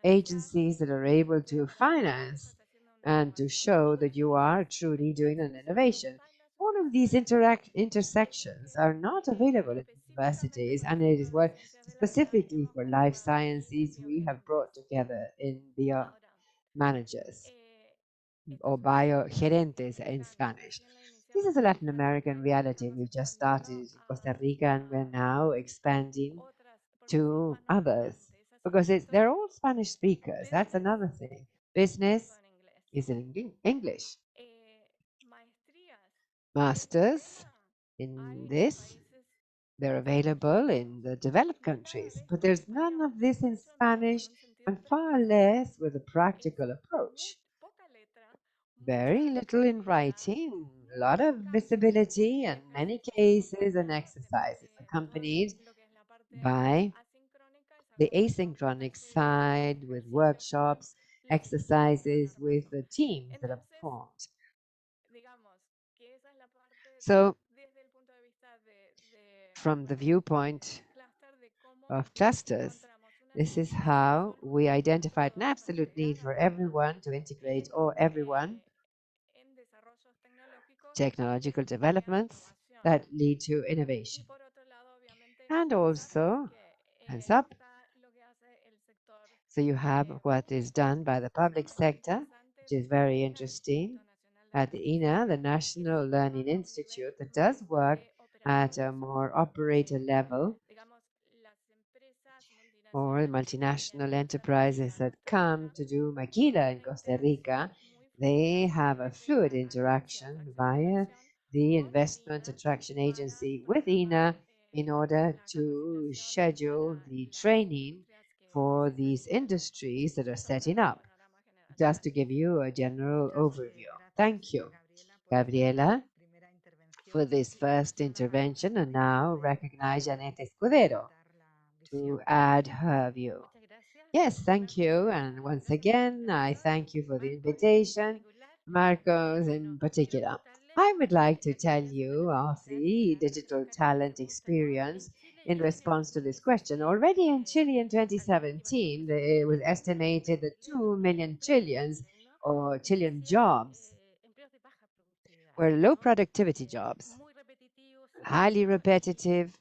agencies that are able to finance and to show that you are truly doing an innovation. All of these intersections are not available at universities, and it is what specifically for life sciences we have brought together in bio managers or bio gerentes in Spanish. This is a Latin American reality. We've just started in Costa Rica and we're now expanding to others because they're all Spanish speakers. That's another thing. Business is in English. Masters in this, they're available in the developed countries, but there's none of this in Spanish and far less with a practical approach. Very little in writing, a lot of visibility, and many cases and exercises accompanied by the asynchronic side with workshops, exercises with the teams that are formed. So, from the viewpoint of clusters, this is how we identified an absolute need for everyone to integrate or everyone technological developments that lead to innovation. And also, hands up, so you have what is done by the public sector, which is very interesting. At the INA, the National Learning Institute, that does work at a more operator level, or multinational enterprises that come to do maquila in Costa Rica, they have a fluid interaction via the Investment Attraction Agency with INA in order to schedule the training for these industries that are setting up. Just to give you a general overview. Thank you, Gabriela, for this first intervention, and now recognize Janet Escudero to add her view. Yes, thank you. And once again, I thank you for the invitation, Marcos in particular. I would like to tell you of the digital talent experience in response to this question. Already in Chile in 2017, it was estimated that 2 million Chileans or Chilean jobs were low productivity jobs, highly repetitive,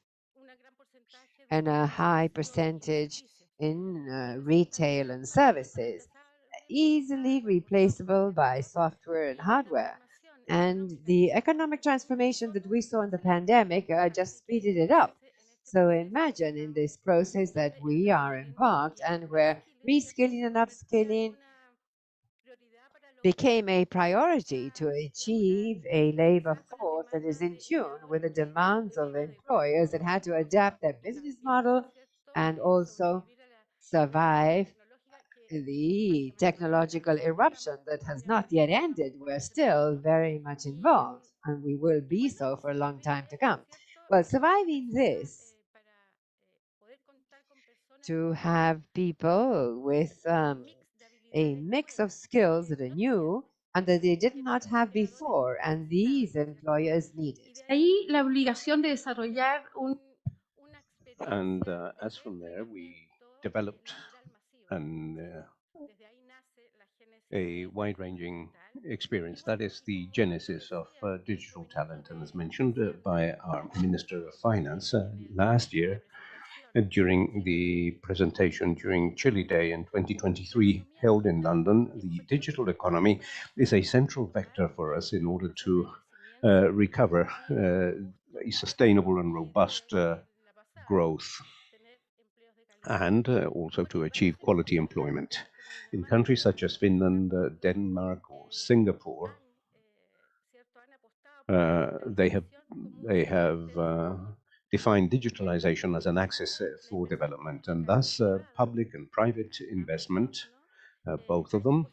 and a high percentage in retail and services, easily replaceable by software and hardware. And the economic transformation that we saw in the pandemic just speeded it up. So imagine in this process that we are embarked and where reskilling and upskilling became a priority to achieve a labor force that is in tune with the demands of employers that had to adapt their business model and also survive the technological eruption that has not yet ended. We're still very much involved, and we will be so for a long time to come. Well, surviving this, to have people with a mix of skills that are new and that they did not have before, and these employers needed. Ahí la obligación de desarrollar And as from there, we developed a wide-ranging experience. That is the genesis of digital talent, and as mentioned by our Minister of Finance last year, during the presentation during Chile Day in 2023, held in London, the digital economy is a central vector for us in order to recover a sustainable and robust growth and also to achieve quality employment. In countries such as Finland, Denmark, or Singapore, they have defined digitalization as an axis for development, and thus public and private investment, both of them,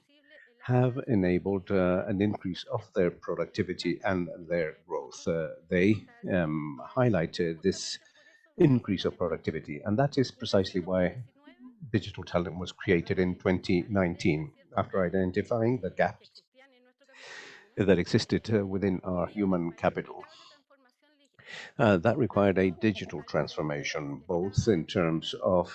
have enabled an increase of their productivity and their growth. They highlight this increase of productivity, and that is precisely why digital talent was created in 2019, after identifying the gaps that existed within our human capital. That required a digital transformation, both in terms of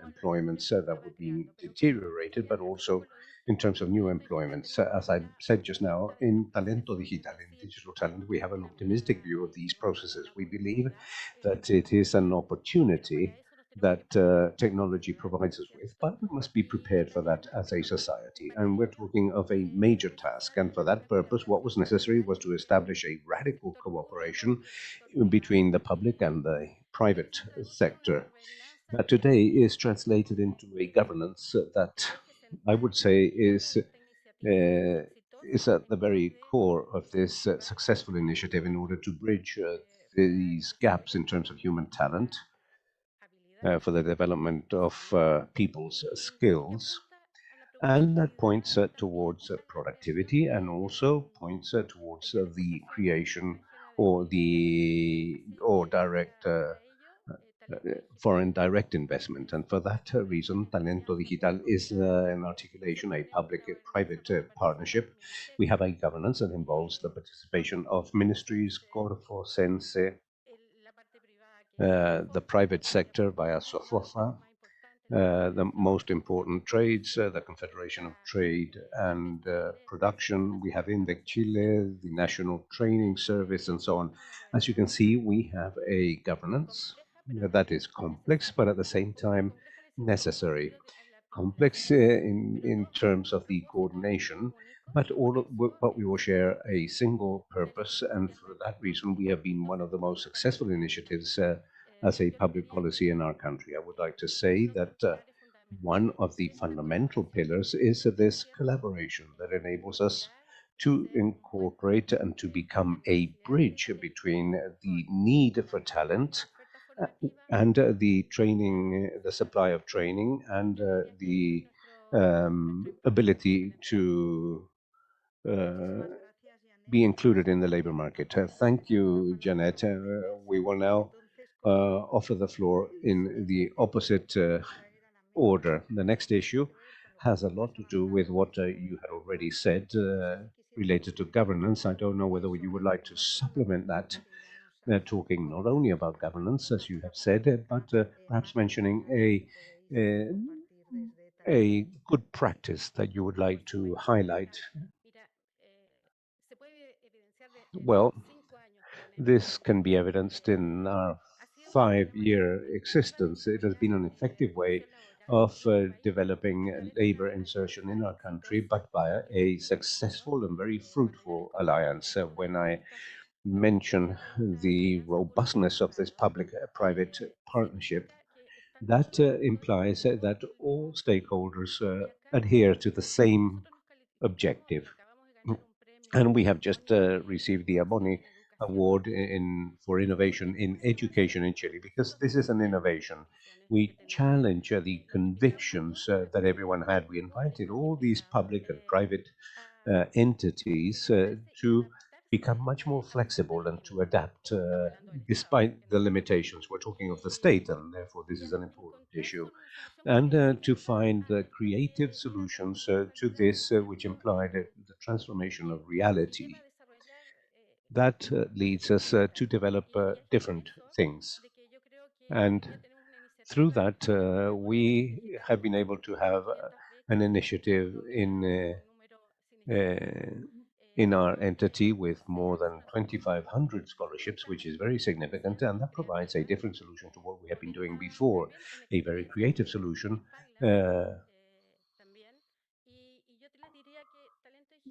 employments that were being deteriorated, but also in terms of new employments. As I said just now, in Talento Digital, in digital talent, we have an optimistic view of these processes. We believe that it is an opportunity that technology provides us with, but we must be prepared for that as a society. And we're talking of a major task. And for that purpose, what was necessary was to establish a radical cooperation between the public and the private sector. That today is translated into a governance that I would say is at the very core of this successful initiative in order to bridge these gaps in terms of human talent for the development of people's skills. And that points towards productivity and also points towards the creation or direct foreign direct investment. And for that reason, Talento Digital is an articulation, a public-private partnership. We have a governance that involves the participation of ministries, Corfo, Sense, the private sector via SOFOFA, the most important trades, the Confederation of Trade and Production. We have INDEC Chile, the National Training Service, and so on. As you can see, we have a governance that is complex, but at the same time necessary. Complex in terms of the coordination, but we will share a single purpose, and for that reason, we have been one of the most successful initiatives as a public policy in our country. I would like to say that one of the fundamental pillars is this collaboration that enables us to incorporate and to become a bridge between the need for talent and the training, the supply of training, and the ability to be included in the labor market. Thank you, Janet. We will now offer the floor in the opposite order. The next issue has a lot to do with what you had already said related to governance. I don't know whether you would like to supplement that. They're talking not only about governance, as you have said, but perhaps mentioning a good practice that you would like to highlight. Well, this can be evidenced in our 5-year existence. It has been an effective way of developing labor insertion in our country, but via a successful and very fruitful alliance. When I mention the robustness of this public-private partnership, that implies that all stakeholders adhere to the same objective. And we have just received the Aboni award for innovation in education in Chile because this is an innovation. We challenge the convictions that everyone had. We invited all these public and private entities to become much more flexible and to adapt despite the limitations. We're talking of the state, and therefore this is an important issue. And to find creative solutions to this, which implied the transformation of reality. That leads us to develop different things. And through that, we have been able to have an initiative uh, in our entity with more than 2,500 scholarships, which is very significant, and that provides a different solution to what we have been doing before, a very creative solution.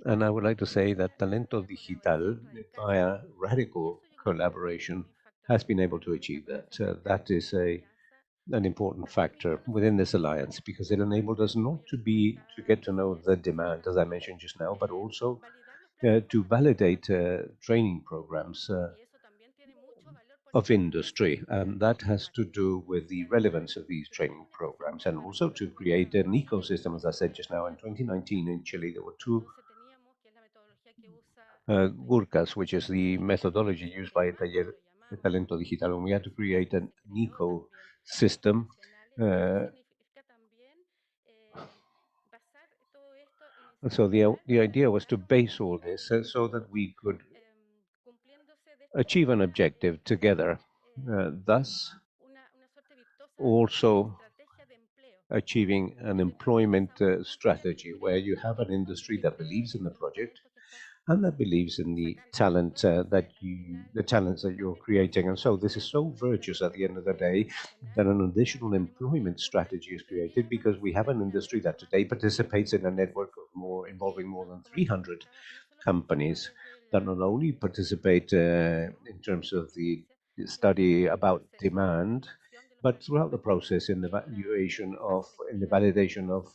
And I would like to say that Talento Digital, via radical collaboration, has been able to achieve that. That is an important factor within this alliance because it enabled us not to get to know the demand, as I mentioned just now, but also to validate training programs of industry. And that has to do with the relevance of these training programs and also to create an ecosystem, as I said just now. In 2019 in Chile, there were two Gurkas, which is the methodology used by Taller de Talento Digital, and we had to create an ecosystem. Uh, so the idea was to base all this so that we could achieve an objective together, thus also achieving an employment strategy where you have an industry that believes in the project and that believes in the the talents that you're creating. And so this is so virtuous at the end of the day that an additional employment strategy is created because we have an industry that today participates in a network of more involving more than 300 companies that not only participate in terms of the study about demand, but throughout the process in the in the validation of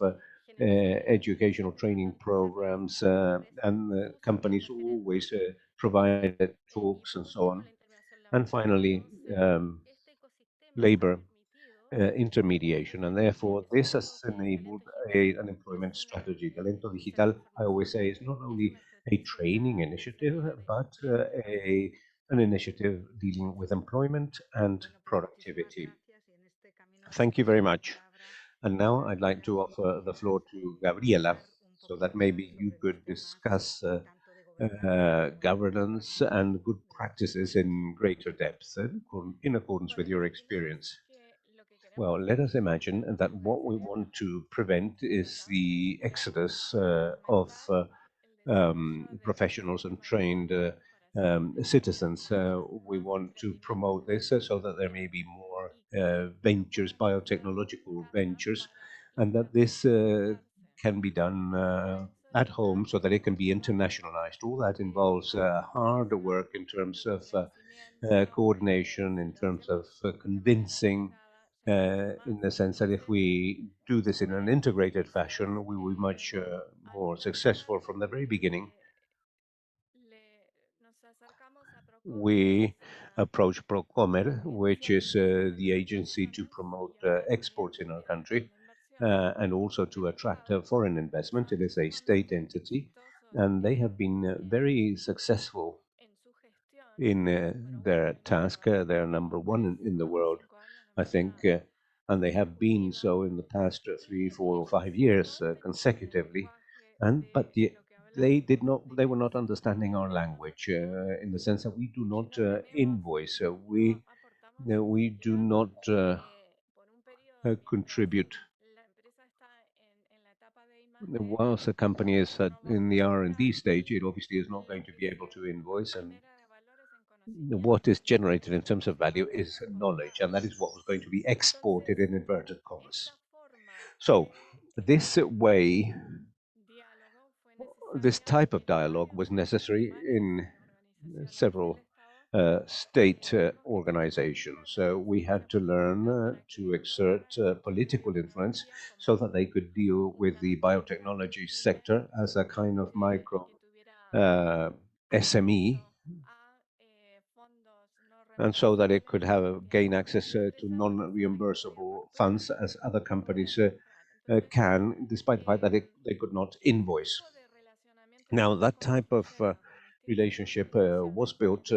educational training programs, and companies always provide talks and so on. And finally, labor intermediation, and therefore this has enabled an employment strategy. Talento Digital, I always say, is not only a training initiative, but an initiative dealing with employment and productivity. Thank you very much. And now I'd like to offer the floor to Gabriela, so that maybe you could discuss governance and good practices in greater depth in accordance with your experience. Well, let us imagine that what we want to prevent is the exodus of professionals and trained citizens. We want to promote this so that there may be more ventures, biotechnological ventures, and that this can be done at home so that it can be internationalized. All that involves hard work in terms of coordination, in terms of convincing. In the sense that if we do this in an integrated fashion, we will be much more successful from the very beginning. We approach Procomer, which is the agency to promote exports in our country and also to attract foreign investment. It is a state entity, and they have been very successful in their task. They're number one in the world, I think, and they have been so in the past 3, 4, or 5 years consecutively. And but they were not understanding our language in the sense that we do not invoice. We do not contribute. Whilst a company is in the R&D stage, it obviously is not going to be able to invoice, and what is generated in terms of value is knowledge, and that is what was going to be exported in inverted commas. So this way, this type of dialogue was necessary in several state organizations. We had to learn to exert political influence so that they could deal with the biotechnology sector as a kind of micro SME and so that it could have gain access to non-reimbursable funds as other companies can, despite the fact that they could not invoice. Now, that type of relationship was built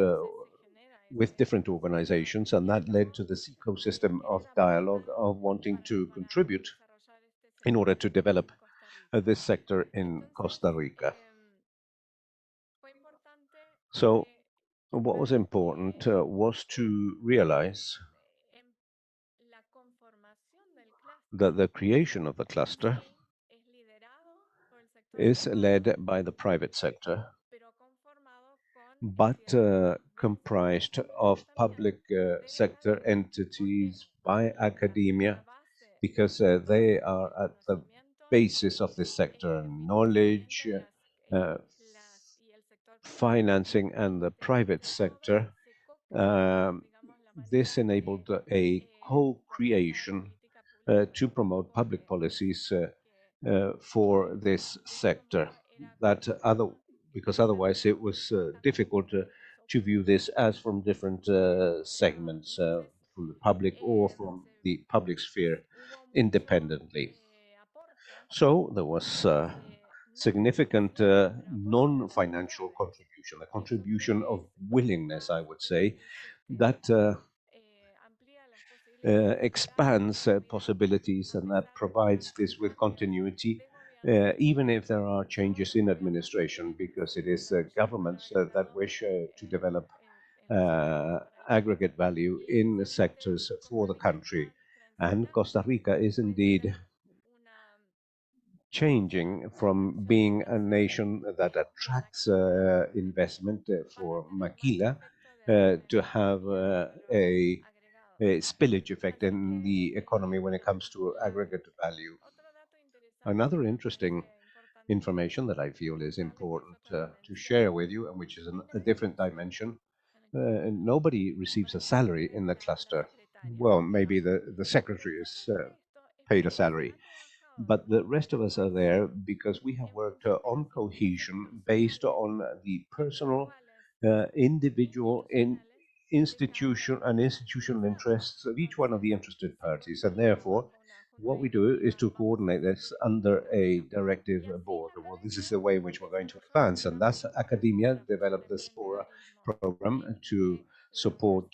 with different organizations, and that led to this ecosystem of dialogue of wanting to contribute in order to develop this sector in Costa Rica. So, what was important was to realize that the creation of the cluster is led by the private sector, but comprised of public sector entities by academia, because they are at the basis of this sector: knowledge, uh, financing, and the private sector. Um, this enabled a co-creation to promote public policies for this sector. That because otherwise it was difficult to view this as from different segments, from the public or from the public sphere independently. So there was significant non-financial contribution, a contribution of willingness, I would say, that expands possibilities and that provides this with continuity, even if there are changes in administration, because it is governments that wish to develop aggregate value in the sectors for the country. And Costa Rica is indeed changing from being a nation that attracts investment for maquila to have a spillage effect in the economy when it comes to aggregate value. Another interesting information that I feel is important to share with you, and which is a different dimension. Nobody receives a salary in the cluster. Well, maybe the secretary is paid a salary, but the rest of us are there because we have worked on cohesion based on the personal, individual, institution and institutional interests of each one of the interested parties. And therefore, what we do is to coordinate this under a directive board. Well, this is the way in which we're going to advance. And thus, academia developed the SPORA program to support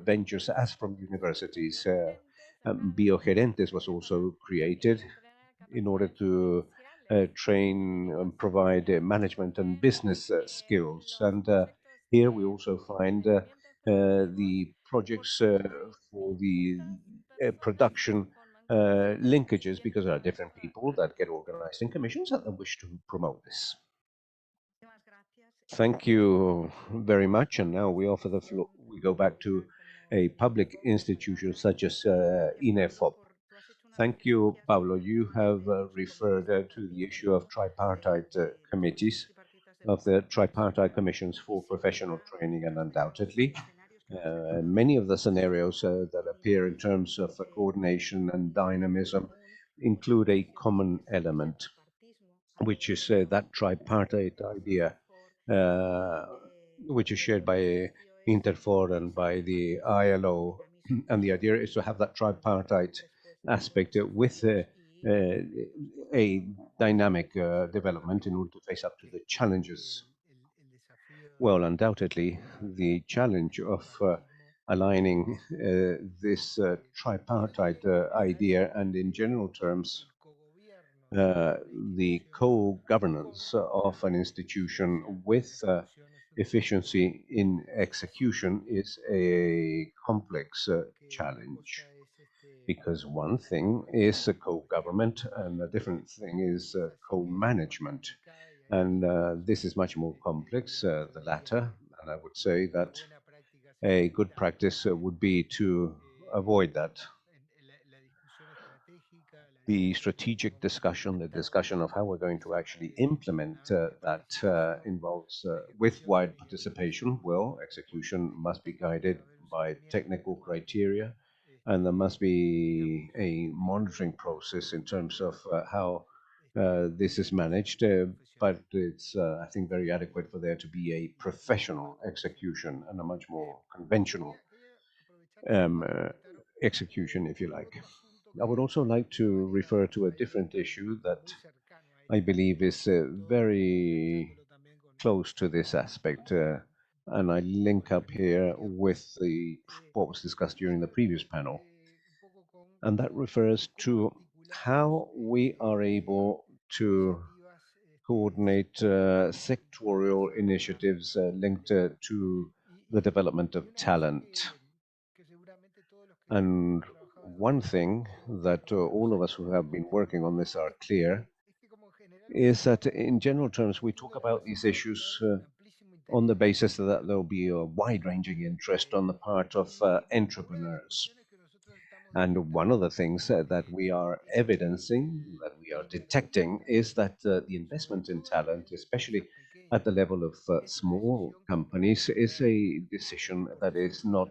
ventures as from universities. Biogerentes was also created in order to train and provide management and business skills. And here we also find the projects for the production linkages, because there are different people that get organized in commissions and wish to promote this. Thank you very much. And now we offer the floor. We go back to a public institution such as INEFOP. Thank you, Pablo. You have referred to the issue of tripartite committees, of the tripartite commissions for professional training, and undoubtedly, many of the scenarios that appear in terms of coordination and dynamism include a common element, which is that tripartite idea, uh, which is shared by Interfor and by the ILO. And the idea is to have that tripartite aspect with a dynamic development in order to face up to the challenges. Well, undoubtedly, the challenge of aligning this tripartite idea, and in general terms, the co-governance of an institution with efficiency in execution is a complex challenge, because one thing is a co-government and a different thing is co-management. And this is much more complex, the latter. And I would say that a good practice would be to avoid that. The strategic discussion, the discussion of how we're going to actually implement that involves with wide participation. Well, execution must be guided by technical criteria, and there must be a monitoring process in terms of how this is managed, but it's, I think, very adequate for there to be a professional execution and a much more conventional um, uh, execution, if you like. I would also like to refer to a different issue that I believe is very close to this aspect, and I link up here with what was discussed during the previous panel, and that refers to how we are able to coordinate sectorial initiatives linked to the development of talent. And one thing that all of us who have been working on this are clear is that in general terms, we talk about these issues on the basis that there will be a wide-ranging interest on the part of entrepreneurs. And one of the things that we are evidencing, that we are detecting, is that the investment in talent, especially at the level of small companies, is a decision that is not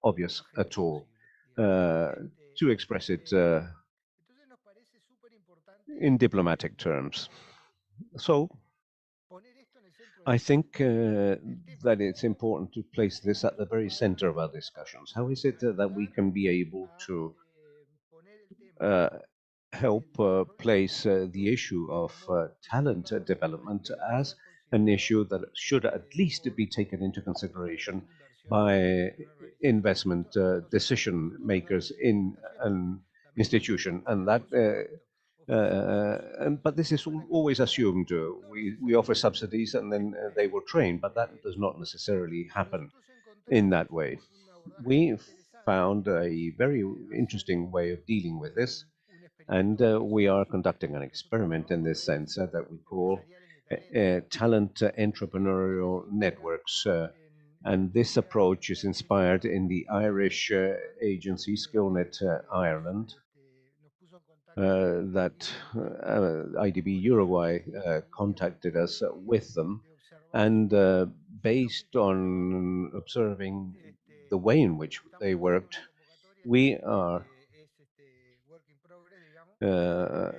obvious at all. To express it in diplomatic terms. So I think that it's important to place this at the very center of our discussions. How is it that we can be able to uh, help place the issue of talent development as an issue that should at least be taken into consideration by investment decision makers in an institution, and that. But this is always assumed. We offer subsidies and then they will train, but that does not necessarily happen in that way. We found a very interesting way of dealing with this, and we are conducting an experiment in this sense that we call talent entrepreneurial networks. And this approach is inspired in the Irish agency Skillnet Ireland, that IDB Uruguay contacted us with them. And based on observing the way in which they worked, we are uh,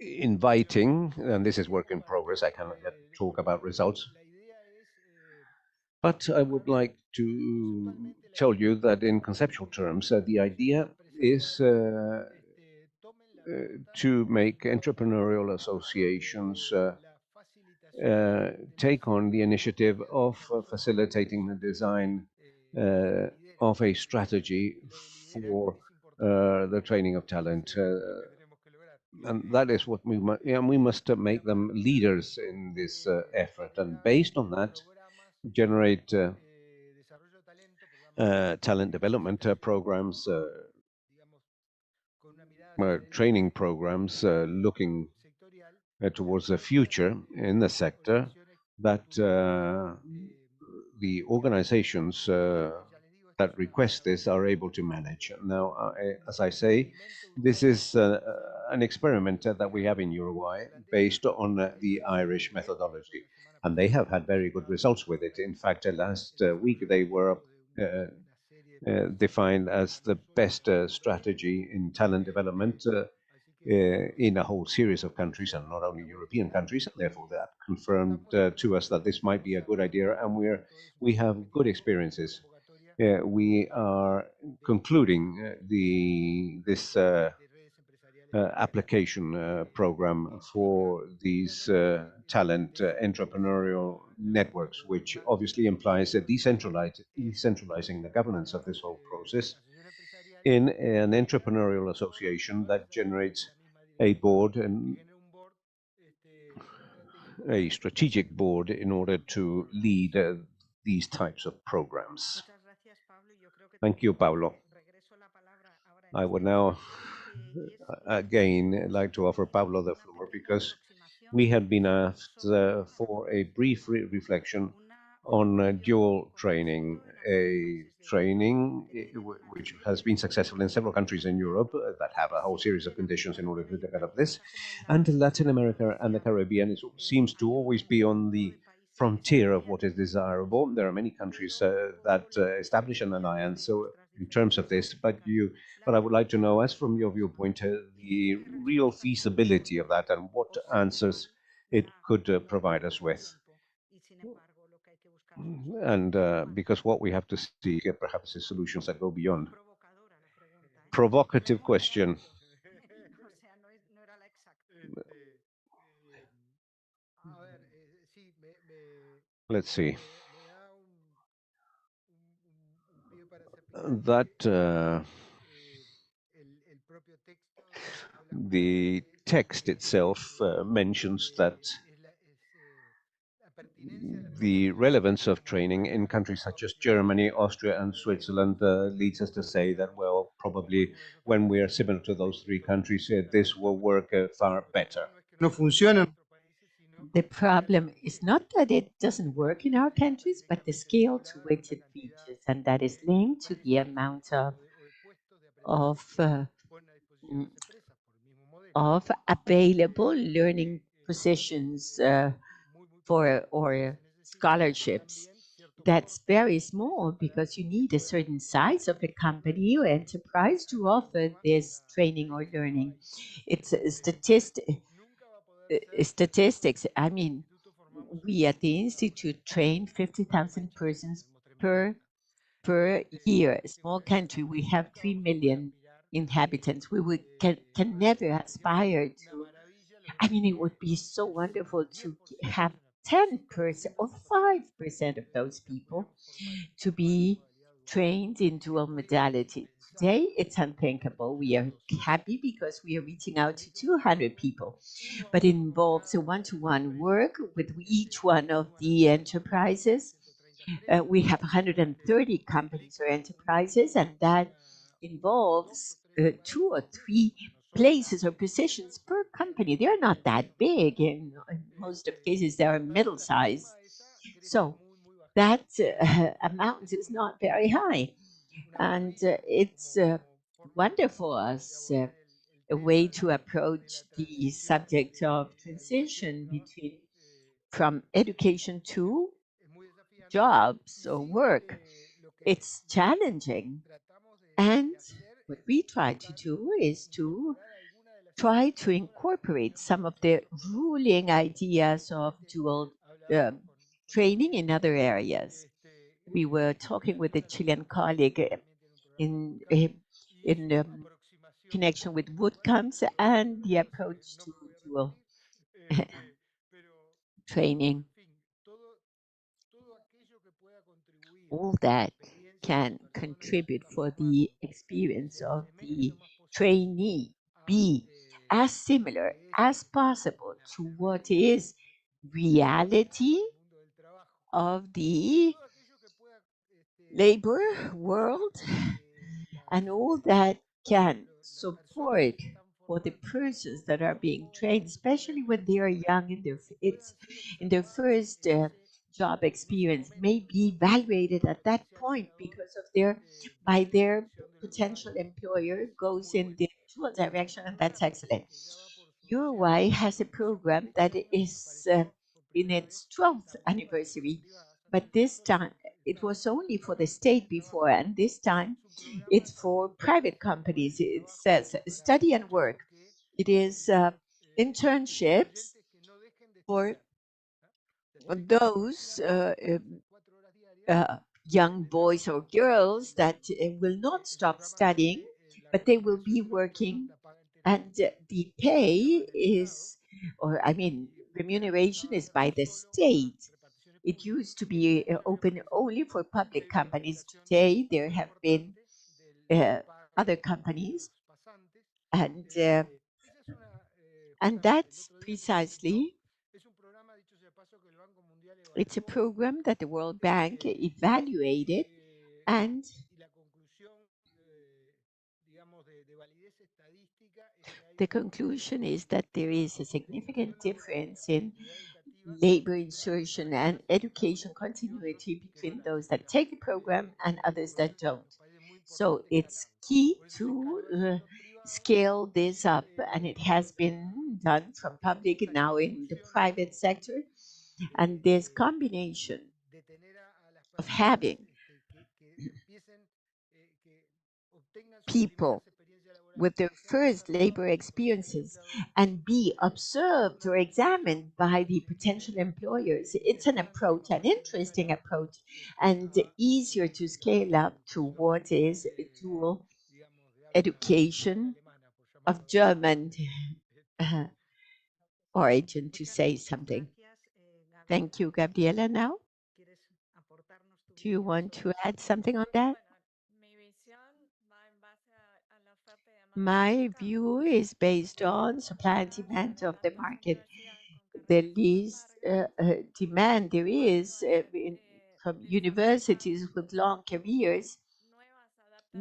inviting, and this is work in progress, I cannot yet talk about results, but I would like to tell you that in conceptual terms, the idea is to make entrepreneurial associations take on the initiative of facilitating the design uh, of a strategy for the training of talent. And that is what we must make them leaders in this effort. And based on that, generate talent development programs, training programs looking towards the future in the sector that the organizations that request this are able to manage. Now, as I say, this is an experiment that we have in Uruguay based on the Irish methodology, and they have had very good results with it. In fact, last week they were defined as the best strategy in talent development in a whole series of countries, and not only European countries. And therefore, that confirmed to us that this might be a good idea, and we have good experiences. We are concluding this application program for these talent entrepreneurial networks, which obviously implies decentralizing the governance of this whole process in an entrepreneurial association that generates a board and a strategic board in order to lead these types of programs. Thank you, Pablo. I would now again like to offer Pablo the floor because we had been asked for a brief reflection on dual training, a training which has been successful in several countries in Europe that have a whole series of conditions in order to develop this. And Latin America and the Caribbean seems to always be on the frontier of what is desirable. There are many countries that establish an alliance in terms of this, but I would like to know, as from your viewpoint, the real feasibility of that and what answers it could provide us with. And because what we have to seek perhaps is solutions that go beyond. Provocative question. Let's see. That the text itself mentions that the relevance of training in countries such as Germany, Austria, and Switzerland leads us to say that, well, probably when we are similar to those three countries, this will work far better. No funcionan. The problem is not that it doesn't work in our countries, but the scale to which it reaches, and that is linked to the amount of mm, of available learning positions for or scholarships. That's very small because you need a certain size of a company or enterprise to offer this training or learning. It's a statistics. I mean, we at the institute train 50,000 persons per year. A small country, we have 3 million inhabitants. Can never aspire to. I mean, it would be so wonderful to have 10% or 5% of those people to be trained in dual modality. Today, it's unthinkable. We are happy because we are reaching out to 200 people, but it involves a one-to-one work with each one of the enterprises. We have 130 companies or enterprises, and that involves 2 or 3 places or positions per company. They're not that big. In most of cases, they are middle size. So that amount is not very high. And it's wonderful as a way to approach the subject of transition between from education to jobs or work. It's challenging. And what we try to do is to try to incorporate some of the ruling ideas of dual um, training in other areas. We were talking with a Chilean colleague in uh, in connection with bootcamps and the approach to dual training. All that can contribute for the experience of the trainee be as similar as possible to what is reality of the labor world, and all that can support for the persons that are being trained, especially when they are young in their first job experience, may be evaluated at that point because of their potential employer goes in the dual direction, and that's excellent. Uruguay has a program that is in its 12th anniversary, but this time it was only for the state before, and this time it's for private companies. It says study and work. It is internships for those young boys or girls that will not stop studying, but they will be working, and the pay is, or I mean, remuneration is by the state. It used to be open only for public companies. Today, there have been uh, other companies, and uh, and that's precisely. It's a program that the World Bank evaluated, and the conclusion is that there is a significant difference in labor insertion and education continuity between those that take the program and others that don't. So it's key to scale this up, and it has been done from public and now in the private sector. And this combination of having people with their first labor experiences and be observed or examined by the potential employers. It's an approach, an interesting approach, and easier to scale up to what is dual education of German uh, origin to say something. Thank you, Gabriela. Now, do you want to add something on that? My view is based on supply and demand of the market. The least demand there is from universities with long careers,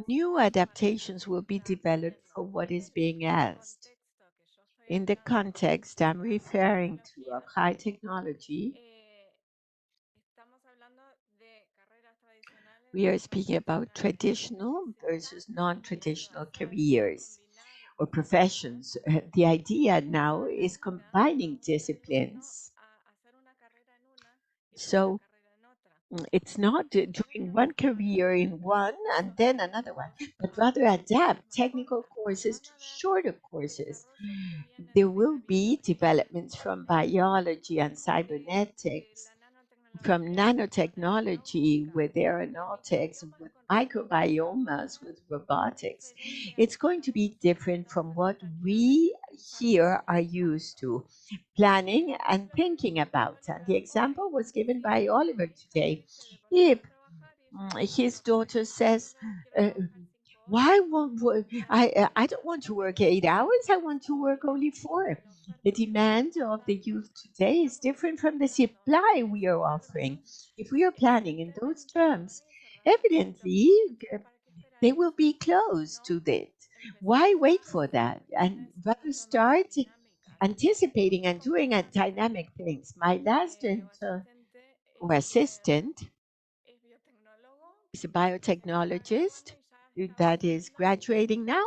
new adaptations will be developed for what is being asked. In the context I'm referring to of high technology, we are speaking about traditional versus non-traditional careers or professions. The idea now is combining disciplines. So it's not doing one career in one and then another one, but rather adapt technical courses to shorter courses. There will be developments from biology and cybernetics, from nanotechnology with aeronautics, with microbiomas, with robotics. It's going to be different from what we here are used to planning and thinking about. And the example was given by Oliver today. If his daughter says, uh, why won't I don't want to work 8 hours. I want to work only 4. The demand of the youth today is different from the supply we are offering. If we are planning in those terms, evidently they will be close to that. Why wait for that and rather start anticipating and doing a dynamic things? My last or assistant is a biotechnologist that is graduating now.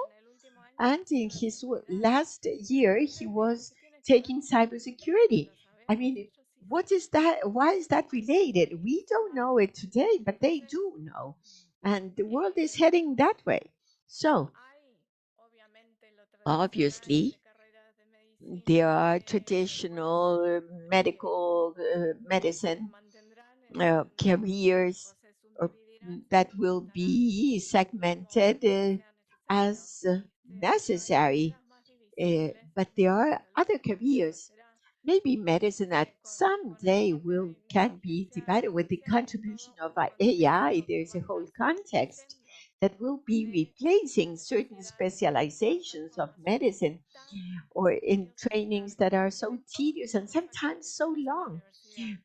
And in his last year, he was taking cybersecurity. I mean, what is that? Why is that related? We don't know it today, but they do know. And the world is heading that way. So, obviously, there are traditional medical medicine careers or, that will be segmented as necessary. But there are other careers. Maybe medicine at some day will can be divided with the contribution of AI. There's a whole context that will be replacing certain specializations of medicine or in trainings that are so tedious and sometimes so long.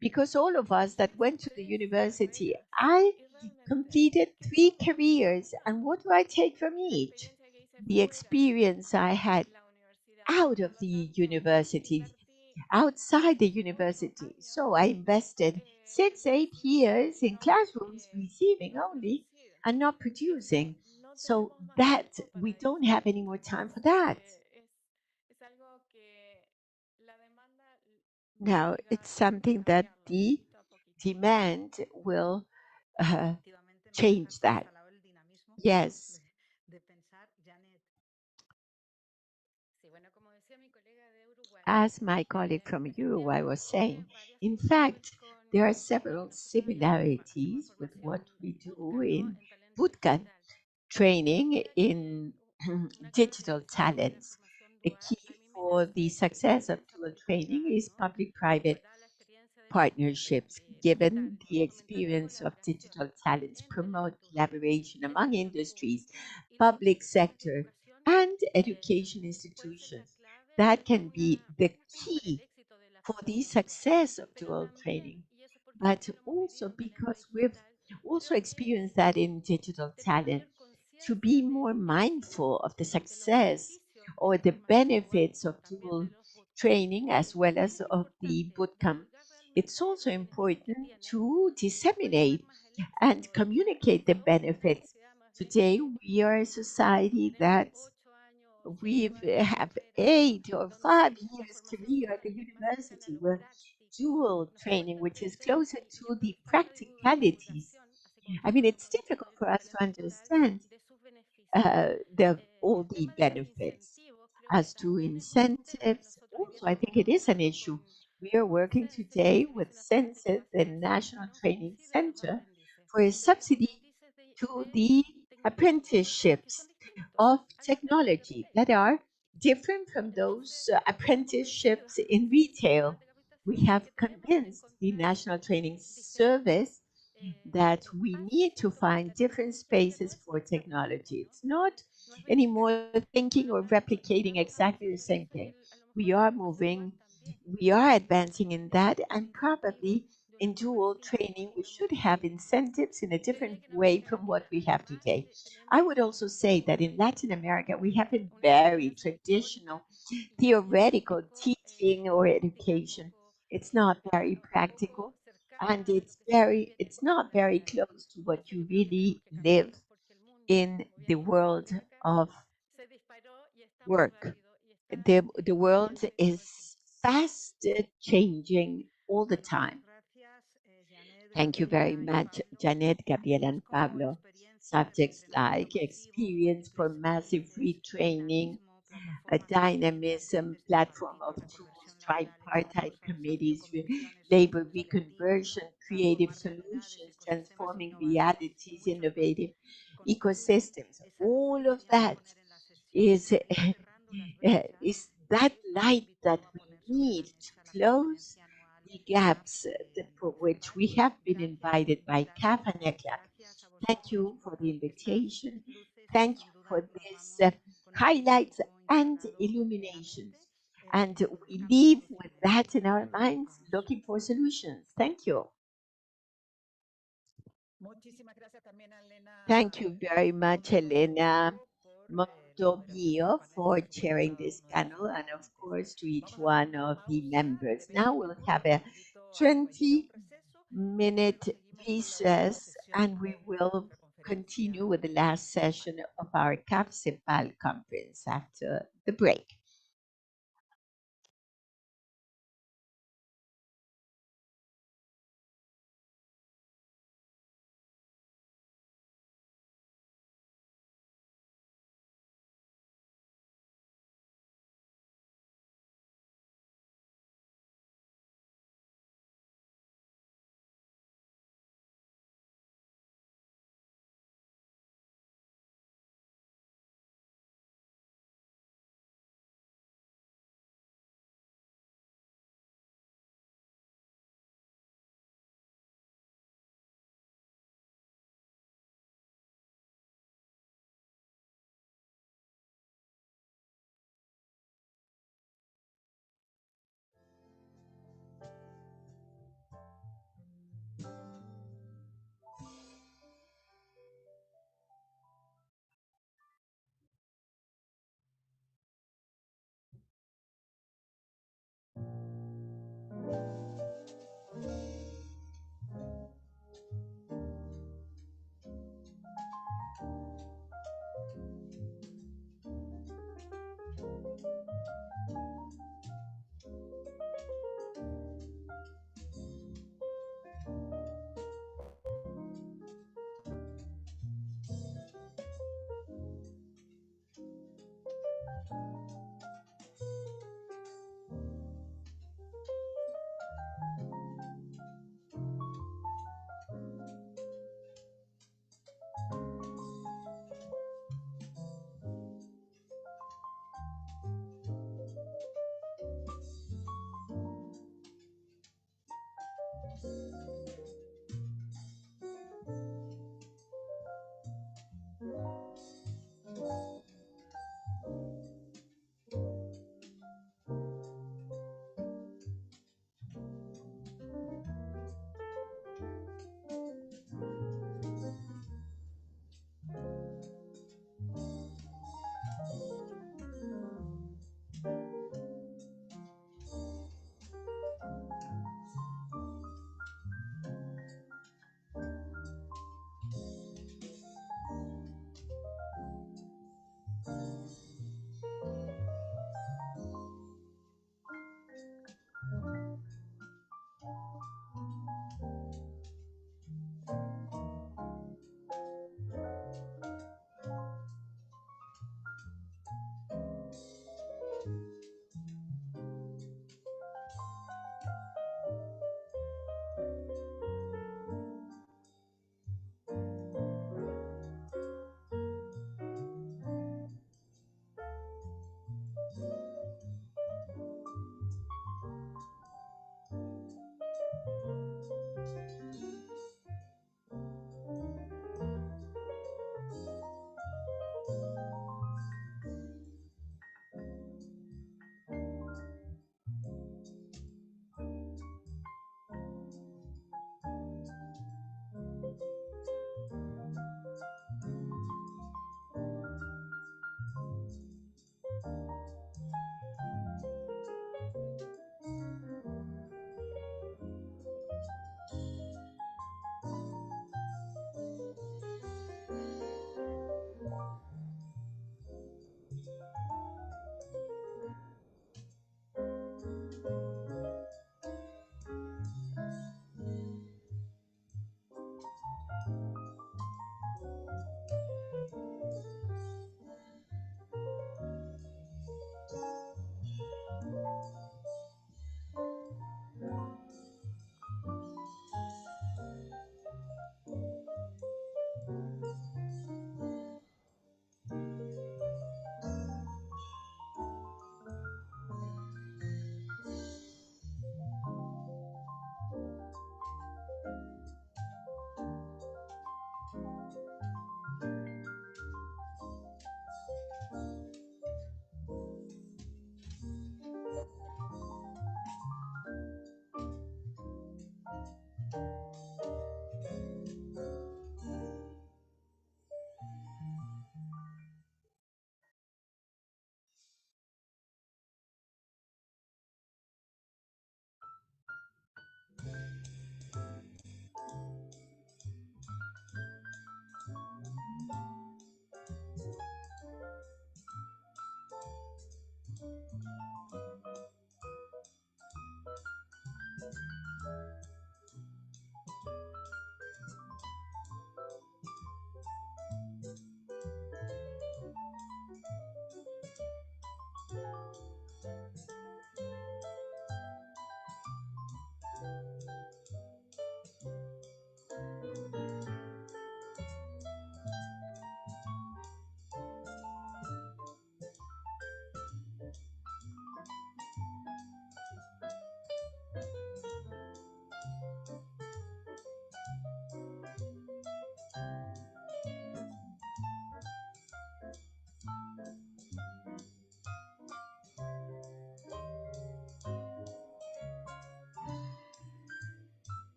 Because all of us that went to the university, I completed 3 careers. And what do I take from each? The experience I had out of the university, outside the university. So I invested 6, 8 years in classrooms receiving only and not producing. So that we don't have any more time for that. Now it's something that the demand will uh, change that. Yes. As my colleague from Uruguay was saying, in fact, there are several similarities with what we do in bootcamp training in digital talents. A key for the success of dual training is public-private partnerships. Given the experience of digital talents, promote collaboration among industries, public sector, and education institutions. That can be the key for the success of dual training, but also because we've also experienced that in digital talent, to be more mindful of the success or the benefits of dual training as well as of the bootcamp. It's also important to disseminate and communicate the benefits. Today, we are a society that we have 8 or 5 years career at the university where dual training, which is closer to the practicalities. I mean, it's difficult for us to understand all the benefits. As to incentives, also, I think it is an issue. We are working today with Census, the National Training Center, for a subsidy to the apprenticeships of technology that are different from those apprenticeships in retail. We have convinced the National Training Service that we need to find different spaces for technology. It's not anymore thinking or replicating exactly the same thing. We are moving, we are advancing in that, and probably in dual training, we should have incentives in a different way from what we have today. I would also say that in Latin America, we have a very traditional theoretical teaching or education. It's not very practical, and it's not very close to what you really live in the world of work. The world is fast changing all the time. Thank you very much, Janet, Gabriela, and Pablo. Subjects like experience for massive retraining, a dynamism platform of tools, tripartite committees, labor reconversion, creative solutions, transforming realities, innovative ecosystems. All of that is, is that light that we need to close the gaps for which we have been invited by CAF and ECLAC. Thank you for the invitation. Thank you for this highlights and illuminations. And we leave with that in our minds, looking for solutions. Thank you. Thank you very much, Elena Montobio, for chairing this panel, and of course to each one of the members. Now we'll have a 20-minute recess, and we will continue with the last session of our CAF-CEPAL conference after the break.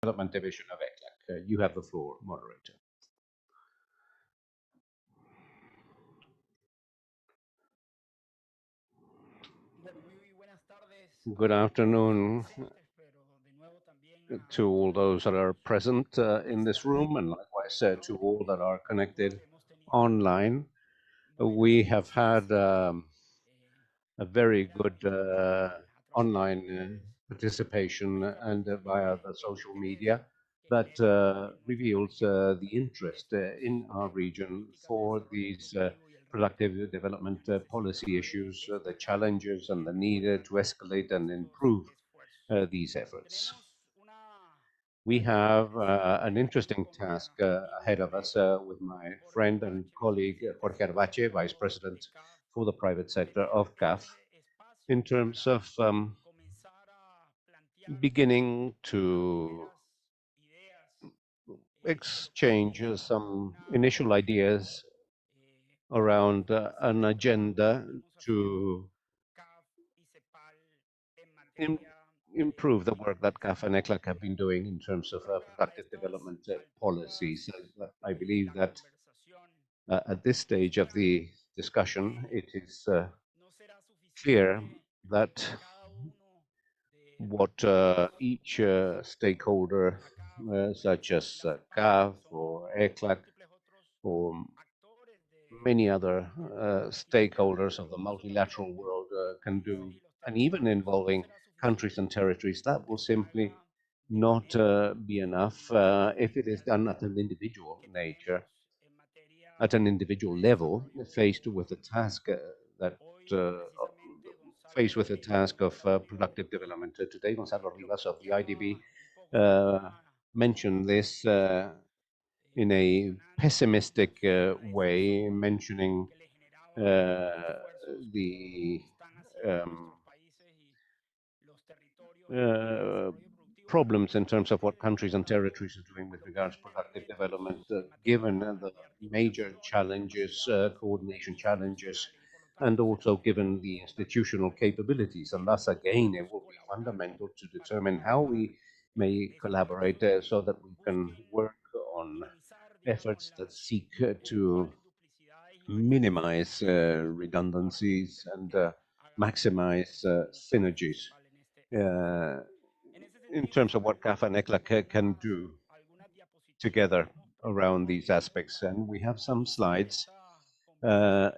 Development Division of ECLAC. You have the floor, moderator. Good afternoon to all those that are present in this room, and likewise to all that are connected online. We have had a very good online participation and via the social media that reveals the interest in our region for these productive development policy issues, the challenges and the need to escalate and improve these efforts. We have an interesting task ahead of us with my friend and colleague Jorge Arbache, Vice President for the private sector of CAF, in terms of beginning to exchange some initial ideas around an agenda to im improve the work that CAF and ECLAC have been doing in terms of productive development policies. I believe that at this stage of the discussion, it is clear that what each stakeholder, such as CAF or ECLAC, or many other stakeholders of the multilateral world can do, and even involving countries and territories, that will simply not be enough if it is done at an individual nature, at an individual level, faced with the task that uh, faced with the task of productive development. Today, Gonzalo Rivas of the IDB mentioned this in a pessimistic way, mentioning the um, uh, problems in terms of what countries and territories are doing with regards to productive development, given the major challenges, coordination challenges, and also given the institutional capabilities. And thus, again, it will be fundamental to determine how we may collaborate so that we can work on efforts that seek to minimize redundancies and maximize synergies uh, in terms of what CAF and ECLAC can do together around these aspects. And we have some slides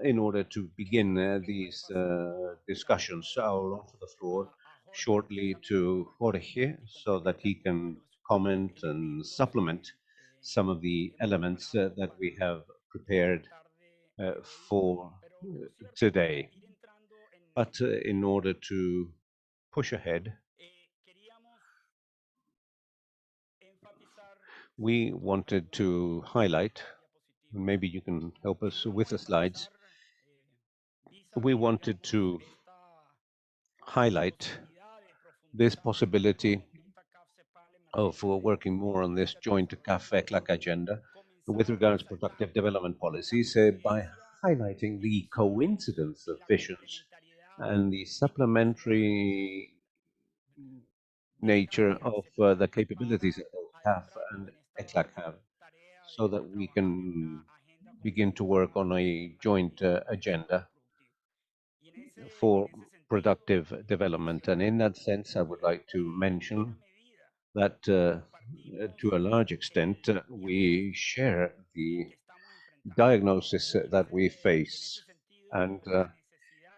in order to begin these discussions. I'll offer the floor shortly to Jorge so that he can comment and supplement some of the elements that we have prepared for today. But in order to push ahead, we wanted to highlight, maybe you can help us with the slides. We wanted to highlight this possibility of working more on this joint CAF-ECLAC agenda with regards to productive development policies by highlighting the coincidence of visions and the supplementary nature of the capabilities that both CAF and ECLAC have, so that we can begin to work on a joint agenda for productive development. And in that sense, I would like to mention that to a large extent, we share the diagnosis that we face. And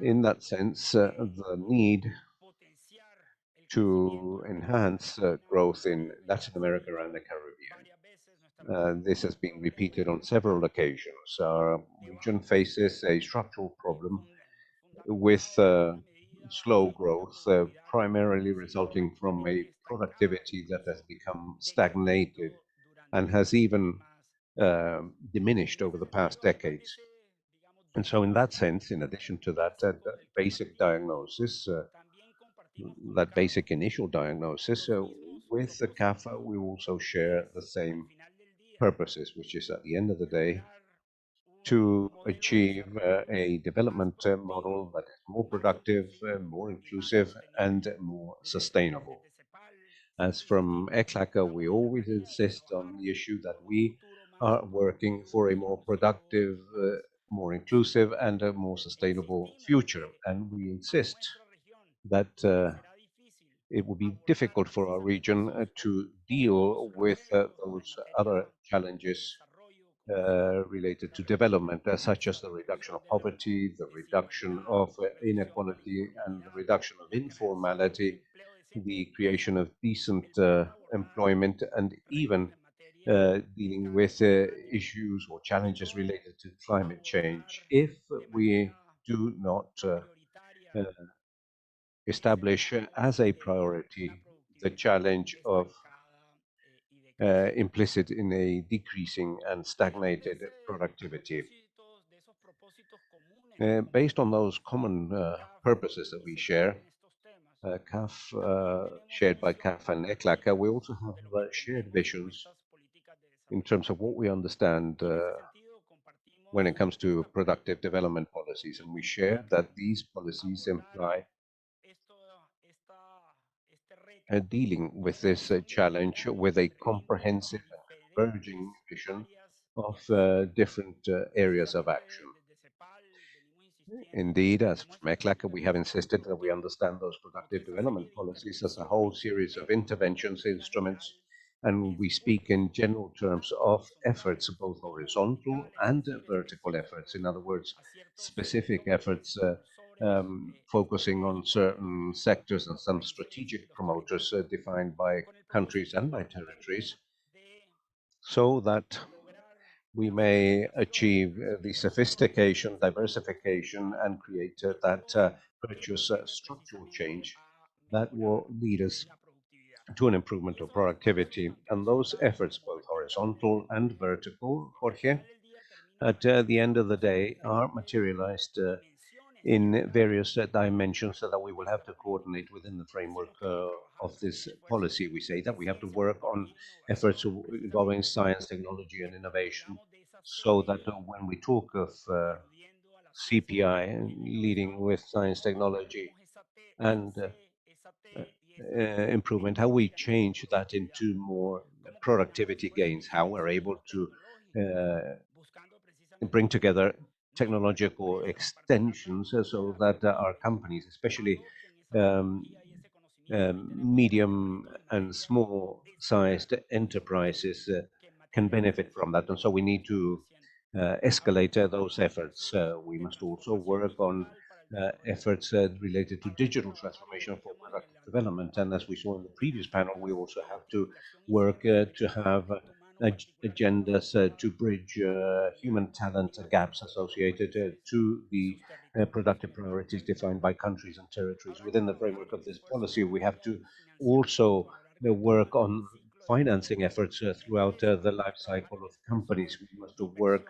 in that sense, the need to enhance growth in Latin America and the Caribbean. This has been repeated on several occasions. Our region faces a structural problem with slow growth, primarily resulting from a productivity that has become stagnated and has even diminished over the past decades. And so, in that sense, in addition to that basic diagnosis, that basic initial diagnosis, with the CAFA, we also share the same purposes, which is at the end of the day to achieve a development model that is more productive, more inclusive, and more sustainable. As from ECLAC, we always insist on the issue that we are working for a more productive, more inclusive, and a more sustainable future. And we insist that it will be difficult for our region to deal with those other challenges related to development, such as the reduction of poverty, the reduction of inequality, and the reduction of informality, the creation of decent employment, and even dealing with issues or challenges related to climate change. If we do not uh, establish as a priority the challenge of implicit in a decreasing and stagnated productivity. Based on those common purposes that we share, CAF, shared by CAF and ECLAC, we also have shared visions in terms of what we understand when it comes to productive development policies. And we share that these policies imply dealing with this challenge with a comprehensive and converging vision of different areas of action. Indeed, as from ECLAC, we have insisted that we understand those productive development policies as a whole series of interventions, instruments, and we speak in general terms of efforts, both horizontal and vertical efforts. In other words, specific efforts focusing on certain sectors and some strategic promoters defined by countries and by territories, so that we may achieve the sophistication, diversification, and create that virtuous structural change that will lead us to an improvement of productivity. And those efforts, both horizontal and vertical, Jorge, at the end of the day, are materialized in various dimensions so that we will have to coordinate within the framework of this policy. We say that we have to work on efforts involving science, technology, and innovation, so that when we talk of CPI, leading with science, technology, and improvement, how we change that into more productivity gains, how we're able to bring together technological extensions so that our companies, especially um, medium and small sized enterprises, can benefit from that. And so we need to escalate those efforts. We must also work on efforts related to digital transformation for productive development. And as we saw in the previous panel, we also have to work to have agendas to bridge human talent gaps associated to the productive priorities defined by countries and territories. Within the framework of this policy, we have to also work on financing efforts throughout the life cycle of companies. We must work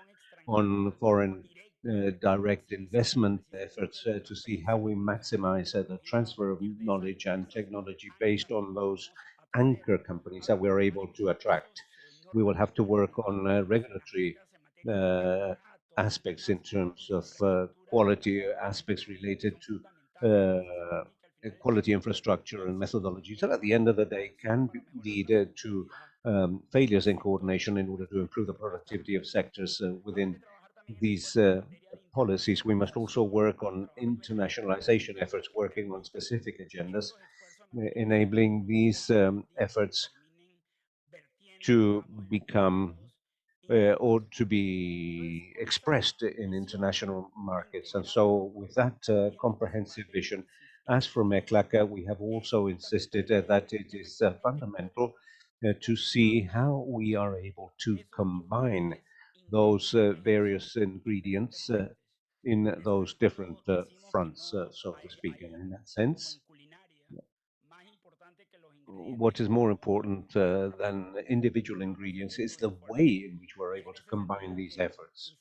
on foreign direct investment efforts to see how we maximize the transfer of knowledge and technology based on those anchor companies that we are able to attract. We will have to work on regulatory uh, aspects in terms of quality aspects related to quality infrastructure and methodologies that at the end of the day can lead to failures in coordination in order to improve the productivity of sectors within these policies. We must also work on internationalization efforts, working on specific agendas, enabling these efforts to become or to be expressed in international markets. And so, with that comprehensive vision, as for MECLAC, we have also insisted that it is fundamental to see how we are able to combine those various ingredients in those different fronts, so to speak. And in that sense, what is more important than individual ingredients is the way in which we're able to combine these efforts.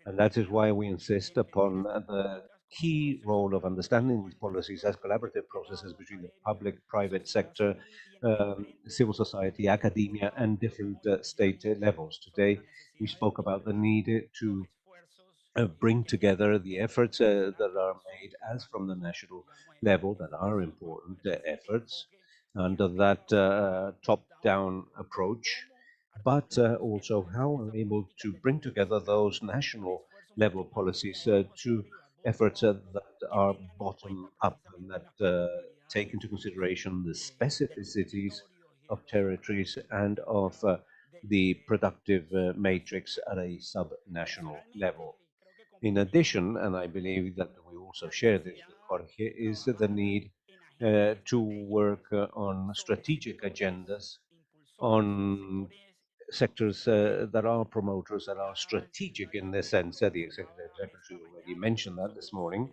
And that is why we insist upon the key role of understanding these policies as collaborative processes between the public, private sector, civil society, academia, and different state levels. Today, we spoke about the need to bring together the efforts that are made as from the national level that are important efforts under that top-down approach, but also how we're able to bring together those national level policies to efforts that are bottom up and that take into consideration the specificities of territories and of the productive matrix at a sub-national level. In addition, and I believe that we also share this with Jorge, is the need to work on strategic agendas, on sectors that are promoters, that are strategic in this sense. The Executive Secretary already mentioned that this morning.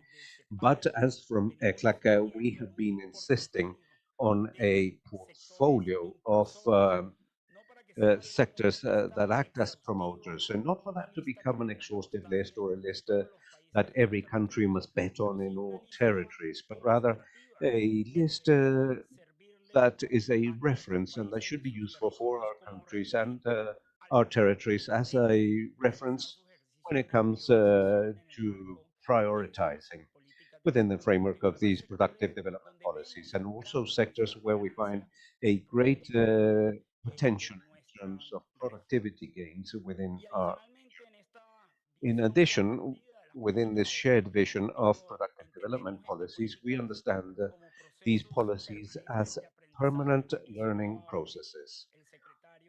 But as from ECLAC, we have been insisting on a portfolio of sectors that act as promoters, and not for that to become an exhaustive list or a list that every country must bet on in all territories, but rather a list that is a reference and that should be useful for our countries and our territories as a reference when it comes to prioritizing within the framework of these productive development policies, and also sectors where we find a great potential in terms of productivity gains within our. In addition, within this shared vision of productive development policies, we understand these policies as permanent learning processes.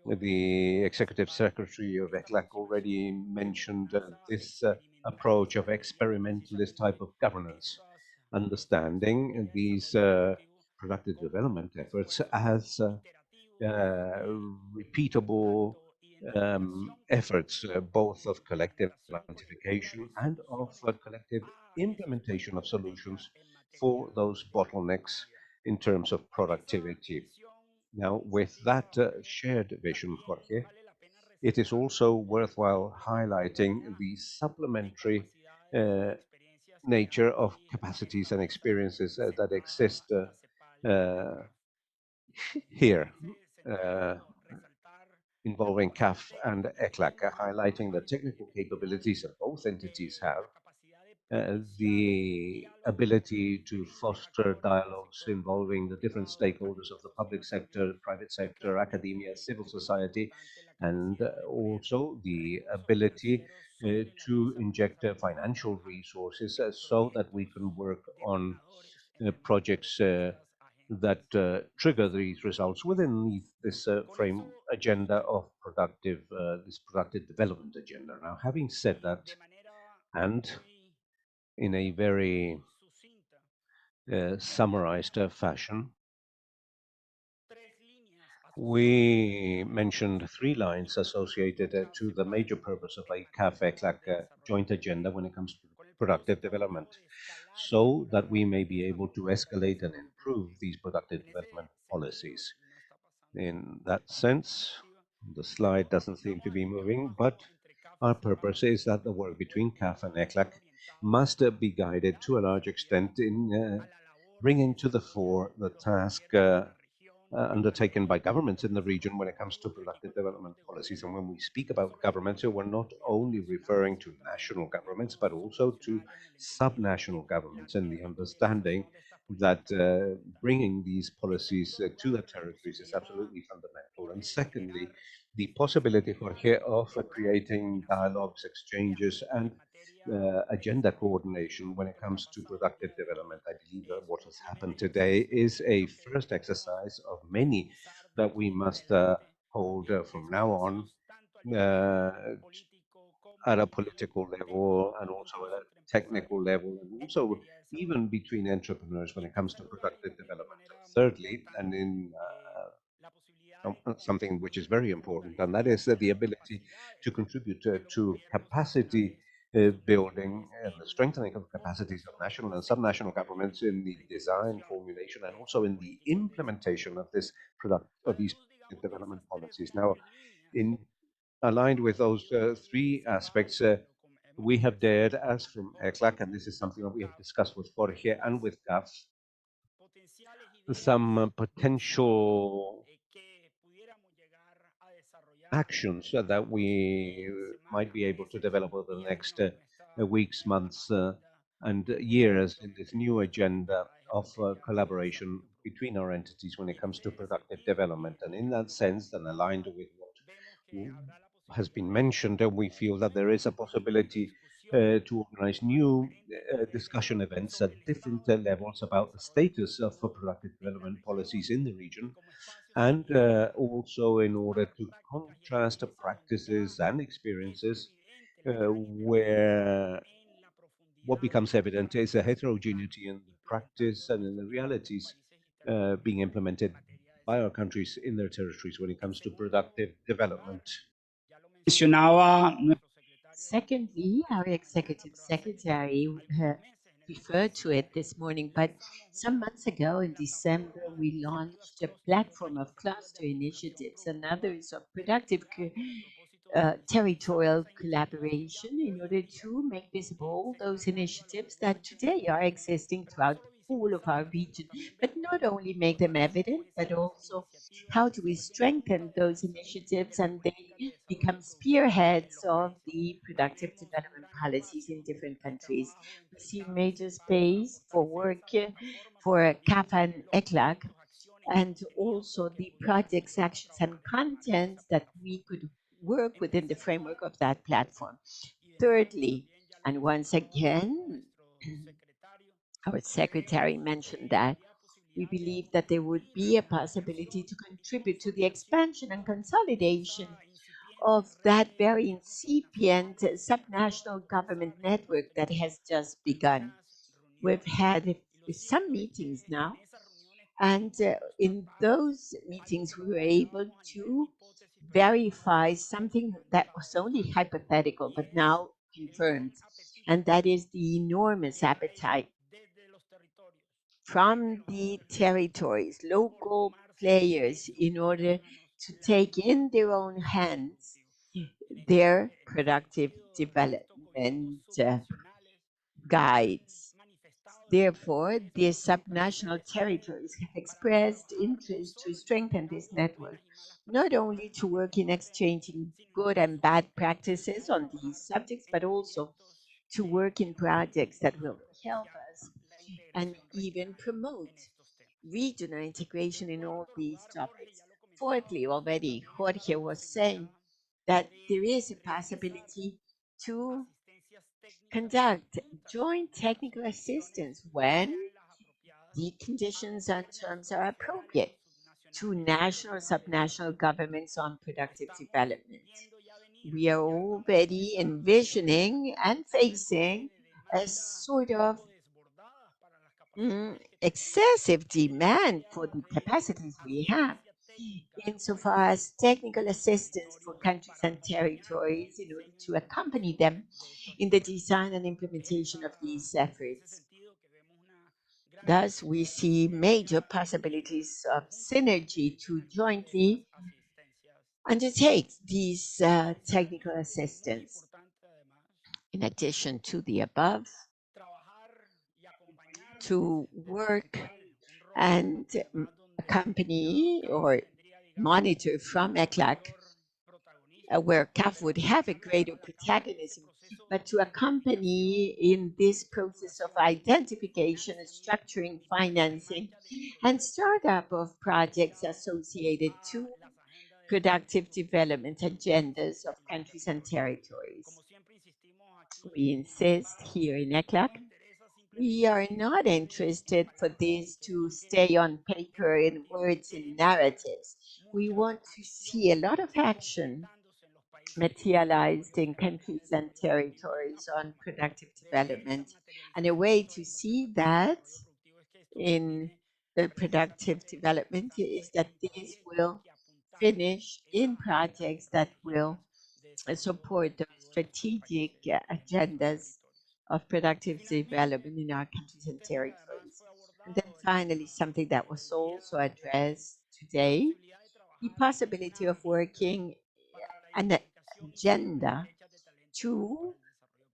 The Executive Secretary of ECLAC already mentioned this approach of experimentalist type of governance, understanding these productive development efforts as repeatable efforts, both of collective identification and of collective implementation of solutions for those bottlenecks in terms of productivity. Now, with that shared vision, Jorge, it is also worthwhile highlighting the supplementary uh, nature of capacities and experiences that exist here. Uh, Involving CAF and ECLAC, highlighting the technical capabilities that both entities have, the ability to foster dialogues involving the different stakeholders of the public sector, private sector, academia, civil society, and also the ability to inject financial resources so that we can work on projects that trigger these results within this frame agenda of this productive development agenda. Now, having said that, and in a very summarized fashion, we mentioned three lines associated to the major purpose of a CAF-ECLAC joint agenda when it comes to productive development, so that we may be able to escalate and improve these productive development policies. In that sense, the slide doesn't seem to be moving, but our purpose is that the work between CAF and ECLAC must be guided to a large extent in bringing to the fore the task undertaken by governments in the region when it comes to productive development policies. And when we speak about governments, we're not only referring to national governments, but also to subnational governments, and the understanding that bringing these policies to the territories is absolutely fundamental. And secondly, the possibility, Jorge, of creating dialogues, exchanges, and agenda coordination when it comes to productive development. I believe that what has happened today is a first exercise of many that we must hold from now on uh, at a political level and also at a technical level, and also even between entrepreneurs when it comes to productive development. Thirdly, and in something which is very important, and that is the ability to contribute to capacity building and the strengthening of capacities of national and subnational governments in the design, formulation, and also in the implementation of these development policies. Now, in aligned with those three aspects, we have dared, as from ECLAC, and this is something that we have discussed with Jorge and with CAF, some potential actions that we might be able to develop over the next weeks, months, and years in this new agenda of collaboration between our entities when it comes to productive development. And in that sense, and aligned with what has been mentioned, we feel that there is a possibility to organize new discussion events at different levels about the status of productive development policies in the region, and also in order to contrast the practices and experiences where what becomes evident is a heterogeneity in the practice and in the realities being implemented by our countries in their territories when it comes to productive development. Secondly, our executive secretary referred to it this morning, but some months ago in December, we launched a platform of cluster initiatives and others of productive territorial collaboration in order to make visible those initiatives that today are existing throughout the whole of our region, but not only make them evident, but also how do we strengthen those initiatives and they become spearheads of the productive development policies in different countries. We see major space for work for CAF and ECLAC, and also the projects, actions, and contents that we could work within the framework of that platform. Thirdly, and once again, our secretary mentioned that we believe that there would be a possibility to contribute to the expansion and consolidation of that very incipient subnational government network that has just begun. We've had some meetings now, and in those meetings, we were able to verify something that was only hypothetical, but now confirmed, and that is the enormous appetite from the territories, local players, in order to take in their own hands their productive development guides. Therefore, the subnational territories have expressed interest to strengthen this network, not only to work in exchanging good and bad practices on these subjects, but also to work in projects that will help us and even promote regional integration in all these topics. Fourthly, already Jorge was saying that there is a possibility to conduct joint technical assistance when the conditions and terms are appropriate to national, subnational governments on productive development. We are already envisioning and facing a sort of excessive demand for the capacities we have, insofar as technical assistance for countries and territories in order to accompany them in the design and implementation of these efforts. Thus, we see major possibilities of synergy to jointly undertake these technical assistance. In addition to the above, to work and accompany or monitor from ECLAC, where CAF would have a greater protagonism, but to accompany in this process of identification, structuring, financing, and startup of projects associated to productive development agendas of countries and territories. We insist here in ECLAC, we are not interested for this to stay on paper in words and narratives. We want to see a lot of action materialized in countries and territories on productive development. And a way to see that in the productive development is that this will finish in projects that will support the strategic agendas of productive development in our countries and territories. And then finally, something that was also addressed today, the possibility of working an agenda to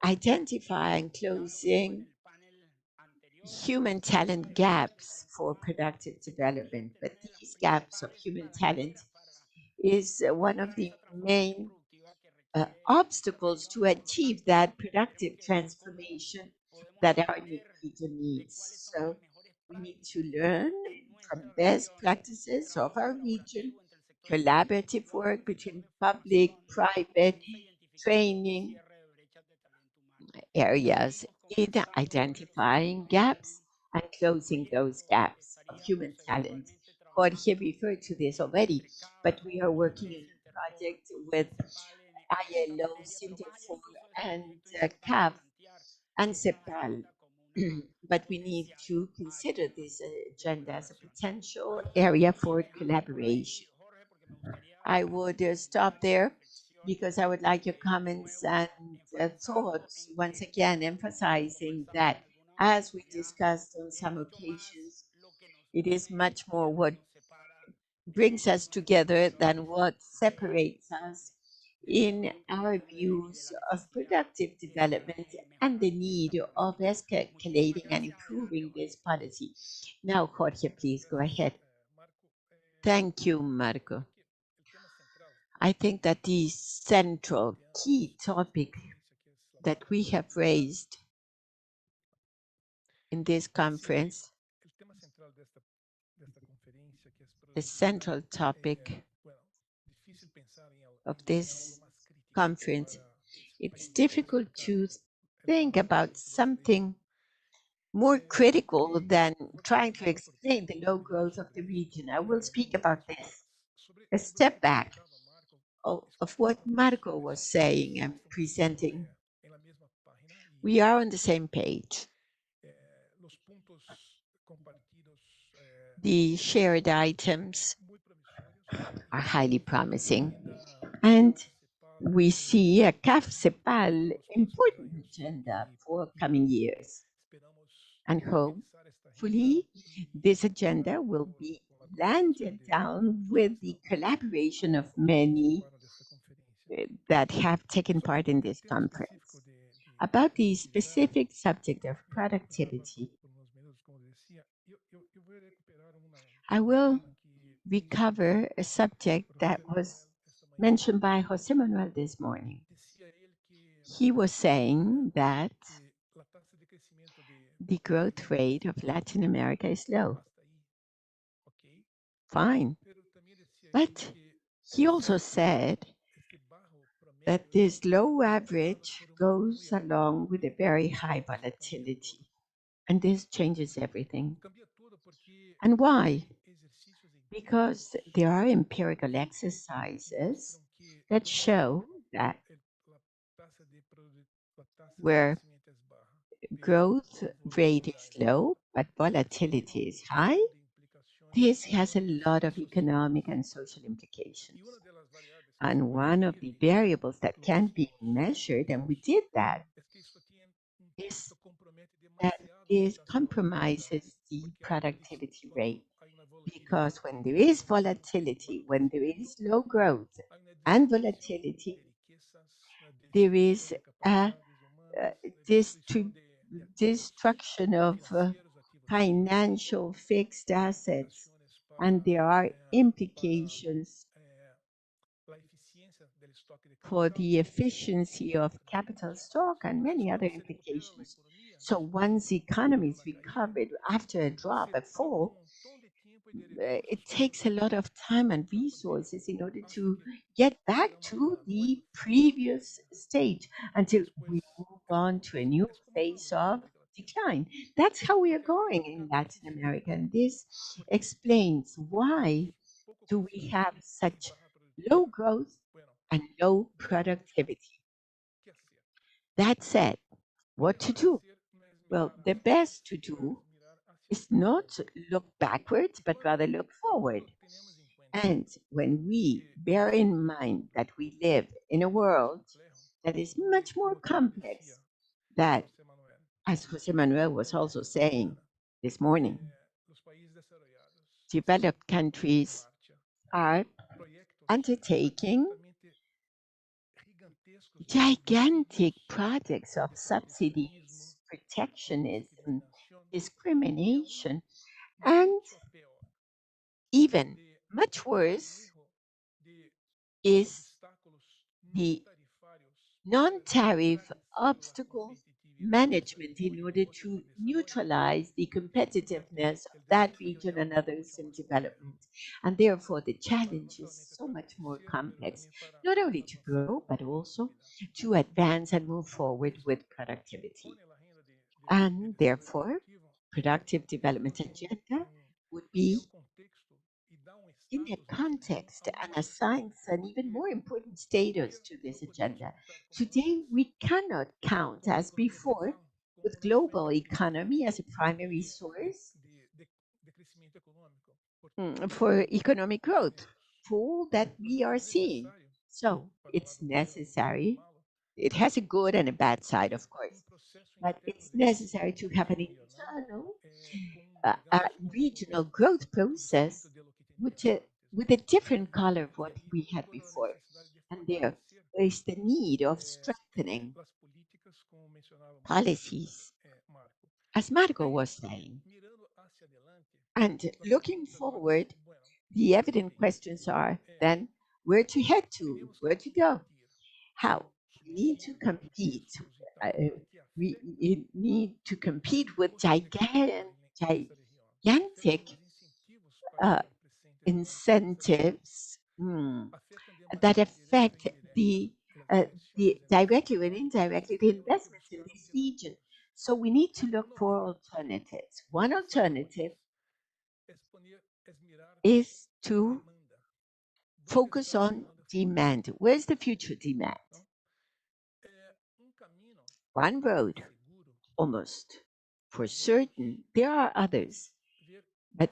identify and closing human talent gaps for productive development. But these gaps of human talent is one of the main obstacles to achieve that productive transformation that our region needs. So we need to learn from best practices of our region, collaborative work between public, private, training areas in identifying gaps and closing those gaps of human talent. Jorge referred to this already, but we are working on a project with ILO, Sinterfor, and CAF and CEPAL. But we need to consider this agenda as a potential area for collaboration. I would stop there because I would like your comments and thoughts, once again emphasizing that, as we discussed on some occasions, it is much more what brings us together than what separates us in our views of productive development and the need of escalating and improving this policy. Now, Jorge, please go ahead. Thank you, Marco. I think that the central key topic that we have raised in this conference, the central topic of this conference, it's difficult to think about something more critical than trying to explain the low growth of the region. I will speak about this. A step back of what Marco was saying and presenting. We are on the same page. The shared items are highly promising, and we see a CAF-CEPAL important agenda for coming years. And hopefully, this agenda will be landed down with the collaboration of many that have taken part in this conference. About the specific subject of productivity, I will recover a subject that was mentioned by Jose Manuel this morning. He was saying that the growth rate of Latin America is low. Fine. But he also said that this low average goes along with a very high volatility. And this changes everything. And why? Because there are empirical exercises that show that where growth rate is low but volatility is high, this has a lot of economic and social implications. And one of the variables that can be measured, and we did that, is that it compromises the productivity rate. Because when there is volatility, when there is low growth and volatility, there is a destruction of financial fixed assets, and there are implications for the efficiency of capital stock and many other implications. So once the economy is recovered after a drop, a fall, it takes a lot of time and resources in order to get back to the previous stage until we move on to a new phase of decline. That's how we are going in Latin America. And this explains why do we have such low growth and low productivity. That said, what to do? Well, the best to do is not look backwards, but rather look forward. And when we bear in mind that we live in a world that is much more complex, that, as Jose Manuel was also saying this morning, developed countries are undertaking gigantic projects of subsidies, protectionism, discrimination, and even much worse is the non-tariff obstacles management in order to neutralize the competitiveness of that region and others in development. And therefore, the challenge is so much more complex, not only to grow, but also to advance and move forward with productivity. And therefore, productive development agenda would be in a context and assigns an even more important status to this agenda. Today, we cannot count as before with global economy as a primary source for economic growth, for all that we are seeing. So it's necessary. It has a good and a bad side, of course, but it's necessary to have an internal regional growth process which, with a different color of what we had before. And there is the need of strengthening policies, as Marco was saying. And looking forward, the evident questions are then where to head to, where to go, how. We need to compete. Uh, we need to compete with gigantic uh, incentives that affect uh, the directly and indirectly the investments in this region. So we need to look for alternatives. One alternative is to focus on demand. Where's the future demand? One road, almost for certain. There are others, but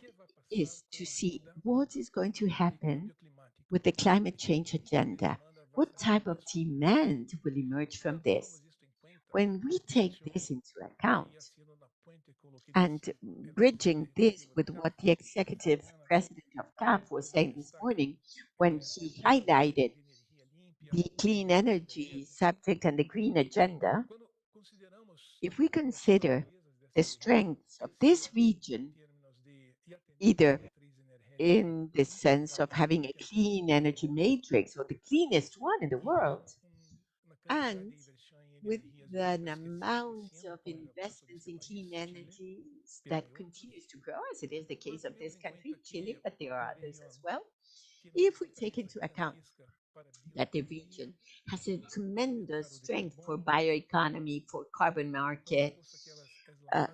is to see what is going to happen with the climate change agenda. What type of demand will emerge from this? When we take this into account, and bridging this with what the executive president of CAF was saying this morning when he highlighted the clean energy subject and the green agenda, if we consider the strengths of this region, either in the sense of having a clean energy matrix or the cleanest one in the world, and with an amount of investments in clean energies that continues to grow, as it is the case of this country, Chile, but there are others as well. If we take into account that the region has a tremendous strength for bioeconomy, for carbon market, uh,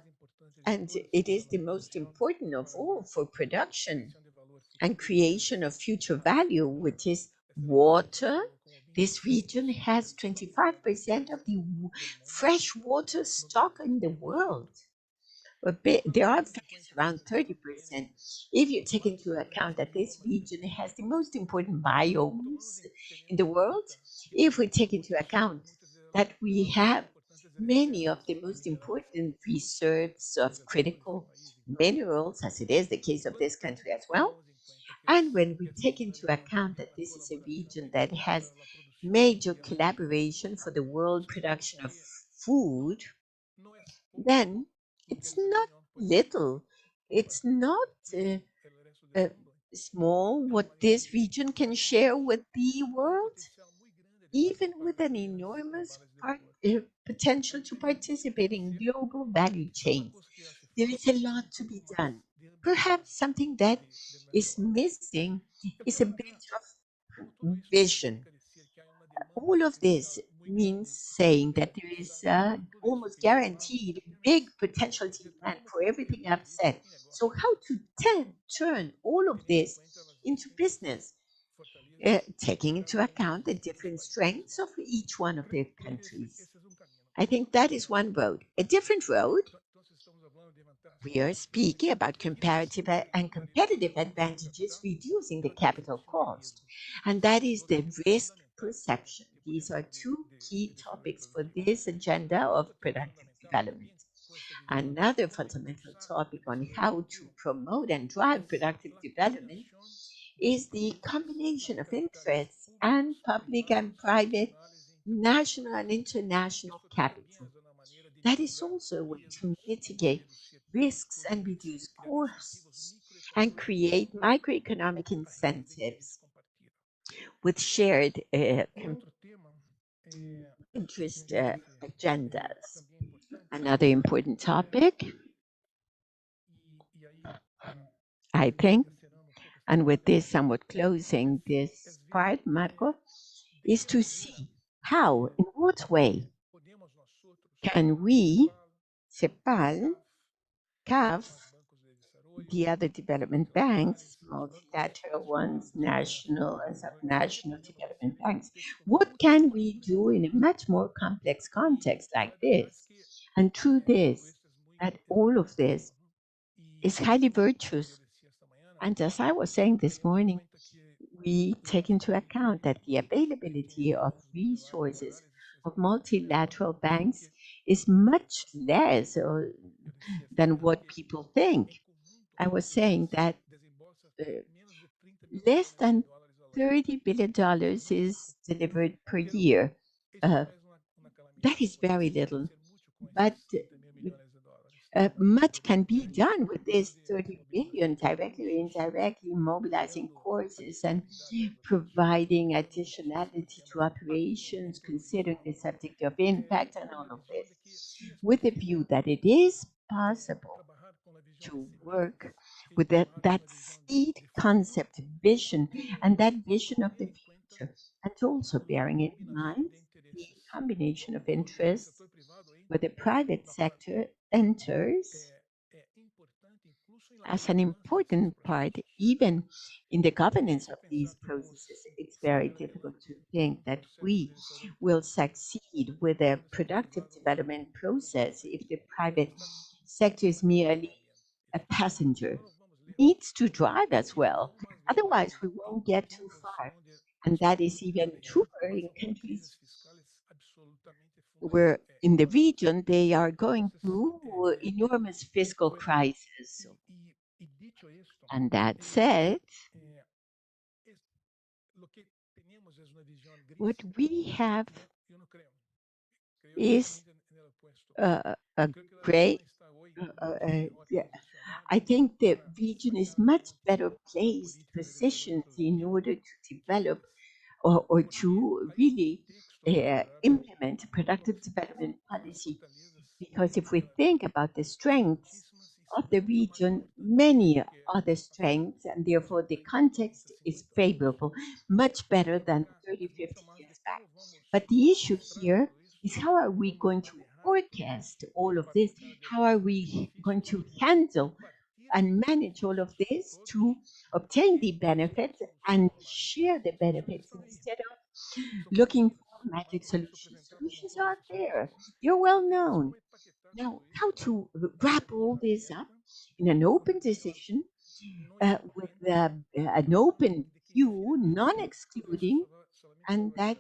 and it is the most important of all for production and creation of future value, which is water. This region has 25% of the fresh water stock in the world. There are figures around 30%. If you take into account that this region has the most important biomes in the world, if we take into account that we have many of the most important reserves of critical minerals, as it is the case of this country as well, and when we take into account that this is a region that has major collaboration for the world production of food, then it's not little, it's not uh, small what this region can share with the world, even with an enormous potential to participate in global value chains. There is a lot to be done. Perhaps something that is missing is a bit of vision. All of this means saying that there is almost guaranteed big potential demand for everything I've said. So, how to turn all of this into business, taking into account the different strengths of each one of their countries? I think that is one road. A different road, we are speaking about comparative and competitive advantages, reducing the capital cost. And that is the risk perception. These are two key topics for this agenda of productive development. Another fundamental topic on how to promote and drive productive development is the combination of interests and public and private, national and international capital. That is also a way to mitigate risks and reduce costs and create microeconomic incentives with shared interest agendas. Another important topic, I think, and with this somewhat closing this part, Marco, is to see how, in what way can we, CEPAL, CAF, the other development banks, multilateral ones, national and subnational development banks, what can we do in a much more complex context like this? And through this, that all of this is highly virtuous. And as I was saying this morning, we take into account that the availability of resources of multilateral banks is much less than what people think. I was saying that uh, less than $30 billion is delivered per year. Uh, that is very little, but much can be done with this 30 billion directly or indirectly, mobilizing courses and providing additionality to operations, considering the subject of impact and all of this, with the view that it is possible to work with that seed concept vision and that vision of the future, and also bearing in mind the combination of interests where the private sector enters as an important part, even in the governance of these processes. It's very difficult to think that we will succeed with a productive development process if the private sector is merely a passenger, needs to drive as well. Otherwise, we won't get too far. And that is even truer in countries where in the region they are going through enormous fiscal crisis. And that said, what we have is a great, yeah, I think the region is much better placed, positioned in order to develop or to really implement a productive development policy. Because if we think about the strengths of the region, many other strengths, and therefore the context is favorable, much better than 30, 50 years back. But the issue here is how are we going to forecast all of this? How are we going to handle and manage all of this to obtain the benefits and share the benefits instead of looking for magic solutions? Solutions are there, you're well known. Now, how to wrap all this up in an open decision with an open view, non excluding, and that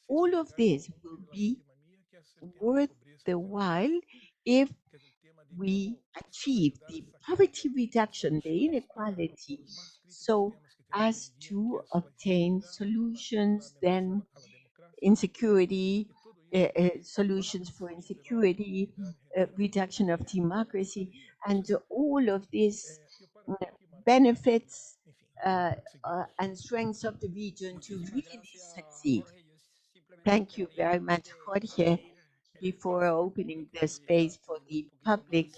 all of this will be worth the while if we achieve the poverty reduction, the inequality, so as to obtain solutions, then insecurity, solutions for insecurity, reduction of democracy, and all of these uh, benefits and strengths of the region to really succeed. Thank you very much, Jorge. Before opening the space for the public,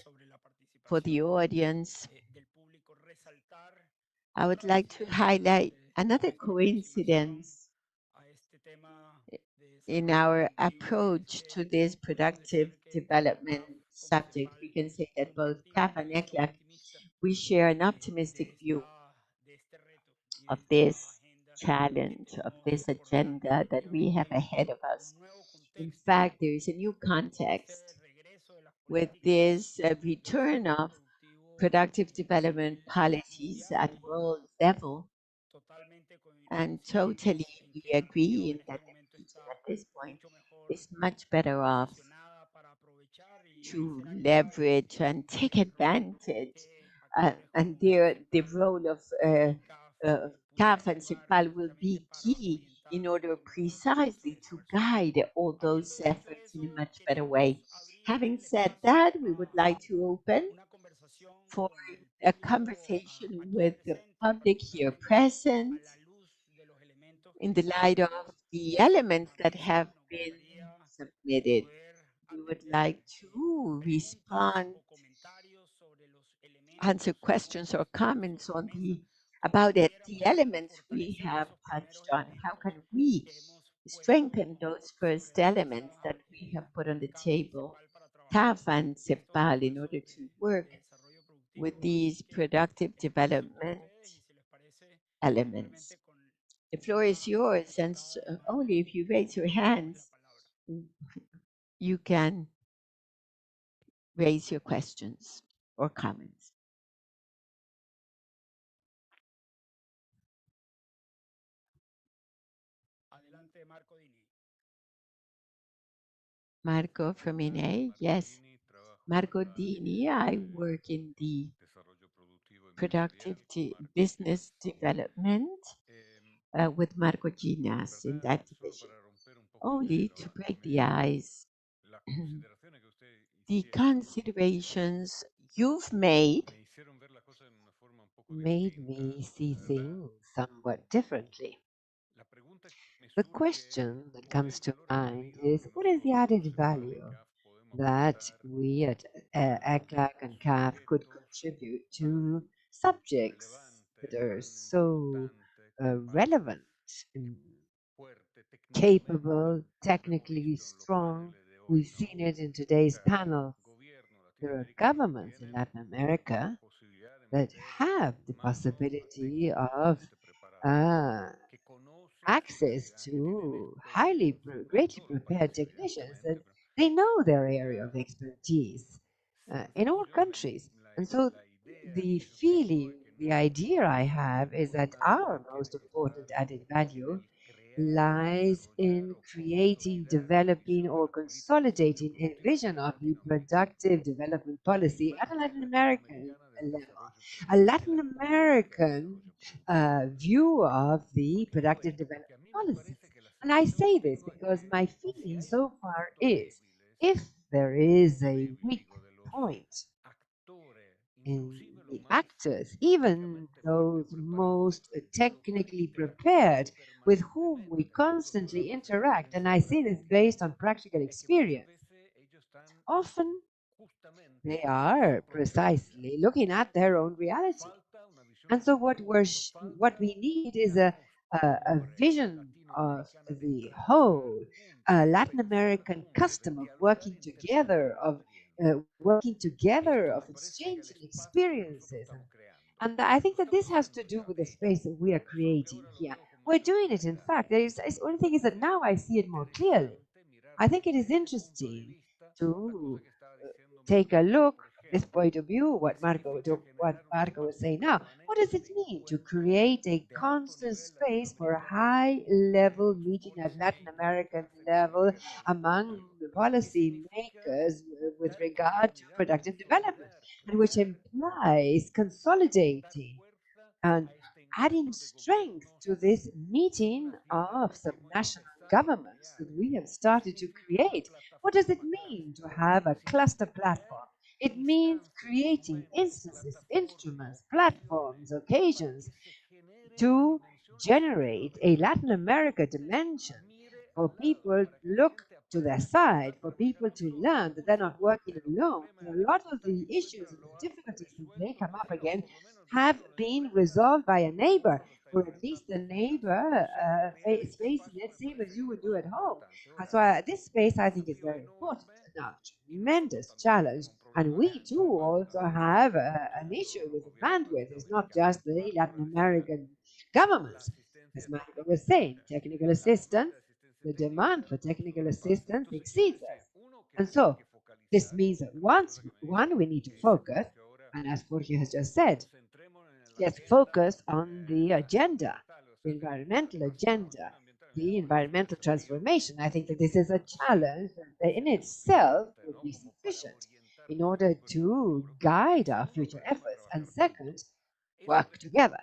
for the audience, I would like to highlight another coincidence in our approach to this productive development subject. We can say that both CAF and ECLAC, we share an optimistic view of this challenge, of this agenda that we have ahead of us. In fact, there is a new context with this return of productive development policies at world level. And totally we agree in that the region at this point is much better off to leverage and take advantage. And there, the role of CAF and CEPAL will be key in order precisely to guide all those efforts in a much better way. Having said that, we would like to open for a conversation with the public here present in the light of the elements that have been submitted. We would like to respond, answer questions or comments on the about it, the elements we have touched on. How can we strengthen those first elements that we have put on the table, CAF and CEPAL, in order to work with these productive development elements? The floor is yours, and only if you raise your hands, you can raise your questions or comments. Marco from INE, yes. Marco Dini, I work in the productive business development with Marco Ginas in that division. Only to break the ice, the considerations you've made made me see things somewhat differently. The question that comes to mind is, what is the added value that we at ECLAC and CAF could contribute to subjects that are so relevant, and capable, technically strong? We've seen it in today's panel. There are governments in Latin America that have the possibility of uh, access to greatly prepared technicians, and they know their area of expertise in all countries. And so the feeling, the idea I have is that our most important added value lies in creating, developing, or consolidating a vision of the productive development policy at a Latin American level. A Latin American view of the productive development policies. And I say this because my feeling so far is, if there is a weak point in the actors, even those most technically prepared with whom we constantly interact, and I say this based on practical experience, often they are precisely looking at their own reality. And so what we need is a vision of the whole Latin American custom of working together, of exchanging experiences. And I think that this has to do with the space that we are creating here. We're doing it, in fact. The only thing is that now I see it more clearly. I think it is interesting to take a look from this point of view, what Marco was saying now. What does it mean to create a constant space for a high level meeting at Latin American level among the policy makers with regard to productive development, and which implies consolidating and adding strength to this meeting of subnational governments that we have started to create? What does it mean to have a cluster platform? It means creating instances, instruments, platforms, occasions to generate a Latin America dimension for people to look to their side, for people to learn that they're not working alone. A lot of the issues and the difficulties that they come up again have been resolved by a neighbor, or at least the neighbor is facing it same as you would do at home. And so this space, I think, is very important. Now, tremendous challenge. And we too also have an issue with bandwidth. It's not just the Latin American governments. As Michael was saying, technical assistance, the demand for technical assistance exceeds us. And so this means that one, we need to focus, and as Jorge has just said, let's focus on the agenda, the environmental agenda, the environmental transformation. I think that this is a challenge that in itself would be sufficient in order to guide our future efforts. And second, work together.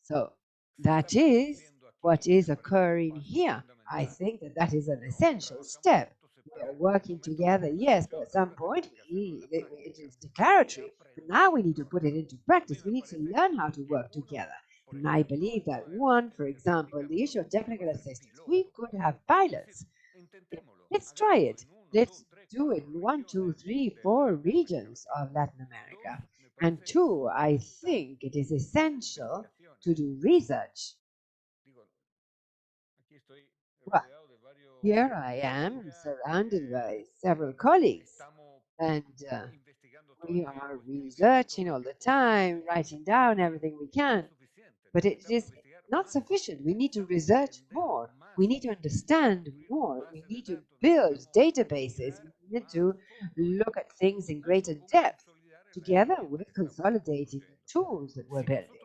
So that is what is occurring here. I think that that is an essential step. We are working together, yes, but at some point it is declaratory. But now we need to put it into practice. We need to learn how to work together. And I believe that one, for example, the issue of technical assistance, we could have pilots. Let's try it. Let's do in one, two, three, four regions of Latin America. And two, I think it is essential to do research. Well, here I am surrounded by several colleagues, and we are researching all the time, writing down everything we can, but it is not sufficient. We need to research more. We need to understand more. We need to build databases. We need to look at things in greater depth together with consolidating the tools that we're building.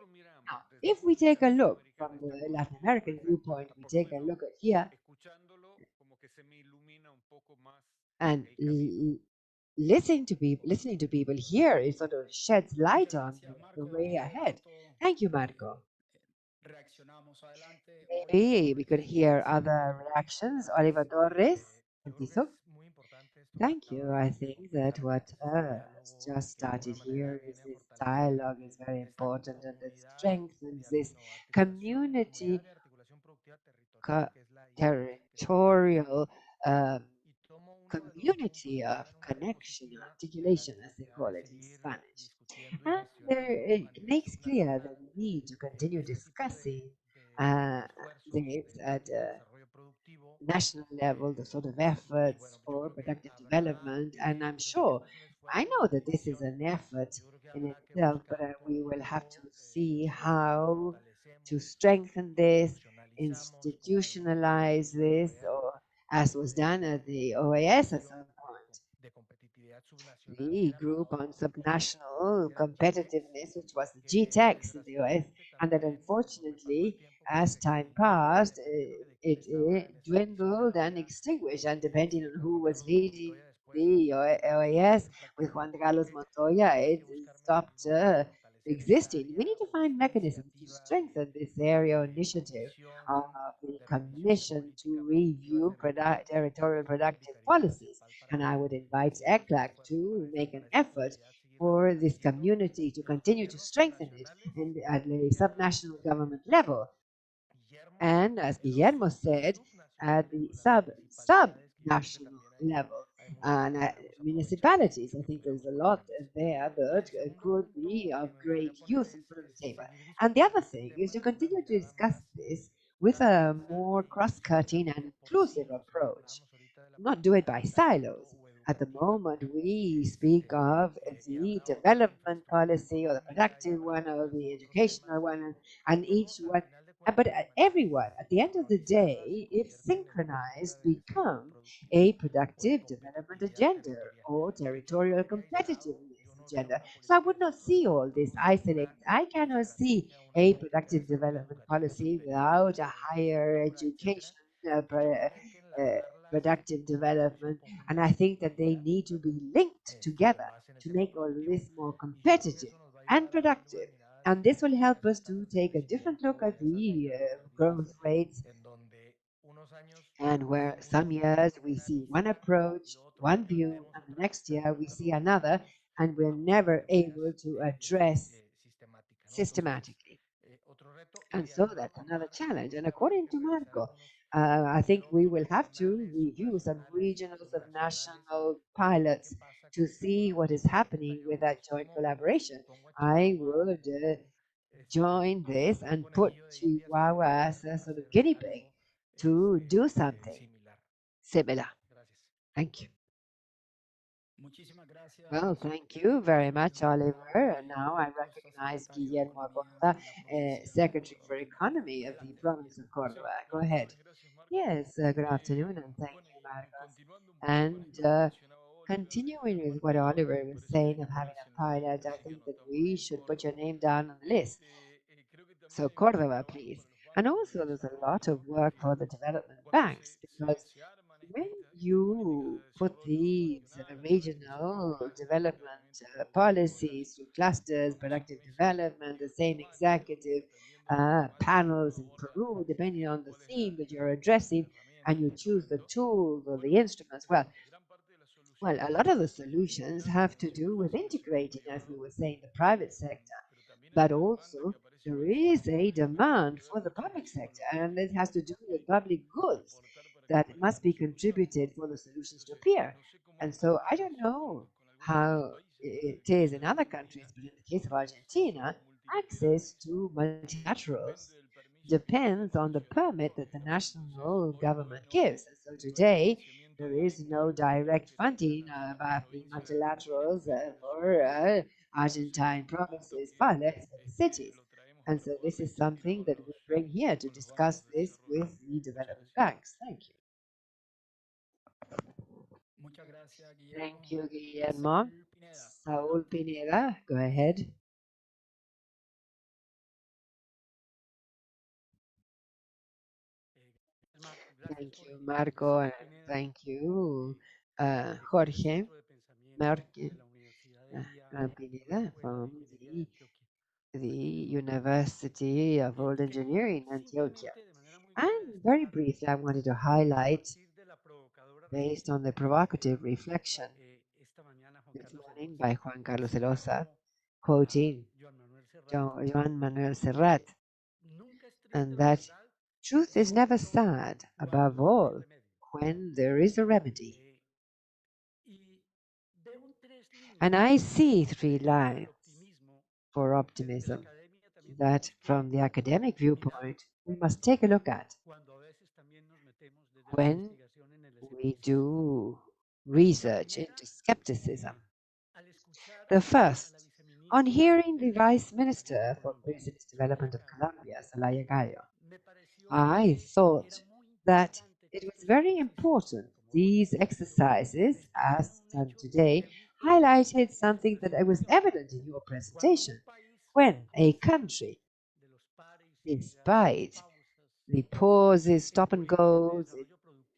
Now, if we take a look from the Latin American viewpoint, we take a look at here and listening to people here, it sort of sheds light on the way ahead. Thank you, Marco. Maybe we could hear other reactions. Oliver Torres, Francisco. Thank you. I think that what has just started here is this dialogue is very important and it strengthens this community territorial um, community of connection, articulation, as they call it in Spanish. And it makes clear that we need to continue discussing uh, this at a national level, the sort of efforts for productive development. And I'm sure, I know that this is an effort in itself, but we will have to see how to strengthen this, institutionalize this, or as was done at the OAS at some point. The group on subnational competitiveness, which was the GTEx in the US, and that unfortunately, as time passed, it dwindled and extinguished, and depending on who was leading the OAS with Juan Carlos Montoya, it stopped existing. We need to find mechanisms to strengthen this area initiative of the Commission to review territorial productive policies. And I would invite ECLAC to make an effort for this community to continue to strengthen it at the subnational government level, and as Guillermo said, at the sub-national level and municipalities. I think there's a lot there that could be of great use in front of the table. And the other thing is to continue to discuss this with a more cross-cutting and inclusive approach, not do it by silos. At the moment, we speak of the development policy or the productive one or the educational one, and each one but everyone, at the end of the day, if synchronized, become a productive development agenda or territorial competitiveness agenda. So I would not see all this isolated. I cannot see a productive development policy without a higher education. Uh, Productive development, and I think that they need to be linked together to make all this more competitive and productive. And this will help us to take a different look at the growth rates, and where some years we see one approach, one view, and the next year we see another, and we're never able to address systematically. And so that's another challenge. And according to Marco, I think we will have to review some regional, subnational pilots to see what is happening with that joint collaboration. I would join this and put Chihuahua as a sort of guinea pig to do something similar. Thank you. Well, thank you very much, Oliver. And now I recognize Guillermo Acosta, Secretary for Economy of the province of Córdoba. Go ahead. Yes, good afternoon, and thank you, Marcos. And continuing with what Oliver was saying of having a pilot, I think that we should put your name down on the list. So Córdoba, please. And also, there's a lot of work for the development banks because when you put these regional development policies through clusters, productive development, the same executive panels in Peru, depending on the theme that you're addressing, and you choose the tools or the instruments, well, a lot of the solutions have to do with integrating, as we were saying, the private sector, but also there is a demand for the public sector, and it has to do with public goods. that must be contributed for the solutions to appear. And so I don't know how it is in other countries, but in the case of Argentina, access to multilaterals depends on the permit that the national government gives. And so today, there is no direct funding about the multilaterals for Argentine provinces, far less for the cities. And so this is something that we bring here to discuss this with the development banks. Thank you. Thank you, Guillermo. Saul Pineda, go ahead. Thank you, Marco, and thank you, Jorge Marque, Pineda from the University of Old Engineering, Antioquia. And very briefly, I wanted to highlight, based on the provocative reflection this morning by Juan Carlos Elosa, quoting Joan Manuel Serrat, and that truth is never sad, above all, when there is a remedy. And I see three lines for optimism that, from the academic viewpoint, we must take a look at when we do research into skepticism. The first, on hearing the Vice Minister for Business Development of Colombia, Celaya Gallo, I thought that it was very important these exercises, as done today, highlighted something that was evident in your presentation. When a country, despite the pauses, stop and goes, in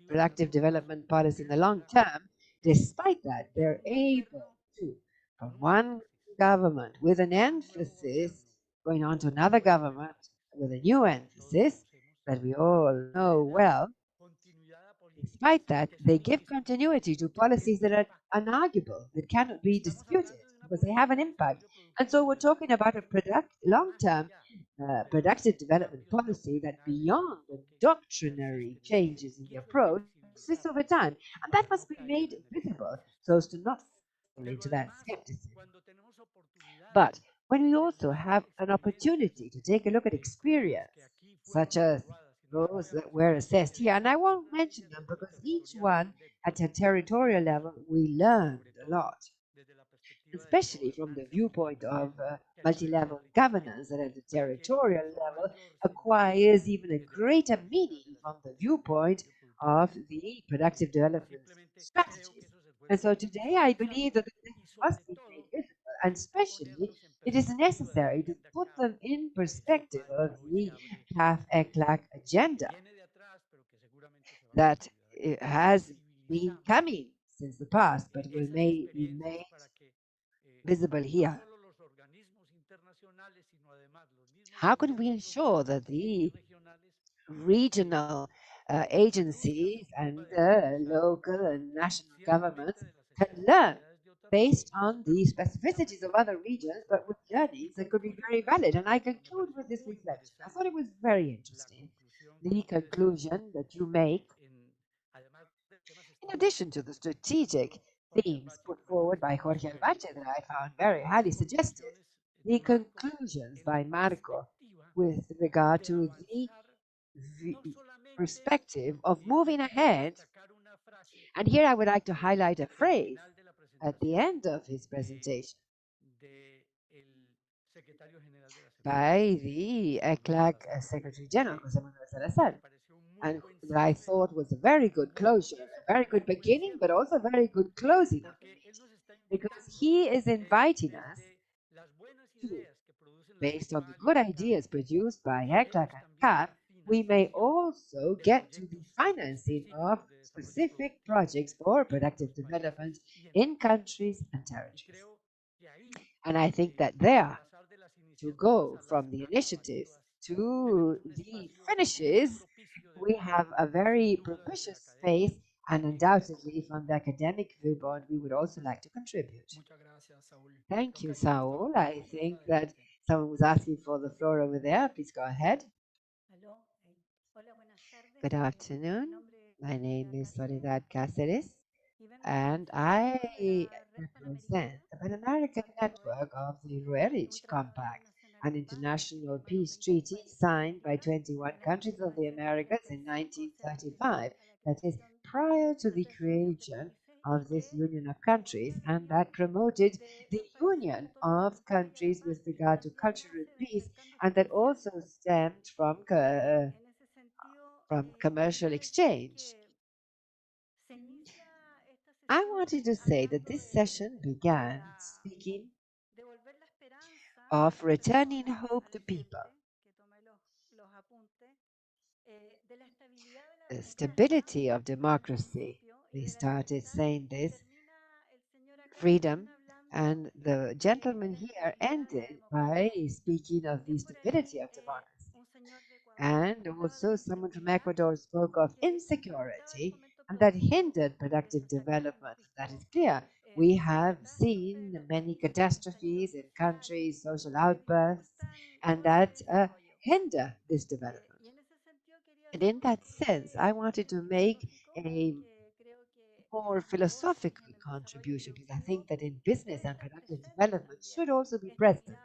productive development policy in the long term, despite that, they're able to, from one government with an emphasis going on to another government with a new emphasis that we all know well, despite that, they give continuity to policies that are unarguable, that cannot be disputed, because they have an impact. And so we're talking about a long-term productive development policy that beyond the doctrinary changes in the approach persists over time. And that must be made visible so as to not fall into that skepticism. But when we also have an opportunity to take a look at experience, such as those that were assessed here, and I won't mention them because each one at a territorial level, we learned a lot, especially from the viewpoint of multi-level governance that at the territorial level acquires even a greater meaning from the viewpoint of the productive development strategies. And so today I believe that this must be made visible, and especially it is necessary to put them in perspective of the CAF-ECLAC agenda that has been coming since the past, but will may be made visible here. How can we ensure that the regional agencies and local and national governments can learn based on the specificities of other regions, but with learnings that could be very valid? And I conclude with this reflection. I thought it was very interesting, the conclusion that you make, in addition to the strategic themes put forward by Jorge Albache that I found very highly suggestive, the conclusions by Marco with regard to the perspective of moving ahead. And here I would like to highlight a phrase at the end of his presentation by the ECLAC Secretary General, Jose Manuel Salazar, and that I thought was a very good closure, a very good beginning, but also a very good closing of the meeting, because he is inviting us to, based on the good ideas produced by ECLAC and CAF, we may also get to the financing of specific projects for productive development in countries and territories. And I think that there, to go from the initiatives to the finishes, we have a very propitious space, and undoubtedly from the academic viewpoint, we would also like to contribute. Thank you, Saul. I think that someone was asking for the floor over there. Please go ahead. Good afternoon. My name is Soledad Cáceres, and I represent the Pan American Network of the Ruerich Compact, an international peace treaty signed by 21 countries of the Americas in 1935, that is, prior to the creation of this union of countries, and that promoted the union of countries with regard to cultural peace, and that also stemmed from commercial exchange. I wanted to say that this session began speaking of returning hope to people, the stability of democracy. We started saying this, freedom, and the gentleman here ended by speaking of the stability of democracy. And also, someone from Ecuador spoke of insecurity, and that hindered productive development. That is clear. We have seen many catastrophes in countries, social outbursts, and that hinder this development. And in that sense, I wanted to make a more philosophical contribution because I think that in business and productive development should also be present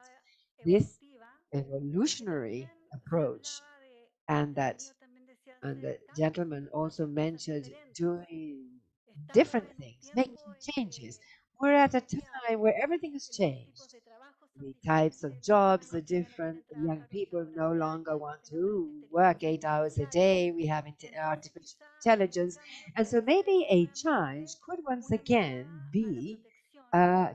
this evolutionary approach, and that and the gentleman also mentioned doing different things, making changes. We're at a time where everything has changed. The types of jobs are different. The young people no longer want to work 8 hours a day. We have artificial intelligence. And so maybe a change could once again be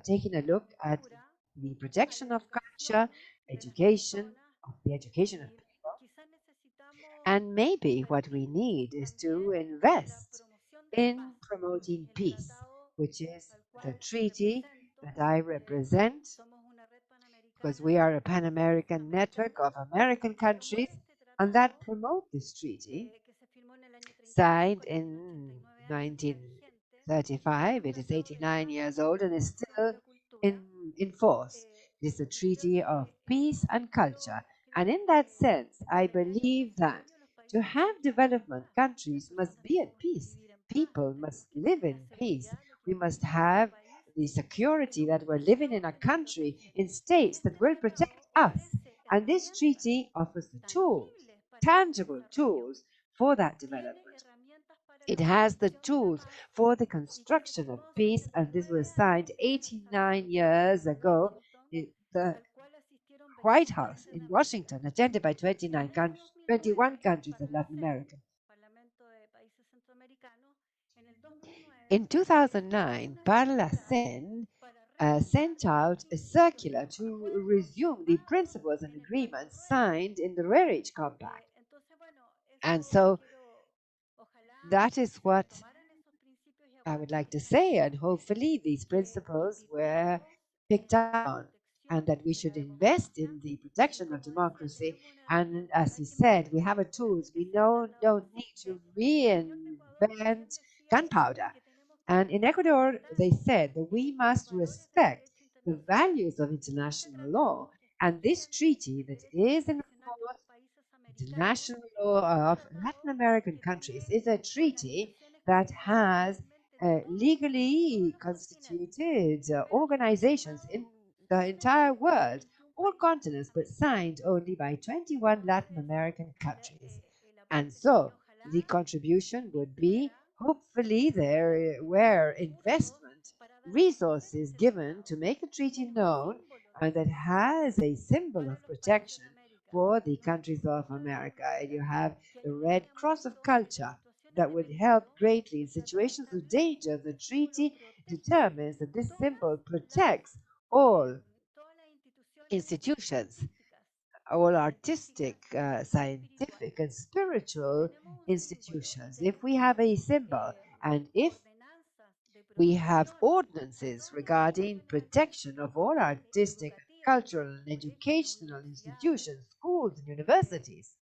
taking a look at the protection of culture, education, of the education of people. And maybe what we need is to invest in promoting peace, which is the treaty that I represent, because we are a Pan American network of American countries, and that promote this treaty, signed in 1935. It is 89 years old and is still in force. It is a treaty of peace and culture. And in that sense, I believe that to have development, countries must be at peace. People must live in peace. We must have the security that we're living in a country, in states that will protect us. And this treaty offers the tools, tangible tools for that development. It has the tools for the construction of peace, and this was signed 89 years ago in the White House in Washington, attended by 21 countries of Latin America. In 2009, Parlacen sent out a circular to resume the principles and agreements signed in the Rarich Compact. And so that is what I would like to say, and hopefully these principles were picked up on, and that we should invest in the protection of democracy. And as he said, we have a tools. We don't need to reinvent gunpowder. And in Ecuador, they said that we must respect the values of international law. And this treaty that is in force, international law of Latin American countries, is a treaty that has legally constituted organizations in the entire world, all continents, but signed only by 21 Latin American countries. And so the contribution would be hopefully there were investment resources given to make the treaty known, and that has a symbol of protection for the countries of America. And you have the Red Cross of Culture that would help greatly in situations of danger. The treaty determines that this symbol protects all institutions, all artistic, scientific, and spiritual institutions. If we have a symbol and if we have ordinances regarding protection of all artistic, cultural, and educational institutions, schools, and universities,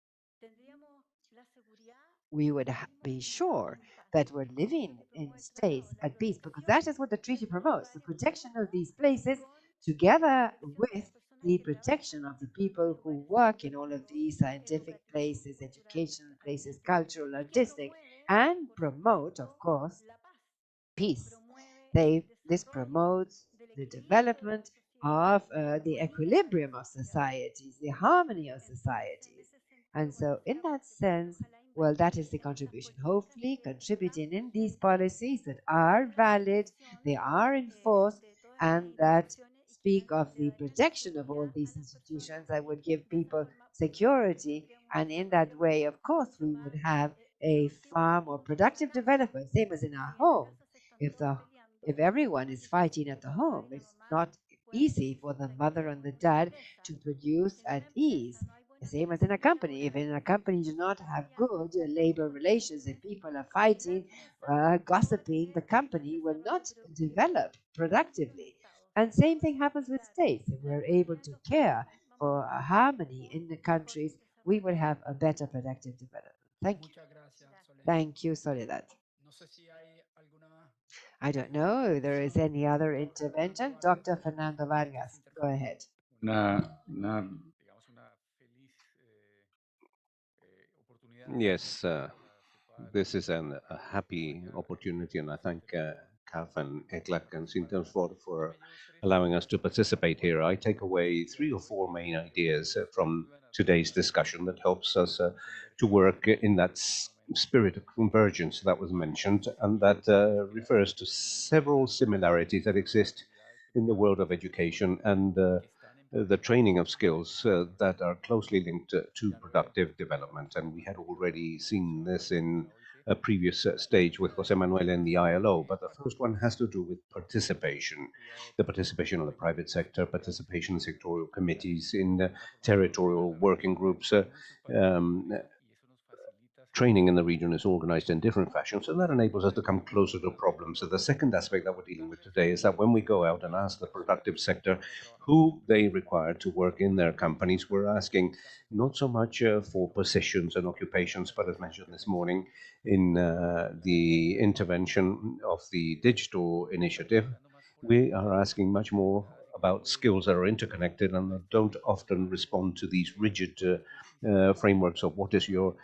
we would be sure that we're living in states at peace, because that is what the treaty promotes, the protection of these places together with the protection of the people who work in all of these scientific places, educational places, cultural, artistic. and promote, of course, peace. This promotes the development of the equilibrium of societies, the harmony of societies. And so, in that sense, well, that is the contribution. Hopefully, contributing in these policies that are valid, they are enforced, and that speak of the protection of all these institutions that would give people security. And in that way, of course, we would have a far more productive development, same as in our home. If the if everyone is fighting at the home, it's not easy for the mother and the dad to produce at ease. The same as in a company. If in a company you do not have good labor relations and people are fighting, gossiping, the company will not develop productively. And same thing happens with states. If we're able to care for a harmony in the countries, we will have a better productive development. Thank you. Thank you, Soledad. I don't know if there is any other intervention. Dr. Fernando Vargas, go ahead. Una Yes, this is a happy opportunity, and I thank CAF and ECLAC and Sintensford for allowing us to participate here. I take away 3 or 4 main ideas from today's discussion that helps us to work in that spirit of convergence that was mentioned, and that refers to several similarities that exist in the world of education and the training of skills that are closely linked to productive development. And we had already seen this in a previous stage with Jose Manuel and the ILO. But the first one has to do with participation, the participation of the private sector, participation in sectorial committees, in territorial working groups. Um, Training in the region is organized in different fashions, and that enables us to come closer to problems. So the second aspect that we're dealing with today is that when we go out and ask the productive sector who they require to work in their companies, we're asking not so much for positions and occupations, but as mentioned this morning in the intervention of the digital initiative, we are asking much more about skills that are interconnected and that don't often respond to these rigid frameworks of what is your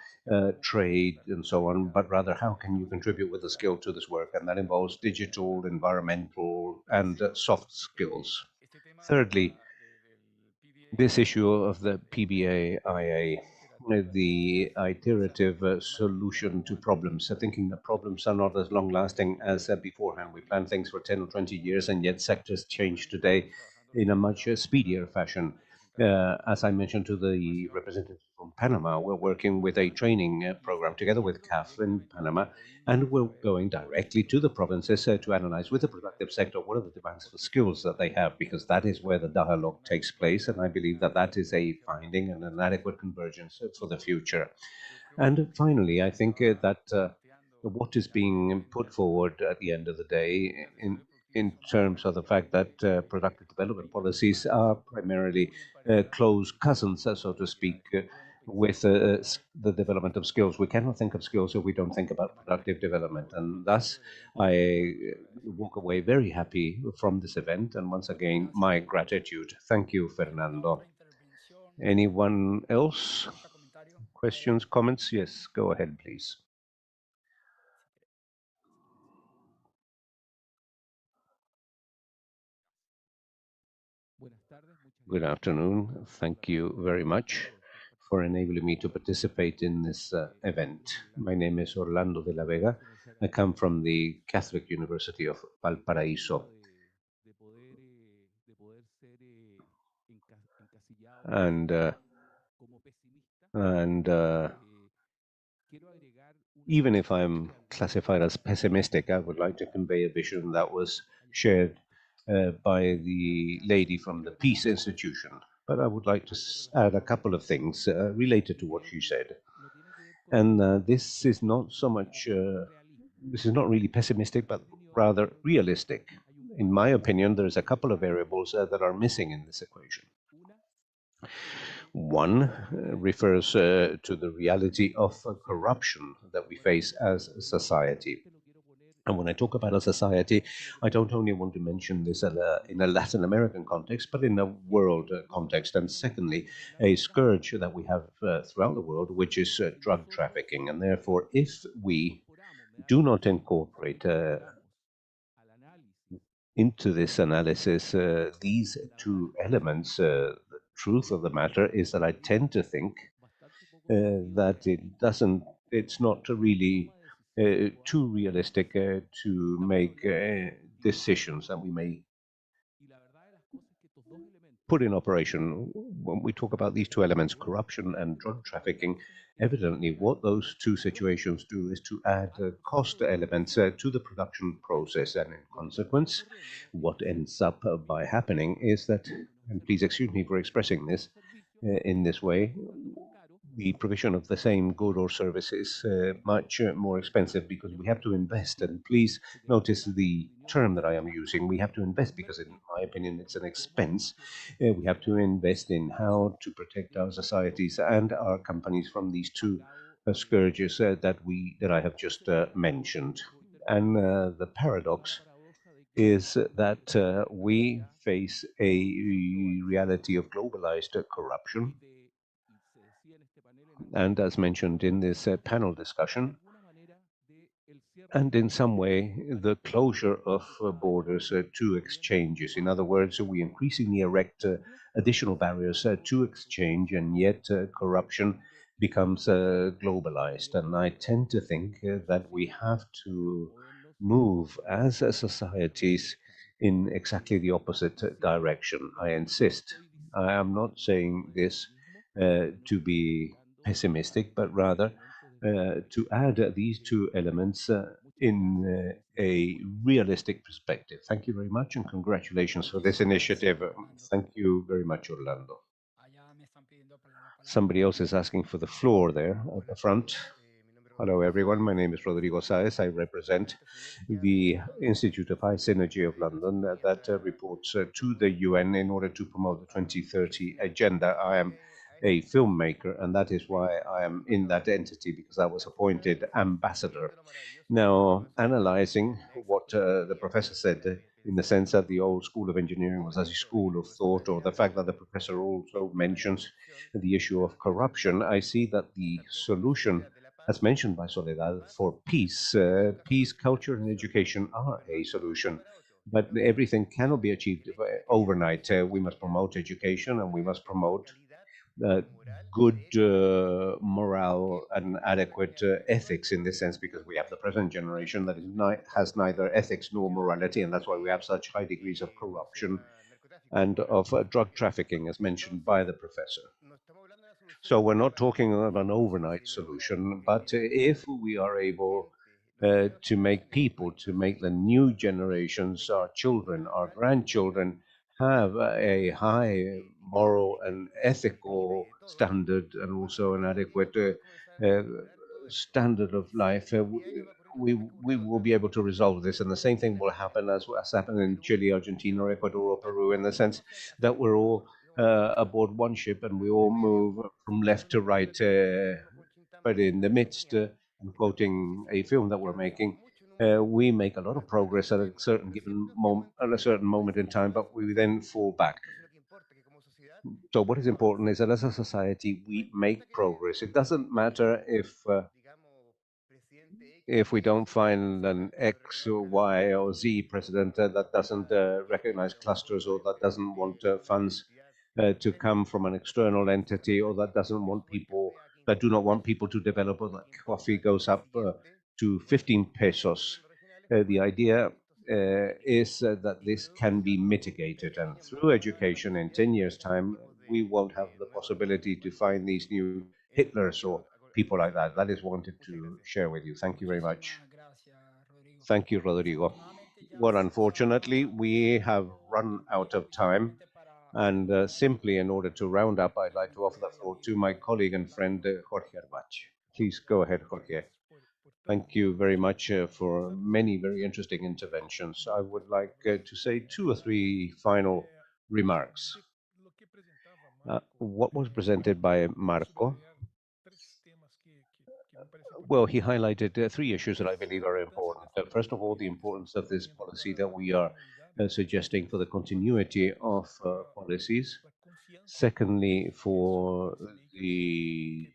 trade and so on, but rather how can you contribute with a skill to this work? And that involves digital, environmental, and soft skills. Thirdly, this issue of the PBA-IA, the iterative solution to problems, thinking that problems are not as long-lasting as beforehand. We plan things for 10 or 20 years, and yet sectors change today in a much speedier fashion. As I mentioned to the representative from Panama, we're working with a training program together with CAF in Panama, and we're going directly to the provinces to analyze with the productive sector what are the demands for skills that they have, because that is where the dialogue takes place. And I believe that that is a finding and an adequate convergence for the future. And finally, I think that what is being put forward at the end of the day in terms of the fact that productive development policies are primarily close cousins, so to speak, with the development of skills. We cannot think of skills if we don't think about productive development. And thus, I walk away very happy from this event. And once again, my gratitude. Thank you, Fernando. Anyone else? Questions, comments? Yes, go ahead, please. Good afternoon. Thank you very much for enabling me to participate in this event. My name is Orlando de la Vega. I come from the Catholic University of Valparaiso. And even if I'm classified as pessimistic, I would like to convey a vision that was shared by the lady from the Peace Institution. But I would like to add a couple of things related to what she said. And this is not so much, this is not really pessimistic, but rather realistic. In my opinion, there's a couple of variables that are missing in this equation. One refers to the reality of corruption that we face as a society. And when I talk about a society, I don't only want to mention this in a Latin American context, but in a world context. And secondly, a scourge that we have throughout the world, which is drug trafficking. And therefore, if we do not incorporate into this analysis these two elements, the truth of the matter is that I tend to think that it's not really too realistic to make decisions that we may put in operation. When we talk about these two elements, corruption and drug trafficking, evidently what those two situations do is to add cost elements to the production process. And in consequence, what ends up by happening is that, and please excuse me for expressing this in this way, the provision of the same good or service is much more expensive because we have to invest. And please notice the term that I am using. We have to invest because, in my opinion, it's an expense. We have to invest in how to protect our societies and our companies from these two scourges that I have just mentioned. And the paradox is that we face a reality of globalized corruption, and as mentioned in this panel discussion, and in some way, the closure of borders to exchanges. In other words, we increasingly erect additional barriers to exchange, and yet corruption becomes globalized. And I tend to think that we have to move as societies in exactly the opposite direction. I insist. I am not saying this to be pessimistic, but rather to add these two elements in a realistic perspective. Thank you very much and congratulations for this initiative. Thank you very much, Orlando. Somebody else is asking for the floor there at the front. Hello, everyone. My name is Rodrigo Saez. I represent the Institute of High Synergy of London that reports to the UN in order to promote the 2030 agenda. I am a filmmaker, and that is why I am in that entity, because I was appointed ambassador. Now, analyzing what the professor said, in the sense that the old school of engineering was as a school of thought, or the fact that the professor also mentions the issue of corruption, I see that the solution, as mentioned by Soledad, for peace, culture, and education are a solution. But everything cannot be achieved overnight. We must promote education, and we must promote uh, good morale and adequate ethics in this sense, because we have the present generation that has neither ethics nor morality, and that's why we have such high degrees of corruption and of drug trafficking, as mentioned by the professor. So we're not talking of an overnight solution, but if we are able to make people, to make the new generations, our children, our grandchildren, have a high moral and ethical standard and also an adequate uh, standard of life, we will be able to resolve this. And the same thing will happen as happened in Chile, Argentina, or Ecuador, or Peru, in the sense that we're all aboard one ship and we all move from left to right. But in the midst, I'm quoting a film that we're making, we make a lot of progress at a certain given moment, at a certain moment in time, but we then fall back. So what is important is that as a society, we make progress. It doesn't matter if we don't find an X or Y or Z president that doesn't recognize clusters, or that doesn't want funds to come from an external entity, or that doesn't want people, that do not want people to develop, or that coffee goes up to 15 pesos. The idea is that this can be mitigated, and through education in 10 years' time, we won't have the possibility to find these new Hitlers or people like that. That is wanted to share with you. Thank you very much. Thank you, Rodrigo. Well, unfortunately, we have run out of time. And simply in order to round up, I'd like to offer the floor to my colleague and friend, Jorge Arbach. Please go ahead, Jorge. Thank you very much for many very interesting interventions. I would like to say 2 or 3 final remarks. What was presented by Marco, well, he highlighted 3 issues that I believe are important. First of all, the importance of this policy that we are suggesting for the continuity of policies. Secondly, for the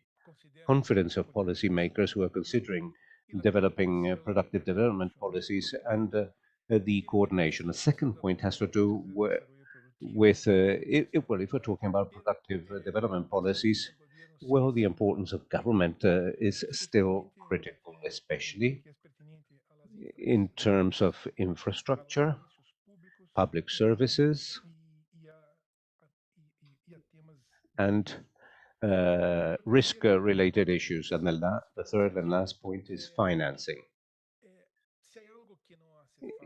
confidence of policymakers who are considering developing productive development policies and the coordination. The second point has to do with well, if we're talking about productive development policies, well, the importance of government is still critical, especially in terms of infrastructure, public services, and risk-related issues. And the third and last point is financing.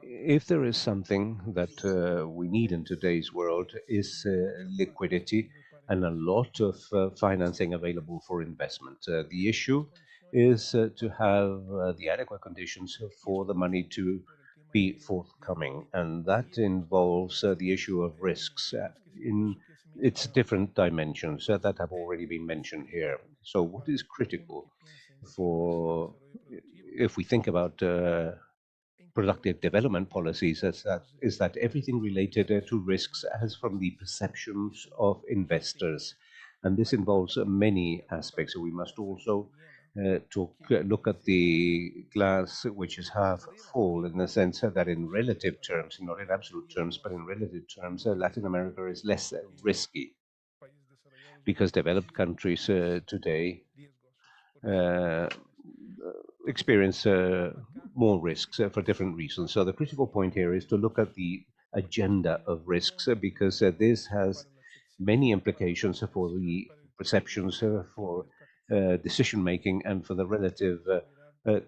If there is something that we need in today's world is liquidity and a lot of financing available for investment. The issue is to have the adequate conditions for the money to be forthcoming, and that involves the issue of risks in its different dimensions that have already been mentioned here. So what is critical for, if we think about productive development policies, is that everything related to risks has from the perceptions of investors. And this involves many aspects. So we must also look at the glass which is half full, in the sense that in relative terms, not in absolute terms, but in relative terms, Latin America is less risky because developed countries today uh, experience more risks for different reasons. So the critical point here is to look at the agenda of risks because this has many implications for the perceptions, for decision making, and for the relative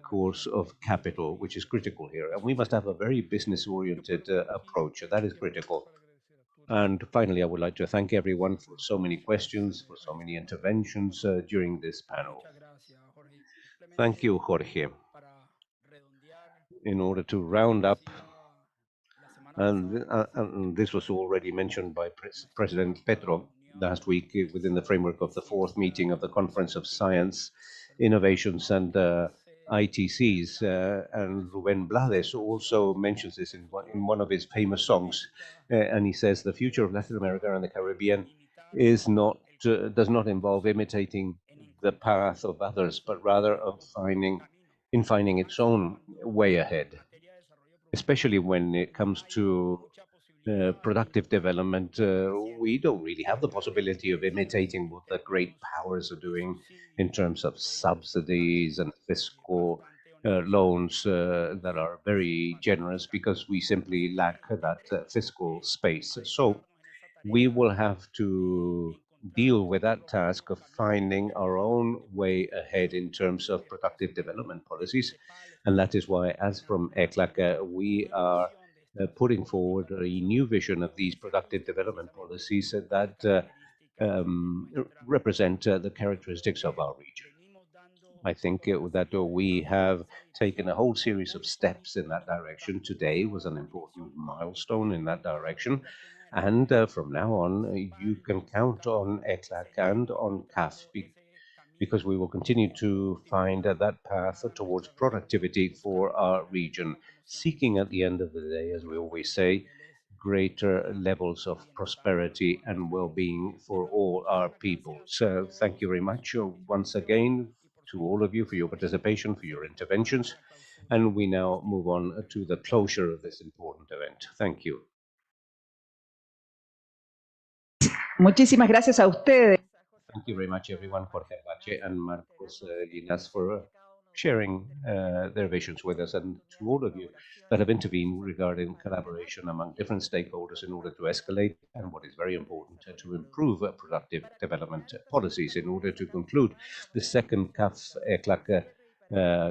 course of capital, which is critical here. And we must have a very business oriented approach. That is critical. And finally, I would like to thank everyone for so many questions, for so many interventions during this panel. Thank you, Jorge. In order to round up, and this was already mentioned by President Petro last week within the framework of the fourth meeting of the Conference of Science, Innovations and ITCs. And Rubén Blades also mentions this in one of his famous songs. And he says, the future of Latin America and the Caribbean is not does not involve imitating the path of others, but rather of finding its own way ahead, especially when it comes to productive development. We don't really have the possibility of imitating what the great powers are doing in terms of subsidies and fiscal loans that are very generous, because we simply lack that fiscal space. So we will have to deal with that task of finding our own way ahead in terms of productive development policies. And that is why, as from ECLAC, we are putting forward a new vision of these productive development policies that represent the characteristics of our region. I think that we have taken a whole series of steps in that direction. Today was an important milestone in that direction. And from now on, you can count on ECLAC and on CAF, because we will continue to find that path towards productivity for our region, seeking at the end of the day, as we always say, greater levels of prosperity and well-being for all our people. So thank you very much once again to all of you for your participation, for your interventions. And we now move on to the closure of this important event. Thank you. Muchísimas gracias a ustedes. Thank you very much, everyone, Jorge Bache and Marcos Linas, for sharing their visions with us, and to all of you that have intervened regarding collaboration among different stakeholders in order to escalate, and what is very important, to improve productive development policies. In order to conclude the second CAF-ECLAC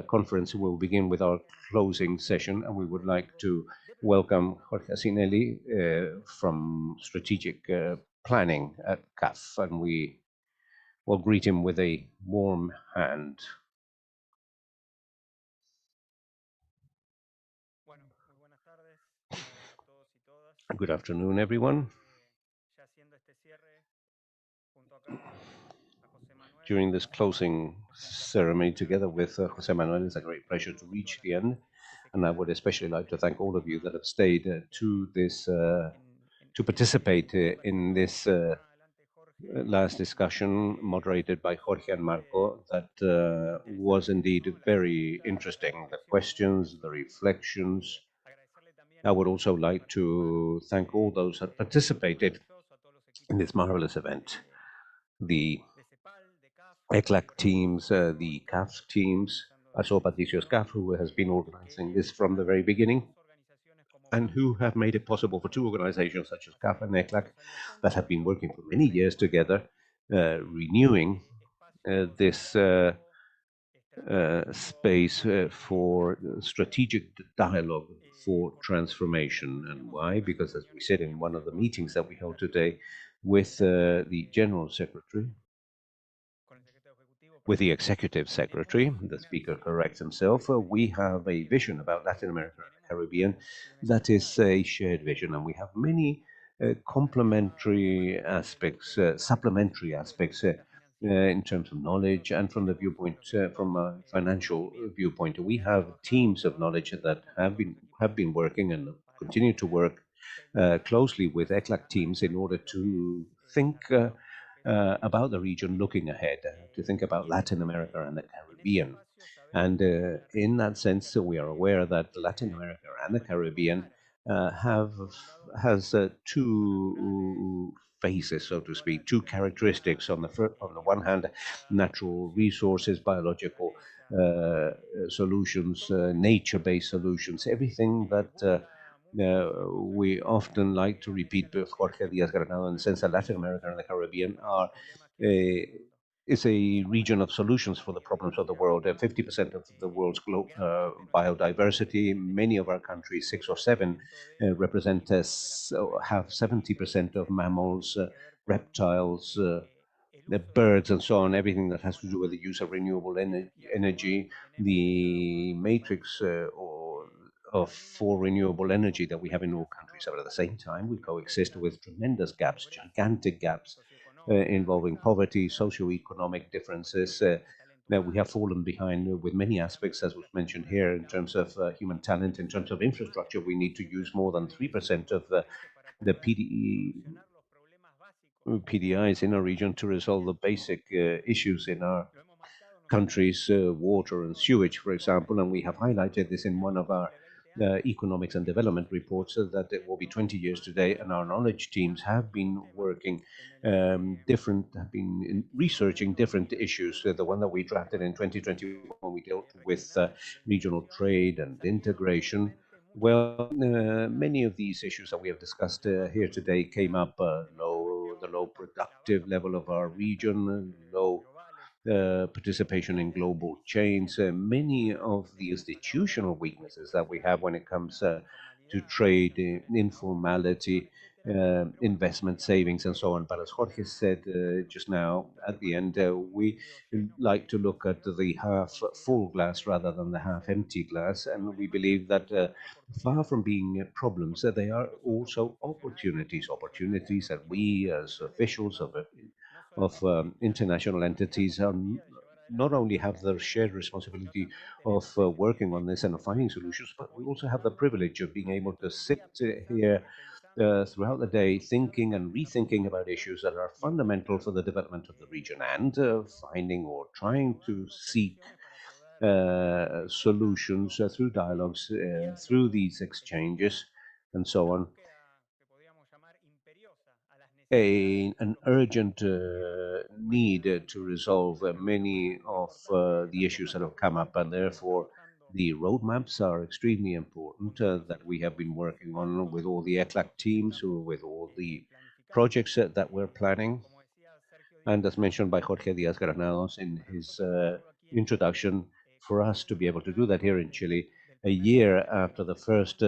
conference, we'll begin with our closing session, and we would like to welcome Jorge Sinelli from Strategic Planning at CAF, and we will greet him with a warm hand. Good afternoon, everyone. During this closing ceremony, together with Jose Manuel, it's a great pleasure to reach the end, and I would especially like to thank all of you that have stayed to this, to participate in this last discussion moderated by Jorge and Marco that was indeed very interesting. The questions, the reflections. I would also like to thank all those that participated in this marvelous event. The ECLAC teams, the CAF teams. I saw Patricio's CAF, who has been organizing this from the very beginning, and who have made it possible for two organizations such as CAF and ECLAC that have been working for many years together, renewing this space for strategic dialogue for transformation. And why? Because, as we said in one of the meetings that we held today with the General Secretary, with the Executive Secretary, the Speaker corrects himself, we have a vision about Latin America and the Caribbean that is a shared vision, and we have many complementary aspects, supplementary aspects in terms of knowledge and from the viewpoint, from a financial viewpoint. We have teams of knowledge that have been working and continue to work closely with ECLAC teams in order to think about the region looking ahead, to think about Latin America and the Caribbean. And in that sense, we are aware that Latin America and the Caribbean has two phases, so to speak, two characteristics. On the one hand, natural resources, biological solutions, nature-based solutions, everything that we often like to repeat with Jorge Diaz-Granado in the sense that Latin America and the Caribbean are is a region of solutions for the problems of the world. 50% of the world's biodiversity, many of our countries, 6 or 7, represent have 70% of mammals, reptiles, the birds and so on, everything that has to do with the use of renewable energy, the matrix for renewable energy that we have in all countries. But at the same time, we coexist with tremendous gaps, gigantic gaps involving poverty, socio-economic differences. Now we have fallen behind with many aspects, as was mentioned here, in terms of human talent, in terms of infrastructure. We need to use more than 3% of the PDIs in our region to resolve the basic issues in our countries, water and sewage, for example. And we have highlighted this in one of our economics and development reports, that it will be 20 years today, and our knowledge teams have been working have been researching different issues. The one that we drafted in 2021 when we dealt with regional trade and integration. Well, many of these issues that we have discussed here today came up: the low productive level of our region, low participation in global chains, many of the institutional weaknesses that we have when it comes to trade, informality, investment savings, and so on. But as Jorge said just now at the end, we like to look at the half full glass rather than the half empty glass. And we believe that far from being problems, they are also opportunities, opportunities that we as officials of international entities not only have the shared responsibility of working on this and of finding solutions, but we also have the privilege of being able to sit here throughout the day thinking and rethinking about issues that are fundamental for the development of the region, and finding or trying to seek solutions through dialogues, through these exchanges, and so on. An urgent need to resolve many of the issues that have come up, and therefore the roadmaps are extremely important that we have been working on with all the ECLAC teams, with all the projects that we're planning. And as mentioned by Jorge Diaz-Granados in his introduction, for us to be able to do that here in Chile, a year after the first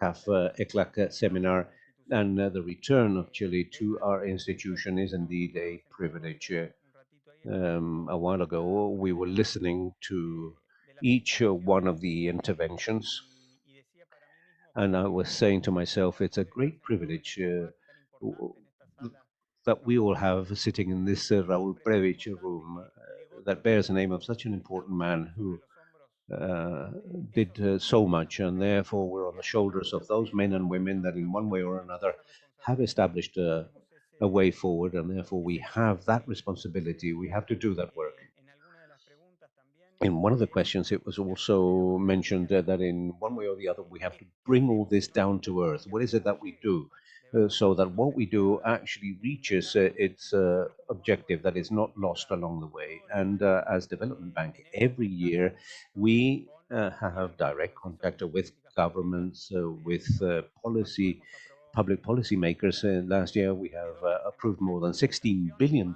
CAF-ECLAC seminar, and the return of Chile to our institution is indeed a privilege. A while ago, we were listening to each one of the interventions, and I was saying to myself, it's a great privilege that we all have sitting in this Raúl Previch room that bears the name of such an important man who did so much, and therefore we're on the shoulders of those men and women that in one way or another have established a way forward, and therefore we have that responsibility. We have to do that work. In one of the questions, it was also mentioned that in one way or the other, we have to bring all this down to earth. What is it that we do so that what we do actually reaches its objective, that is not lost along the way? And as Development Bank, every year we have direct contact with governments, with public policy makers. Last year, we have approved more than $16 billion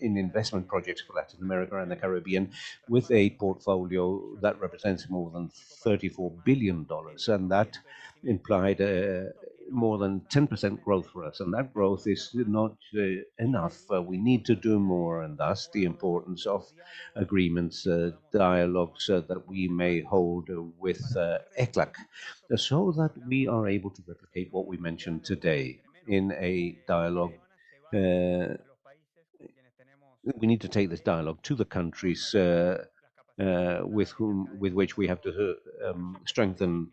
in investment projects for Latin America and the Caribbean, with a portfolio that represents more than $34 billion. And that implied more than 10% growth for us. And that growth is not enough. We need to do more, and thus the importance of agreements, dialogues that we may hold with ECLAC, so that we are able to replicate what we mentioned today in a dialogue. We need to take this dialogue to the countries with which we have to strengthen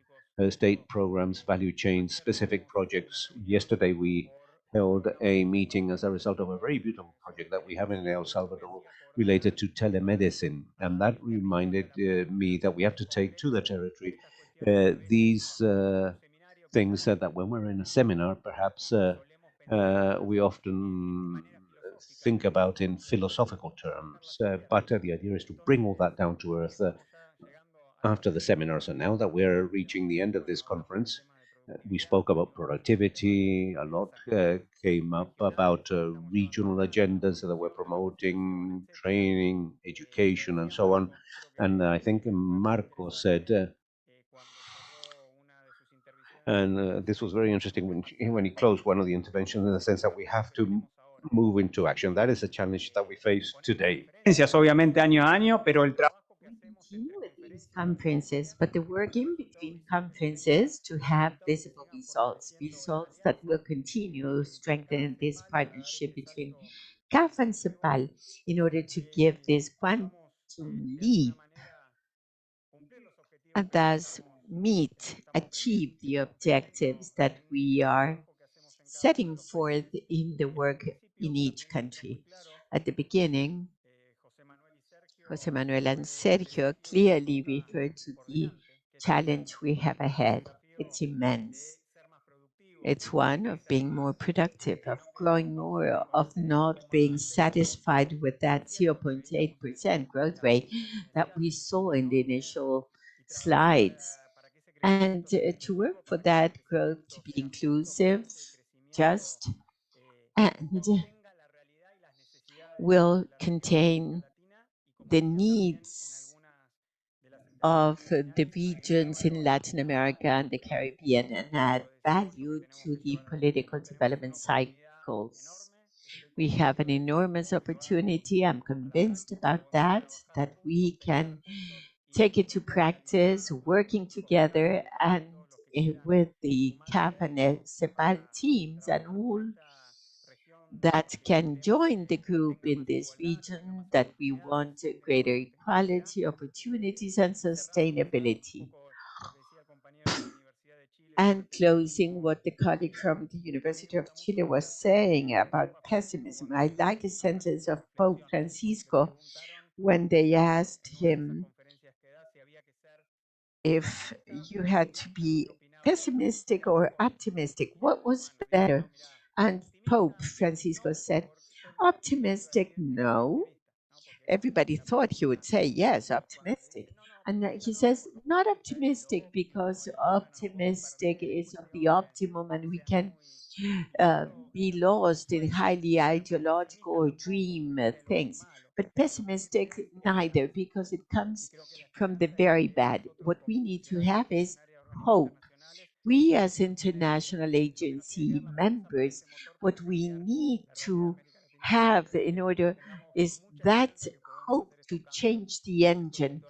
state programs, value chains, specific projects. Yesterday we held a meeting as a result of a very beautiful project that we have in El Salvador related to telemedicine, and that reminded me that we have to take to the territory these things that when we're in a seminar, perhaps we often think about in philosophical terms. But the idea is to bring all that down to earth after the seminar. So now that we're reaching the end of this conference, we spoke about productivity. A lot came up about regional agendas that we're promoting, training, education, and so on. And I think Marco said, and this was very interesting when he closed one of the interventions, in the sense that we have to move into action. That is a challenge that we face today. Obviamente año a año, pero el trabajo We continue with these conferences, but the work in between conferences to have visible results, results that will continue strengthening this partnership between CAF and CEPAL in order to give this quantum leap and thus achieve the objectives that we are setting forth in the work in each country. At the beginning, Jose Manuel and Sergio clearly referred to the challenge we have ahead. It's immense. It's one of being more productive, of growing more, of not being satisfied with that 0.8% growth rate that we saw in the initial slides. And to work for that growth to be inclusive, just, and will contain the needs of the regions in Latin America and the Caribbean and add value to the political development cycles. We have an enormous opportunity. I'm convinced about that we can take it to practice, working together and with the CAF and CEPAL teams and all that can join the group in this region, that we want greater equality, opportunities, and sustainability. And closing what the colleague from the University of Chile was saying about pessimism, I like a sentence of Pope Francisco when they asked him if you had to be pessimistic or optimistic, what was better? And Pope Francisco said, optimistic, no. Everybody thought he would say, yes, optimistic. And he says, not optimistic, because optimistic is of the optimum and we can be lost in highly ideological or dream things. But pessimistic, neither, because it comes from the very bad. What we need to have is hope. We, as international agency members, what we need to have in order is that hope to change the engine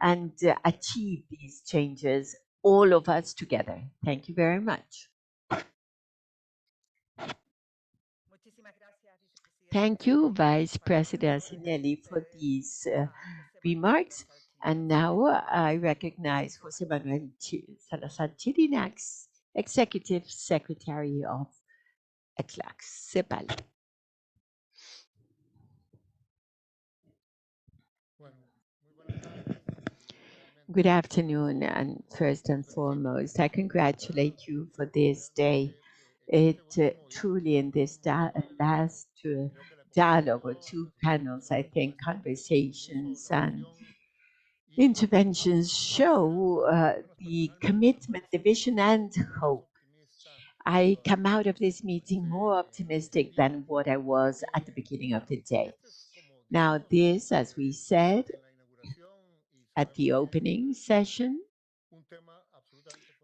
and achieve these changes, all of us together. Thank you very much. Thank you, Vice President Sinelli, for these remarks. And now I recognize Jose Manuel Salazar Chirinax, Executive Secretary of CAF-ECLAC. Sépalo. Good afternoon, and first and foremost, I congratulate you for this day. It truly, in this last dialogue or two panels, I think conversations and interventions show the commitment, the vision, and hope. I come out of this meeting more optimistic than what I was at the beginning of the day. Now, this, as we said at the opening session,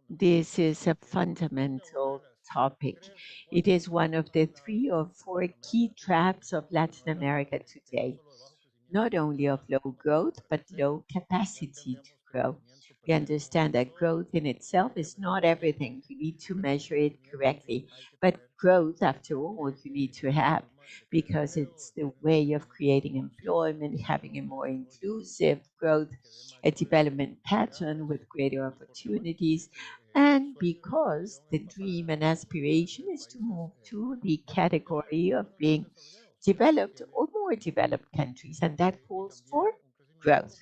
this is a fundamental topic. It is one of the 3 or 4 key traps of Latin America today, not only of low growth, but low capacity to grow. We understand that growth in itself is not everything. You need to measure it correctly. But growth, after all, you need to have because it's the way of creating employment, having a more inclusive growth, a development pattern with greater opportunities, and because the dream and aspiration is to move to the category of being developed or more developed countries, and that calls for growth.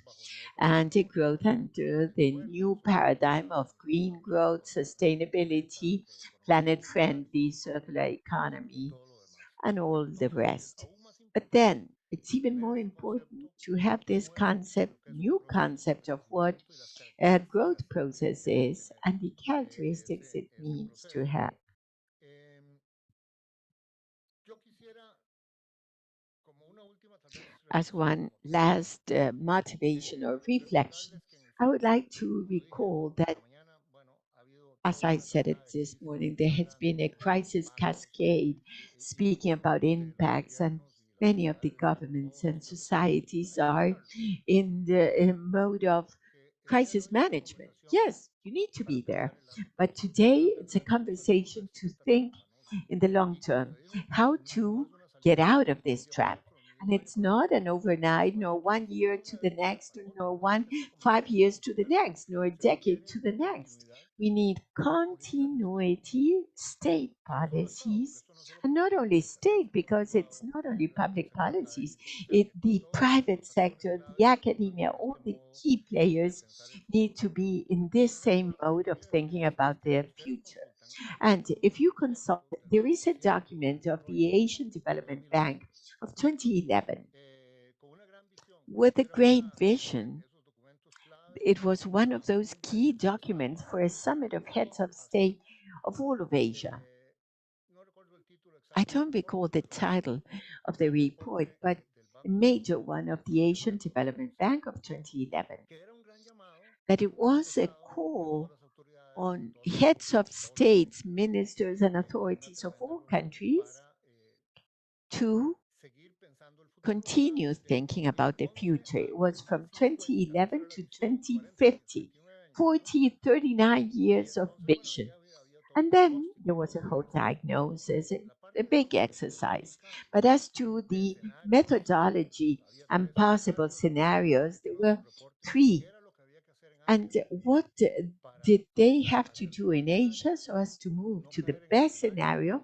And a growth under the new paradigm of green growth, sustainability, planet friendly, circular economy, and all the rest. But then it's even more important to have this concept, new concept of what a growth process is and the characteristics it needs to have. As one last motivation or reflection, I would like to recall that, as I said it this morning, there has been a crisis cascade speaking about impacts, and many of the governments and societies are in the mode of crisis management. Yes, you need to be there. But today it's a conversation to think in the long term how to get out of this trap. And it's not an overnight, nor 1 year to the next, nor 5 years to the next, nor a decade to the next. We need continuity, state policies, and not only state, because it's not only public policies, the private sector, the academia, all the key players need to be in this same mode of thinking about their future. And if you consult, there is a document of the Asian Development Bank of 2011 with a great vision. It was one of those key documents for a summit of heads of state of all of Asia. I don't recall the title of the report, but a major one of the Asian Development Bank of 2011, that it was a call on heads of states, ministers, and authorities of all countries to continue thinking about the future. It was from 2011 to 2050, 39 years of vision. And then there was a whole diagnosis, a big exercise. But as to the methodology and possible scenarios, there were 3. And what did they have to do in Asia so as to move to the best scenario,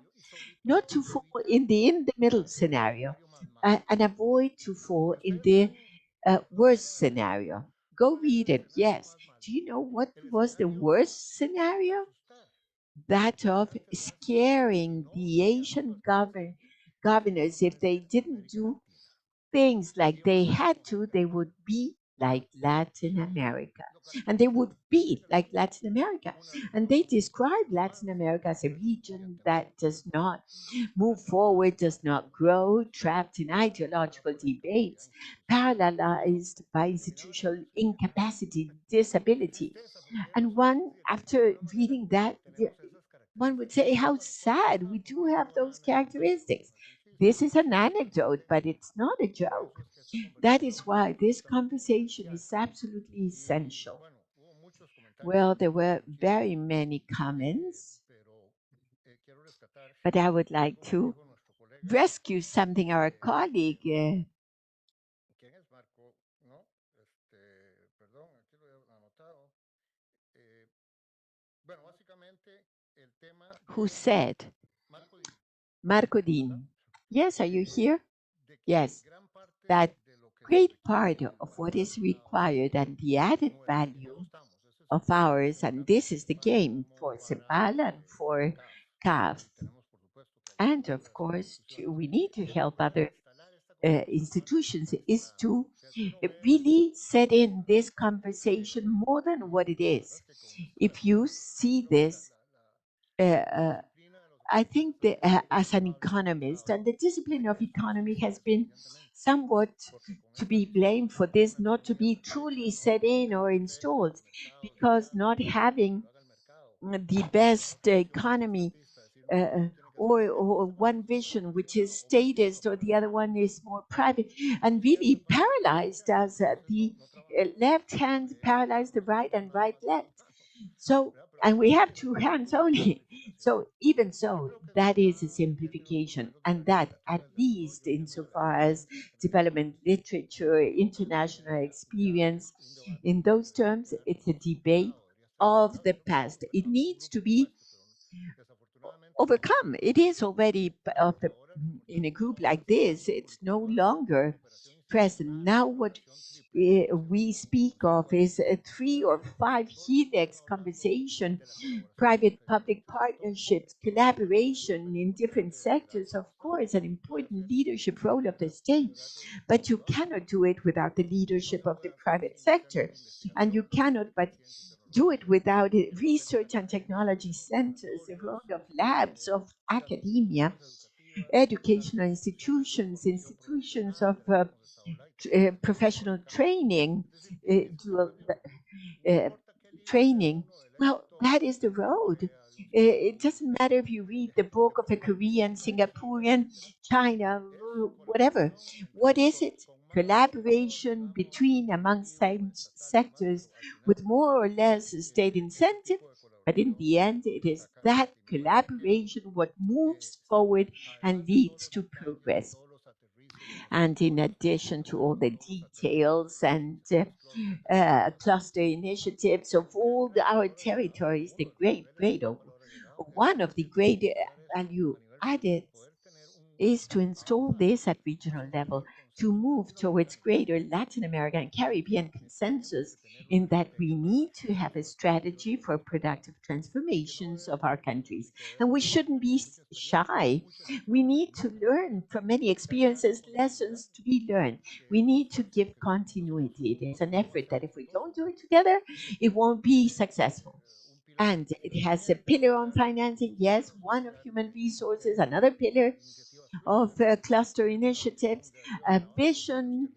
not to fall in the middle scenario, and avoid to fall in the worst scenario? Go read it. Yes. Do you know what was the worst scenario? That of scaring the Asian governors. If they didn't do things like they had to, they would be like Latin America. And they would be like Latin America. And they describe Latin America as a region that does not move forward, does not grow, trapped in ideological debates, paralyzed by institutional incapacity, disability. And one, after reading that, one would say, how sad. We do have those characteristics. This is an anecdote, but it's not a joke. That is why this conversation is absolutely essential. Well, there were very many comments, but I would like to rescue something our colleague who said Marco Dean. Yes, are you here? Yes, that great part of what is required and the added value of ours, and this is the game for CEPAL and for CAF. And of course, we need to help other institutions, is to really set in this conversation more than what it is. If you see this, uh, uh, I think that as an economist, and the discipline of economy has been somewhat to be blamed for this not to be truly set in or installed, because not having the best economy uh, or one vision which is statist or the other one is more private and really paralyzed as the left hand paralyzed the right and right left. So, and we have two hands only. So, even so, that is a simplification. And that, at least insofar as development literature, international experience, in those terms, it's a debate of the past. It needs to be overcome. It is already of the, in a group like this, it's no longer present. Now, what we speak of is a 3 or 5 helix conversation, private public partnerships, collaboration in different sectors, of course, an important leadership role of the state. But you cannot do it without the leadership of the private sector. And you cannot but do it without research and technology centers, the role of labs, of academia, educational institutions, institutions of professional training, dual uh, training. Well, that is the road. It doesn't matter if you read the book of a Korean, Singaporean, China, whatever. What is it? Collaboration between among sectors with more or less state incentive. But in the end, it is that collaboration what moves forward and leads to progress. And in addition to all the details and cluster initiatives of our territories, the one of the great value added is to install this at regional level, to move towards greater Latin American and Caribbean consensus in that we need to have a strategy for productive transformations of our countries. And we shouldn't be shy. We need to learn from many experiences, lessons to be learned. We need to give continuity. It is an effort that if we don't do it together, it won't be successful. And it has a pillar on financing, yes, one of human resources, another pillar of cluster initiatives, a vision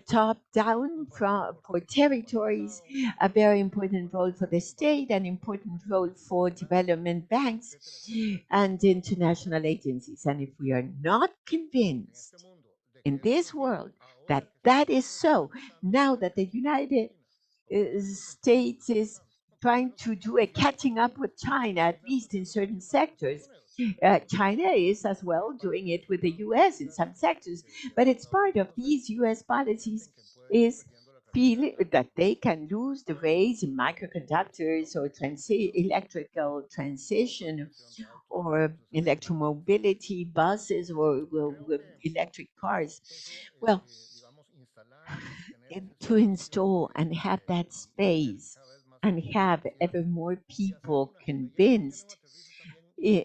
top down for territories, a very important role for the state, an important role for development banks and international agencies. And if we are not convinced in this world that that is so, now that the United States is trying to do a catching up with China, at least in certain sectors. China is as well doing it with the US in some sectors, but it's part of these US policies is feel that they can lose the race in microconductors or electrical transition or electromobility buses or electric cars. Well, to install and have that space and have ever more people convinced.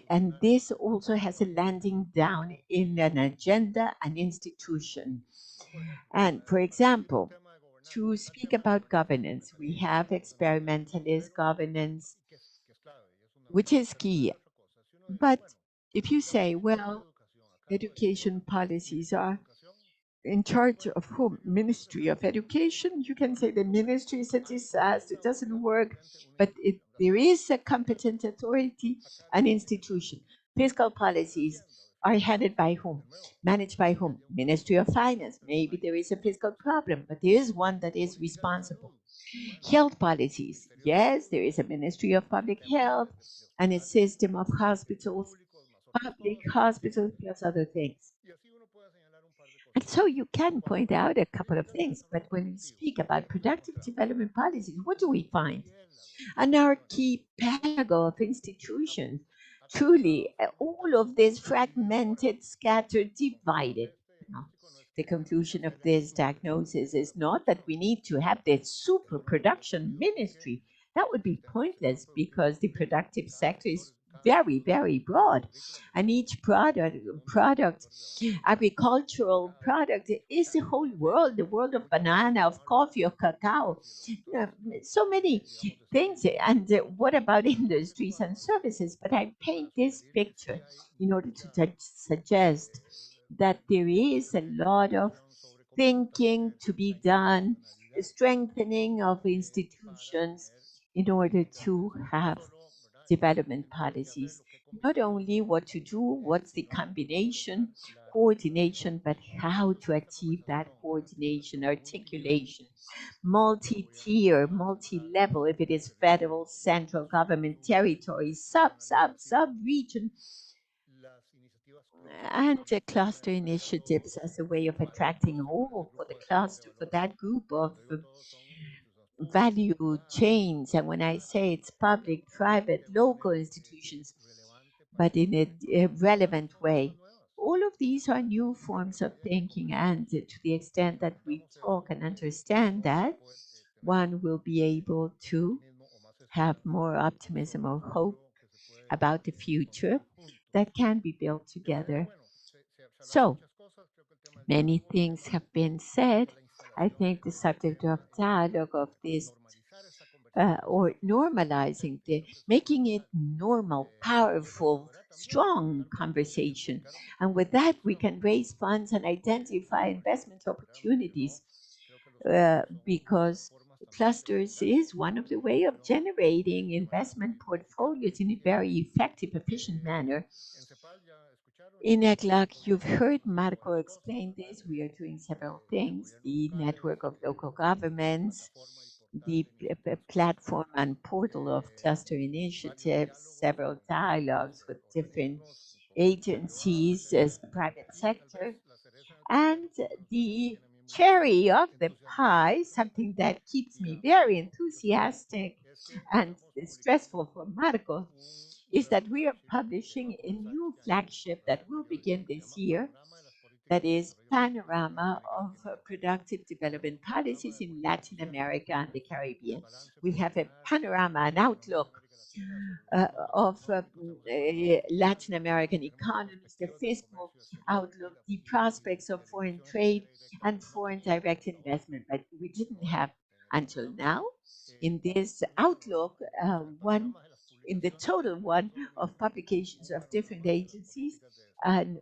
And this also has a landing down in an agenda and institution. And for example, to speak about governance, we have experimentalist governance, which is key. But if you say, well, education policies are in charge of whom? Ministry of Education. You can say the ministry is a disaster, it doesn't work, but there is a competent authority, an institution. Fiscal policies are headed by whom? Managed by whom? Ministry of Finance. Maybe there is a fiscal problem, but there is one that is responsible. Health policies. Yes, there is a Ministry of Public Health and a system of hospitals, public hospitals, plus other things. And so you can point out a couple of things, but when we speak about productive development policies, what do we find? An archipelago of institutions truly all of this fragmented, scattered, divided. Now, the conclusion of this diagnosis is not that we need to have this super production ministry. That would be pointless because the productive sector is very, very broad, and each product, agricultural product, is the whole world, the world of banana, of coffee, of cacao. Uh, so many things. And what about industries and services? But I paint this picture in order to suggest that there is a lot of thinking to be done, a strengthening of institutions in order to have development policies. Not only what to do, what's the combination, coordination, but how to achieve that coordination, articulation, multi-tier, multi-level, if it is federal, central government, territory, sub-region, and cluster initiatives as a way of attracting all for the cluster, for that group of value chains. And when I say it's public, private, local institutions, but in a relevant way. All of these are new forms of thinking, and to the extent that we talk and understand that, one will be able to have more optimism or hope about the future that can be built together. So, many things have been said. I think the subject of dialogue of this or normalizing the making it normal, powerful, strong conversation. And with that, we can raise funds and identify investment opportunities because clusters is one of the way of generating investment portfolios in a very effective, efficient manner. In ECLAC, you've heard Marco explain this. We are doing several things: the network of local governments, the platform and portal of cluster initiatives, several dialogues with different agencies as private sector, and the cherry of the pie, something that keeps me very enthusiastic and stressful for Marco, is that we are publishing a new flagship that will begin this year, that is panorama of productive development policies in Latin America and the Caribbean. We have a panorama, an outlook of Latin American economies, the fiscal outlook, the prospects of foreign trade and foreign direct investment. But we didn't have until now in this outlook one in the total one of publications of different agencies and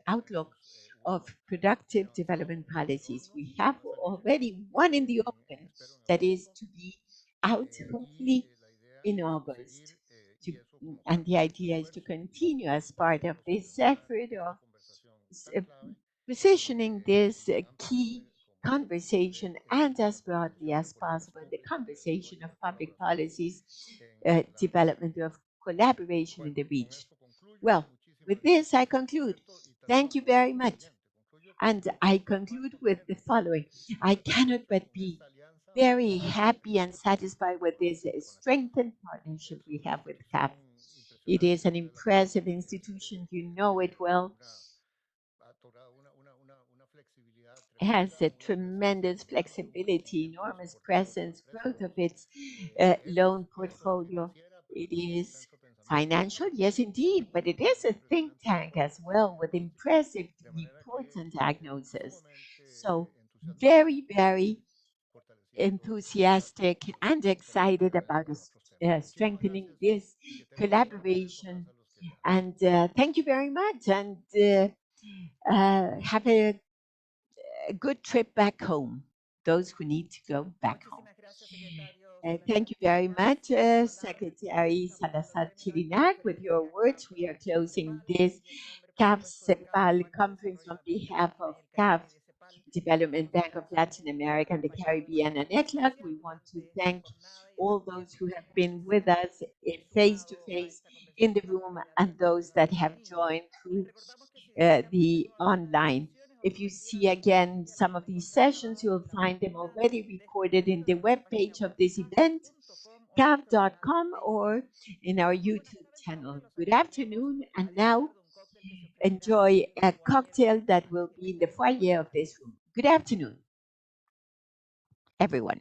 outlook of productive development policies. We have already one in the open that is to be out hopefully in August. To, and the idea is to continue as part of this effort of uh, positioning this key conversation and as broadly as possible in the conversation of public policies, development of collaboration in the region. Well, with this, I conclude. Thank you very much. And I conclude with the following. I cannot but be very happy and satisfied with this strengthened partnership we have with CAF. It is an impressive institution, you know it well, has a tremendous flexibility, enormous presence, growth of its loan portfolio. It is financial, yes, indeed, but it is a think tank as well with impressive reports and diagnoses. So, very, very enthusiastic and excited about strengthening this collaboration. And thank you very much. And have a good trip back home, those who need to go back home. Thank you very much, Secretary Salazar Chirinac. With your words, we are closing this CAF-CEPAL conference on behalf of CAF, Development Bank of Latin America and the Caribbean, and ECLAC. We want to thank all those who have been with us face to face in the room and those that have joined through the online. If you see again some of these sessions, you'll find them already recorded in the webpage of this event, caf.com, or in our YouTube channel. Good afternoon, and now enjoy a cocktail that will be in the foyer of this room. Good afternoon, everyone.